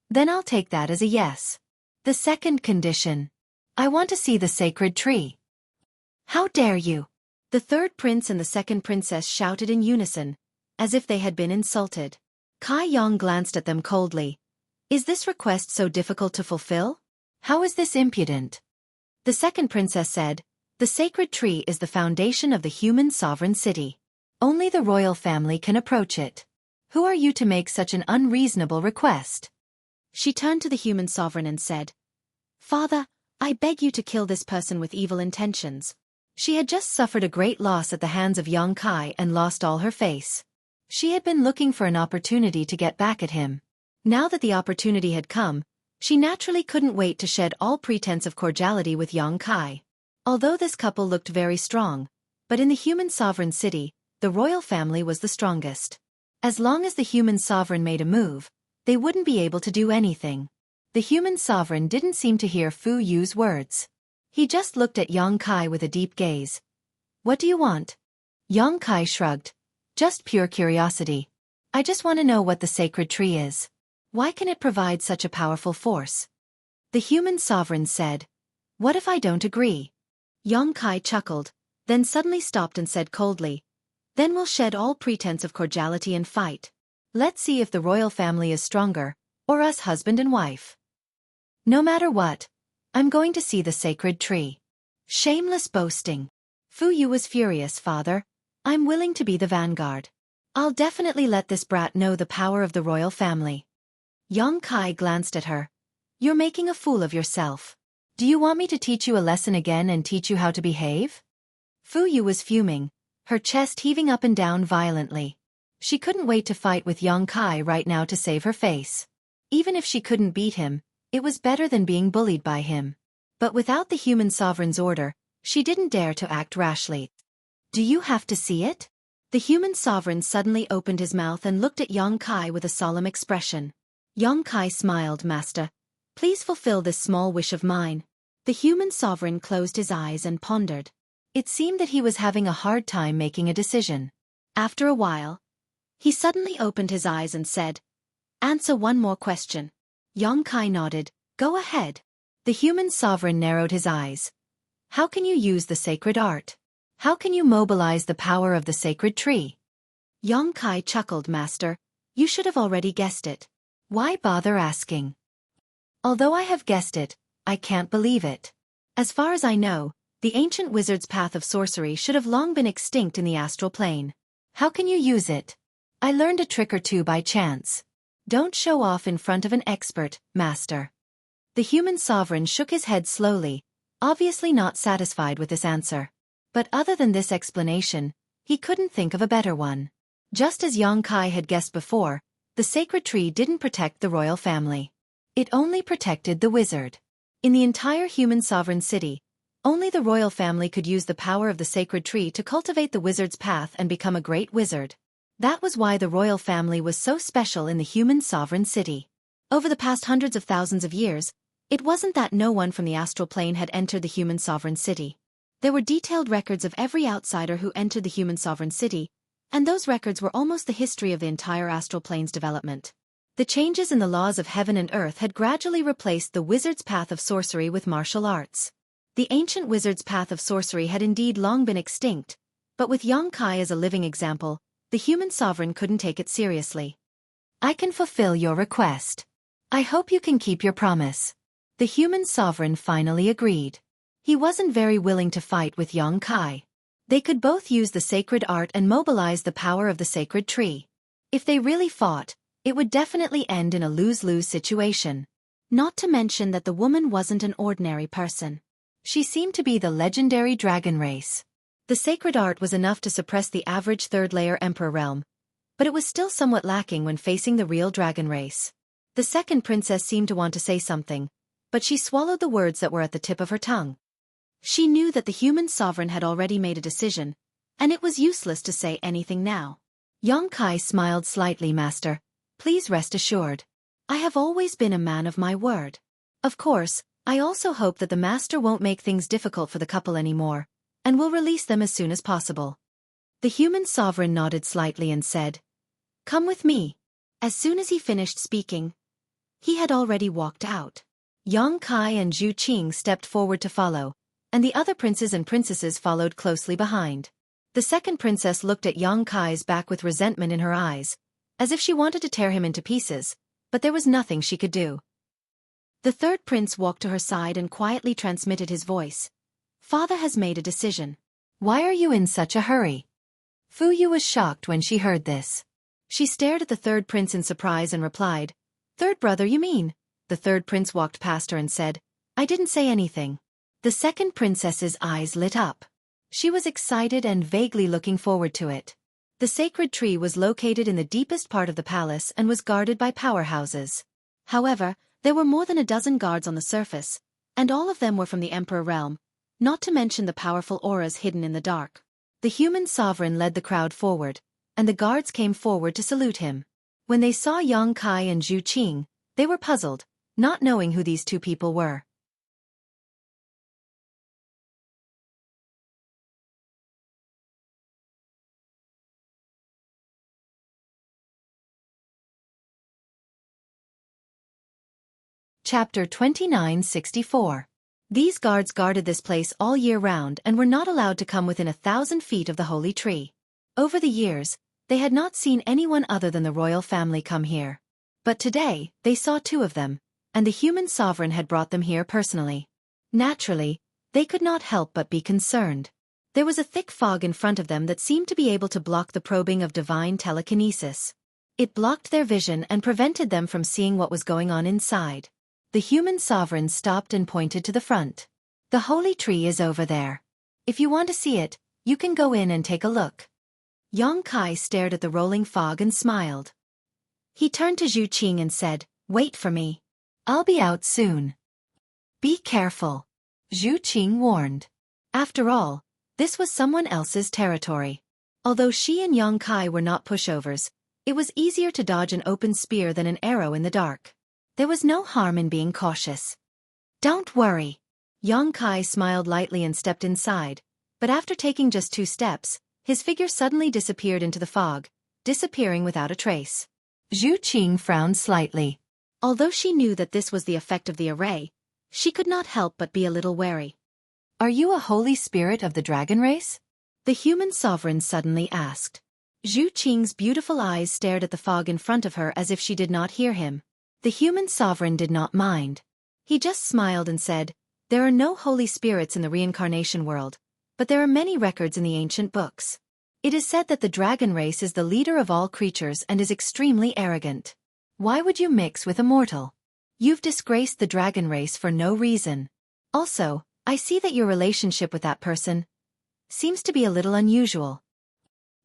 Then I'll take that as a yes. The second condition. I want to see the sacred tree. How dare you? The third prince and the second princess shouted in unison, as if they had been insulted. Kai Yang glanced at them coldly. Is this request so difficult to fulfill? How is this impudent? The second princess said, the sacred tree is the foundation of the human sovereign city. Only the royal family can approach it. Who are you to make such an unreasonable request? She turned to the human sovereign and said, Father, I beg you to kill this person with evil intentions. She had just suffered a great loss at the hands of Yang Kai and lost all her face. She had been looking for an opportunity to get back at him. Now that the opportunity had come, she naturally couldn't wait to shed all pretense of cordiality with Yang Kai. Although this couple looked very strong, but in the human sovereign city, the royal family was the strongest. As long as the human sovereign made a move, they wouldn't be able to do anything. The human sovereign didn't seem to hear Fu Yu's words. He just looked at Yang Kai with a deep gaze. What do you want? Yang Kai shrugged. Just pure curiosity. I just want to know what the sacred tree is. Why can it provide such a powerful force? The human sovereign said, what if I don't agree? Yang Kai chuckled, then suddenly stopped and said coldly, then we'll shed all pretense of cordiality and fight. Let's see if the royal family is stronger, or us husband and wife. No matter what, I'm going to see the sacred tree. Shameless boasting. Fu Yu was furious. Father, I'm willing to be the vanguard. I'll definitely let this brat know the power of the royal family. Yang Kai glanced at her. You're making a fool of yourself. Do you want me to teach you a lesson again and teach you how to behave? Fu Yu was fuming, her chest heaving up and down violently. She couldn't wait to fight with Yang Kai right now to save her face. Even if she couldn't beat him, it was better than being bullied by him. But without the human sovereign's order, she didn't dare to act rashly. Do you have to see it? The human sovereign suddenly opened his mouth and looked at Yang Kai with a solemn expression. Yang Kai smiled. Master, please fulfill this small wish of mine. The human sovereign closed his eyes and pondered. It seemed that he was having a hard time making a decision. After a while, he suddenly opened his eyes and said, answer one more question. Yang Kai nodded. Go ahead. The human sovereign narrowed his eyes. How can you use the sacred art? How can you mobilize the power of the sacred tree? Yang Kai chuckled. Master, you should have already guessed it. Why bother asking? Although I have guessed it, I can't believe it. As far as I know, the ancient wizard's path of sorcery should have long been extinct in the astral plane. How can you use it? I learned a trick or 2 by chance. Don't show off in front of an expert, Master. The human sovereign shook his head slowly, obviously not satisfied with this answer. But other than this explanation, he couldn't think of a better one. Just as Yang Kai had guessed before, the sacred tree didn't protect the royal family. It only protected the wizard. In the entire human sovereign city, only the royal family could use the power of the sacred tree to cultivate the wizard's path and become a great wizard. That was why the royal family was so special in the human sovereign city. Over the past hundreds of thousands of years, it wasn't that no one from the astral plane had entered the human sovereign city. There were detailed records of every outsider who entered the human sovereign city, and those records were almost the history of the entire astral plane's development. The changes in the laws of heaven and earth had gradually replaced the wizard's path of sorcery with martial arts. The ancient wizard's path of sorcery had indeed long been extinct, but with Yongkai as a living example, the human sovereign couldn't take it seriously. I can fulfill your request. I hope you can keep your promise. The human sovereign finally agreed. He wasn't very willing to fight with Yongkai. They could both use the sacred art and mobilize the power of the sacred tree. If they really fought, it would definitely end in a lose-lose situation. Not to mention that the woman wasn't an ordinary person. She seemed to be the legendary dragon race. The sacred art was enough to suppress the average third-layer emperor realm, but it was still somewhat lacking when facing the real dragon race. The second princess seemed to want to say something, but she swallowed the words that were at the tip of her tongue. She knew that the human sovereign had already made a decision, and it was useless to say anything now. Yongkai smiled slightly, Master. Please rest assured. I have always been a man of my word. Of course, I also hope that the master won't make things difficult for the couple anymore, and will release them as soon as possible. The human sovereign nodded slightly and said, "Come with me." As soon as he finished speaking, he had already walked out. Yongkai and Xueqi stepped forward to follow, and the other princes and princesses followed closely behind. The second princess looked at Yongkai's back with resentment in her eyes, as if she wanted to tear him into pieces, but there was nothing she could do. The third prince walked to her side and quietly transmitted his voice. "Father has made a decision." Why are you in such a hurry? Fuyu was shocked when she heard this. She stared at the third prince in surprise and replied, "Third brother, you mean?" The third prince walked past her and said, "I didn't say anything." The second princess's eyes lit up. She was excited and vaguely looking forward to it. The sacred tree was located in the deepest part of the palace and was guarded by powerhouses. However, there were more than a dozen guards on the surface, and all of them were from the emperor realm, not to mention the powerful auras hidden in the dark. The human sovereign led the crowd forward, and the guards came forward to salute him. When they saw Yongkai and Xueqi, they were puzzled, not knowing who these two people were. Chapter 2964. These guards guarded this place all year round and were not allowed to come within 1,000 feet of the holy tree. Over the years, they had not seen anyone other than the royal family come here. But today, they saw two of them, and the human sovereign had brought them here personally. Naturally, they could not help but be concerned. There was a thick fog in front of them that seemed to be able to block the probing of divine telekinesis. It blocked their vision and prevented them from seeing what was going on inside. The human sovereign stopped and pointed to the front. "The holy tree is over there. If you want to see it, you can go in and take a look." Yongkai stared at the rolling fog and smiled. He turned to Xueqi and said, "Wait for me. I'll be out soon." "Be careful," Xueqi warned. After all, this was someone else's territory. Although she and Yongkai were not pushovers, it was easier to dodge an open spear than an arrow in the dark. There was no harm in being cautious. "Don't worry." Yongkai smiled lightly and stepped inside, but after taking just 2 steps, his figure suddenly disappeared into the fog, disappearing without a trace. Xueqi frowned slightly. Although she knew that this was the effect of the array, she could not help but be a little wary. "Are you a holy spirit of the dragon race?" the human sovereign suddenly asked. Xueqi's beautiful eyes stared at the fog in front of her as if she did not hear him. The human sovereign did not mind. He just smiled and said, "There are no holy spirits in the reincarnation world, but there are many records in the ancient books. It is said that the dragon race is the leader of all creatures and is extremely arrogant. Why would you mix with a mortal? You've disgraced the dragon race for no reason. Also, I see that your relationship with that person seems to be a little unusual.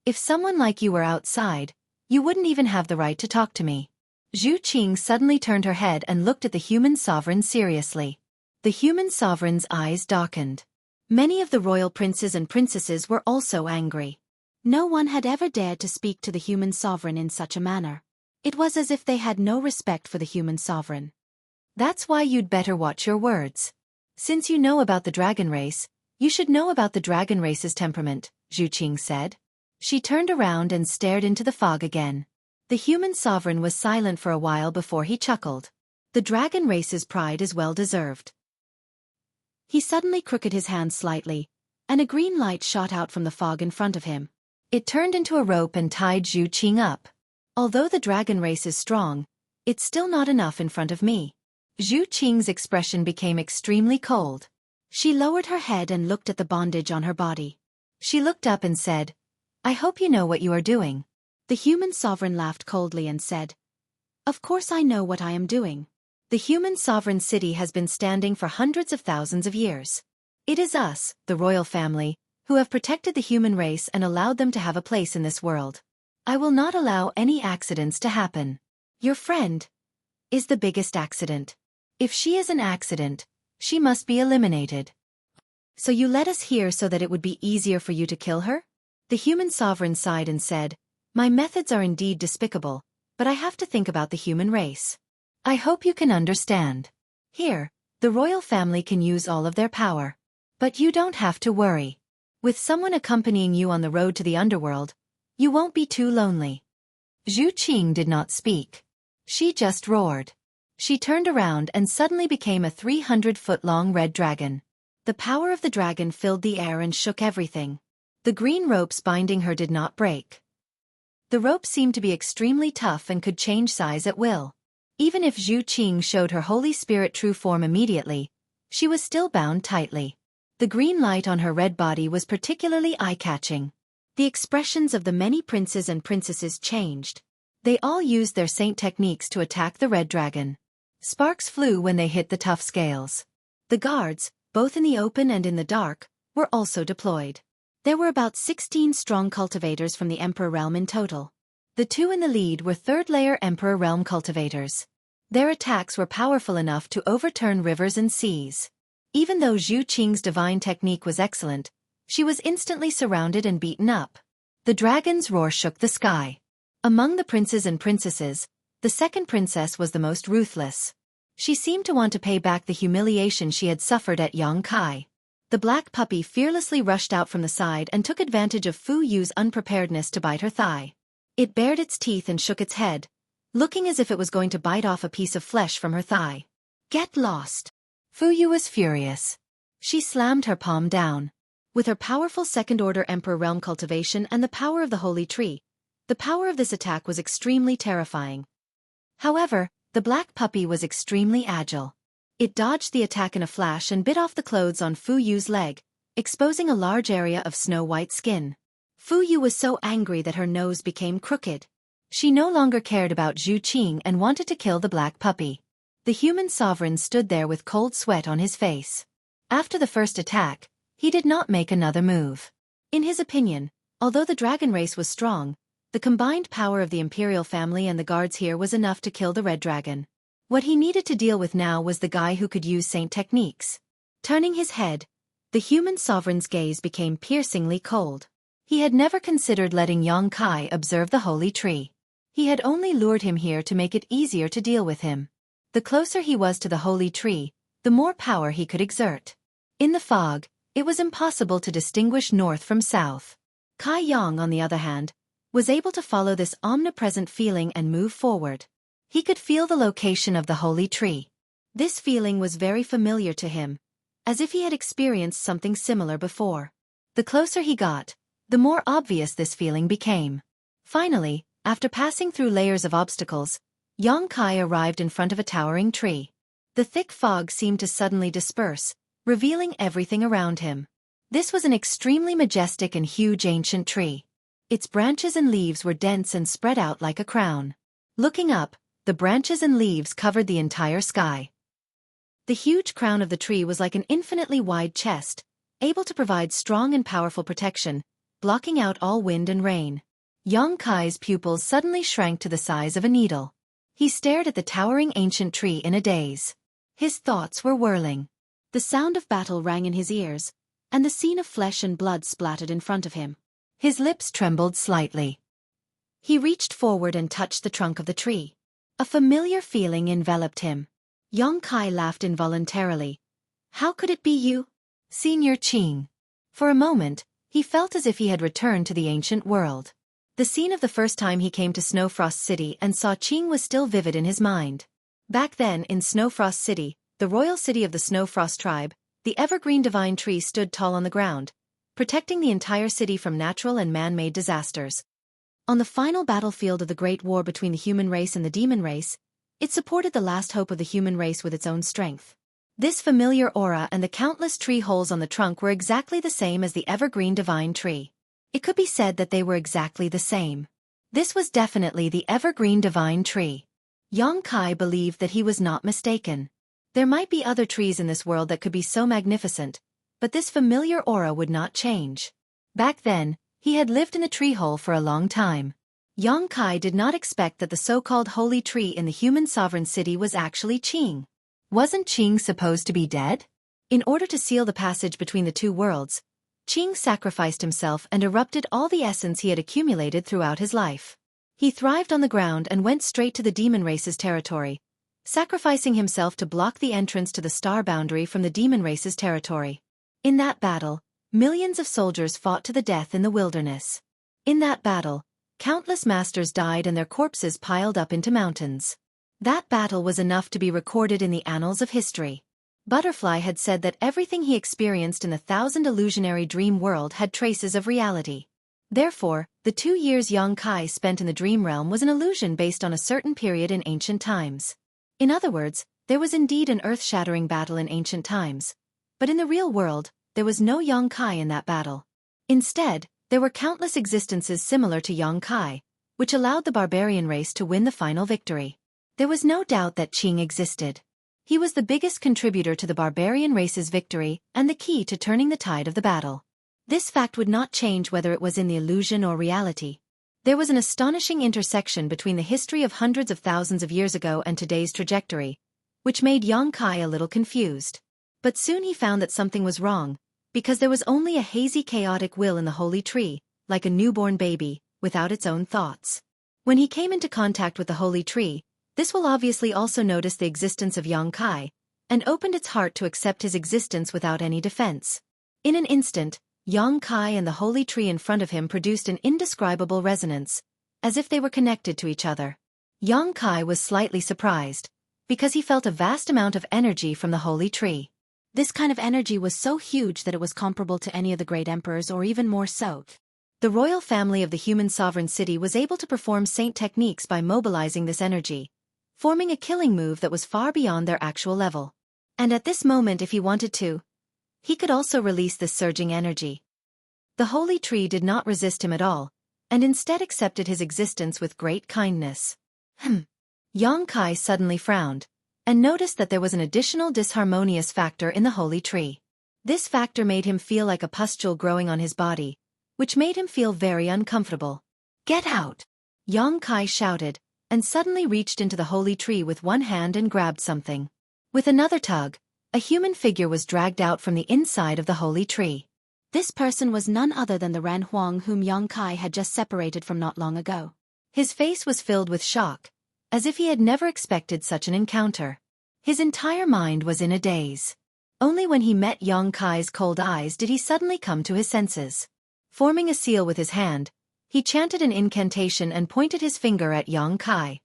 If someone like you were outside, you wouldn't even have the right to talk to me." Xueqi suddenly turned her head and looked at the human sovereign seriously. The human sovereign's eyes darkened. Many of the royal princes and princesses were also angry. No one had ever dared to speak to the human sovereign in such a manner. It was as if they had no respect for the human sovereign. "That's why you'd better watch your words. Since you know about the dragon race, you should know about the dragon race's temperament," Xueqi said. She turned around and stared into the fog again. The human sovereign was silent for a while before he chuckled. The dragon race's pride is well deserved. He suddenly crooked his hand slightly, and a green light shot out from the fog in front of him. It turned into a rope and tied Xueqi up. Although the dragon race is strong, it's still not enough in front of me. Xueqi's expression became extremely cold. She lowered her head and looked at the bondage on her body. She looked up and said, "I hope you know what you are doing." The human sovereign laughed coldly and said, "Of course I know what I am doing. The human sovereign city has been standing for hundreds of thousands of years. It is us, the royal family, who have protected the human race and allowed them to have a place in this world. I will not allow any accidents to happen. Your friend is the biggest accident. If she is an accident, she must be eliminated. So you led us here so that it would be easier for you to kill her?" The human sovereign sighed and said, "My methods are indeed despicable, but I have to think about the human race. I hope you can understand. Here, the royal family can use all of their power. But you don't have to worry. With someone accompanying you on the road to the underworld, you won't be too lonely." Xueqi did not speak. She just roared. She turned around and suddenly became a 300-foot-long red dragon. The power of the dragon filled the air and shook everything. The green ropes binding her did not break. The rope seemed to be extremely tough and could change size at will. Even if Xueqi showed her Holy Spirit true form immediately, she was still bound tightly. The green light on her red body was particularly eye-catching. The expressions of the many princes and princesses changed. They all used their saint techniques to attack the red dragon. Sparks flew when they hit the tough scales. The guards, both in the open and in the dark, were also deployed. There were about 16 strong cultivators from the Emperor realm in total. The two in the lead were third-layer Emperor realm cultivators. Their attacks were powerful enough to overturn rivers and seas. Even though Xueqi's divine technique was excellent, she was instantly surrounded and beaten up. The dragon's roar shook the sky. Among the princes and princesses, the second princess was the most ruthless. She seemed to want to pay back the humiliation she had suffered at Xueqi. The black puppy fearlessly rushed out from the side and took advantage of Fu Yu's unpreparedness to bite her thigh. It bared its teeth and shook its head, looking as if it was going to bite off a piece of flesh from her thigh. "Get lost!" Fu Yu was furious. She slammed her palm down. With her powerful second-order Emperor realm cultivation and the power of the Holy Tree, the power of this attack was extremely terrifying. However, the black puppy was extremely agile. It dodged the attack in a flash and bit off the clothes on Fu Yu's leg, exposing a large area of snow-white skin. Fu Yu was so angry that her nose became crooked. She no longer cared about Xueqi and wanted to kill the black puppy. The human sovereign stood there with cold sweat on his face. After the first attack, he did not make another move. In his opinion, although the dragon race was strong, the combined power of the imperial family and the guards here was enough to kill the red dragon. What he needed to deal with now was the guy who could use saint techniques. Turning his head, the human sovereign's gaze became piercingly cold. He had never considered letting Xueqi observe the holy tree. He had only lured him here to make it easier to deal with him. The closer he was to the holy tree, the more power he could exert. In the fog, it was impossible to distinguish north from south. Kai Yang, on the other hand, was able to follow this omnipresent feeling and move forward. He could feel the location of the holy tree. This feeling was very familiar to him, as if he had experienced something similar before. The closer he got, the more obvious this feeling became. Finally, after passing through layers of obstacles, Xueqi arrived in front of a towering tree. The thick fog seemed to suddenly disperse, revealing everything around him. This was an extremely majestic and huge ancient tree. Its branches and leaves were dense and spread out like a crown. Looking up, the branches and leaves covered the entire sky. The huge crown of the tree was like an infinitely wide chest, able to provide strong and powerful protection, blocking out all wind and rain. Xueqi's pupils suddenly shrank to the size of a needle. He stared at the towering ancient tree in a daze. His thoughts were whirling. The sound of battle rang in his ears, and the scene of flesh and blood splattered in front of him. His lips trembled slightly. He reached forward and touched the trunk of the tree. A familiar feeling enveloped him. Xueqi laughed involuntarily. "How could it be you, Senior Qing?" For a moment, he felt as if he had returned to the ancient world. The scene of the first time he came to Snowfrost City and saw Qing was still vivid in his mind. Back then in Snowfrost City, the royal city of the Snowfrost tribe, The evergreen divine tree stood tall on the ground, protecting the entire city from natural and man-made disasters. On the final battlefield of the Great War between the human race and the demon race, it supported the last hope of the human race with its own strength. This familiar aura and the countless tree holes on the trunk were exactly the same as the evergreen divine tree. It could be said that they were exactly the same. This was definitely the evergreen divine tree. Yang Kai believed that he was not mistaken. There might be other trees in this world that could be so magnificent, but this familiar aura would not change. Back then, he had lived in the tree hole for a long time. Yang Kai did not expect that the so-called holy tree in the human sovereign city was actually Qing. Wasn't Qing supposed to be dead? In order to seal the passage between the two worlds, Qing sacrificed himself and erupted all the essence he had accumulated throughout his life. He thrived on the ground and went straight to the demon race's territory, sacrificing himself to block the entrance to the star boundary from the demon race's territory. In that battle, millions of soldiers fought to the death in the wilderness. In that battle, countless masters died and their corpses piled up into mountains. That battle was enough to be recorded in the annals of history. Butterfly had said that everything he experienced in the thousand illusionary dream world had traces of reality. Therefore, the 2 years Yang Kai spent in the dream realm was an illusion based on a certain period in ancient times. In other words, there was indeed an earth-shattering battle in ancient times. But in the real world, there was no Yang Kai in that battle. Instead, there were countless existences similar to Yang Kai, which allowed the barbarian race to win the final victory. There was no doubt that Qing existed. He was the biggest contributor to the barbarian race's victory and the key to turning the tide of the battle. This fact would not change whether it was in the illusion or reality. There was an astonishing intersection between the history of hundreds of thousands of years ago and today's trajectory, which made Yang Kai a little confused. But soon he found that something was wrong, because there was only a hazy chaotic will in the holy tree, like a newborn baby, without its own thoughts. When he came into contact with the holy tree, this will obviously also notice the existence of Yang Kai, and opened its heart to accept his existence without any defense. In an instant, Yang Kai and the holy tree in front of him produced an indescribable resonance, as if they were connected to each other. Yang Kai was slightly surprised, because he felt a vast amount of energy from the holy tree. This kind of energy was so huge that it was comparable to any of the great emperors or even more so. The royal family of the human sovereign city was able to perform saint techniques by mobilizing this energy, forming a killing move that was far beyond their actual level. And at this moment, if he wanted to, he could also release this surging energy. The holy tree did not resist him at all, and instead accepted his existence with great kindness. Yang Kai suddenly frowned, and noticed that there was an additional disharmonious factor in the holy tree. This factor made him feel like a pustule growing on his body, which made him feel very uncomfortable. "Get out!" Yang Kai shouted, and suddenly reached into the holy tree with one hand and grabbed something. With another tug, a human figure was dragged out from the inside of the holy tree. This person was none other than the Ran Huang whom Yang Kai had just separated from not long ago. His face was filled with shock, as if he had never expected such an encounter. His entire mind was in a daze. Only when he met Yang Kai's cold eyes did he suddenly come to his senses. Forming a seal with his hand, he chanted an incantation and pointed his finger at Yang Kai.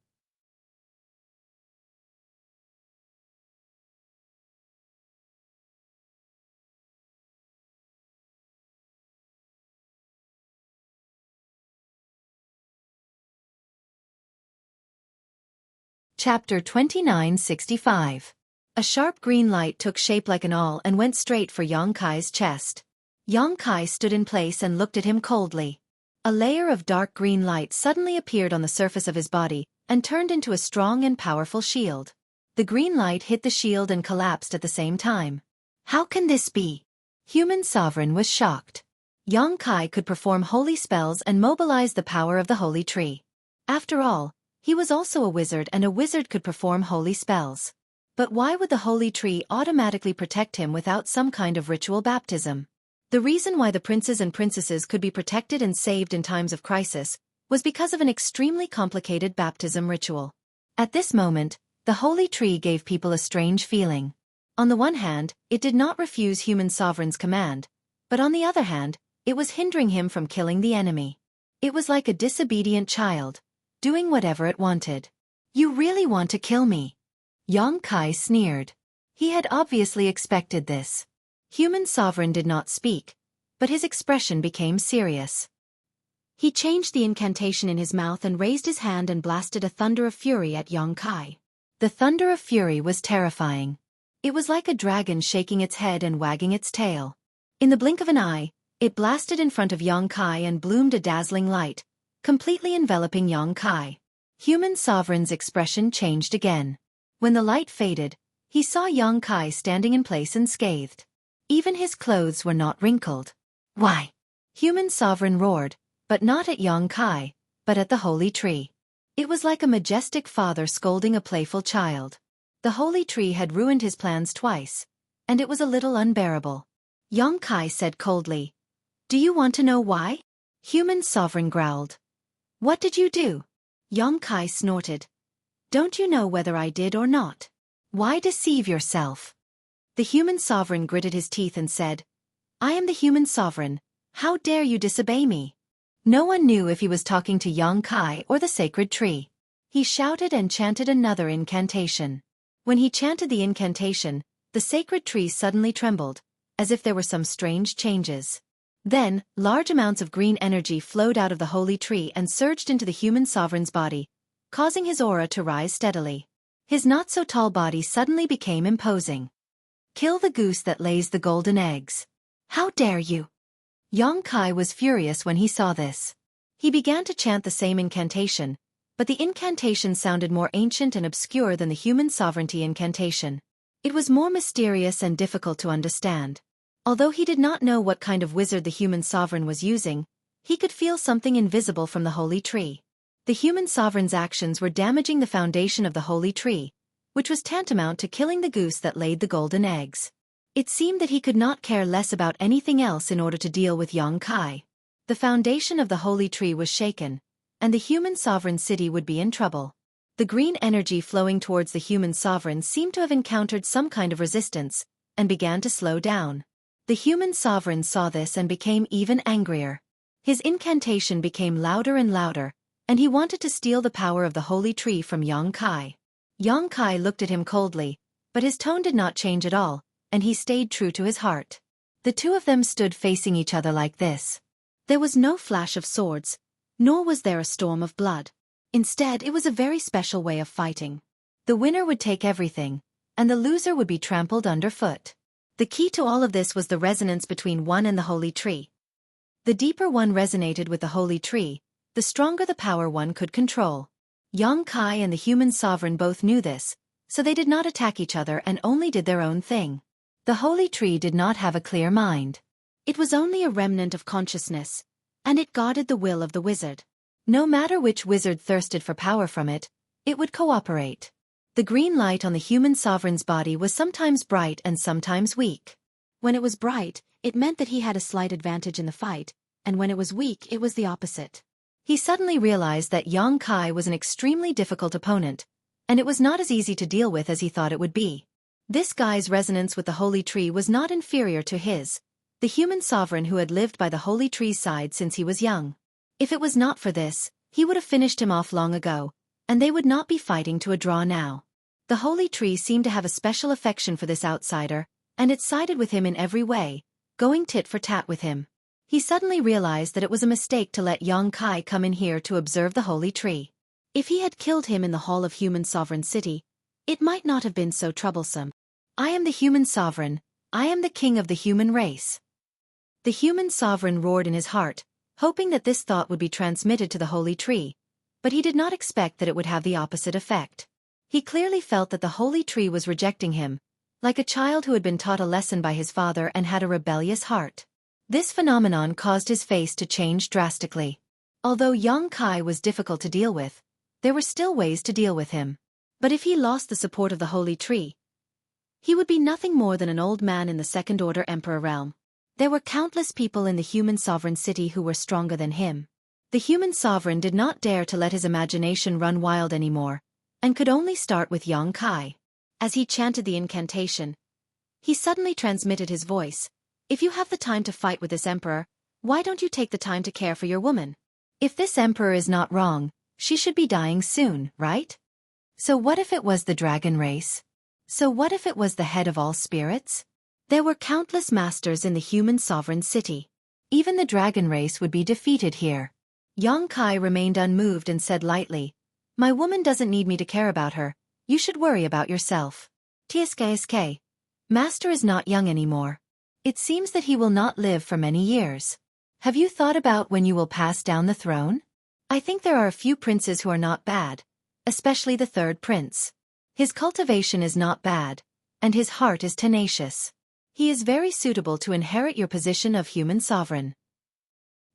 Chapter 2965. A sharp green light took shape like an awl and went straight for Yang Kai's chest. Yang Kai stood in place and looked at him coldly. A layer of dark green light suddenly appeared on the surface of his body and turned into a strong and powerful shield. The green light hit the shield and collapsed at the same time. How can this be? Human Sovereign was shocked. Yang Kai could perform holy spells and mobilize the power of the holy tree. After all, he was also a wizard, and a wizard could perform holy spells. But why would the holy tree automatically protect him without some kind of ritual baptism? The reason why the princes and princesses could be protected and saved in times of crisis was because of an extremely complicated baptism ritual. At this moment, the holy tree gave people a strange feeling. On the one hand, it did not refuse human sovereign's command, but on the other hand, it was hindering him from killing the enemy. It was like a disobedient child, doing whatever it wanted. "You really want to kill me?" Yang Kai sneered. He had obviously expected this. Human sovereign did not speak, but his expression became serious. He changed the incantation in his mouth and raised his hand and blasted a thunder of fury at Xueqi. The thunder of fury was terrifying. It was like a dragon shaking its head and wagging its tail. In the blink of an eye, it blasted in front of Xueqi and bloomed a dazzling light, completely enveloping Xueqi. Human sovereign's expression changed again. When the light faded, he saw Xueqi standing in place unscathed. Even his clothes were not wrinkled. Why? Human sovereign roared, but not at Xueqi, but at the holy tree. It was like a majestic father scolding a playful child. The holy tree had ruined his plans twice, and it was a little unbearable. Xueqi said coldly, "Do you want to know why?" Human sovereign growled. "What did you do?" Xueqi snorted. "Don't you know whether I did or not? Why deceive yourself?" The human sovereign gritted his teeth and said, "I am the human sovereign. How dare you disobey me?" No one knew if he was talking to Xueqi or the sacred tree. He shouted and chanted another incantation. When he chanted the incantation, the sacred tree suddenly trembled, as if there were some strange changes. Then, large amounts of green energy flowed out of the holy tree and surged into the human sovereign's body, causing his aura to rise steadily. His not-so-tall body suddenly became imposing. "Kill the goose that lays the golden eggs. How dare you?" Xueqi was furious when he saw this. He began to chant the same incantation, but the incantation sounded more ancient and obscure than the human sovereignty incantation. It was more mysterious and difficult to understand. Although he did not know what kind of wizard the human sovereign was using, he could feel something invisible from the holy tree. The human sovereign's actions were damaging the foundation of the holy tree, which was tantamount to killing the goose that laid the golden eggs. It seemed that he could not care less about anything else in order to deal with Xueqi. The foundation of the holy tree was shaken, and the human sovereign city would be in trouble. The green energy flowing towards the human sovereign seemed to have encountered some kind of resistance, and began to slow down. The human sovereign saw this and became even angrier. His incantation became louder and louder, and he wanted to steal the power of the holy tree from Xueqi. Xueqi looked at him coldly, but his tone did not change at all, and he stayed true to his heart. The two of them stood facing each other like this. There was no flash of swords, nor was there a storm of blood. Instead, it was a very special way of fighting. The winner would take everything, and the loser would be trampled underfoot. The key to all of this was the resonance between one and the holy tree. The deeper one resonated with the holy tree, the stronger the power one could control. Xueqi and the human sovereign both knew this, so they did not attack each other and only did their own thing. The holy tree did not have a clear mind. It was only a remnant of consciousness, and it guarded the will of the wizard. No matter which wizard thirsted for power from it, it would cooperate. The green light on the human sovereign's body was sometimes bright and sometimes weak. When it was bright, it meant that he had a slight advantage in the fight, and when it was weak, it was the opposite. He suddenly realized that Xueqi was an extremely difficult opponent, and it was not as easy to deal with as he thought it would be. This guy's resonance with the holy tree was not inferior to his, the human sovereign who had lived by the holy tree's side since he was young. If it was not for this, he would have finished him off long ago, and they would not be fighting to a draw now. The holy tree seemed to have a special affection for this outsider, and it sided with him in every way, going tit for tat with him. He suddenly realized that it was a mistake to let Xueqi come in here to observe the holy tree. If he had killed him in the hall of human sovereign city, it might not have been so troublesome. "I am the human sovereign, I am the king of the human race." The human sovereign roared in his heart, hoping that this thought would be transmitted to the holy tree, but he did not expect that it would have the opposite effect. He clearly felt that the holy tree was rejecting him, like a child who had been taught a lesson by his father and had a rebellious heart. This phenomenon caused his face to change drastically. Although Xueqi was difficult to deal with, there were still ways to deal with him. But if he lost the support of the holy tree, he would be nothing more than an old man in the second-order emperor realm. There were countless people in the human sovereign city who were stronger than him. The human sovereign did not dare to let his imagination run wild anymore, and could only start with Xueqi. As he chanted the incantation, he suddenly transmitted his voice. "If you have the time to fight with this emperor, why don't you take the time to care for your woman? If this emperor is not wrong, she should be dying soon, right? So what if it was the dragon race? So what if it was the head of all spirits? There were countless masters in the human sovereign city. Even the dragon race would be defeated here. Yang Kai remained unmoved and said lightly, "My woman doesn't need me to care about her. You should worry about yourself." Tsk. Master is not young anymore. It seems that he will not live for many years. Have you thought about when you will pass down the throne? I think there are a few princes who are not bad, especially the third prince. His cultivation is not bad, and his heart is tenacious. He is very suitable to inherit your position of human sovereign.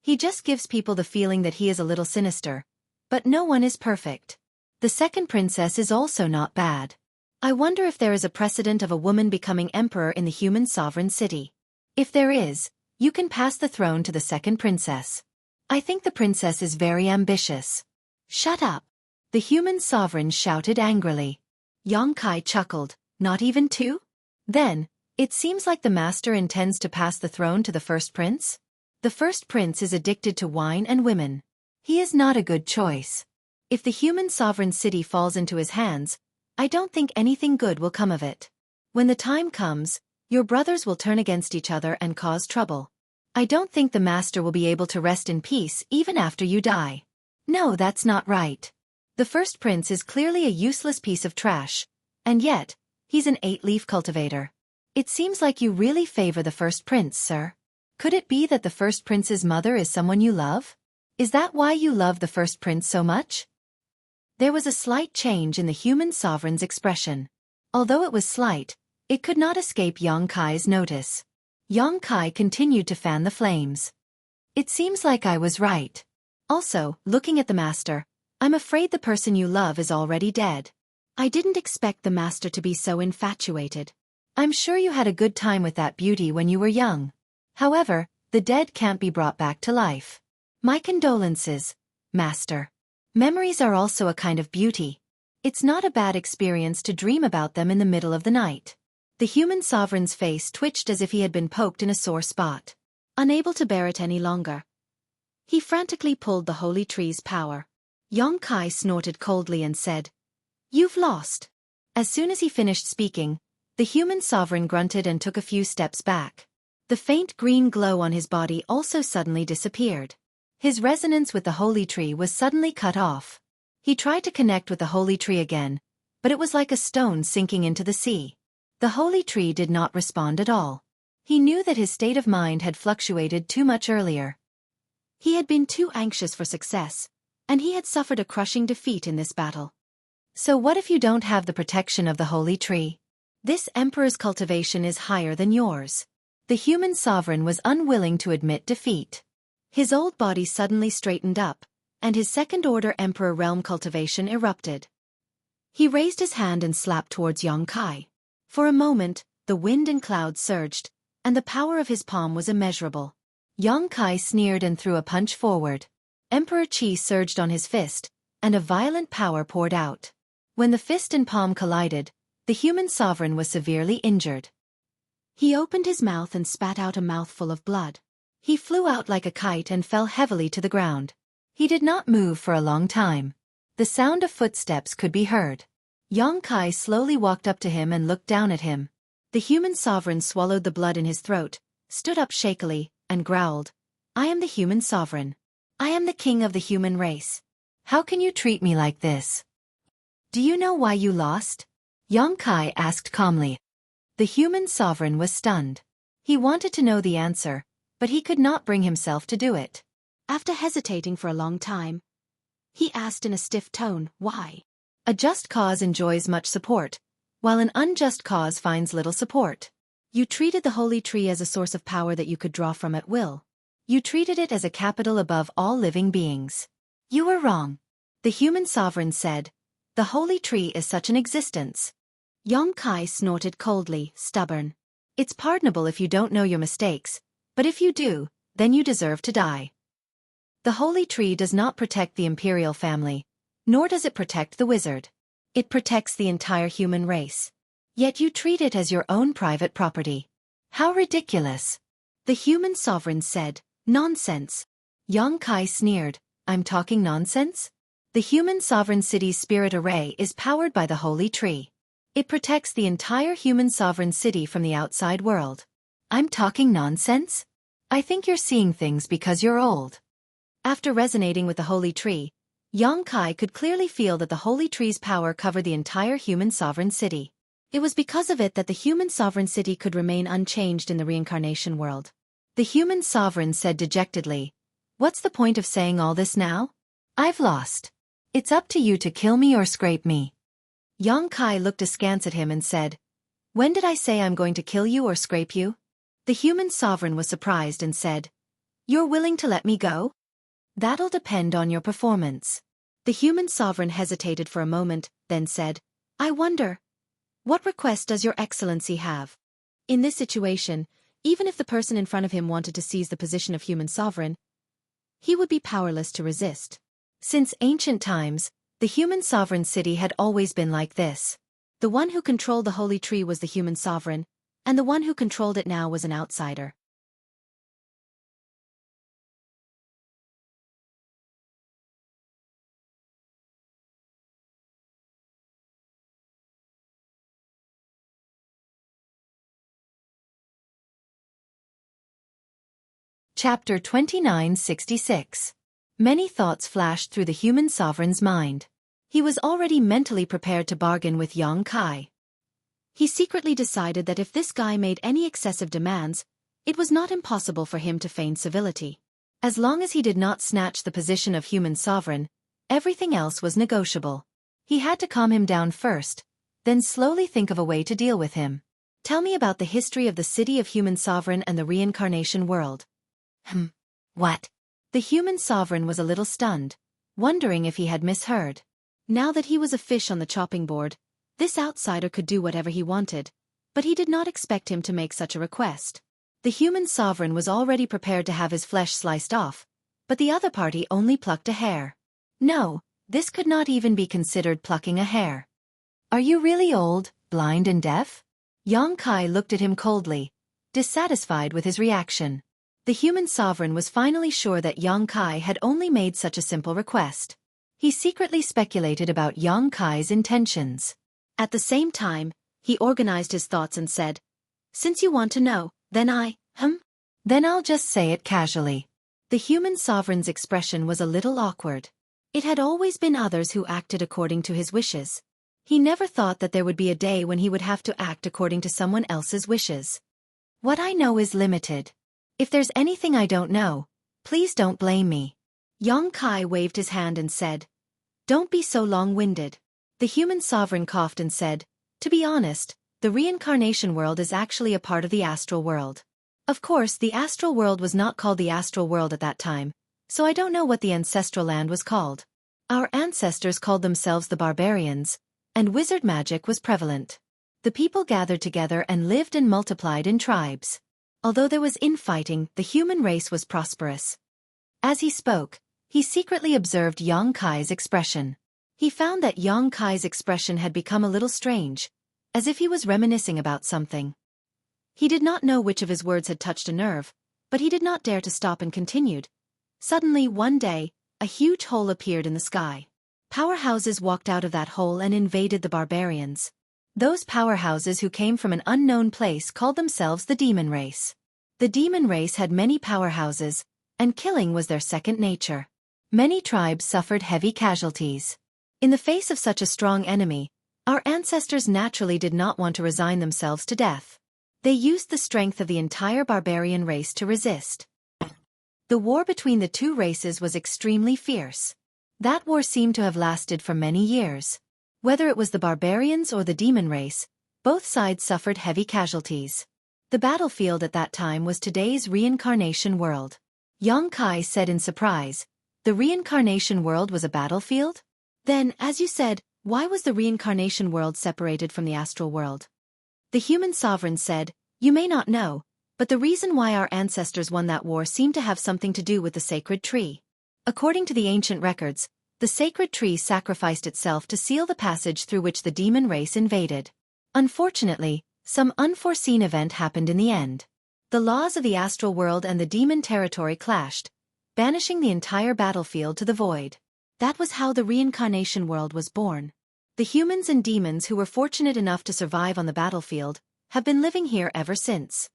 He just gives people the feeling that he is a little sinister, but no one is perfect. The second princess is also not bad. I wonder if there is a precedent of a woman becoming emperor in the human sovereign city. If there is, you can pass the throne to the second princess. I think the princess is very ambitious. Shut up! The human sovereign shouted angrily. Yang Kai chuckled, not even two? Then, it seems like the master intends to pass the throne to the first prince? The first prince is addicted to wine and women. He is not a good choice. If the human sovereign city falls into his hands, I don't think anything good will come of it. When the time comes, your brothers will turn against each other and cause trouble. I don't think the master will be able to rest in peace even after you die. No, that's not right. The first prince is clearly a useless piece of trash, and yet, he's an 8-leaf cultivator. It seems like you really favor the first prince, sir. Could it be that the first prince's mother is someone you love? Is that why you love the first prince so much? There was a slight change in the human sovereign's expression. Although it was slight, it could not escape Yang Kai's notice. Yang Kai continued to fan the flames. It seems like I was right. Also, looking at the master, I'm afraid the person you love is already dead. I didn't expect the master to be so infatuated. I'm sure you had a good time with that beauty when you were young. However, the dead can't be brought back to life. My condolences, master. Memories are also a kind of beauty. It's not a bad experience to dream about them in the middle of the night. The human sovereign's face twitched as if he had been poked in a sore spot. Unable to bear it any longer, he frantically pulled the holy tree's power. Yang Kai snorted coldly and said, "You've lost." As soon as he finished speaking, the human sovereign grunted and took a few steps back. The faint green glow on his body also suddenly disappeared. His resonance with the holy tree was suddenly cut off. He tried to connect with the holy tree again, but it was like a stone sinking into the sea. The holy tree did not respond at all. He knew that his state of mind had fluctuated too much earlier. He had been too anxious for success, and he had suffered a crushing defeat in this battle. So what if you don't have the protection of the holy tree? This emperor's cultivation is higher than yours. The human sovereign was unwilling to admit defeat. His old body suddenly straightened up, and his second-order emperor realm cultivation erupted. He raised his hand and slapped towards Yang Kai. For a moment, the wind and clouds surged, and the power of his palm was immeasurable. Yang Kai sneered and threw a punch forward. Emperor Qi surged on his fist, and a violent power poured out. When the fist and palm collided, the human sovereign was severely injured. He opened his mouth and spat out a mouthful of blood. He flew out like a kite and fell heavily to the ground. He did not move for a long time. The sound of footsteps could be heard. Yang Kai slowly walked up to him and looked down at him. The human sovereign swallowed the blood in his throat, stood up shakily, and growled, "I am the human sovereign. I am the king of the human race. How can you treat me like this?" "Do you know why you lost?" Yang Kai asked calmly. The human sovereign was stunned. He wanted to know the answer, but he could not bring himself to do it. After hesitating for a long time, he asked in a stiff tone, "Why?" A just cause enjoys much support, while an unjust cause finds little support. You treated the holy tree as a source of power that you could draw from at will. You treated it as a capital above all living beings. You were wrong. The human sovereign said, "The holy tree is such an existence." Yang Kai snorted coldly, stubborn. "It's pardonable if you don't know your mistakes, but if you do, then you deserve to die. The holy tree does not protect the imperial family, nor does it protect the wizard. It protects the entire human race. Yet you treat it as your own private property. How ridiculous!" The human sovereign said, "Nonsense." Yang Kai sneered, "I'm talking nonsense? The human sovereign city's spirit array is powered by the holy tree. It protects the entire human sovereign city from the outside world. I'm talking nonsense? I think you're seeing things because you're old. After resonating with the holy tree, Yang Kai could clearly feel that the holy tree's power covered the entire human sovereign city. It was because of it that the human sovereign city could remain unchanged in the reincarnation world. The human sovereign said dejectedly, "What's the point of saying all this now? I've lost. It's up to you to kill me or scrape me." Yang Kai looked askance at him and said, "When did I say I'm going to kill you or scrape you?" The human sovereign was surprised and said, "You're willing to let me go? That'll depend on your performance." The human sovereign hesitated for a moment, then said, "I wonder, what request does your excellency have?" In this situation, even if the person in front of him wanted to seize the position of human sovereign, he would be powerless to resist. Since ancient times, the human sovereign city had always been like this. The one who controlled the holy tree was the human sovereign, and the one who controlled it now was an outsider. Chapter 2966. Many thoughts flashed through the human sovereign's mind. He was already mentally prepared to bargain with Yang Kai. He secretly decided that if this guy made any excessive demands, it was not impossible for him to feign civility. As long as he did not snatch the position of human sovereign, everything else was negotiable. He had to calm him down first, then slowly think of a way to deal with him. "Tell me about the history of the city of human sovereign and the reincarnation world." What? The human sovereign was a little stunned, wondering if he had misheard. Now that he was a fish on the chopping board, this outsider could do whatever he wanted, but he did not expect him to make such a request. The human sovereign was already prepared to have his flesh sliced off, but the other party only plucked a hair. No, this could not even be considered plucking a hair. "Are you really old, blind and deaf?" Yang Kai looked at him coldly, dissatisfied with his reaction. The human sovereign was finally sure that Yang Kai had only made such a simple request. He secretly speculated about Yang Kai's intentions. At the same time, he organized his thoughts and said, "Since you want to know, then Then I'll just say it casually." The human sovereign's expression was a little awkward. It had always been others who acted according to his wishes. He never thought that there would be a day when he would have to act according to someone else's wishes. "What I know is limited. If there's anything I don't know, please don't blame me." Yang Kai waved his hand and said, "Don't be so long-winded." The human sovereign coughed and said, "To be honest, the reincarnation world is actually a part of the astral world. Of course, the astral world was not called the astral world at that time, so I don't know what the ancestral land was called. Our ancestors called themselves the barbarians, and wizard magic was prevalent. The people gathered together and lived and multiplied in tribes. Although there was infighting, the human race was prosperous." As he spoke, he secretly observed Yang Kai's expression. He found that Yang Kai's expression had become a little strange, as if he was reminiscing about something. He did not know which of his words had touched a nerve, but he did not dare to stop and continued. Suddenly, one day, a huge hole appeared in the sky. Powerhouses walked out of that hole and invaded the barbarians. Those powerhouses who came from an unknown place called themselves the demon race. The demon race had many powerhouses, and killing was their second nature. Many tribes suffered heavy casualties. In the face of such a strong enemy, our ancestors naturally did not want to resign themselves to death. They used the strength of the entire barbarian race to resist. The war between the two races was extremely fierce. That war seemed to have lasted for many years. Whether it was the barbarians or the demon race, both sides suffered heavy casualties. The battlefield at that time was today's reincarnation world. Yang Kai said in surprise, "The reincarnation world was a battlefield? Then, as you said, why was the reincarnation world separated from the astral world?" The human sovereign said, "You may not know, but the reason why our ancestors won that war seemed to have something to do with the sacred tree. According to the ancient records, the sacred tree sacrificed itself to seal the passage through which the demon race invaded. Unfortunately, some unforeseen event happened in the end. The laws of the astral world and the demon territory clashed, banishing the entire battlefield to the void. That was how the reincarnation world was born." The humans and demons who were fortunate enough to survive on the battlefield have been living here ever since.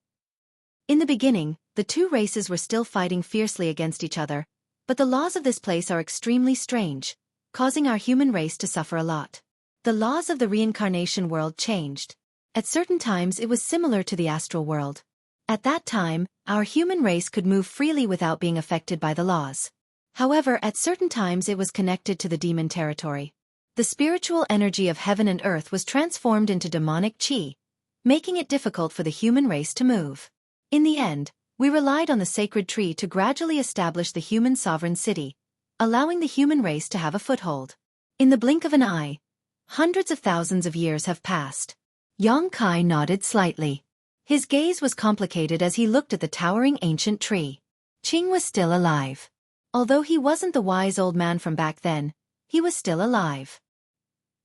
In the beginning, the two races were still fighting fiercely against each other, but the laws of this place are extremely strange, causing our human race to suffer a lot. The laws of the reincarnation world changed. At certain times it was similar to the astral world. At that time, our human race could move freely without being affected by the laws. However, at certain times it was connected to the demon territory. The spiritual energy of heaven and earth was transformed into demonic chi, making it difficult for the human race to move. In the end, we relied on the sacred tree to gradually establish the human sovereign city, allowing the human race to have a foothold. In the blink of an eye, hundreds of thousands of years have passed. Xueqi nodded slightly. His gaze was complicated as he looked at the towering ancient tree. Qing was still alive. Although he wasn't the wise old man from back then, he was still alive.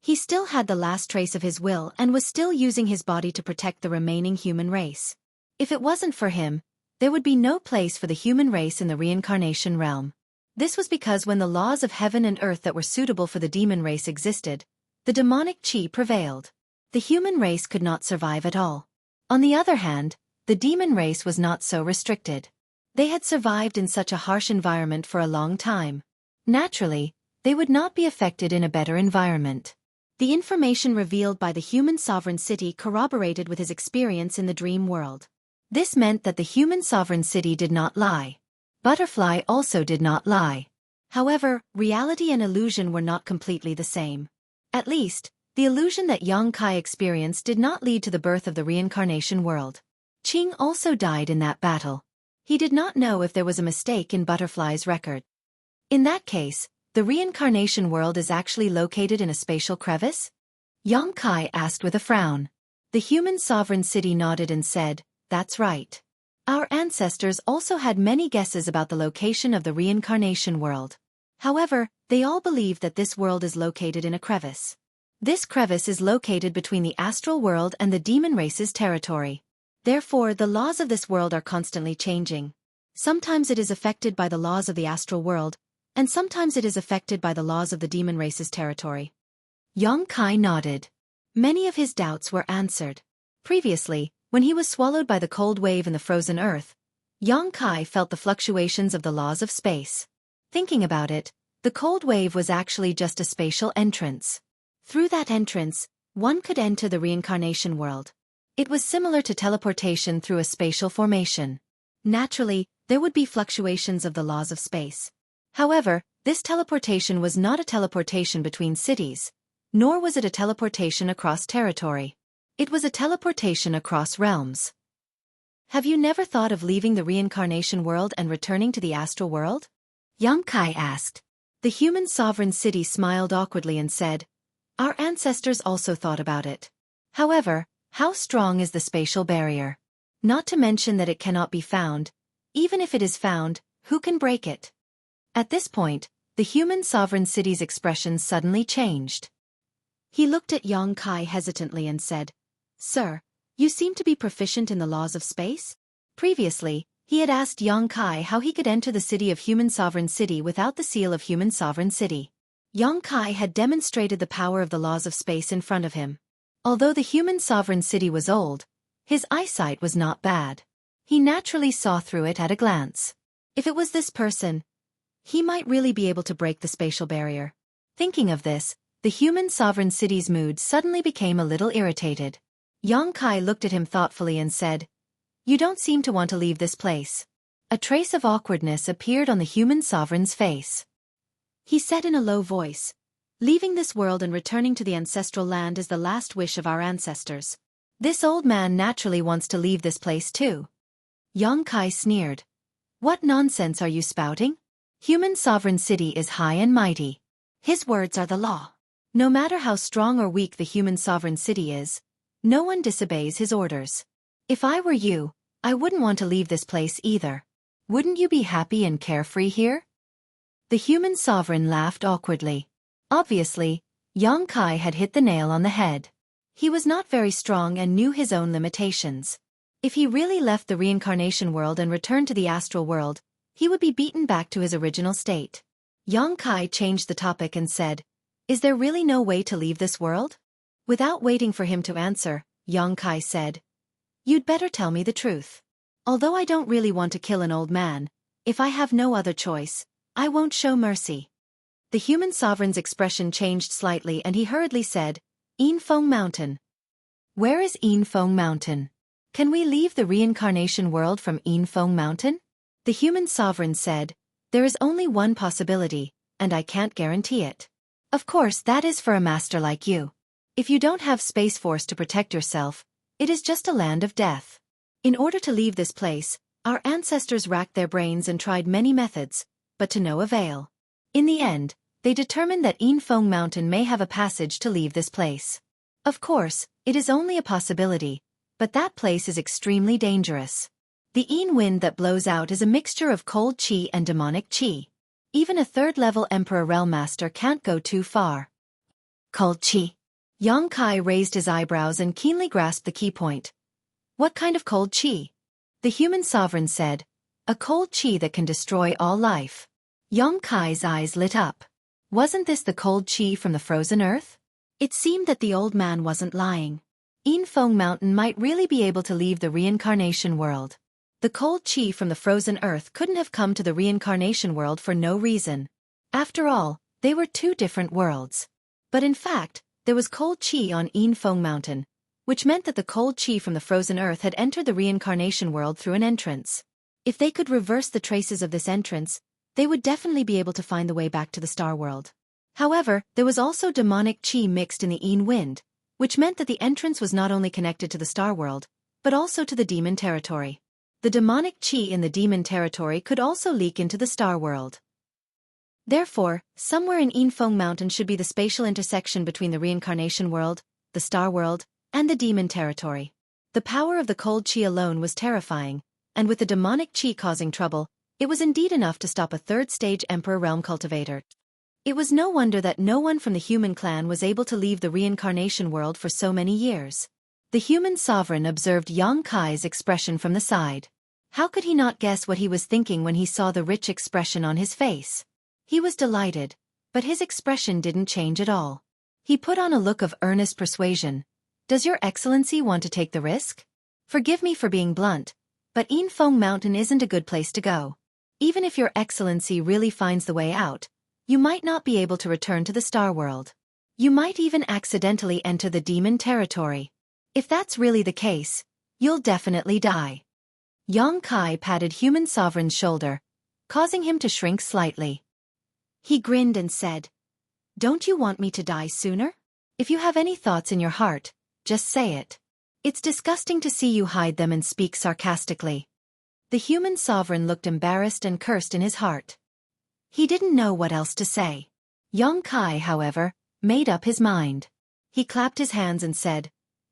He still had the last trace of his will and was still using his body to protect the remaining human race. If it wasn't for him, there would be no place for the human race in the reincarnation realm. This was because when the laws of heaven and earth that were suitable for the demon race existed, the demonic chi prevailed. The human race could not survive at all. On the other hand, the demon race was not so restricted. They had survived in such a harsh environment for a long time. Naturally, they would not be affected in a better environment. The information revealed by the human sovereign city corroborated with his experience in the dream world. This meant that the human sovereign city did not lie. Butterfly also did not lie. However, reality and illusion were not completely the same. At least, the illusion that Xueqi experienced did not lead to the birth of the reincarnation world. Qing also died in that battle. He did not know if there was a mistake in Butterfly's record. In that case, the reincarnation world is actually located in a spatial crevice? Xueqi asked with a frown. The human sovereign city nodded and said, "That's right. Our ancestors also had many guesses about the location of the reincarnation world. However, they all believe that this world is located in a crevice. This crevice is located between the astral world and the demon race's territory. Therefore, the laws of this world are constantly changing. Sometimes it is affected by the laws of the astral world, and sometimes it is affected by the laws of the demon race's territory." Xueqi nodded. Many of his doubts were answered. Previously, when he was swallowed by the cold wave in the frozen earth, Xueqi felt the fluctuations of the laws of space. Thinking about it, the cold wave was actually just a spatial entrance. Through that entrance, one could enter the reincarnation world. It was similar to teleportation through a spatial formation. Naturally, there would be fluctuations of the laws of space. However, this teleportation was not a teleportation between cities, nor was it a teleportation across territory. It was a teleportation across realms. Have you never thought of leaving the reincarnation world and returning to the astral world? Xueqi asked. The human sovereign city smiled awkwardly and said, "Our ancestors also thought about it. However, how strong is the spatial barrier? Not to mention that it cannot be found. Even if it is found, who can break it?" At this point, the human sovereign city's expression suddenly changed. He looked at Xueqi hesitantly and said, "Sir, you seem to be proficient in the laws of space?" Previously, he had asked Xueqi how he could enter the city of human sovereign city without the seal of human sovereign city. Xueqi had demonstrated the power of the laws of space in front of him. Although the human sovereign city was old, his eyesight was not bad. He naturally saw through it at a glance. If it was this person, he might really be able to break the spatial barrier. Thinking of this, the human sovereign city's mood suddenly became a little irritated. Xueqi looked at him thoughtfully and said, "You don't seem to want to leave this place." A trace of awkwardness appeared on the human sovereign's face. He said in a low voice, "Leaving this world and returning to the ancestral land is the last wish of our ancestors. This old man naturally wants to leave this place too." Xueqi sneered. "What nonsense are you spouting? Human sovereign city is high and mighty. His words are the law. No matter how strong or weak the human sovereign city is, no one disobeys his orders. If I were you, I wouldn't want to leave this place either. Wouldn't you be happy and carefree here?" The human sovereign laughed awkwardly. Obviously, Xueqi had hit the nail on the head. He was not very strong and knew his own limitations. If he really left the reincarnation world and returned to the astral world, he would be beaten back to his original state. Xueqi changed the topic and said, Is there really no way to leave this world? Without waiting for him to answer, Yang Kai said, You'd better tell me the truth. Although I don't really want to kill an old man, if I have no other choice, I won't show mercy. The human sovereign's expression changed slightly and he hurriedly said, Yinfeng Mountain. Where is Yinfeng Mountain? Can we leave the reincarnation world from Yinfeng Mountain? The human sovereign said, There is only one possibility, and I can't guarantee it. Of course, that is for a master like you. If you don't have Space Force to protect yourself, it is just a land of death. In order to leave this place, our ancestors racked their brains and tried many methods, but to no avail. In the end, they determined that Yinfeng Mountain may have a passage to leave this place. Of course, it is only a possibility, but that place is extremely dangerous. The Yin wind that blows out is a mixture of cold qi and demonic qi. Even a third-level Emperor Realm Master can't go too far. Cold qi. Yang Kai raised his eyebrows and keenly grasped the key point. What kind of cold qi? The human sovereign said, A cold qi that can destroy all life. Yang Kai's eyes lit up. Wasn't this the cold qi from the frozen earth? It seemed that the old man wasn't lying. Yinfeng Mountain might really be able to leave the reincarnation world. The cold qi from the frozen earth couldn't have come to the reincarnation world for no reason. After all, they were two different worlds. But in fact, there was cold qi on Yinfeng Mountain, which meant that the cold qi from the frozen earth had entered the reincarnation world through an entrance. If they could reverse the traces of this entrance, they would definitely be able to find the way back to the star world. However, there was also demonic qi mixed in the Yin wind, which meant that the entrance was not only connected to the star world, but also to the demon territory. The demonic qi in the demon territory could also leak into the star world. Therefore, somewhere in Yinfeng Mountain should be the spatial intersection between the reincarnation world, the star world, and the demon territory. The power of the cold qi alone was terrifying, and with the demonic qi causing trouble, it was indeed enough to stop a third-stage Emperor Realm cultivator. It was no wonder that no one from the human clan was able to leave the reincarnation world for so many years. The human sovereign observed Yang Kai's expression from the side. How could he not guess what he was thinking when he saw the rich expression on his face? He was delighted, but his expression didn't change at all. He put on a look of earnest persuasion. Does Your Excellency want to take the risk? Forgive me for being blunt, but Yinfeng Mountain isn't a good place to go. Even if Your Excellency really finds the way out, you might not be able to return to the star world. You might even accidentally enter the demon territory. If that's really the case, you'll definitely die. Yang Kai patted human sovereign's shoulder, causing him to shrink slightly. He grinned and said, Don't you want me to die sooner? If you have any thoughts in your heart, just say it. It's disgusting to see you hide them and speak sarcastically. The human sovereign looked embarrassed and cursed in his heart. He didn't know what else to say. Yang Kai, however, made up his mind. He clapped his hands and said,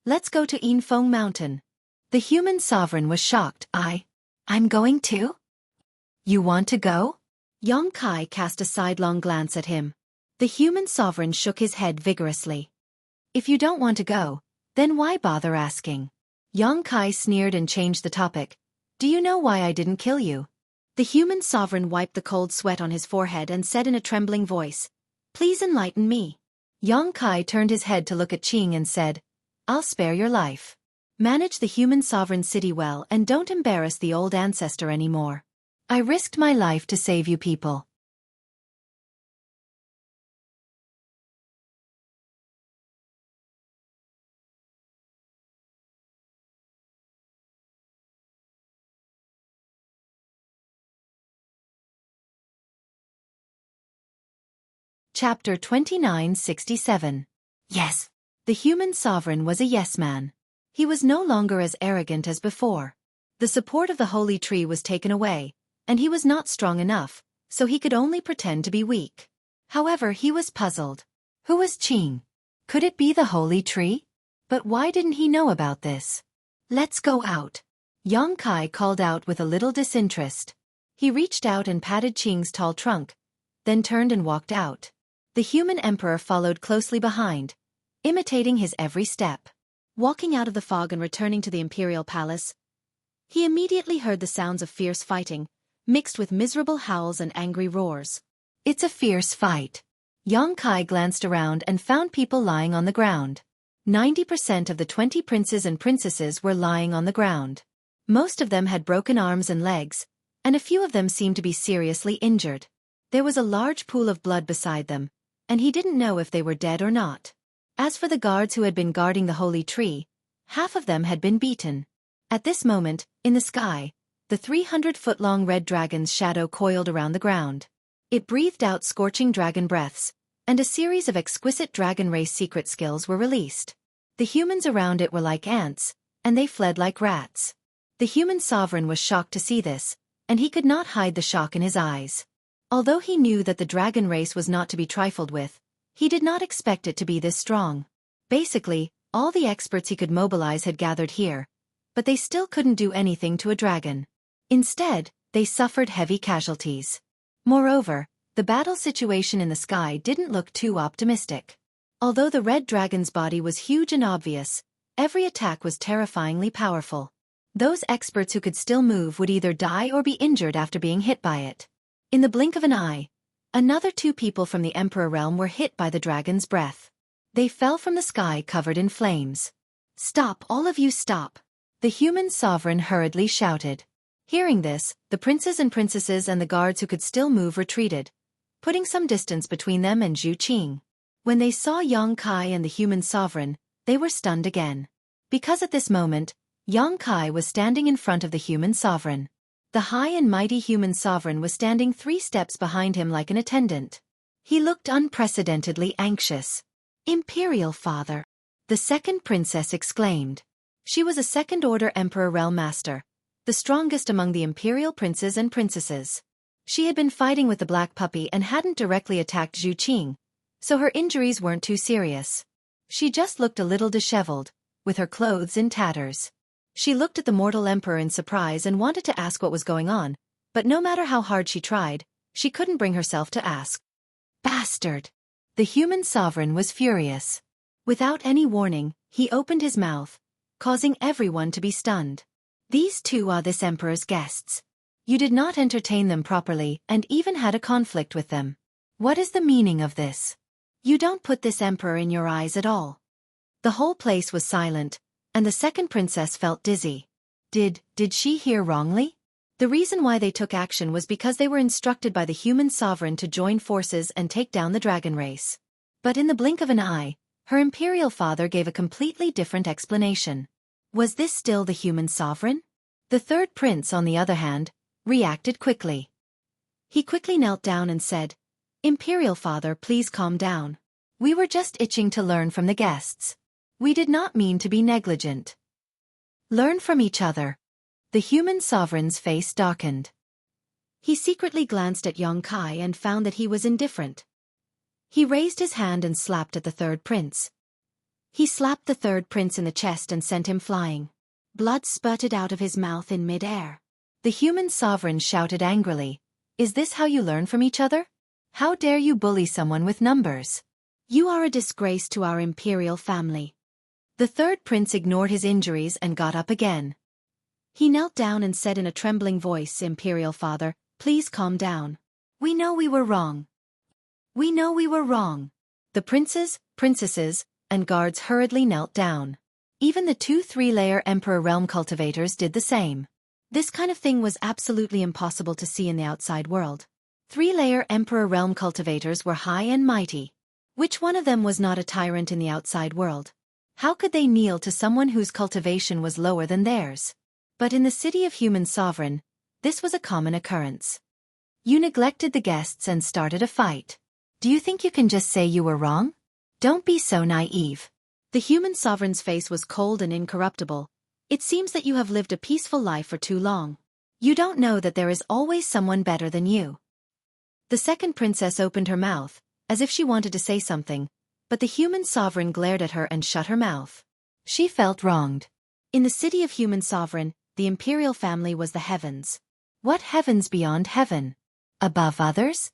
Let's go to Yinfeng Mountain. The human sovereign was shocked. I'm going too? You want to go? Yang Kai cast a sidelong glance at him. The human sovereign shook his head vigorously. If you don't want to go, then why bother asking? Yang Kai sneered and changed the topic. Do you know why I didn't kill you? The human sovereign wiped the cold sweat on his forehead and said in a trembling voice, Please enlighten me. Yang Kai turned his head to look at Qing and said, I'll spare your life. Manage the human sovereign city well and don't embarrass the old ancestor anymore. I risked my life to save you people. Chapter 2967. Yes. The human sovereign was a yes man. He was no longer as arrogant as before. The support of the holy tree was taken away, and he was not strong enough, so he could only pretend to be weak. However, he was puzzled. Who was Qing? Could it be the holy tree? But why didn't he know about this? Let's go out. Yang Kai called out with a little disinterest. He reached out and patted Qing's tall trunk, then turned and walked out. The human emperor followed closely behind, imitating his every step. Walking out of the fog and returning to the imperial palace, he immediately heard the sounds of fierce fighting, mixed with miserable howls and angry roars. It's a fierce fight. Yang Kai glanced around and found people lying on the ground. 90% of the 20 princes and princesses were lying on the ground. Most of them had broken arms and legs, and a few of them seemed to be seriously injured. There was a large pool of blood beside them, and he didn't know if they were dead or not. As for the guards who had been guarding the holy tree, half of them had been beaten. At this moment, in the sky, the 300-foot-long red dragon's shadow coiled around the ground. It breathed out scorching dragon breaths, and a series of exquisite dragon race secret skills were released. The humans around it were like ants, and they fled like rats. The human sovereign was shocked to see this, and he could not hide the shock in his eyes. Although he knew that the dragon race was not to be trifled with, he did not expect it to be this strong. Basically, all the experts he could mobilize had gathered here, but they still couldn't do anything to a dragon. Instead, they suffered heavy casualties. Moreover, the battle situation in the sky didn't look too optimistic. Although the red dragon's body was huge and obvious, every attack was terrifyingly powerful. Those experts who could still move would either die or be injured after being hit by it. In the blink of an eye, another 2 people from the Emperor realm were hit by the dragon's breath. They fell from the sky covered in flames. "Stop, all of you, stop!" the human sovereign hurriedly shouted. Hearing this, the princes and princesses and the guards who could still move retreated, putting some distance between them and Xueqi. When they saw Yang Kai and the human sovereign, they were stunned again. Because at this moment, Yang Kai was standing in front of the human sovereign. The high and mighty human sovereign was standing 3 steps behind him like an attendant. He looked unprecedentedly anxious. "Imperial Father!" the second princess exclaimed. She was a second-order Emperor realm master, the strongest among the imperial princes and princesses. She had been fighting with the black puppy and hadn't directly attacked Xueqi, so her injuries weren't too serious. She just looked a little disheveled, with her clothes in tatters. She looked at the mortal emperor in surprise and wanted to ask what was going on, but no matter how hard she tried, she couldn't bring herself to ask. "Bastard!" The human sovereign was furious. Without any warning, he opened his mouth, causing everyone to be stunned. "These 2 are this emperor's guests. You did not entertain them properly and even had a conflict with them. What is the meaning of this? You don't put this emperor in your eyes at all." The whole place was silent, and the second princess felt dizzy. Did she hear wrongly? The reason why they took action was because they were instructed by the human sovereign to join forces and take down the dragon race. But in the blink of an eye, her imperial father gave a completely different explanation. Was this still the human sovereign? The third prince, on the other hand, reacted quickly. He quickly knelt down and said, "Imperial Father, please calm down. We were just itching to learn from the guests. We did not mean to be negligent. Learn from each other." The human sovereign's face darkened. He secretly glanced at Yang Kai and found that he was indifferent. He raised his hand and slapped at the third prince. He slapped the third prince in the chest and sent him flying. Blood spurted out of his mouth in mid-air. The human sovereign shouted angrily, "Is this how you learn from each other? How dare you bully someone with numbers? You are a disgrace to our imperial family." The third prince ignored his injuries and got up again. He knelt down and said in a trembling voice, "Imperial Father, please calm down. We know we were wrong. We know we were wrong." The princes, princesses, and guards hurriedly knelt down. Even the 2 3-layer Emperor realm cultivators did the same. This kind of thing was absolutely impossible to see in the outside world. 3-layer Emperor realm cultivators were high and mighty. Which one of them was not a tyrant in the outside world? How could they kneel to someone whose cultivation was lower than theirs? But in the city of human sovereign, this was a common occurrence. You neglected the guests and started a fight. Do you think you can just say you were wrong? Don't be so naive. The human sovereign's face was cold and incorruptible. It seems that you have lived a peaceful life for too long. You don't know that there is always someone better than you. The second princess opened her mouth, as if she wanted to say something, but the human sovereign glared at her and shut her mouth. She felt wronged. In the city of human sovereign, the imperial family was the heavens. What heavens beyond heaven? Above others?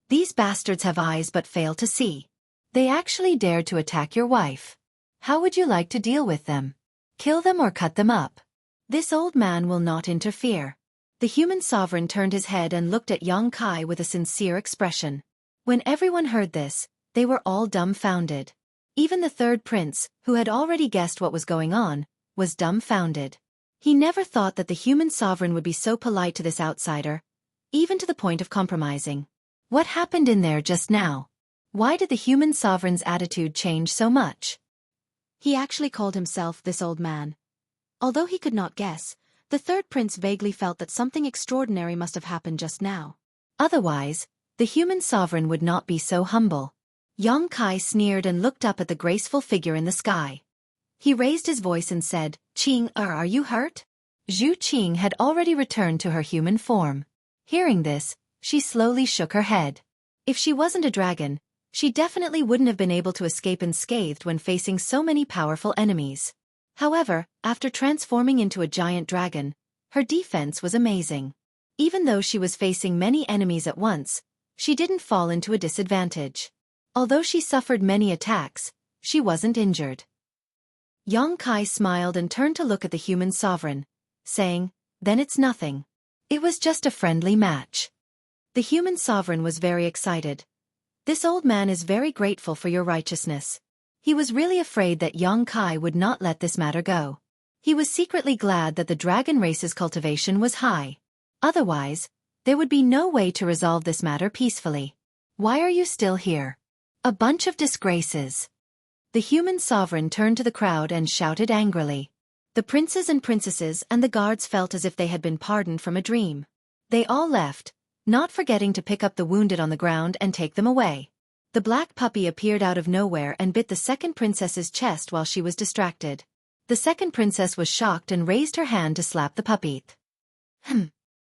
These bastards have eyes but fail to see. They actually dared to attack your wife. How would you like to deal with them? Kill them or cut them up? This old man will not interfere. The human sovereign turned his head and looked at Yang Kai with a sincere expression. When everyone heard this, They were all dumbfounded. Even the third prince, who had already guessed what was going on, was dumbfounded. He never thought that the human sovereign would be so polite to this outsider, even to the point of compromising. What happened in there just now? Why did the human sovereign's attitude change so much? He actually called himself this old man. Although he could not guess, the third prince vaguely felt that something extraordinary must have happened just now. Otherwise, the human sovereign would not be so humble. Xueqi sneered and looked up at the graceful figure in the sky. He raised his voice and said, "Qing, are you hurt?" Xueqi had already returned to her human form. Hearing this, she slowly shook her head. If she wasn't a dragon, she definitely wouldn't have been able to escape unscathed when facing so many powerful enemies. However, after transforming into a giant dragon, her defense was amazing. Even though she was facing many enemies at once, she didn't fall into a disadvantage. Although she suffered many attacks, she wasn't injured. Xueqi smiled and turned to look at the human sovereign, saying, "Then it's nothing. It was just a friendly match." The human sovereign was very excited. "This old man is very grateful for your righteousness." He was really afraid that Xueqi would not let this matter go. He was secretly glad that the dragon race's cultivation was high. Otherwise, there would be no way to resolve this matter peacefully. "Why are you still here? A bunch of disgraces." The human sovereign turned to the crowd and shouted angrily. The princes and princesses and the guards felt as if they had been pardoned from a dream. They all left, not forgetting to pick up the wounded on the ground and take them away. The black puppy appeared out of nowhere and bit the second princess's chest while she was distracted. The second princess was shocked and raised her hand to slap the puppy.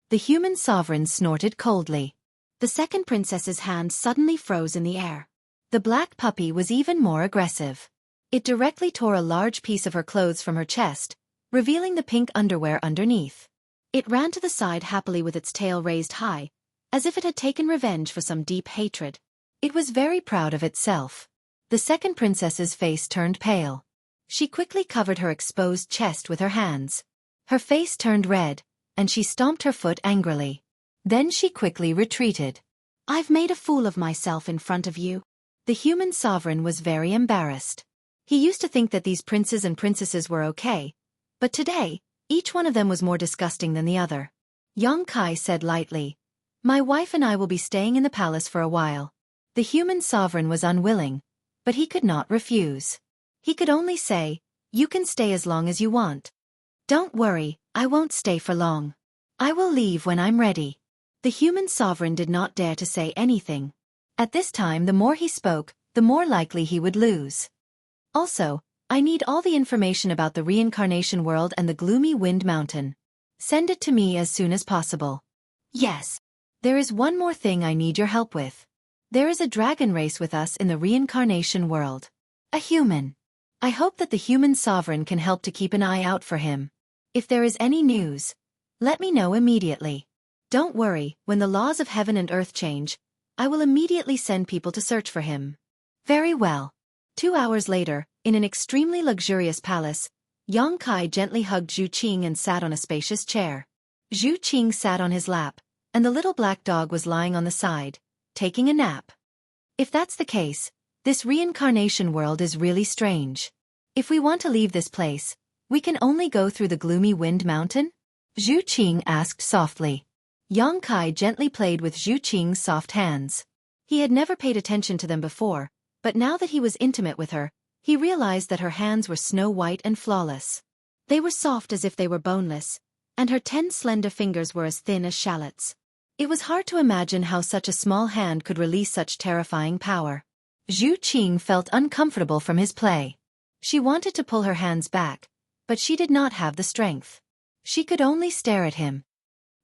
The human sovereign snorted coldly. The second princess's hand suddenly froze in the air. The black puppy was even more aggressive. It directly tore a large piece of her clothes from her chest, revealing the pink underwear underneath. It ran to the side happily with its tail raised high, as if it had taken revenge for some deep hatred. It was very proud of itself. The second princess's face turned pale. She quickly covered her exposed chest with her hands. Her face turned red, and she stomped her foot angrily. Then she quickly retreated. "I've made a fool of myself in front of you." The human sovereign was very embarrassed. He used to think that these princes and princesses were okay, but today, each one of them was more disgusting than the other. Xueqi said lightly, "My wife and I will be staying in the palace for a while." The human sovereign was unwilling, but he could not refuse. He could only say, "You can stay as long as you want." "Don't worry, I won't stay for long. I will leave when I'm ready." The human sovereign did not dare to say anything. At this time, the more he spoke, the more likely he would lose. "Also, I need all the information about the reincarnation world and the gloomy wind mountain. Send it to me as soon as possible." "Yes." "There is one more thing I need your help with. There is a dragon race with us in the reincarnation world. A human. I hope that the human sovereign can help to keep an eye out for him. If there is any news, let me know immediately. Don't worry, when the laws of heaven and earth change, I will immediately send people to search for him." "Very well." 2 hours later, in an extremely luxurious palace, Xueqi gently hugged Xueqi and sat on a spacious chair. Xueqi sat on his lap, and the little black dog was lying on the side, taking a nap. If that's the case, this reincarnation world is really strange. If we want to leave this place, we can only go through the gloomy wind mountain? Xueqi asked softly. Xueqi gently played with Xueqing's soft hands. He had never paid attention to them before, but now that he was intimate with her, he realized that her hands were snow-white and flawless. They were soft as if they were boneless, and her 10 slender fingers were as thin as shallots. It was hard to imagine how such a small hand could release such terrifying power. Xueqi felt uncomfortable from his play. She wanted to pull her hands back, but she did not have the strength. She could only stare at him.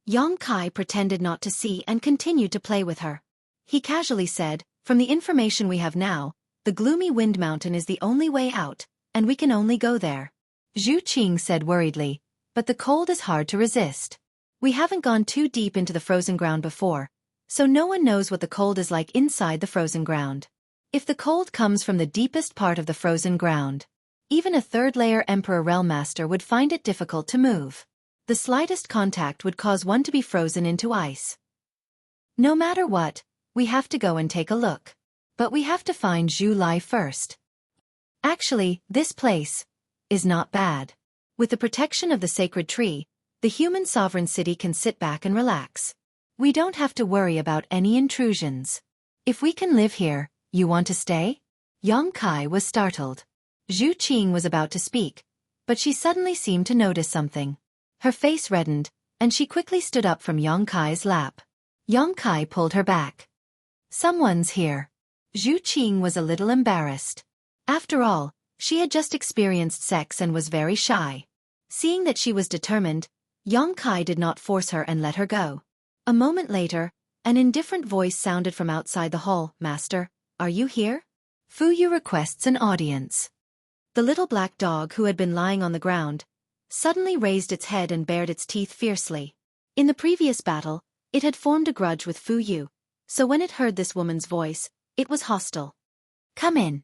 Xueqi pretended not to see and continued to play with her. He casually said, "From the information we have now, the gloomy wind mountain is the only way out, and we can only go there." Xueqi said worriedly, "But the cold is hard to resist. We haven't gone too deep into the frozen ground before, so no one knows what the cold is like inside the frozen ground. If the cold comes from the deepest part of the frozen ground, even a third-layer Emperor Realm Master would find it difficult to move. The slightest contact would cause one to be frozen into ice. No matter what, we have to go and take a look." But we have to find Zhu Lai first. Actually, this place is not bad. With the protection of the sacred tree, the human sovereign city can sit back and relax. We don't have to worry about any intrusions. If we can live here, you want to stay? Yang Kai was startled. Zhu Qing was about to speak, but she suddenly seemed to notice something. Her face reddened, and she quickly stood up from Yang Kai's lap. Yang Kai pulled her back. Someone's here. Zhu Qing was a little embarrassed. After all, she had just experienced sex and was very shy. Seeing that she was determined, Yang Kai did not force her and let her go. A moment later, an indifferent voice sounded from outside the hall. Master, are you here? Fu Yu requests an audience. The little black dog who had been lying on the ground suddenly raised its head and bared its teeth fiercely. In the previous battle, it had formed a grudge with Fu Yu, so when it heard this woman's voice, it was hostile. Come in.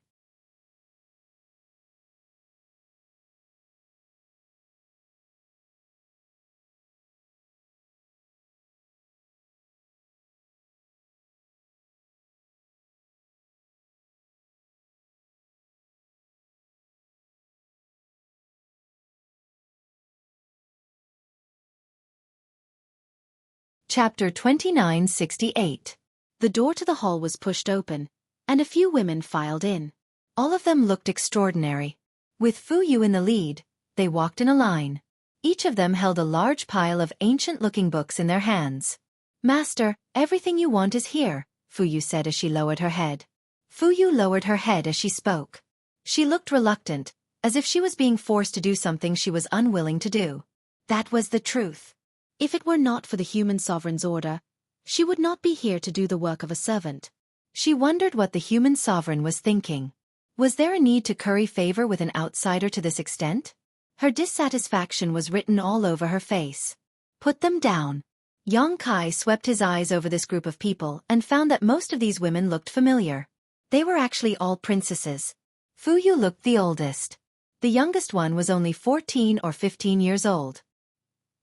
Chapter 2968. The door to the hall was pushed open, and a few women filed in. All of them looked extraordinary. With Fu Yu in the lead, they walked in a line. Each of them held a large pile of ancient-looking books in their hands. Master, everything you want is here, Fu Yu said as she lowered her head. Fu Yu lowered her head as she spoke. She looked reluctant, as if she was being forced to do something she was unwilling to do. That was the truth. If it were not for the human sovereign's order, she would not be here to do the work of a servant. She wondered what the human sovereign was thinking. Was there a need to curry favor with an outsider to this extent? Her dissatisfaction was written all over her face. Put them down. Yang Kai swept his eyes over this group of people and found that most of these women looked familiar. They were actually all princesses. Fu Yu looked the oldest. The youngest one was only 14 or 15 years old.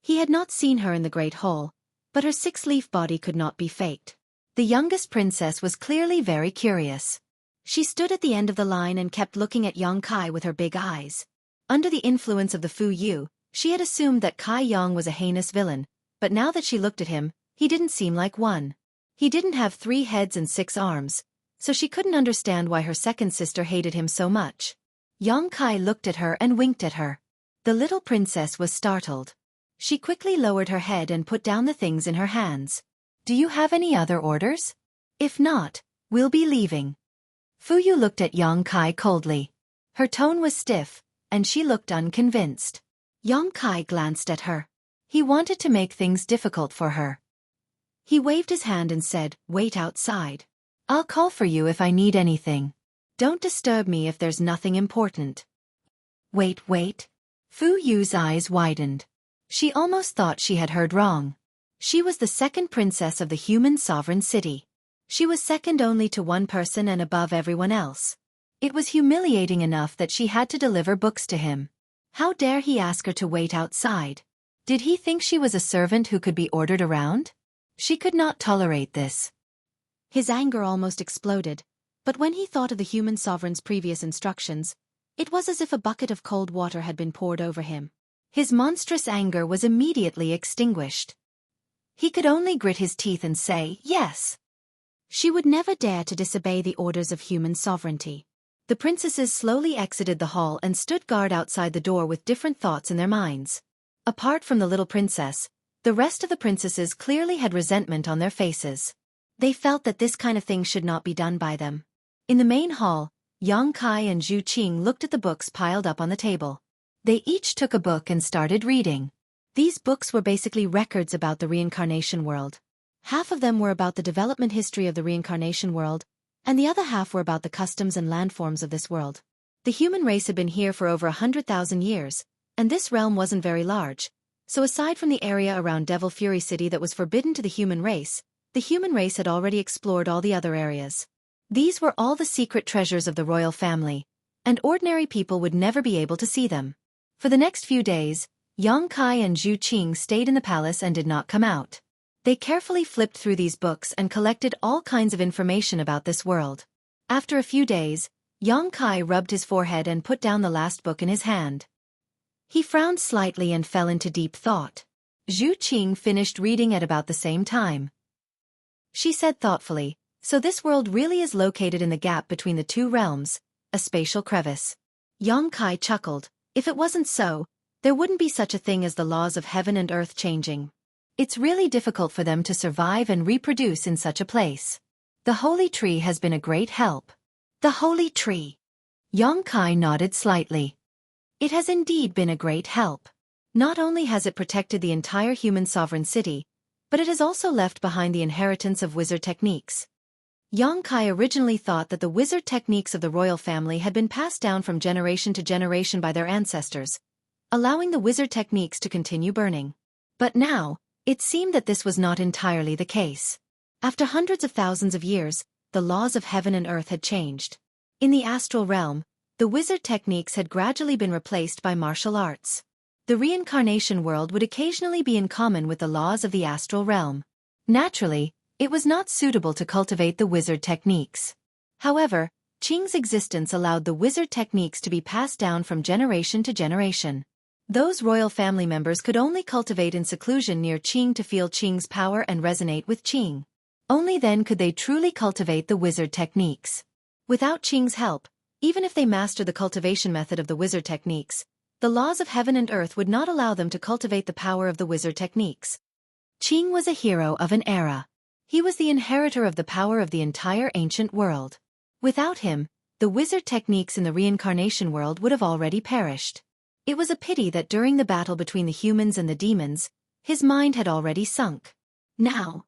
He had not seen her in the Great Hall, but her six-leaf body could not be faked. The youngest princess was clearly very curious. She stood at the end of the line and kept looking at Yang Kai with her big eyes. Under the influence of the Fu Yu, she had assumed that Kai Yang was a heinous villain, but now that she looked at him, he didn't seem like one. He didn't have 3 heads and 6 arms, so she couldn't understand why her second sister hated him so much. Yang Kai looked at her and winked at her. The little princess was startled. She quickly lowered her head and put down the things in her hands. Do you have any other orders? If not, we'll be leaving. Fu Yu looked at Yang Kai coldly. Her tone was stiff, and she looked unconvinced. Yang Kai glanced at her. He wanted to make things difficult for her. He waved his hand and said, "Wait outside. I'll call for you if I need anything. Don't disturb me if there's nothing important." Wait. Fu Yu's eyes widened. She almost thought she had heard wrong. She was the second princess of the human sovereign city. She was second only to one person and above everyone else. It was humiliating enough that she had to deliver books to him. How dare he ask her to wait outside? Did he think she was a servant who could be ordered around? She could not tolerate this. His anger almost exploded, but when he thought of the human sovereign's previous instructions, it was as if a bucket of cold water had been poured over him. His monstrous anger was immediately extinguished. He could only grit his teeth and say, yes. She would never dare to disobey the orders of human sovereignty. The princesses slowly exited the hall and stood guard outside the door with different thoughts in their minds. Apart from the little princess, the rest of the princesses clearly had resentment on their faces. They felt that this kind of thing should not be done by them. In the main hall, Yang Kai and Zhu Qing looked at the books piled up on the table. They each took a book and started reading. These books were basically records about the reincarnation world. Half of them were about the development history of the reincarnation world, and the other half were about the customs and landforms of this world. The human race had been here for over 100,000 years, and this realm wasn't very large, so aside from the area around Devil Fury City that was forbidden to the human race had already explored all the other areas. These were all the secret treasures of the royal family, and ordinary people would never be able to see them. For the next few days, Yang Kai and Zhu Qing stayed in the palace and did not come out. They carefully flipped through these books and collected all kinds of information about this world. After a few days, Xueqi rubbed his forehead and put down the last book in his hand. He frowned slightly and fell into deep thought. Zhu Qing finished reading at about the same time. She said thoughtfully, "So this world really is located in the gap between the two realms, a spatial crevice." Xueqi chuckled. If it wasn't so, there wouldn't be such a thing as the laws of heaven and earth changing. It's really difficult for them to survive and reproduce in such a place. The holy tree has been a great help. The holy tree. Xueqi nodded slightly. It has indeed been a great help. Not only has it protected the entire human sovereign city, but it has also left behind the inheritance of wizard techniques. Xueqi originally thought that the wizard techniques of the royal family had been passed down from generation to generation by their ancestors, allowing the wizard techniques to continue burning. But now, it seemed that this was not entirely the case. After hundreds of thousands of years, the laws of heaven and earth had changed. In the astral realm, the wizard techniques had gradually been replaced by martial arts. The reincarnation world would occasionally be in common with the laws of the astral realm. Naturally, it was not suitable to cultivate the wizard techniques. However, Qing's existence allowed the wizard techniques to be passed down from generation to generation. Those royal family members could only cultivate in seclusion near Qing to feel Qing's power and resonate with Qing. Only then could they truly cultivate the wizard techniques. Without Qing's help, even if they mastered the cultivation method of the wizard techniques, the laws of heaven and earth would not allow them to cultivate the power of the wizard techniques. Qing was a hero of an era. He was the inheritor of the power of the entire ancient world. Without him, the wizard techniques in the reincarnation world would have already perished. It was a pity that during the battle between the humans and the demons, his mind had already sunk. Now,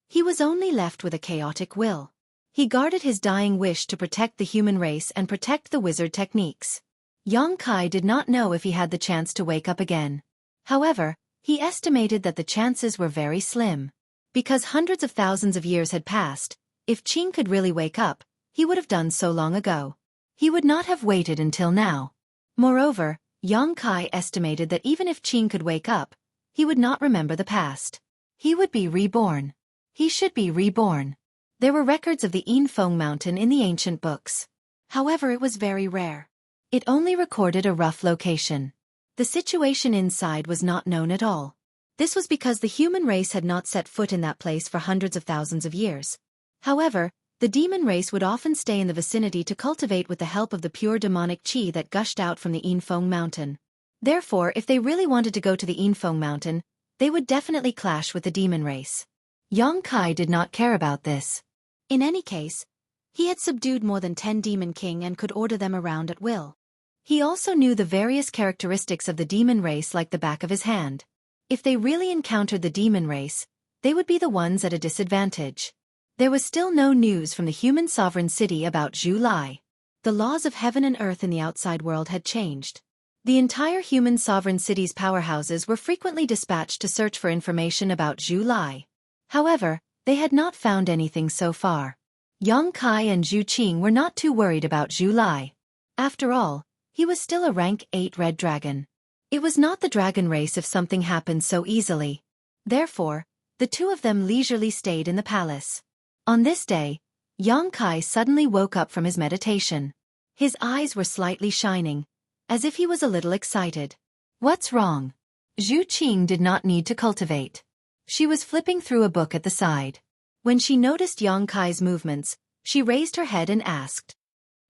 he was only left with a chaotic will. He guarded his dying wish to protect the human race and protect the wizard techniques. Xueqi did not know if he had the chance to wake up again. However, he estimated that the chances were very slim. Because hundreds of thousands of years had passed, if Qing could really wake up, he would have done so long ago. He would not have waited until now. Moreover, Xueqi estimated that even if Qing could wake up, he would not remember the past. He would be reborn. He should be reborn. There were records of the Yinfeng mountain in the ancient books. However, it was very rare. It only recorded a rough location. The situation inside was not known at all. This was because the human race had not set foot in that place for hundreds of thousands of years. However, the demon race would often stay in the vicinity to cultivate with the help of the pure demonic qi that gushed out from the Yinfeng mountain. Therefore, if they really wanted to go to the Yinfeng mountain, they would definitely clash with the demon race. Xueqi did not care about this. In any case, he had subdued more than 10 demon king and could order them around at will. He also knew the various characteristics of the demon race like the back of his hand. If they really encountered the demon race, they would be the ones at a disadvantage. There was still no news from the human sovereign city about Zhu Lai. The laws of heaven and earth in the outside world had changed. The entire human sovereign city's powerhouses were frequently dispatched to search for information about Zhu Lai. However, they had not found anything so far. Xueqi and Zhu Qing were not too worried about Zhu Lai. After all, he was still a rank 8 red dragon. It was not the dragon race if something happened so easily. Therefore, the two of them leisurely stayed in the palace. On this day, Xueqi suddenly woke up from his meditation. His eyes were slightly shining, as if he was a little excited. What's wrong? Zhu Qing did not need to cultivate. She was flipping through a book at the side. When she noticed Xueqi's movements, she raised her head and asked,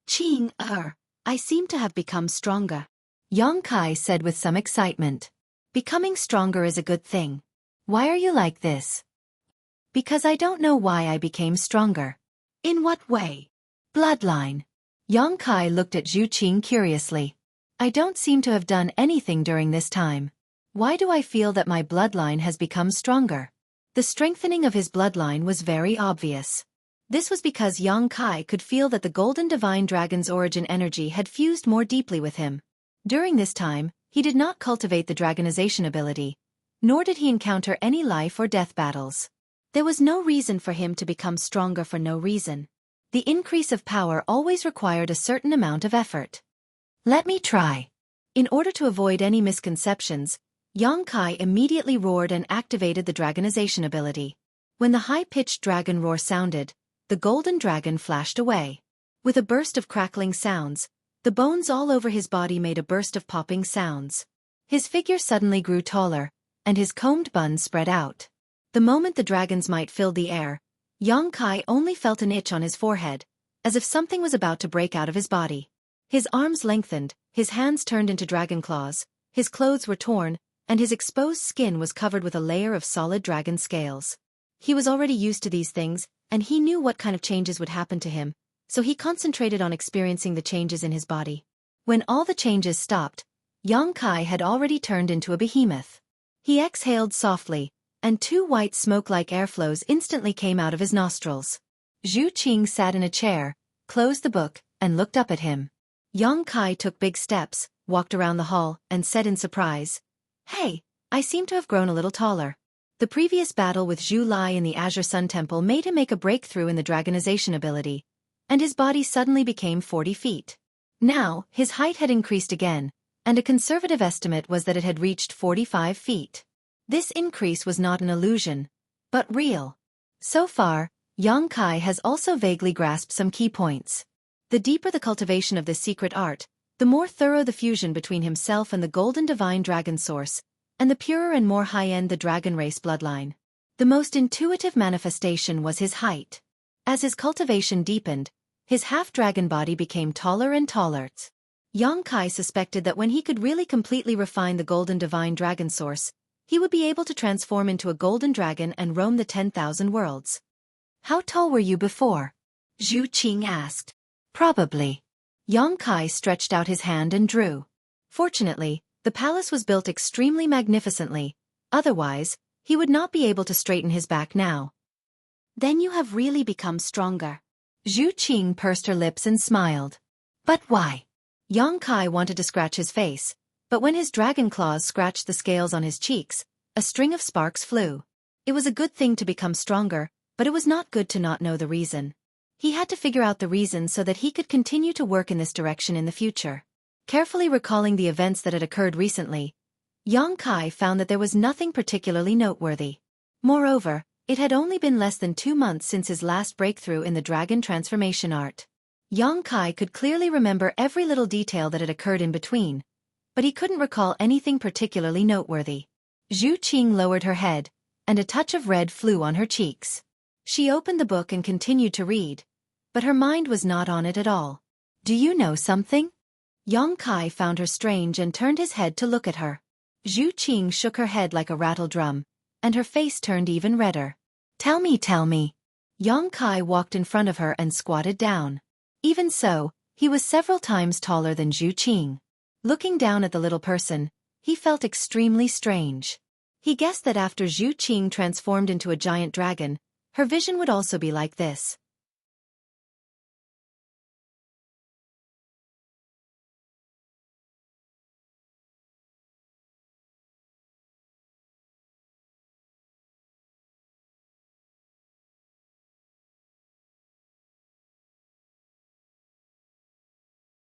"Qing, I seem to have become stronger." Xueqi said with some excitement. "Becoming stronger is a good thing. Why are you like this?" "Because I don't know why I became stronger." "In what way?" "Bloodline." Xueqi looked at Zhu Qing curiously. "I don't seem to have done anything during this time. Why do I feel that my bloodline has become stronger?" The strengthening of his bloodline was very obvious. This was because Xueqi could feel that the golden divine dragon's origin energy had fused more deeply with him. During this time, he did not cultivate the dragonization ability, nor did he encounter any life or death battles. There was no reason for him to become stronger for no reason. The increase of power always required a certain amount of effort. "Let me try." In order to avoid any misconceptions, Xueqi immediately roared and activated the dragonization ability. When the high-pitched dragon roar sounded, the golden dragon flashed away. With a burst of crackling sounds, the bones all over his body made a burst of popping sounds. His figure suddenly grew taller, and his combed buns spread out. The moment the dragon's might filled the air, Yang Kai only felt an itch on his forehead, as if something was about to break out of his body. His arms lengthened, his hands turned into dragon claws, his clothes were torn, and his exposed skin was covered with a layer of solid dragon scales. He was already used to these things, and he knew what kind of changes would happen to him, so he concentrated on experiencing the changes in his body. When all the changes stopped, Yang Kai had already turned into a behemoth. He exhaled softly, and two white smoke-like airflows instantly came out of his nostrils. Xueqi sat in a chair, closed the book, and looked up at him. Yang Kai took big steps, walked around the hall, and said in surprise, "Hey, I seem to have grown a little taller." The previous battle with Zhu Lai in the Azure Sun Temple made him make a breakthrough in the dragonization ability, and his body suddenly became 40 feet. Now, his height had increased again, and a conservative estimate was that it had reached 45 feet. This increase was not an illusion, but real. So far, Yang Kai has also vaguely grasped some key points. The deeper the cultivation of this secret art, the more thorough the fusion between himself and the golden divine dragon source, and the purer and more high-end the dragon race bloodline. The most intuitive manifestation was his height. As his cultivation deepened, his half-dragon body became taller and taller. Yang Kai suspected that when he could really completely refine the golden divine dragon source, he would be able to transform into a golden dragon and roam the 10,000 worlds. "How tall were you before?" Xueqi asked. "Probably." Yang Kai stretched out his hand and drew. Fortunately, the palace was built extremely magnificently, otherwise, he would not be able to straighten his back now. "Then you have really become stronger." Xueqi pursed her lips and smiled. "But why?" Yang Kai wanted to scratch his face, but when his dragon claws scratched the scales on his cheeks, a string of sparks flew. It was a good thing to become stronger, but it was not good to not know the reason. He had to figure out the reason so that he could continue to work in this direction in the future. Carefully recalling the events that had occurred recently, Yang Kai found that there was nothing particularly noteworthy. Moreover, it had only been less than 2 months since his last breakthrough in the dragon transformation art. Yang Kai could clearly remember every little detail that had occurred in between, but he couldn't recall anything particularly noteworthy. Xueqi lowered her head, and a touch of red flew on her cheeks. She opened the book and continued to read, but her mind was not on it at all. "Do you know something?" Yang Kai found her strange and turned his head to look at her. Xueqi shook her head like a rattle drum, and her face turned even redder. Tell me. Yang Kai walked in front of her and squatted down. Even so, he was several times taller than Xueqi. Looking down at the little person, he felt extremely strange. He guessed that after Xueqi transformed into a giant dragon, her vision would also be like this.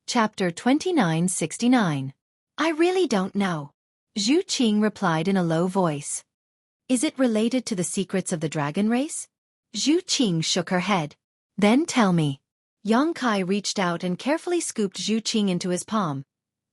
Chapter 2969. I really don't know. Xueqi replied in a low voice. Is it related to the secrets of the dragon race? Xueqi shook her head. Then tell me. Yang Kai reached out and carefully scooped Xueqi into his palm,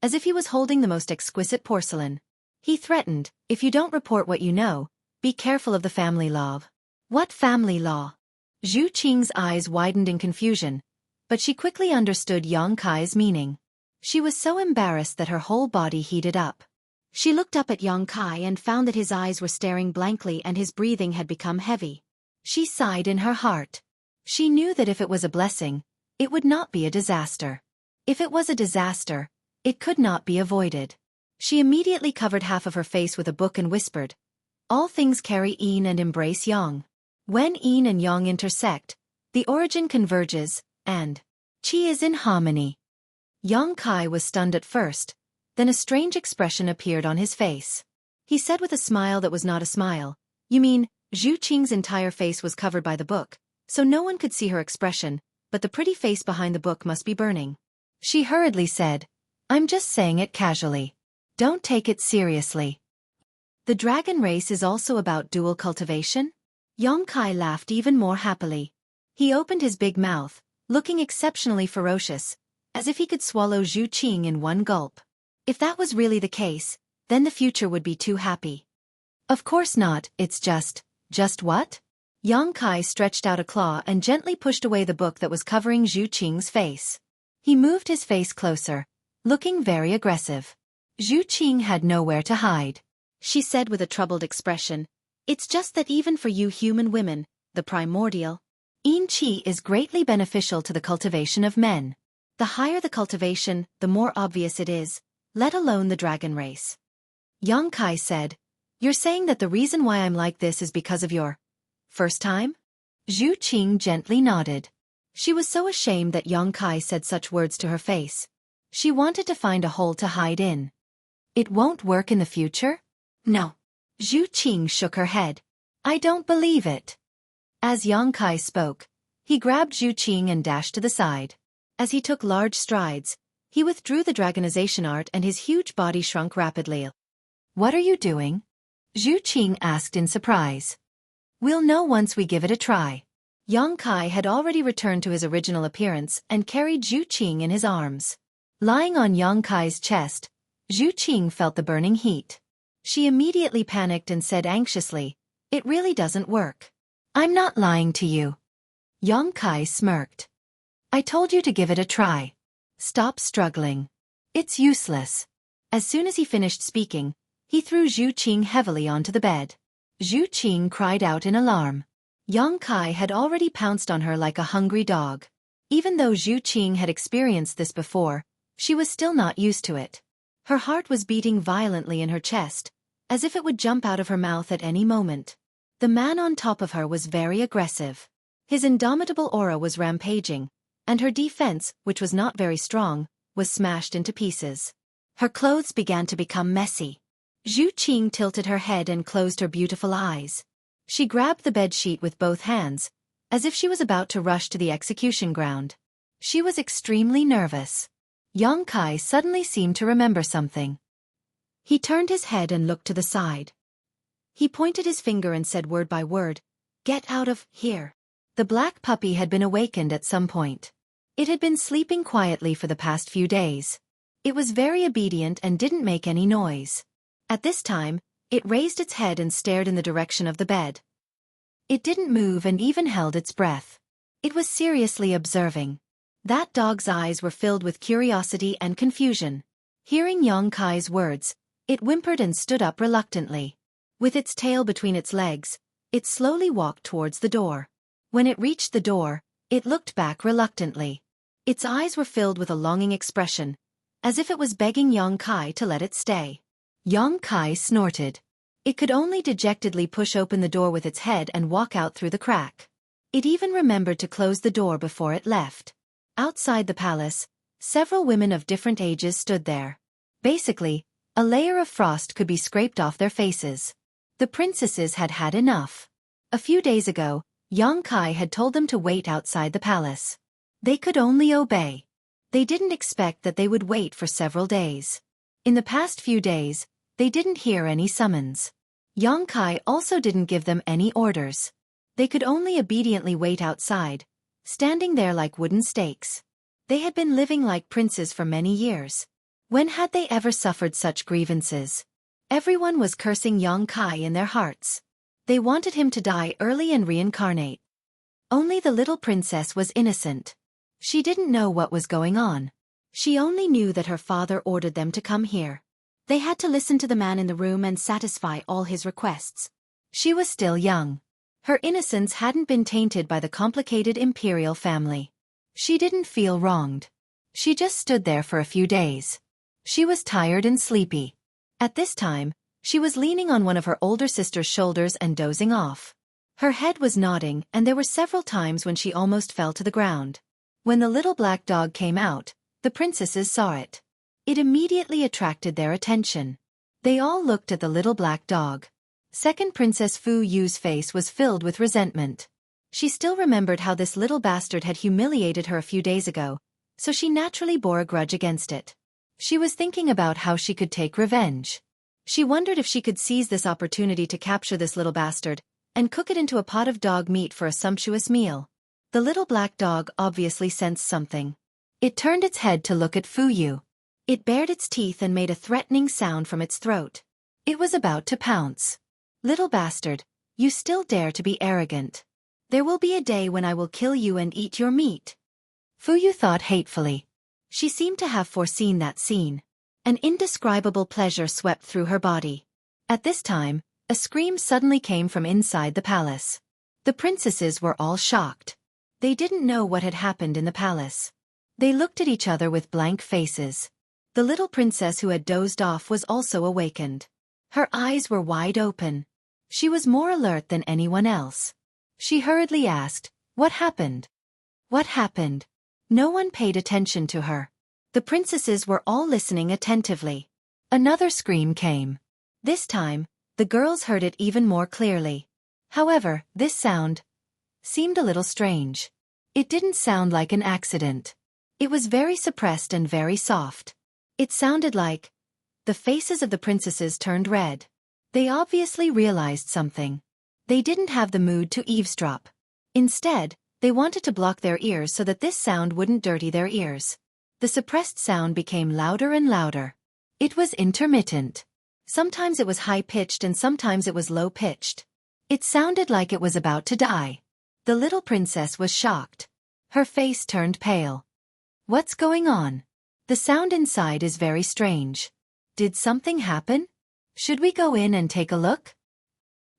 as if he was holding the most exquisite porcelain. He threatened, if you don't report what you know, be careful of the family law. What family law? Xueqi's eyes widened in confusion, but she quickly understood Yang Kai's meaning. She was so embarrassed that her whole body heated up. She looked up at Yang Kai and found that his eyes were staring blankly and his breathing had become heavy. She sighed in her heart. She knew that if it was a blessing, it would not be a disaster. If it was a disaster, it could not be avoided. She immediately covered half of her face with a book and whispered, all things carry yin and embrace yang. When yin and yang intersect, the origin converges, and qi is in harmony. Yang Kai was stunned at first, then a strange expression appeared on his face. He said with a smile that was not a smile, you mean, Xueqi's entire face was covered by the book, so no one could see her expression, but the pretty face behind the book must be burning. She hurriedly said, I'm just saying it casually. Don't take it seriously. The dragon race is also about dual cultivation? Yang Kai laughed even more happily. He opened his big mouth, looking exceptionally ferocious, as if he could swallow Xueqi in one gulp. If that was really the case, then the future would be too happy. Of course not, it's just what? Yang Kai stretched out a claw and gently pushed away the book that was covering Xueqi's face. He moved his face closer, looking very aggressive. Xueqi had nowhere to hide. She said with a troubled expression, "It's just that even for you human women, the primordial qi is greatly beneficial to the cultivation of men. The higher the cultivation, the more obvious it is, let alone the dragon race." Yang Kai said, "You're saying that the reason why I'm like this is because of your first time?" Xueqi gently nodded. She was so ashamed that Yang Kai said such words to her face. She wanted to find a hole to hide in. "It won't work in the future?" "No." Xueqi shook her head. "I don't believe it." As Yang Kai spoke, he grabbed Xueqi and dashed to the side. As he took large strides, he withdrew the dragonization art and his huge body shrunk rapidly. "What are you doing?" Xueqi asked in surprise. "We'll know once we give it a try." Yang Kai had already returned to his original appearance and carried Xueqi in his arms. Lying on Yang Kai's chest, Xueqi felt the burning heat. She immediately panicked and said anxiously, "It really doesn't work." "I'm not lying to you." Yang Kai smirked. "I told you to give it a try. Stop struggling. It's useless." As soon as he finished speaking, he threw Xueqi heavily onto the bed. Xueqi cried out in alarm. Yang Kai had already pounced on her like a hungry dog. Even though Xueqi had experienced this before, she was still not used to it. Her heart was beating violently in her chest, as if it would jump out of her mouth at any moment. The man on top of her was very aggressive. His indomitable aura was rampaging, and her defense, which was not very strong, was smashed into pieces. Her clothes began to become messy. Xueqi tilted her head and closed her beautiful eyes. She grabbed the bedsheet with both hands, as if she was about to rush to the execution ground. She was extremely nervous. Yang Kai suddenly seemed to remember something. He turned his head and looked to the side. He pointed his finger and said word by word, "Get out of here." The black puppy had been awakened at some point. It had been sleeping quietly for the past few days. It was very obedient and didn't make any noise. At this time, it raised its head and stared in the direction of the bed. It didn't move and even held its breath. It was seriously observing. That dog's eyes were filled with curiosity and confusion. Hearing Yang Kai's words, it whimpered and stood up reluctantly. With its tail between its legs, it slowly walked towards the door. When it reached the door, it looked back reluctantly. Its eyes were filled with a longing expression, as if it was begging Yang Kai to let it stay. Yang Kai snorted. It could only dejectedly push open the door with its head and walk out through the crack. It even remembered to close the door before it left. Outside the palace, several women of different ages stood there. Basically, a layer of frost could be scraped off their faces. The princesses had had enough. A few days ago, Yang Kai had told them to wait outside the palace. They could only obey. They didn't expect that they would wait for several days. In the past few days, they didn't hear any summons. Yang Kai also didn't give them any orders. They could only obediently wait outside, standing there like wooden stakes. They had been living like princes for many years. When had they ever suffered such grievances? Everyone was cursing Yang Kai in their hearts. They wanted him to die early and reincarnate. Only the little princess was innocent. She didn't know what was going on. She only knew that her father ordered them to come here. They had to listen to the man in the room and satisfy all his requests. She was still young. Her innocence hadn't been tainted by the complicated imperial family. She didn't feel wronged. She just stood there for a few days. She was tired and sleepy. At this time, she was leaning on one of her older sister's shoulders and dozing off. Her head was nodding and there were several times when she almost fell to the ground. When the little black dog came out, the princesses saw it. It immediately attracted their attention. They all looked at the little black dog. Second Princess Fu Yu's face was filled with resentment. She still remembered how this little bastard had humiliated her a few days ago, so she naturally bore a grudge against it. She was thinking about how she could take revenge. She wondered if she could seize this opportunity to capture this little bastard and cook it into a pot of dog meat for a sumptuous meal. The little black dog obviously sensed something. It turned its head to look at Fuyu. It bared its teeth and made a threatening sound from its throat. It was about to pounce. Little bastard, you still dare to be arrogant. There will be a day when I will kill you and eat your meat. Fuyu thought hatefully. She seemed to have foreseen that scene. An indescribable pleasure swept through her body. At this time, a scream suddenly came from inside the palace. The princesses were all shocked. They didn't know what had happened in the palace. They looked at each other with blank faces. The little princess who had dozed off was also awakened. Her eyes were wide open. She was more alert than anyone else. She hurriedly asked, "What happened? What happened?" No one paid attention to her. The princesses were all listening attentively. Another scream came. This time, the girls heard it even more clearly. However, this sound seemed a little strange. It didn't sound like an accident. It was very suppressed and very soft. It sounded like the faces of the princesses turned red. They obviously realized something. They didn't have the mood to eavesdrop. Instead, they wanted to block their ears so that this sound wouldn't dirty their ears. The suppressed sound became louder and louder. It was intermittent. Sometimes it was high-pitched and sometimes it was low-pitched. It sounded like it was about to die. The little princess was shocked. Her face turned pale. What's going on? The sound inside is very strange. Did something happen? Should we go in and take a look?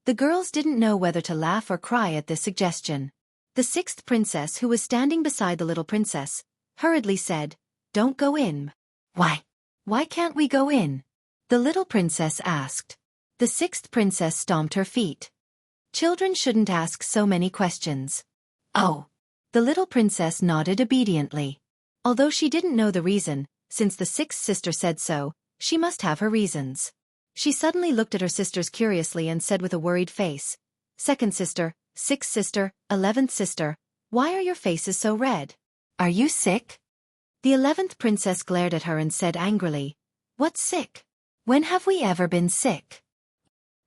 The girls didn't know whether to laugh or cry at this suggestion. The sixth princess, who was standing beside the little princess, hurriedly said, "Don't go in." "Why? Why can't we go in?" the little princess asked. The sixth princess stomped her feet. Children shouldn't ask so many questions. "Oh." The little princess nodded obediently. Although she didn't know the reason, since the sixth sister said so, she must have her reasons. She suddenly looked at her sisters curiously and said with a worried face, "Second sister, sixth sister, 11th sister, why are your faces so red? Are you sick?" The 11th princess glared at her and said angrily, "What's sick? When have we ever been sick?"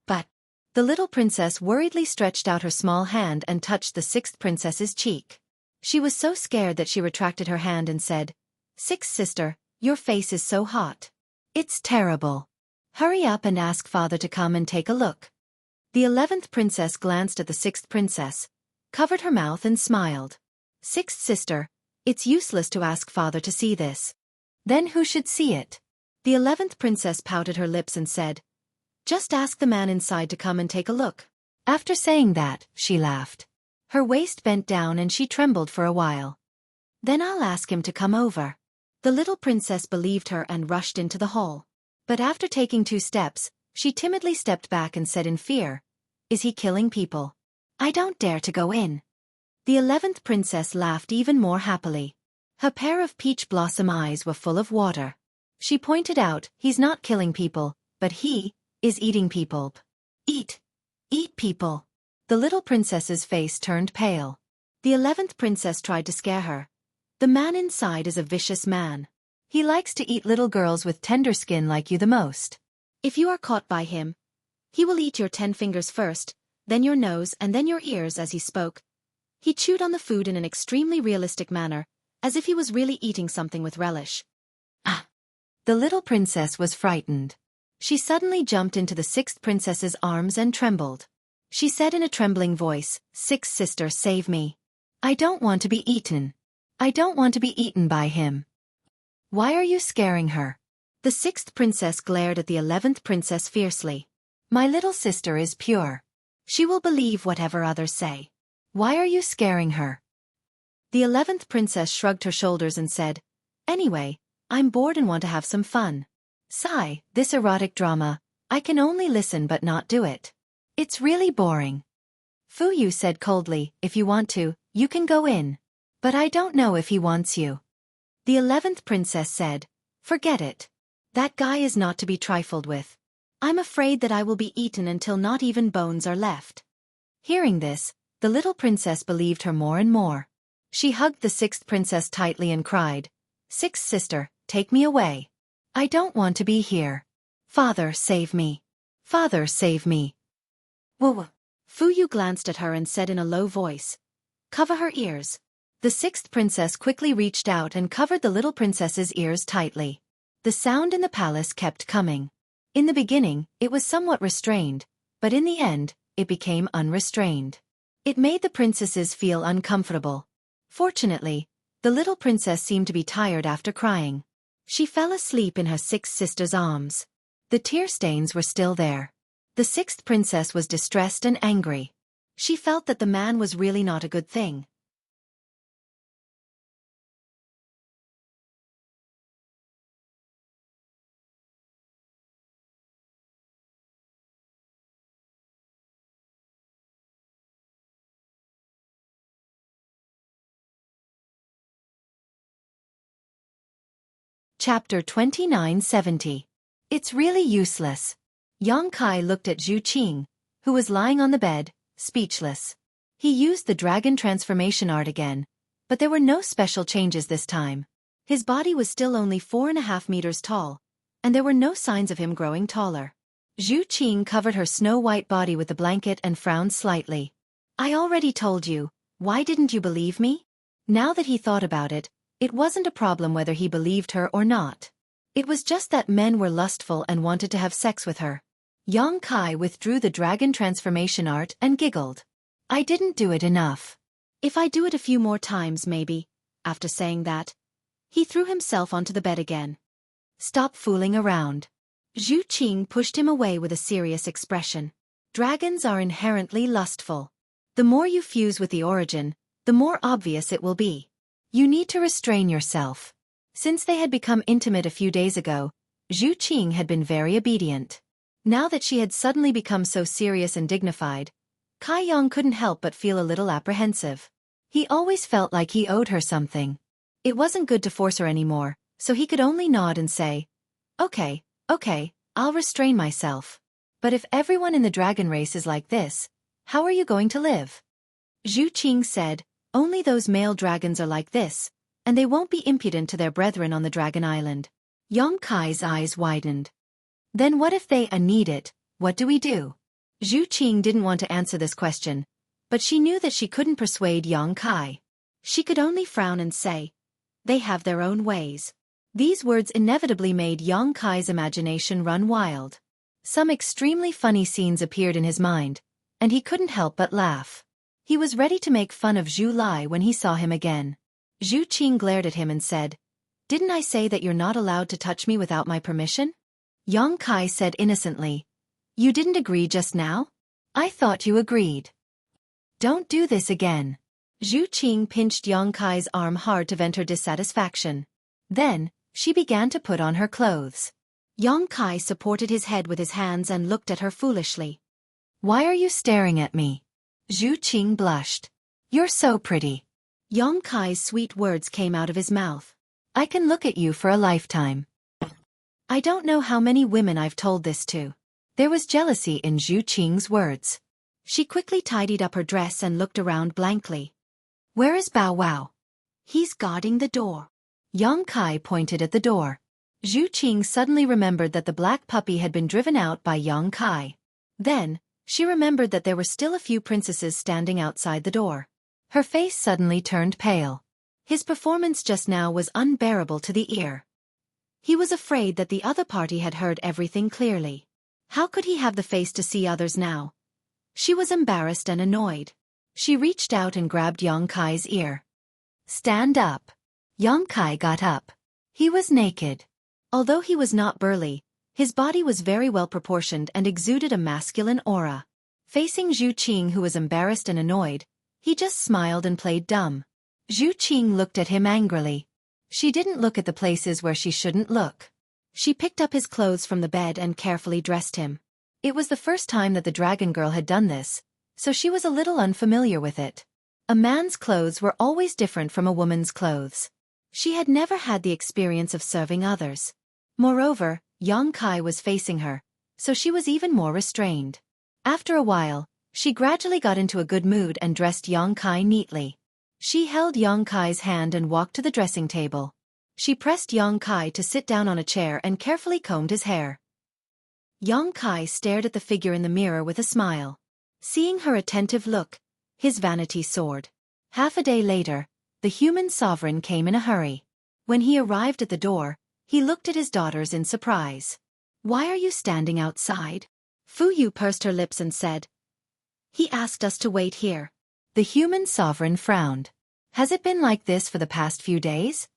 But the little princess worriedly stretched out her small hand and touched the sixth princess's cheek. She was so scared that she retracted her hand and said, "Sixth sister, your face is so hot. It's terrible. Hurry up and ask father to come and take a look." The 11th princess glanced at the sixth princess, covered her mouth and smiled. "Sixth sister, it's useless to ask father to see this." "Then who should see it?" The 11th princess pouted her lips and said, "Just ask the man inside to come and take a look." After saying that, she laughed. Her waist bent down and she trembled for a while. "Then I'll ask him to come over." The little princess believed her and rushed into the hall. But after taking 2 steps, she timidly stepped back and said in fear, "Is he killing people? I don't dare to go in." The 11th princess laughed even more happily. Her pair of peach blossom eyes were full of water. She pointed out, "He's not killing people, but he is eating people." "Eat people." The little princess's face turned pale. The 11th princess tried to scare her. "The man inside is a vicious man. He likes to eat little girls with tender skin like you the most. If you are caught by him, he will eat your 10 fingers first, then your nose and then your ears." As he spoke, he chewed on the food in an extremely realistic manner, as if he was really eating something with relish. Ah! The little princess was frightened. She suddenly jumped into the sixth princess's arms and trembled. She said in a trembling voice, "Sixth sister, save me. I don't want to be eaten. I don't want to be eaten by him." "Why are you scaring her?" The sixth princess glared at the 11th princess fiercely. "My little sister is pure. She will believe whatever others say. Why are you scaring her?" The 11th princess shrugged her shoulders and said, "Anyway, I'm bored and want to have some fun. Sigh, this erotic drama, I can only listen but not do it. It's really boring." Fuyu said coldly, "If you want to, you can go in. But I don't know if he wants you." The 11th princess said, "Forget it. That guy is not to be trifled with. I'm afraid that I will be eaten until not even bones are left." Hearing this, the little princess believed her more and more. She hugged the sixth princess tightly and cried, "Sixth sister, take me away. I don't want to be here. Father, save me. Father, save me." Whoa. Fuyu glanced at her and said in a low voice, Cover her ears. The sixth princess quickly reached out and covered the little princess's ears tightly. The sound in the palace kept coming. In the beginning, it was somewhat restrained, but in the end, it became unrestrained. It made the princesses feel uncomfortable. Fortunately, the little princess seemed to be tired after crying. She fell asleep in her six sisters' arms. The tear stains were still there. The sixth princess was distressed and angry. She felt that the man was really not a good thing. Chapter 2970. It's really useless. Yang Kai looked at Zhu Qing, who was lying on the bed, speechless. He used the dragon transformation art again, but there were no special changes this time. His body was still only 4.5 meters tall, and there were no signs of him growing taller. Zhu Qing covered her snow-white body with the blanket and frowned slightly. I already told you, why didn't you believe me? Now that he thought about it, it wasn't a problem whether he believed her or not. It was just that men were lustful and wanted to have sex with her. Yang Kai withdrew the dragon transformation art and giggled. I didn't do it enough. If I do it a few more times maybe. After saying that, he threw himself onto the bed again. Stop fooling around. Zhu Qing pushed him away with a serious expression. Dragons are inherently lustful. The more you fuse with the origin, the more obvious it will be. You need to restrain yourself. Since they had become intimate a few days ago, Zhu Qing had been very obedient. Now that she had suddenly become so serious and dignified, Kai Yang couldn't help but feel a little apprehensive. He always felt like he owed her something. It wasn't good to force her anymore, so he could only nod and say, Okay, I'll restrain myself. But if everyone in the dragon race is like this, how are you going to live? Zhu Qing said, only those male dragons are like this, and they won't be impudent to their brethren on the Dragon Island. Yang Kai's eyes widened. Then what if they need it, what do we do? Zhu Qing didn't want to answer this question, but she knew that she couldn't persuade Yang Kai. She could only frown and say, they have their own ways. These words inevitably made Yang Kai's imagination run wild. Some extremely funny scenes appeared in his mind, and he couldn't help but laugh. He was ready to make fun of Zhu Lai when he saw him again. Zhu Qing glared at him and said, didn't I say that you're not allowed to touch me without my permission? Yang Kai said innocently, you didn't agree just now? I thought you agreed. Don't do this again. Zhu Qing pinched Yang Kai's arm hard to vent her dissatisfaction. Then, she began to put on her clothes. Yang Kai supported his head with his hands and looked at her foolishly. Why are you staring at me? Zhu Qing blushed. You're so pretty. Yang Kai's sweet words came out of his mouth. I can look at you for a lifetime. I don't know how many women I've told this to. There was jealousy in Zhu Qing's words. She quickly tidied up her dress and looked around blankly. Where is Bow Wow? He's guarding the door. Yang Kai pointed at the door. Zhu Qing suddenly remembered that the black puppy had been driven out by Yang Kai. Then, she remembered that there were still a few princesses standing outside the door. Her face suddenly turned pale. His performance just now was unbearable to the ear. He was afraid that the other party had heard everything clearly. How could he have the face to see others now? She was embarrassed and annoyed. She reached out and grabbed Yang Kai's ear. Stand up. Yang Kai got up. He was naked. Although he was not burly, his body was very well proportioned and exuded a masculine aura. Facing Zhu Qing, who was embarrassed and annoyed, he just smiled and played dumb. Zhu Qing looked at him angrily. She didn't look at the places where she shouldn't look. She picked up his clothes from the bed and carefully dressed him. It was the first time that the dragon girl had done this, so she was a little unfamiliar with it. A man's clothes were always different from a woman's clothes. She had never had the experience of serving others. Moreover, Yang Kai was facing her, so she was even more restrained. After a while, she gradually got into a good mood and dressed Yang Kai neatly. She held Yang Kai's hand and walked to the dressing table. She pressed Yang Kai to sit down on a chair and carefully combed his hair. Yang Kai stared at the figure in the mirror with a smile. Seeing her attentive look, his vanity soared. Half a day later, the human sovereign came in a hurry. When he arrived at the door, he looked at his daughters in surprise. "Why are you standing outside?" Fu Yu pursed her lips and said, "He asked us to wait here." The human sovereign frowned. "Has it been like this for the past few days?"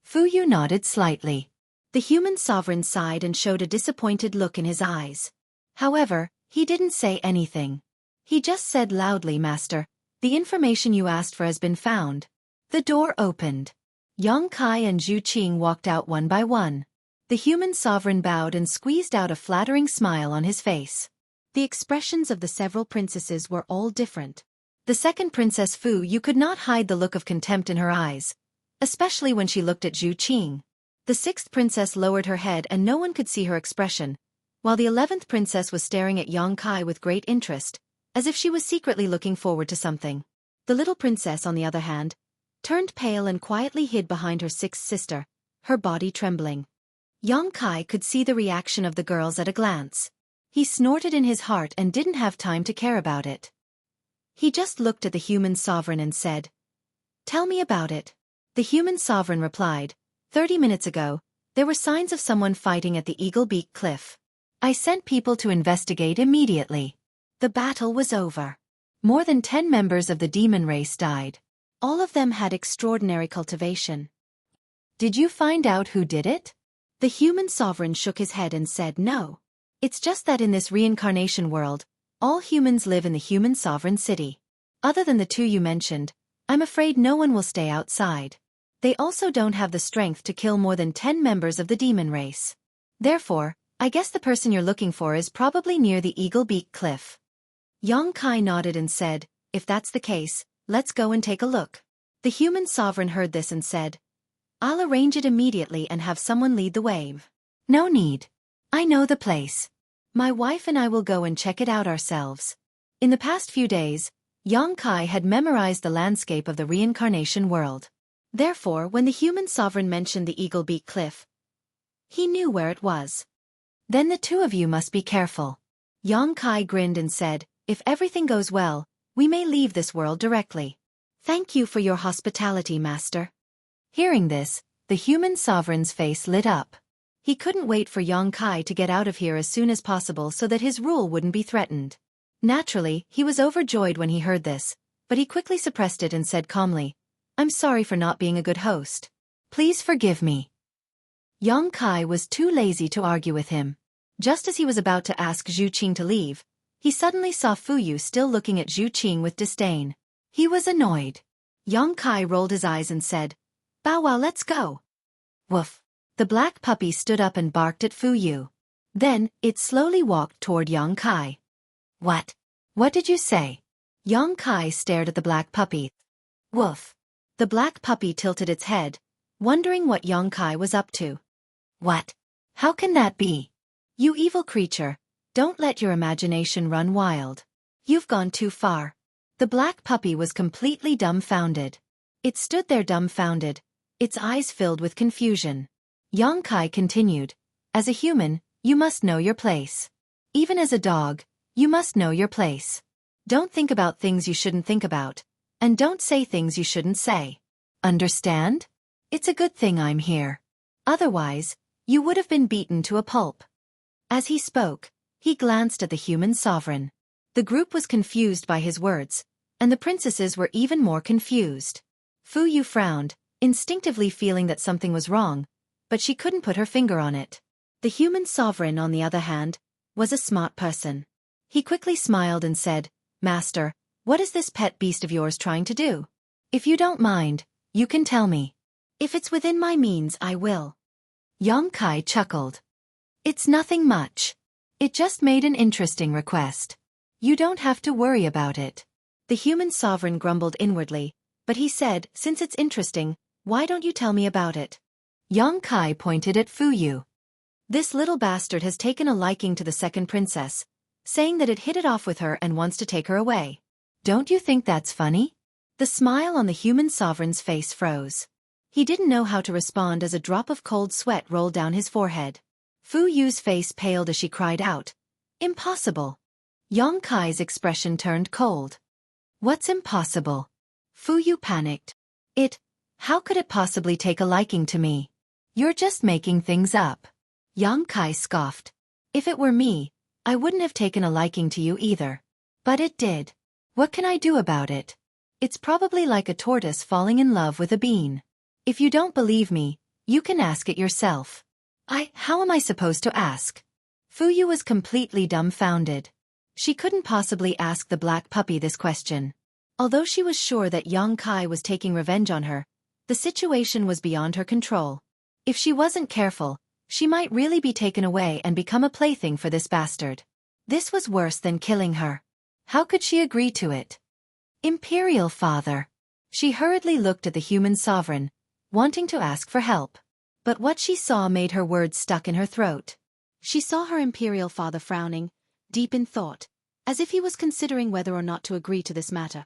Fu Yu nodded slightly. The human sovereign sighed and showed a disappointed look in his eyes. However, he didn't say anything. He just said loudly, "Master, the information you asked for has been found." The door opened. Yang Kai and Zhu Qing walked out one by one. The human sovereign bowed and squeezed out a flattering smile on his face. The expressions of the several princesses were all different. The second princess Fu Yu could not hide the look of contempt in her eyes, especially when she looked at Zhu Qing. The sixth princess lowered her head and no one could see her expression, while the 11th princess was staring at Yang Kai with great interest, as if she was secretly looking forward to something. The little princess, on the other hand, turned pale and quietly hid behind her sixth sister, her body trembling. Yang Kai could see the reaction of the girls at a glance. He snorted in his heart and didn't have time to care about it. He just looked at the human sovereign and said, "Tell me about it." The human sovereign replied, 30 minutes ago, there were signs of someone fighting at the Eagle Beak Cliff. I sent people to investigate immediately. The battle was over. More than 10 members of the demon race died. All of them had extraordinary cultivation. Did you find out who did it? The human sovereign shook his head and said no. It's just that in this reincarnation world, all humans live in the human sovereign city. Other than the two you mentioned, I'm afraid no one will stay outside. They also don't have the strength to kill more than 10 members of the demon race. Therefore, I guess the person you're looking for is probably near the Eagle Beak Cliff. Yang Kai nodded and said, if that's the case, let's go and take a look. The human sovereign heard this and said, I'll arrange it immediately and have someone lead the way. No need. I know the place. My wife and I will go and check it out ourselves. In the past few days, Yang Kai had memorized the landscape of the reincarnation world. Therefore, when the human sovereign mentioned the Eagle Beak Cliff, he knew where it was. Then the two of you must be careful. Yang Kai grinned and said, if everything goes well, we may leave this world directly. Thank you for your hospitality, master. Hearing this, the human sovereign's face lit up. He couldn't wait for Yang Kai to get out of here as soon as possible so that his rule wouldn't be threatened. Naturally, he was overjoyed when he heard this, but he quickly suppressed it and said calmly, I'm sorry for not being a good host. Please forgive me. Yang Kai was too lazy to argue with him. Just as he was about to ask Zhu Qing to leave, he suddenly saw Fu Yu still looking at Zhu Qing with disdain. He was annoyed. Yang Kai rolled his eyes and said, Bow wow, let's go. Woof. The black puppy stood up and barked at Fu Yu. Then, it slowly walked toward Yang Kai. What? What did you say? Yang Kai stared at the black puppy. Woof. The black puppy tilted its head, wondering what Yang Kai was up to. What? How can that be? You evil creature, don't let your imagination run wild. You've gone too far. The black puppy was completely dumbfounded. It stood there dumbfounded, its eyes filled with confusion. Yang Kai continued, as a human, you must know your place. Even as a dog, you must know your place. Don't think about things you shouldn't think about, and don't say things you shouldn't say. Understand? It's a good thing I'm here. Otherwise, you would have been beaten to a pulp. As he spoke, he glanced at the human sovereign. The group was confused by his words, and the princesses were even more confused. Fu Yu frowned, instinctively feeling that something was wrong, but she couldn't put her finger on it. The human sovereign, on the other hand, was a smart person. He quickly smiled and said, Master, what is this pet beast of yours trying to do? If you don't mind, you can tell me. If it's within my means, I will. Yang Kai chuckled. It's nothing much. It just made an interesting request. You don't have to worry about it. The human sovereign grumbled inwardly, but he said, since it's interesting, why don't you tell me about it? Yang Kai pointed at Fu Yu. This little bastard has taken a liking to the second princess, saying that it hit it off with her and wants to take her away. Don't you think that's funny? The smile on the human sovereign's face froze. He didn't know how to respond as a drop of cold sweat rolled down his forehead. Fu Yu's face paled as she cried out, Impossible. Yang Kai's expression turned cold. What's impossible? Fu Yu panicked. How could it possibly take a liking to me? You're just making things up. Yang Kai scoffed. If it were me, I wouldn't have taken a liking to you either. But it did. What can I do about it? It's probably like a tortoise falling in love with a bean. If you don't believe me, you can ask it yourself. How am I supposed to ask? Fu Yu was completely dumbfounded. She couldn't possibly ask the black puppy this question. Although she was sure that Yang Kai was taking revenge on her, the situation was beyond her control. If she wasn't careful, she might really be taken away and become a plaything for this bastard. This was worse than killing her. How could she agree to it? Imperial Father. She hurriedly looked at the human sovereign, wanting to ask for help. But what she saw made her words stuck in her throat. She saw her Imperial Father frowning, deep in thought, as if he was considering whether or not to agree to this matter.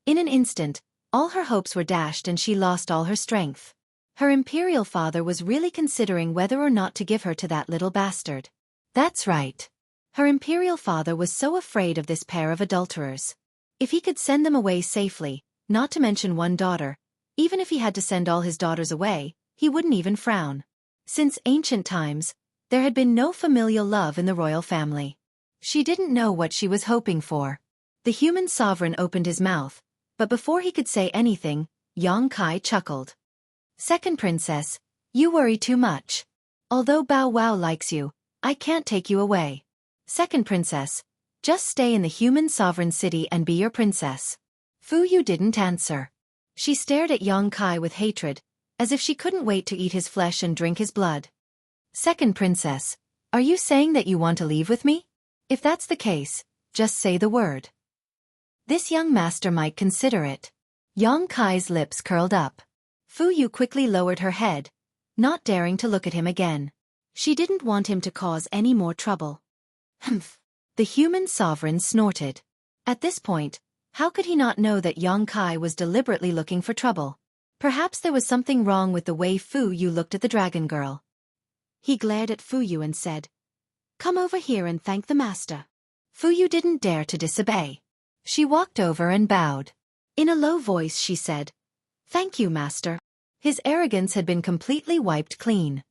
In an instant, all her hopes were dashed and she lost all her strength. Her Imperial Father was really considering whether or not to give her to that little bastard. That's right. Her Imperial Father was so afraid of this pair of adulterers. If he could send them away safely, not to mention one daughter, even if he had to send all his daughters away, he wouldn't even frown. Since ancient times, there had been no familial love in the royal family. She didn't know what she was hoping for. The human sovereign opened his mouth, but before he could say anything, Yang Kai chuckled. Second Princess, you worry too much. Although Bow Wow likes you, I can't take you away. Second Princess, just stay in the human sovereign city and be your princess. Fu Yu didn't answer. She stared at Yang Kai with hatred, as if she couldn't wait to eat his flesh and drink his blood. Second Princess, are you saying that you want to leave with me? If that's the case, just say the word. This young master might consider it. Yang Kai's lips curled up. Fu Yu quickly lowered her head, not daring to look at him again. She didn't want him to cause any more trouble. Humph. The human sovereign snorted. At this point, how could he not know that Yang Kai was deliberately looking for trouble? Perhaps there was something wrong with the way Fu Yu looked at the dragon girl. He glared at Fu Yu and said, "Come over here and thank the master." Fu Yu didn't dare to disobey. She walked over and bowed. In a low voice she said, "Thank you, master." His arrogance had been completely wiped clean.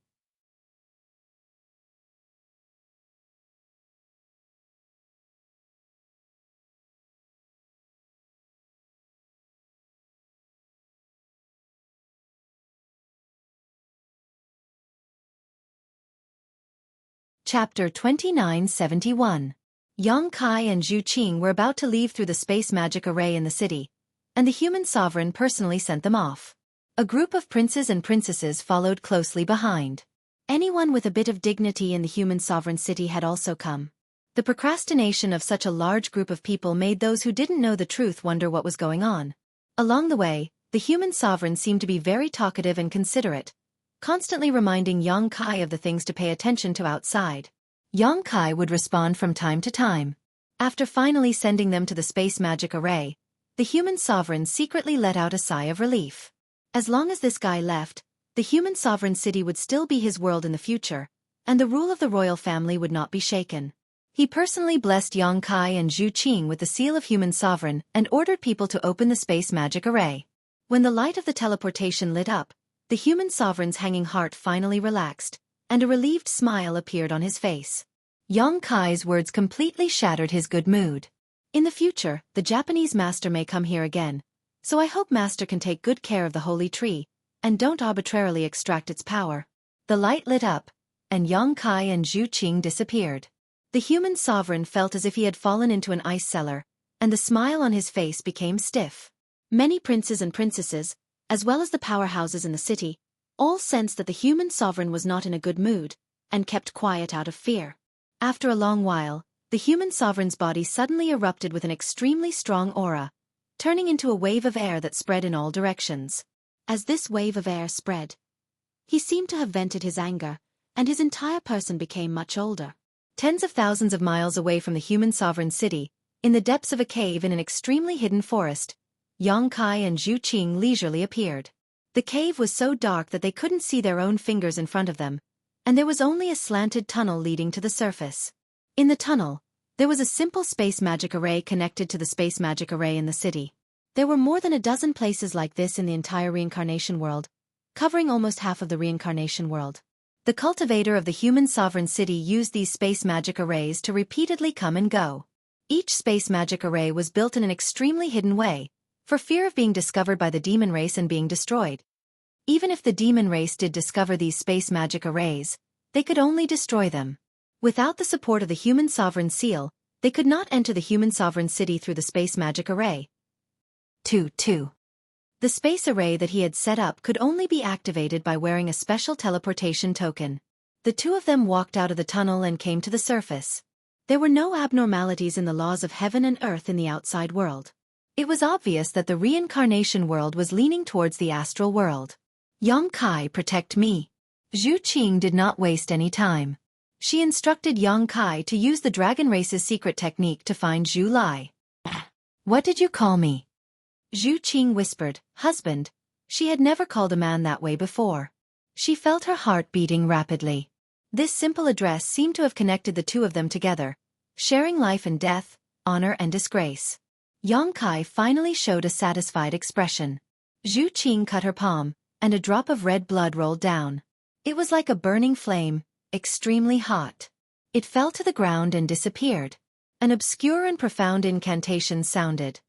Chapter 2971. Yang Kai and Zhu Qing were about to leave through the space magic array in the city, and the human sovereign personally sent them off. A group of princes and princesses followed closely behind. Anyone with a bit of dignity in the human sovereign city had also come. The procrastination of such a large group of people made those who didn't know the truth wonder what was going on. Along the way, the human sovereign seemed to be very talkative and considerate, constantly reminding Yang Kai of the things to pay attention to outside. Yang Kai would respond from time to time. After finally sending them to the space magic array, the human sovereign secretly let out a sigh of relief. As long as this guy left, the human sovereign city would still be his world in the future, and the rule of the royal family would not be shaken. He personally blessed Yang Kai and Zhu Qing with the seal of human sovereign and ordered people to open the space magic array. When the light of the teleportation lit up, the human sovereign's hanging heart finally relaxed, and a relieved smile appeared on his face. Yang Kai's words completely shattered his good mood. In the future, the Japanese master may come here again, so I hope master can take good care of the holy tree, and don't arbitrarily extract its power. The light lit up, and Yang Kai and Zhu Qing disappeared. The human sovereign felt as if he had fallen into an ice cellar, and the smile on his face became stiff. Many princes and princesses, as well as the powerhouses in the city, all sensed that the human sovereign was not in a good mood, and kept quiet out of fear. After a long while, the human sovereign's body suddenly erupted with an extremely strong aura, turning into a wave of air that spread in all directions. As this wave of air spread, he seemed to have vented his anger, and his entire person became much older. Tens of thousands of miles away from the human sovereign city, in the depths of a cave in an extremely hidden forest, Yang Kai and Zhu Qing leisurely appeared. The cave was so dark that they couldn't see their own fingers in front of them, and there was only a slanted tunnel leading to the surface. In the tunnel, there was a simple space magic array connected to the space magic array in the city. There were more than a dozen places like this in the entire reincarnation world, covering almost half of the reincarnation world. The cultivator of the human sovereign city used these space magic arrays to repeatedly come and go. Each space magic array was built in an extremely hidden way, for fear of being discovered by the demon race and being destroyed. Even if the demon race did discover these space magic arrays, they could only destroy them. Without the support of the human sovereign seal, they could not enter the human sovereign city through the space magic array. 2. The space array that he had set up could only be activated by wearing a special teleportation token. The two of them walked out of the tunnel and came to the surface. There were no abnormalities in the laws of heaven and earth in the outside world. It was obvious that the reincarnation world was leaning towards the astral world. Yang Kai, protect me. Xueqi did not waste any time. She instructed Yang Kai to use the dragon race's secret technique to find Zhu Lai. What did you call me? Xueqi whispered, husband. She had never called a man that way before. She felt her heart beating rapidly. This simple address seemed to have connected the two of them together, sharing life and death, honor and disgrace. Yang Kai finally showed a satisfied expression. Xueqi cut her palm, and a drop of red blood rolled down. It was like a burning flame, extremely hot. It fell to the ground and disappeared. An obscure and profound incantation sounded.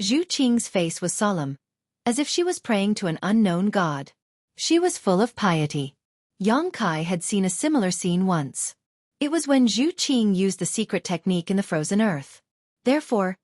Xueqi's face was solemn, as if she was praying to an unknown god. She was full of piety. Yang Kai had seen a similar scene once. It was when Xueqi used the secret technique in the frozen earth. Therefore,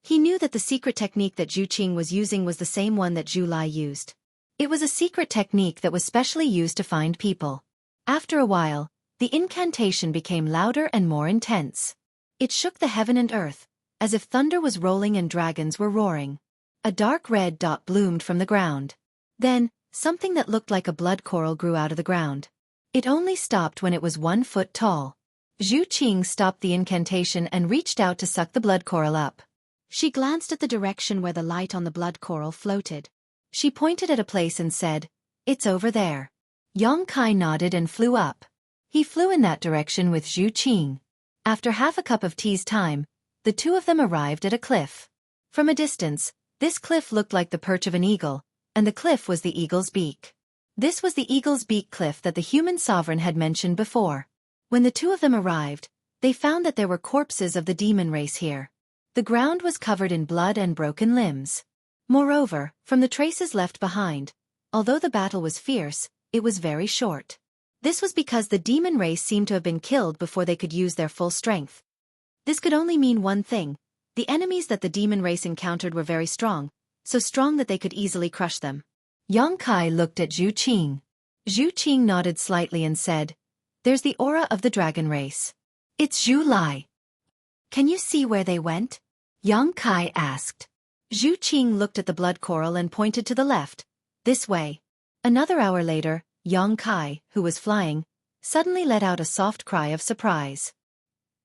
he knew that the secret technique that Xueqi was using was the same one that Zhu Lai used. It was a secret technique that was specially used to find people. After a while, the incantation became louder and more intense. It shook the heaven and earth, as if thunder was rolling and dragons were roaring. A dark red dot bloomed from the ground. Then, something that looked like a blood coral grew out of the ground. It only stopped when it was 1 foot tall. Xueqi stopped the incantation and reached out to suck the blood coral up. She glanced at the direction where the light on the blood coral floated. She pointed at a place and said, "It's over there." Yang Kai nodded and flew up. He flew in that direction with Xueqi. After half a cup of tea's time, the two of them arrived at a cliff. From a distance, this cliff looked like the perch of an eagle, and the cliff was the eagle's beak. This was the eagle's beak cliff that the human sovereign had mentioned before. When the two of them arrived, they found that there were corpses of the demon race here. The ground was covered in blood and broken limbs. Moreover, from the traces left behind, although the battle was fierce, it was very short. This was because the demon race seemed to have been killed before they could use their full strength. This could only mean one thing. The enemies that the demon race encountered were very strong, so strong that they could easily crush them. Yang Kai looked at Xueqi. Xueqi nodded slightly and said, "There's the aura of the dragon race. It's Zhu Lai." "Can you see where they went?" Yang Kai asked. Xueqi looked at the blood coral and pointed to the left. "This way." Another hour later, Yang Kai, who was flying, suddenly let out a soft cry of surprise.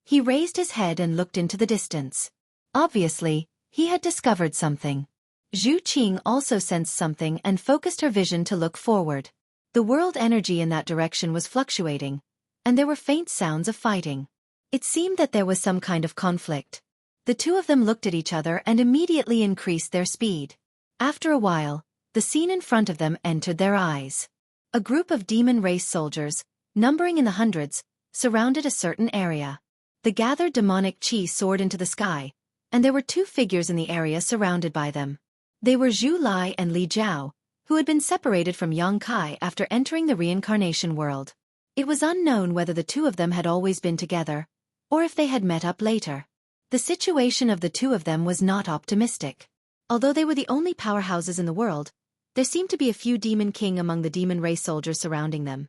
He raised his head and looked into the distance. Obviously, he had discovered something. Xueqi also sensed something and focused her vision to look forward. The world energy in that direction was fluctuating, and there were faint sounds of fighting. It seemed that there was some kind of conflict. The two of them looked at each other and immediately increased their speed. After a while, the scene in front of them entered their eyes. A group of demon race soldiers, numbering in the hundreds, surrounded a certain area. The gathered demonic chi soared into the sky, and there were two figures in the area surrounded by them. They were Zhu Lai and Li Jiao, who had been separated from Yang Kai after entering the reincarnation world. It was unknown whether the two of them had always been together, or if they had met up later. The situation of the two of them was not optimistic. Although they were the only powerhouses in the world, there seemed to be a few demon king among the demon race soldiers surrounding them.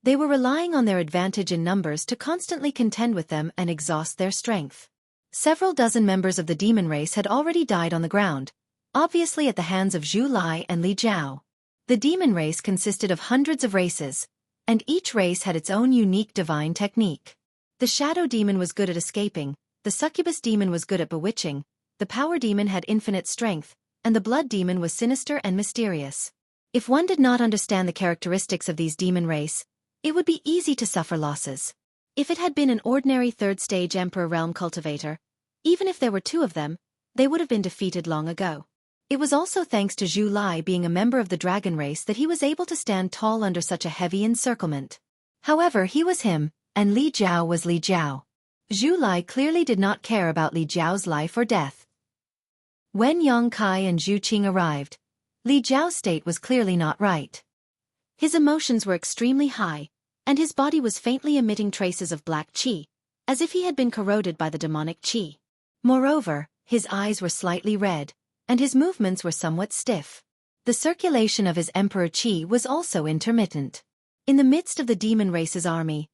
They were relying on their advantage in numbers to constantly contend with them and exhaust their strength. Several dozen members of the demon race had already died on the ground, obviously at the hands of Zhu Lai and Li Jiao. The demon race consisted of hundreds of races, and each race had its own unique divine technique. The shadow demon was good at escaping, the succubus demon was good at bewitching, the power demon had infinite strength, and the blood demon was sinister and mysterious. If one did not understand the characteristics of these demon race, it would be easy to suffer losses. If it had been an ordinary third-stage Emperor realm cultivator, even if there were two of them, they would have been defeated long ago. It was also thanks to Zhu Lai being a member of the dragon race that he was able to stand tall under such a heavy encirclement. However, he was him, and Li Jiao was Li Jiao. Zhu Lai clearly did not care about Li Jiao's life or death. When Yang Kai and Zhu Qing arrived, Li Jiao's state was clearly not right. His emotions were extremely high, and his body was faintly emitting traces of black qi, as if he had been corroded by the demonic qi. Moreover, his eyes were slightly red, and his movements were somewhat stiff. The circulation of his emperor qi was also intermittent. In the midst of the demon race's army,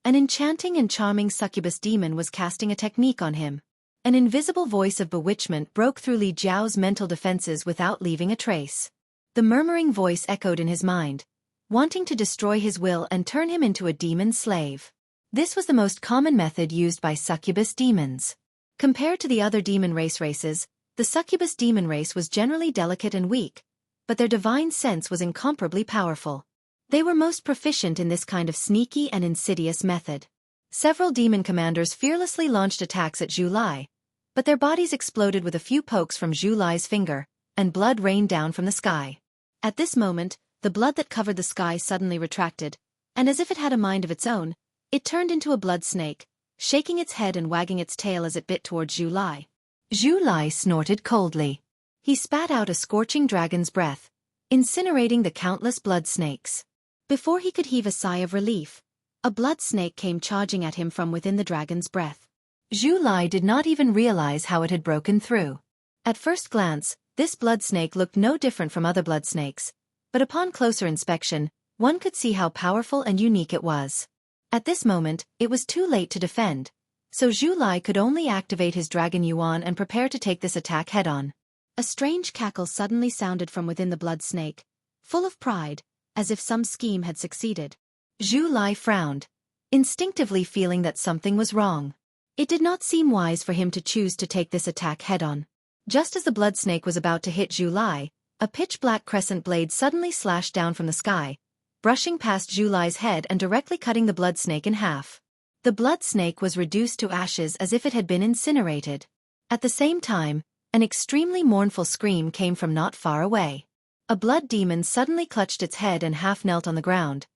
an enchanting and charming succubus demon was casting a technique on him. An invisible voice of bewitchment broke through Li Jiao's mental defenses without leaving a trace. The murmuring voice echoed in his mind, wanting to destroy his will and turn him into a demon slave. This was the most common method used by succubus demons. Compared to the other demon races, the succubus demon race was generally delicate and weak, but their divine sense was incomparably powerful. They were most proficient in this kind of sneaky and insidious method. Several demon commanders fearlessly launched attacks at Zhu Lai, but their bodies exploded with a few pokes from Zhu Lai's finger, and blood rained down from the sky. At this moment, the blood that covered the sky suddenly retracted, and as if it had a mind of its own, it turned into a blood snake, shaking its head and wagging its tail as it bit towards Zhu Lai. Zhu Lai snorted coldly. He spat out a scorching dragon's breath, incinerating the countless blood snakes. Before he could heave a sigh of relief, a blood snake came charging at him from within the dragon's breath. Zhu Lai did not even realize how it had broken through. At first glance, this blood snake looked no different from other blood snakes, but upon closer inspection, one could see how powerful and unique it was. At this moment, it was too late to defend, so Zhu Lai could only activate his dragon yuan and prepare to take this attack head-on. A strange cackle suddenly sounded from within the blood snake, full of pride, as if some scheme had succeeded. Zhu Lai frowned, instinctively feeling that something was wrong. It did not seem wise for him to choose to take this attack head-on. Just as the blood snake was about to hit Zhu Lai, a pitch-black crescent blade suddenly slashed down from the sky, brushing past Zhu Lai's head and directly cutting the blood snake in half. The blood snake was reduced to ashes as if it had been incinerated. At the same time, an extremely mournful scream came from not far away. A blood demon suddenly clutched its head and half knelt on the ground,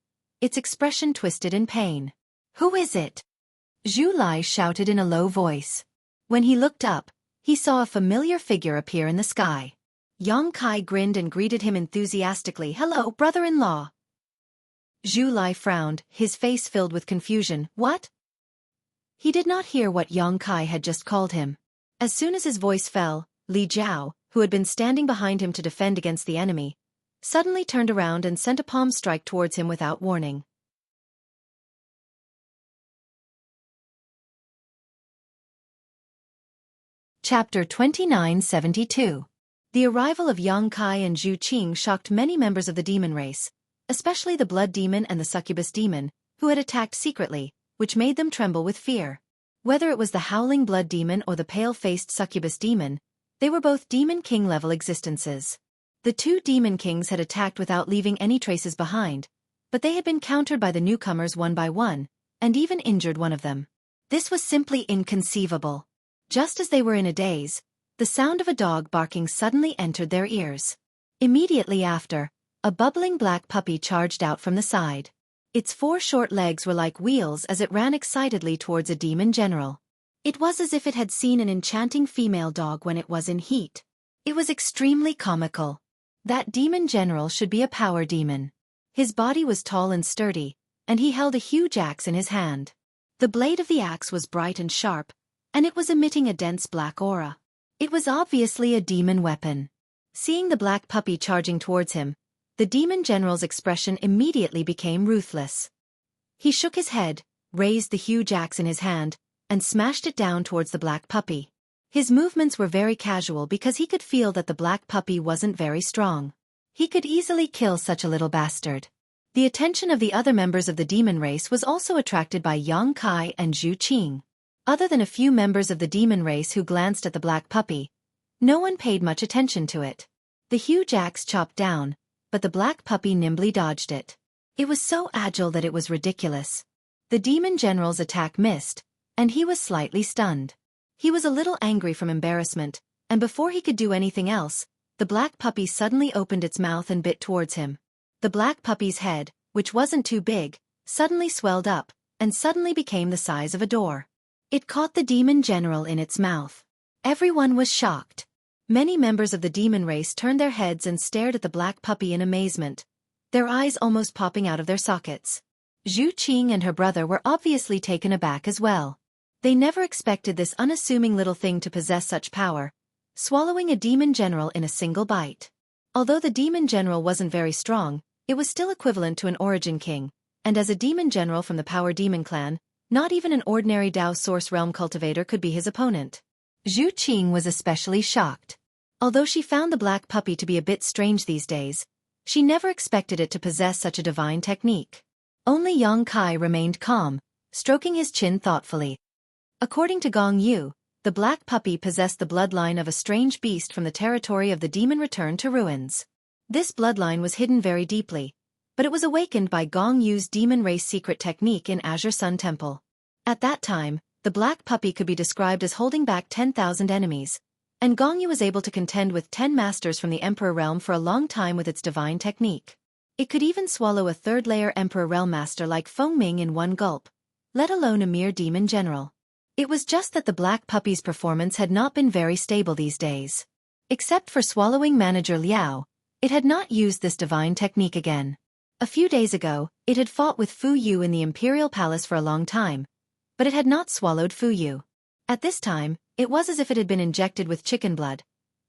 its expression twisted in pain. "Who is it?" Zhu Lai shouted in a low voice. When he looked up, he saw a familiar figure appear in the sky. Yang Kai grinned and greeted him enthusiastically. "Hello, brother-in-law." Zhu Lai frowned, his face filled with confusion. "What?" He did not hear what Yang Kai had just called him. As soon as his voice fell, Li Jiao, who had been standing behind him to defend against the enemy, suddenly turned around and sent a palm strike towards him without warning. Chapter 2972. The arrival of Yang Kai and Zhu Qing shocked many members of the demon race, especially the blood demon and the succubus demon, who had attacked secretly, which made them tremble with fear. Whether it was the howling blood demon or the pale-faced succubus demon, they were both demon king-level existences. The two demon kings had attacked without leaving any traces behind, but they had been countered by the newcomers one by one, and even injured one of them. This was simply inconceivable. Just as they were in a daze, the sound of a dog barking suddenly entered their ears. Immediately after, a bubbling black puppy charged out from the side. Its 4 short legs were like wheels as it ran excitedly towards a demon general. It was as if it had seen an enchanting female dog when it was in heat. It was extremely comical. That demon general should be a power demon. His body was tall and sturdy, and he held a huge axe in his hand. The blade of the axe was bright and sharp, and it was emitting a dense black aura. It was obviously a demon weapon. Seeing the black puppy charging towards him, the demon general's expression immediately became ruthless. He shook his head, raised the huge axe in his hand, and smashed it down towards the black puppy. His movements were very casual because he could feel that the black puppy wasn't very strong. He could easily kill such a little bastard. The attention of the other members of the demon race was also attracted by Yang Kai and Zhu Qing. Other than a few members of the demon race who glanced at the black puppy, no one paid much attention to it. The huge axe chopped down, but the black puppy nimbly dodged it. It was so agile that it was ridiculous. The demon general's attack missed, and he was slightly stunned. He was a little angry from embarrassment, and before he could do anything else, the black puppy suddenly opened its mouth and bit towards him. The black puppy's head, which wasn't too big, suddenly swelled up, and suddenly became the size of a door. It caught the demon general in its mouth. Everyone was shocked. Many members of the demon race turned their heads and stared at the black puppy in amazement, their eyes almost popping out of their sockets. Xueqi and her brother were obviously taken aback as well. They never expected this unassuming little thing to possess such power, swallowing a demon general in a single bite. Although the demon general wasn't very strong, it was still equivalent to an origin king, and as a demon general from the Power Demon clan, not even an ordinary Dao Source Realm cultivator could be his opponent. Xueqi was especially shocked. Although she found the black puppy to be a bit strange these days, she never expected it to possess such a divine technique. Only Yang Kai remained calm, stroking his chin thoughtfully. According to Gong Yu, the black puppy possessed the bloodline of a strange beast from the territory of the demon returned to ruins. This bloodline was hidden very deeply, but it was awakened by Gong Yu's demon race secret technique in Azure Sun Temple. At that time, the black puppy could be described as holding back 10,000 enemies, and Gong Yu was able to contend with 10 masters from the Emperor Realm for a long time with its divine technique. It could even swallow a third-layer Emperor Realm master like Feng Ming in one gulp, let alone a mere demon general. It was just that the black puppy's performance had not been very stable these days. Except for swallowing manager Liao, it had not used this divine technique again. A few days ago, it had fought with Fu Yu in the Imperial Palace for a long time, but it had not swallowed Fu Yu. At this time, it was as if it had been injected with chicken blood.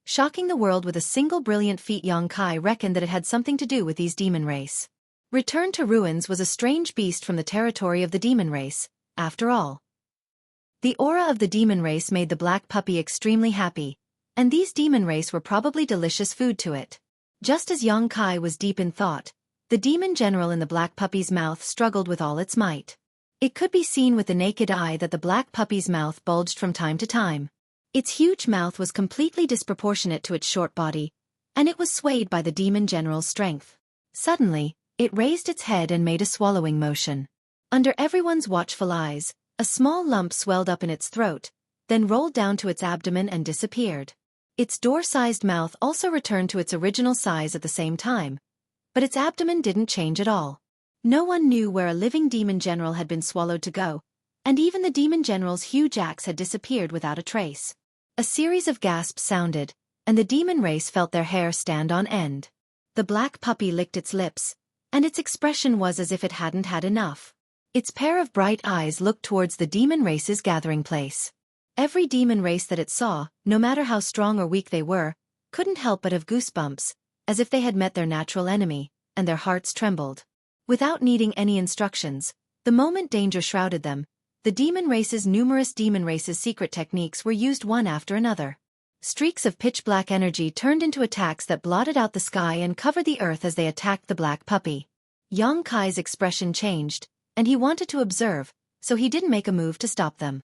Shocking the world with a single brilliant feat, Yang Kai reckoned that it had something to do with these demon race. Return to Ruins was a strange beast from the territory of the demon race, after all. The aura of the demon race made the black puppy extremely happy, and these demon race were probably delicious food to it. Just as Yang Kai was deep in thought, the demon general in the black puppy's mouth struggled with all its might. It could be seen with the naked eye that the black puppy's mouth bulged from time to time. Its huge mouth was completely disproportionate to its short body, and it was swayed by the demon general's strength. Suddenly, it raised its head and made a swallowing motion. Under everyone's watchful eyes, a small lump swelled up in its throat, then rolled down to its abdomen and disappeared. Its door-sized mouth also returned to its original size at the same time, but its abdomen didn't change at all. No one knew where a living demon general had been swallowed to go, and even the demon general's huge axe had disappeared without a trace. A series of gasps sounded, and the demon race felt their hair stand on end. The black puppy licked its lips, and its expression was as if it hadn't had enough. Its pair of bright eyes looked towards the demon race's gathering place. Every demon race that it saw, no matter how strong or weak they were, couldn't help but have goosebumps, as if they had met their natural enemy, and their hearts trembled. Without needing any instructions, the moment danger shrouded them, the demon race's numerous demon race's secret techniques were used one after another. Streaks of pitch-black energy turned into attacks that blotted out the sky and covered the earth as they attacked the black puppy. Yang Kai's expression changed, and he wanted to observe, so he didn't make a move to stop them.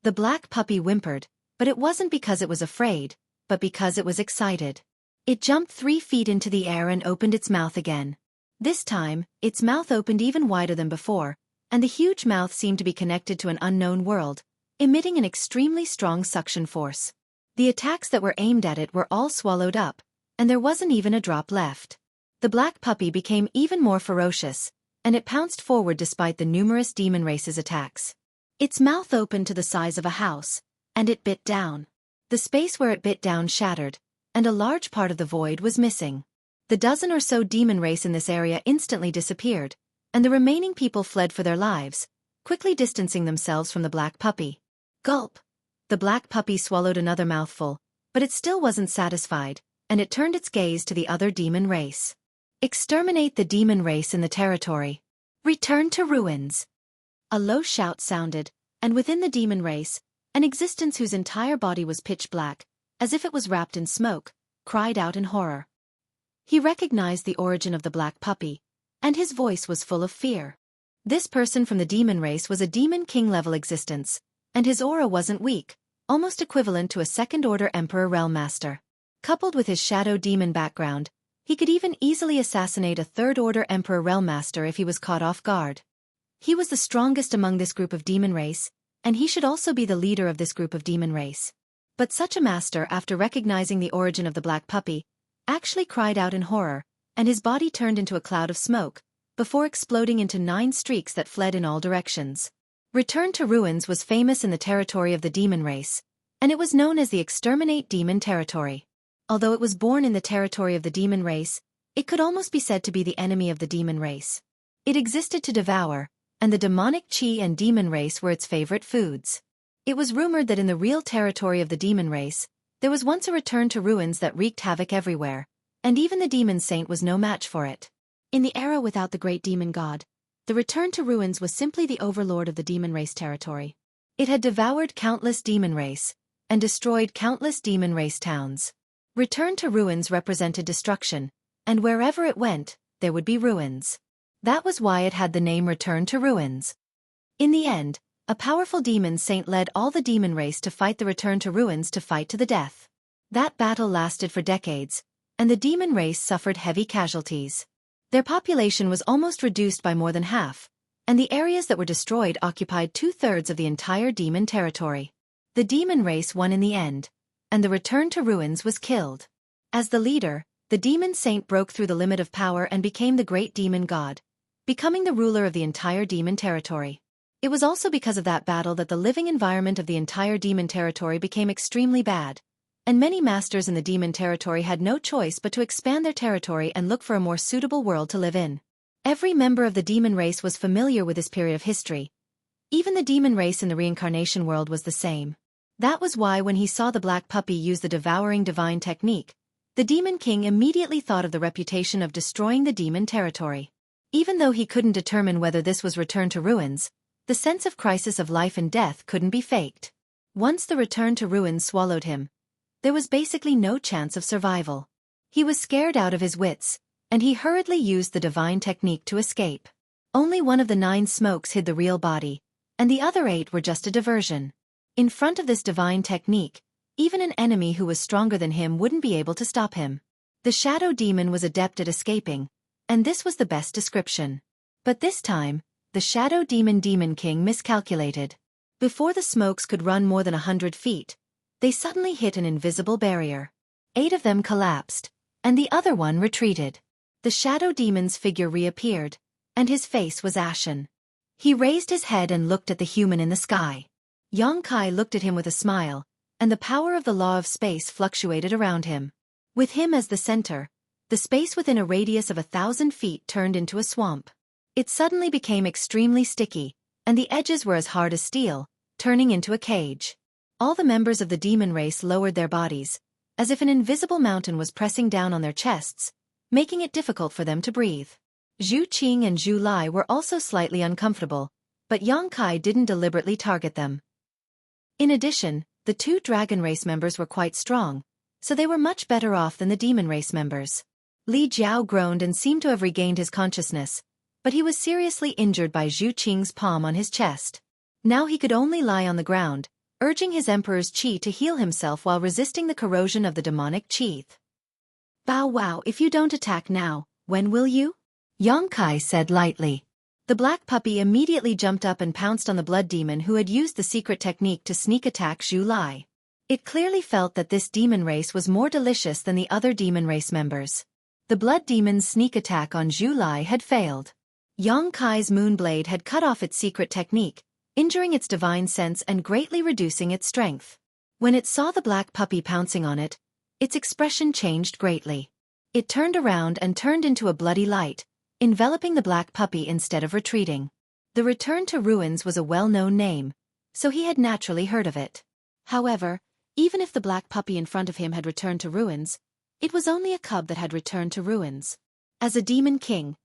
The black puppy whimpered, but it wasn't because it was afraid, but because it was excited. It jumped 3 feet into the air and opened its mouth again. This time, its mouth opened even wider than before, and the huge mouth seemed to be connected to an unknown world, emitting an extremely strong suction force. The attacks that were aimed at it were all swallowed up, and there wasn't even a drop left. The black puppy became even more ferocious, and it pounced forward despite the numerous demon race's attacks. Its mouth opened to the size of a house, and it bit down. The space where it bit down shattered, and a large part of the void was missing. The dozen or so demon race in this area instantly disappeared, and the remaining people fled for their lives, quickly distancing themselves from the black puppy. Gulp! The black puppy swallowed another mouthful, but it still wasn't satisfied, and it turned its gaze to the other demon race. Exterminate the demon race in the territory. Return to ruins. A low shout sounded, and within the demon race, an existence whose entire body was pitch black, as if it was wrapped in smoke, cried out in horror. He recognized the origin of the black puppy, and his voice was full of fear. This person from the demon race was a demon king-level existence, and his aura wasn't weak, almost equivalent to a second-order Emperor Realm Master. Coupled with his shadow demon background, he could even easily assassinate a third-order Emperor Realm Master if he was caught off guard. He was the strongest among this group of demon race, and he should also be the leader of this group of demon race. But such a master, after recognizing the origin of the black puppy, actually cried out in horror, and his body turned into a cloud of smoke, before exploding into 9 streaks that fled in all directions. Return to Ruins was famous in the territory of the demon race, and it was known as the Exterminate Demon Territory. Although it was born in the territory of the demon race, it could almost be said to be the enemy of the demon race. It existed to devour, and the demonic chi and demon race were its favorite foods. It was rumored that in the real territory of the demon race, there was once a return to ruins that wreaked havoc everywhere, and even the demon saint was no match for it. In the era without the great demon god, the return to ruins was simply the overlord of the demon race territory. It had devoured countless demon race, and destroyed countless demon race towns. Return to Ruins represented destruction, and wherever it went, there would be ruins. That was why it had the name Return to Ruins. In the end, a powerful demon saint led all the demon race to fight the Return to Ruins to fight to the death. That battle lasted for decades, and the demon race suffered heavy casualties. Their population was almost reduced by more than half, and the areas that were destroyed occupied 2/3 of the entire demon territory. The demon race won in the end, and the Return to Ruins was killed. As the leader, the demon saint broke through the limit of power and became the great demon god, becoming the ruler of the entire demon territory. It was also because of that battle that the living environment of the entire demon territory became extremely bad, and many masters in the demon territory had no choice but to expand their territory and look for a more suitable world to live in. Every member of the demon race was familiar with this period of history. Even the demon race in the reincarnation world was the same. That was why when he saw the black puppy use the devouring divine technique, the demon king immediately thought of the reputation of destroying the demon territory. Even though he couldn't determine whether this was Return to Ruins, the sense of crisis of life and death couldn't be faked. Once the Return to Ruins swallowed him, there was basically no chance of survival. He was scared out of his wits, and he hurriedly used the divine technique to escape. Only one of the 9 smokes hid the real body, and the other 8 were just a diversion. In front of this divine technique, even an enemy who was stronger than him wouldn't be able to stop him. The shadow demon was adept at escaping, and this was the best description. But this time, the shadow demon king miscalculated. Before the smokes could run more than 100 feet, they suddenly hit an invisible barrier. 8 of them collapsed, and the other one retreated. The shadow demon's figure reappeared, and his face was ashen. He raised his head and looked at the human in the sky. Xueqi looked at him with a smile, and the power of the law of space fluctuated around him. With him as the center, the space within a radius of 1,000 feet turned into a swamp. It suddenly became extremely sticky, and the edges were as hard as steel, turning into a cage. All the members of the demon race lowered their bodies, as if an invisible mountain was pressing down on their chests, making it difficult for them to breathe. Xueqi and Zhu Lai were also slightly uncomfortable, but Xueqi didn't deliberately target them. In addition, the 2 dragon race members were quite strong, so they were much better off than the demon race members. Li Jiao groaned and seemed to have regained his consciousness, but he was seriously injured by Zhu Qing's palm on his chest. Now he could only lie on the ground, urging his emperor's qi to heal himself while resisting the corrosion of the demonic qi. "Bow wow, if you don't attack now, when will you?" Xueqi said lightly. The black puppy immediately jumped up and pounced on the blood demon who had used the secret technique to sneak attack Zhu Lai. It clearly felt that this demon race was more delicious than the other demon race members. The blood demon's sneak attack on Zhu Lai had failed. Xueqi's moonblade had cut off its secret technique, injuring its divine sense and greatly reducing its strength. When it saw the black puppy pouncing on it, its expression changed greatly. It turned around and turned into a bloody light, enveloping the black puppy instead of retreating. The Return to Ruins was a well-known name, so he had naturally heard of it. However, even if the black puppy in front of him had returned to ruins, it was only a cub that had returned to ruins. As a demon king,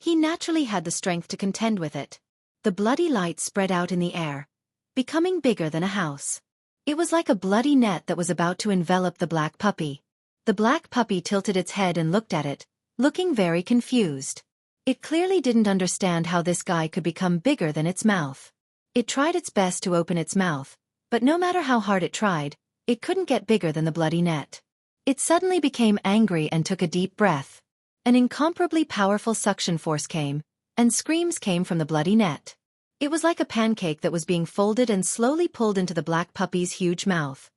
he naturally had the strength to contend with it. The bloody light spread out in the air, becoming bigger than a house. It was like a bloody net that was about to envelop the black puppy. The black puppy tilted its head and looked at it, looking very confused. It clearly didn't understand how this guy could become bigger than its mouth. It tried its best to open its mouth, but no matter how hard it tried, it couldn't get bigger than the bloody net. It suddenly became angry and took a deep breath. An incomparably powerful suction force came, and screams came from the bloody net. It was like a pancake that was being folded and slowly pulled into the black puppy's huge mouth.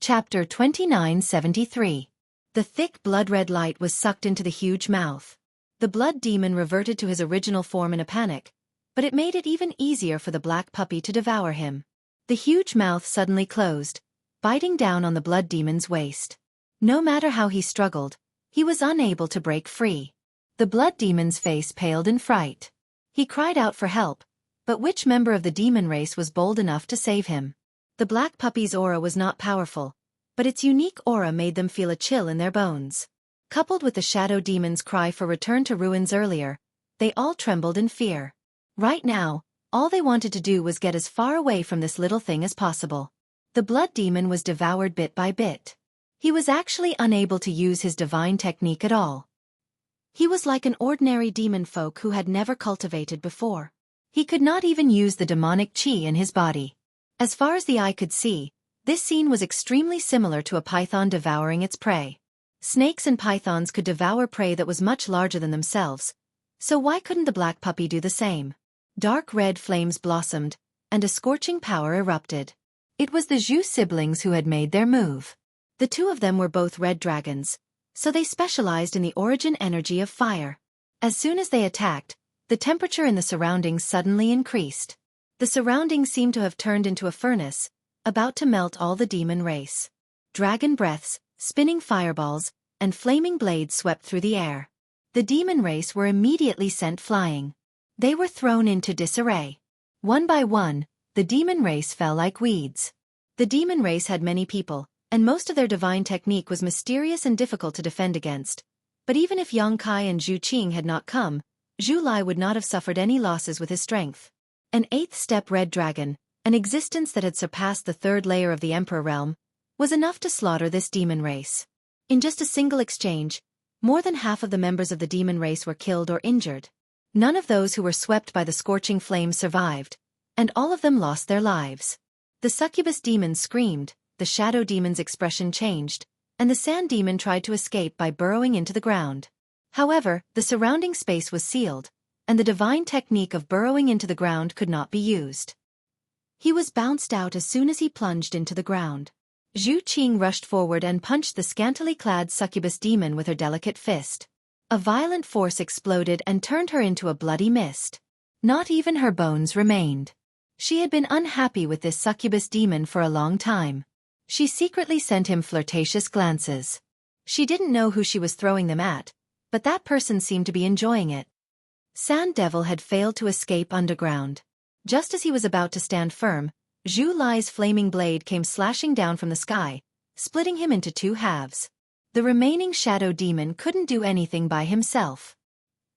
Chapter 2973. The thick blood-red light was sucked into the huge mouth. The blood demon reverted to his original form in a panic, but it made it even easier for the black puppy to devour him. The huge mouth suddenly closed, biting down on the blood demon's waist. No matter how he struggled, he was unable to break free. The blood demon's face paled in fright. He cried out for help, but which member of the demon race was bold enough to save him? The black puppy's aura was not powerful, but its unique aura made them feel a chill in their bones. Coupled with the shadow demon's cry for return to ruins earlier, they all trembled in fear. Right now, all they wanted to do was get as far away from this little thing as possible. The blood demon was devoured bit by bit. He was actually unable to use his divine technique at all. He was like an ordinary demon folk who had never cultivated before. He could not even use the demonic chi in his body. As far as the eye could see, this scene was extremely similar to a python devouring its prey. Snakes and pythons could devour prey that was much larger than themselves, so why couldn't the black puppy do the same? Dark red flames blossomed, and a scorching power erupted. It was the Zhu siblings who had made their move. The two of them were both red dragons, so they specialized in the origin energy of fire. As soon as they attacked, the temperature in the surroundings suddenly increased. The surroundings seemed to have turned into a furnace, about to melt all the demon race. Dragon breaths, spinning fireballs, and flaming blades swept through the air. The demon race were immediately sent flying. They were thrown into disarray. One by one, the demon race fell like weeds. The demon race had many people, and most of their divine technique was mysterious and difficult to defend against. But even if Yang Kai and Zhu Qing had not come, Zhu Lai would not have suffered any losses with his strength. An eighth-step red dragon, an existence that had surpassed the third layer of the Emperor realm, was enough to slaughter this demon race. In just a single exchange, more than half of the members of the demon race were killed or injured. None of those who were swept by the scorching flames survived, and all of them lost their lives. The succubus demon screamed, the shadow demon's expression changed, and the sand demon tried to escape by burrowing into the ground. However, the surrounding space was sealed, and the divine technique of burrowing into the ground could not be used. He was bounced out as soon as he plunged into the ground. Zhu Qing rushed forward and punched the scantily clad succubus demon with her delicate fist. A violent force exploded and turned her into a bloody mist. Not even her bones remained. She had been unhappy with this succubus demon for a long time. She secretly sent him flirtatious glances. She didn't know who she was throwing them at, but that person seemed to be enjoying it. Sand Devil had failed to escape underground. Just as he was about to stand firm, Zhu Lai's flaming blade came slashing down from the sky, splitting him into two halves. The remaining shadow demon couldn't do anything by himself.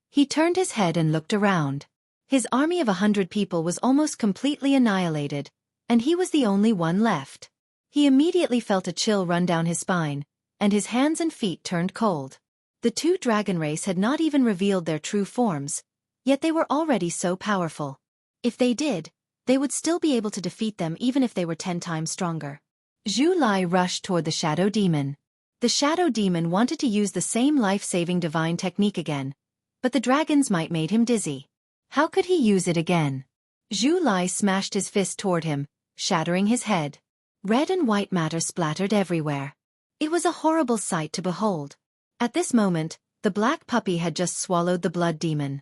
He turned his head and looked around. His army of 100 people was almost completely annihilated, and he was the only one left. He immediately felt a chill run down his spine, and his hands and feet turned cold. The two dragon race had not even revealed their true forms, yet they were already so powerful. If they did, they would still be able to defeat them even if they were 10 times stronger. Zhu Lai rushed toward the shadow demon. The shadow demon wanted to use the same life-saving divine technique again, but the dragon's might made him dizzy. How could he use it again? Zhu Lai smashed his fist toward him, shattering his head. Red and white matter splattered everywhere. It was a horrible sight to behold. At this moment, the black puppy had just swallowed the blood demon.